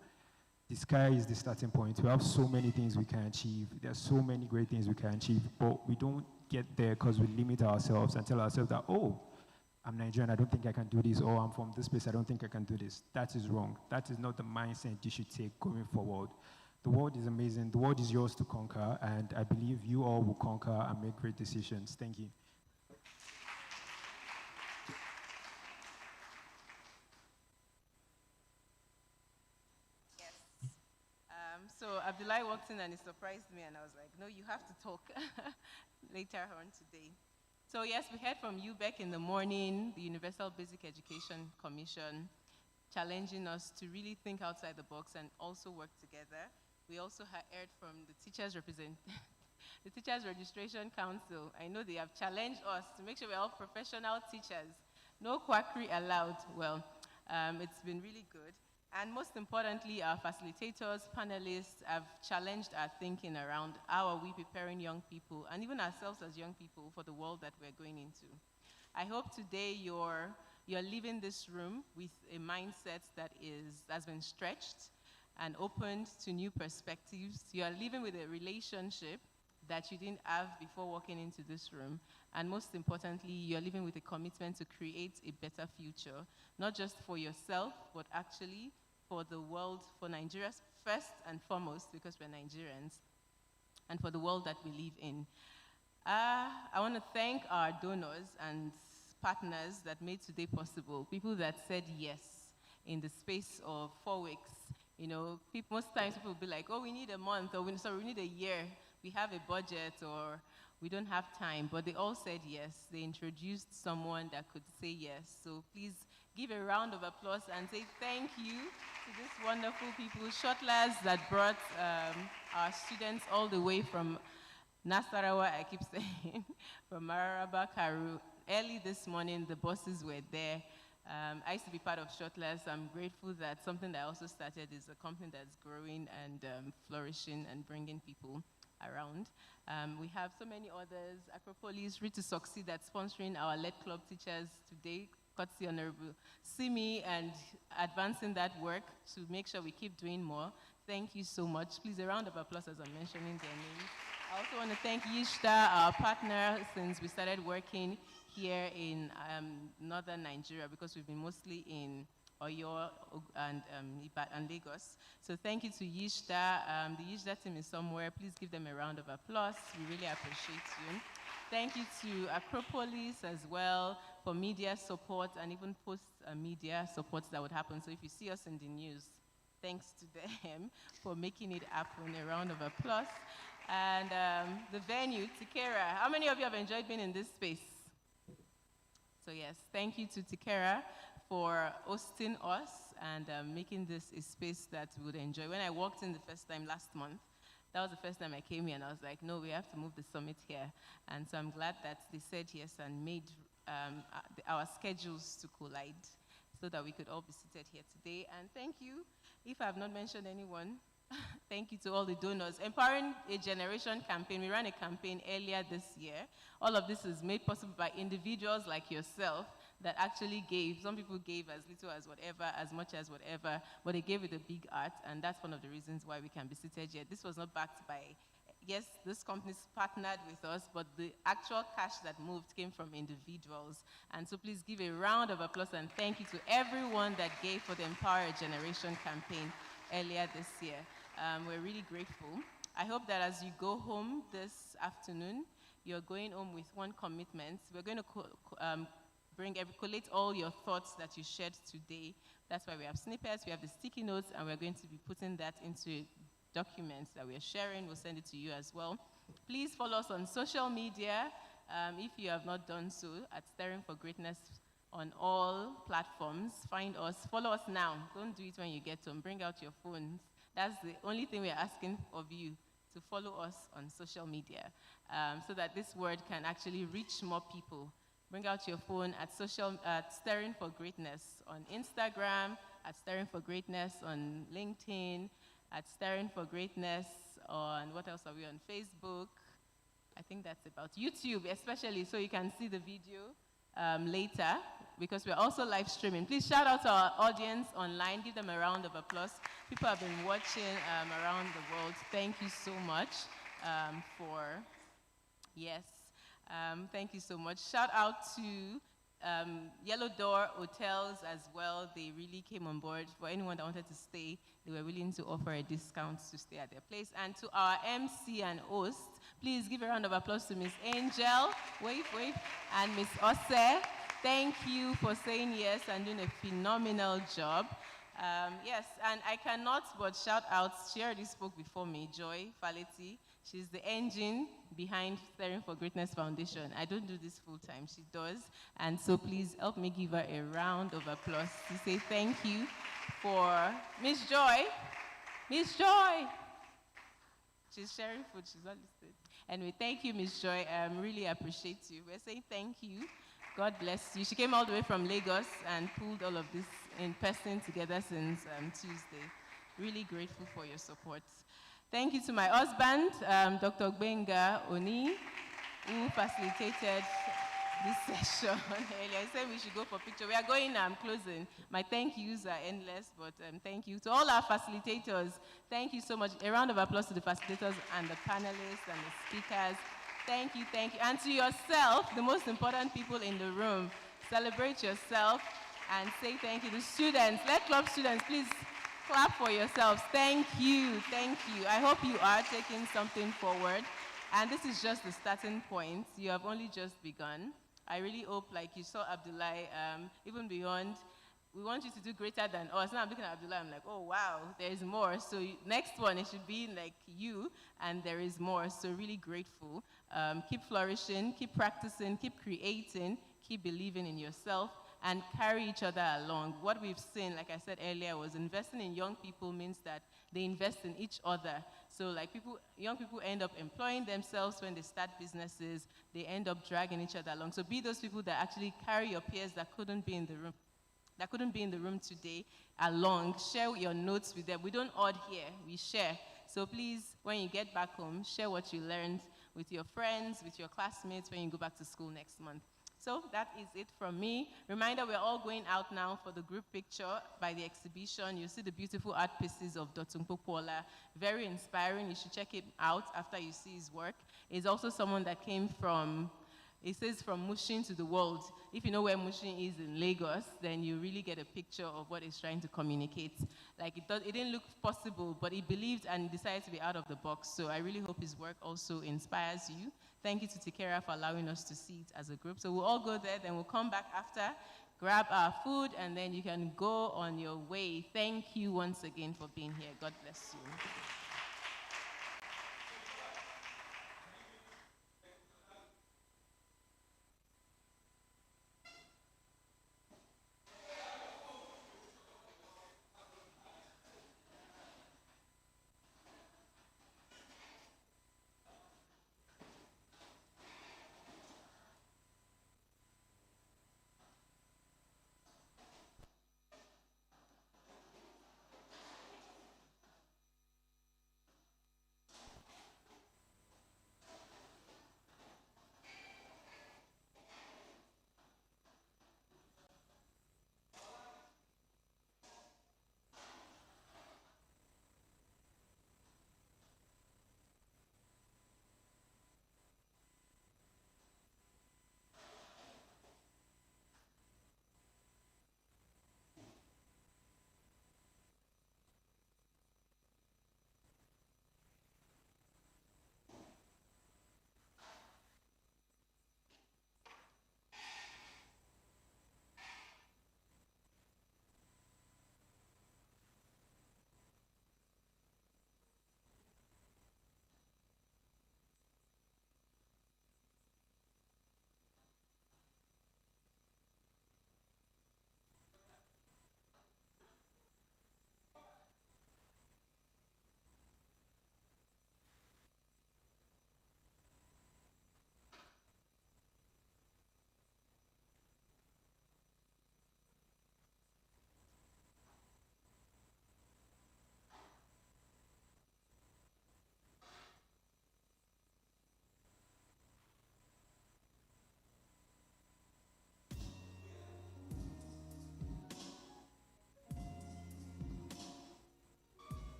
The sky is the starting point. We have so many things we can achieve. There's so many great things we can achieve, but we don't get there because we limit ourselves and tell ourselves that, oh, I'm Nigerian, I don't think I can do this, or I'm from this place, I don't think I can do this. That is wrong. That is not the mindset you should take going forward. The world is amazing. The world is yours to conquer, and I believe you all will conquer and make great decisions. Thank you. Yes. So Abdullahi walked in and he surprised me, and I was like, no, you have to talk later on today. So yes, we heard from UBEC in the morning, the Universal Basic Education Commission, challenging us to really think outside the box and also work together. We also heard from the Teachers the Teachers Registration Council. I know they have challenged us to make sure we're all professional teachers. No quackery allowed. Well, it's been really good. And most importantly, our facilitators, panelists have challenged our thinking around how are we preparing young people, and even ourselves as young people, for the world that we're going into. I hope today you're leaving this room with a mindset that has been stretched and opened to new perspectives. You are living with a relationship that you didn't have before walking into this room. And most importantly, you're living with a commitment to create a better future, not just for yourself, but actually for the world, for Nigeria first and foremost, because we're Nigerians, and for the world that we live in. I want to thank our donors and partners that made today possible, people that said yes in the space of 4 weeks. You know, most times people will be like, oh, we need a month, or we need a year. We have a budget, or we don't have time. But they all said yes. They introduced someone that could say yes. So please give a round of applause and say thank you to these wonderful people, shuttlers that brought our students all the way from Nasarawa, I keep saying, from Mararaba, Karu. Early this morning, the buses were there. I used to be part of Shortless. I'm grateful that something that I also started is a company that's growing and flourishing and bringing people around. We have so many others. Acropolis, Read to Succeed, that's sponsoring our LED Club teachers today. Courtesy Honorable Simi, and advancing that work to make sure we keep doing more. Thank you so much. Please, a round of applause as I'm mentioning their names. I also want to thank Yishta, our partner, since we started working here in northern Nigeria, because we've been mostly in Oyo and Lagos. So thank you to Yishta. The Yishta team is somewhere. Please give them a round of applause. We really appreciate you. Thank you to Acropolis as well for media support and even post-media support that would happen. So if you see us in the news, thanks to them for making it happen. A round of applause. And the venue, Tikera. How many of you have enjoyed being in this space? So yes, thank you to Tikera for hosting us and making this a space that we would enjoy. When I walked in the first time last month, that was the first time I came here, and I was like, no, we have to move the summit here. And so I'm glad that they said yes and made our schedules to collide so that we could all be seated here today. And thank you, if I have not mentioned anyone, thank you to all the donors. Empowering a Generation campaign, we ran a campaign earlier this year. All of this is made possible by individuals like yourself that actually gave. Some people gave as little as whatever, as much as whatever, but they gave it a big art, and that's one of the reasons why we can be seated here. This was not backed by, yes, this company's partnered with us, but the actual cash that moved came from individuals. And so please give a round of applause and thank you to everyone that gave for the Empower a Generation campaign earlier this year. We're really grateful. I hope that as you go home this afternoon, you're going home with one commitment. We're going to collate all your thoughts that you shared today. That's why we have snippets, we have the sticky notes, and we're going to be putting that into documents that we're sharing. We'll send it to you as well. Please follow us on social media if you have not done so, at Stirring for Greatness on all platforms. Find us, follow us now. Don't do it when you get home. Bring out your phones. That's the only thing we're asking of you, to follow us on social media so that this word can actually reach more people. Bring out your phone at Stirring for Greatness on Instagram, at Stirring for Greatness on LinkedIn, at Stirring for Greatness on, what else are we on, Facebook? I think that's about YouTube, especially, so you can see the video later, because we're also live streaming. Please shout out to our audience online. Give them a round of applause. People have been watching around the world. Thank you so much thank you so much. Shout out to Yellow Door Hotels as well. They really came on board. For anyone that wanted to stay, they were willing to offer a discount to stay at their place. And to our MC and host, please give a round of applause to Miss Angel, wave, and Miss Ose. Thank you for saying yes and doing a phenomenal job. Yes, and I cannot but shout out, she already spoke before me, Joy Faleti. She's the engine behind Stirring for Greatness Foundation. I don't do this full time, she does. And so please help me give her a round of applause to say thank you for Miss Joy. Miss Joy! She's sharing food, she's not listed. Anyway, thank you, Miss Joy. I really appreciate you. We're saying thank you. God bless you. She came all the way from Lagos and pulled all of this in person together since Tuesday. Really grateful for your support. Thank you to my husband, Dr. Benga Oni, who facilitated this session earlier. He said we should go for picture. We are going, closing. My thank yous are endless, but thank you to all our facilitators. Thank you so much. A round of applause to the facilitators and the panelists and the speakers. Thank you, thank you. And to yourself, the most important people in the room, celebrate yourself and say thank you. The students, let club students, please clap for yourselves. Thank you, thank you. I hope you are taking something forward. And this is just the starting point. You have only just begun. I really hope, like you saw Abdullah, even beyond, we want you to do greater than us. Now I'm looking at Abdullah, I'm like, oh wow, there is more. So next one, it should be like you, and there is more. So really grateful. Keep flourishing, keep practicing, keep creating, keep believing in yourself, and carry each other along. What we've seen, like I said earlier, was investing in young people means that they invest in each other. So like young people end up employing themselves when they start businesses, they end up dragging each other along. So be those people that actually carry your peers that couldn't be in the room that couldn't be in the room today along, share your notes with them. We don't odd here, we share. So please, when you get back home, share what you learned with your friends, with your classmates when you go back to school next month. So that is it from me. Reminder, we're all going out now for the group picture by the exhibition. You see the beautiful art pieces of Dotun Popola. Very inspiring. You should check it out after you see his work. He's also someone that came from, it says from Mushin to the world. If you know where Mushin is in Lagos, then you really get a picture of what he's trying to communicate. Like it didn't look possible, but he believed and decided to be out of the box. So I really hope his work also inspires you. Thank you to Tikera for allowing us to see it as a group. So we'll all go there, then we'll come back after, grab our food, and then you can go on your way. Thank you once again for being here. God bless you.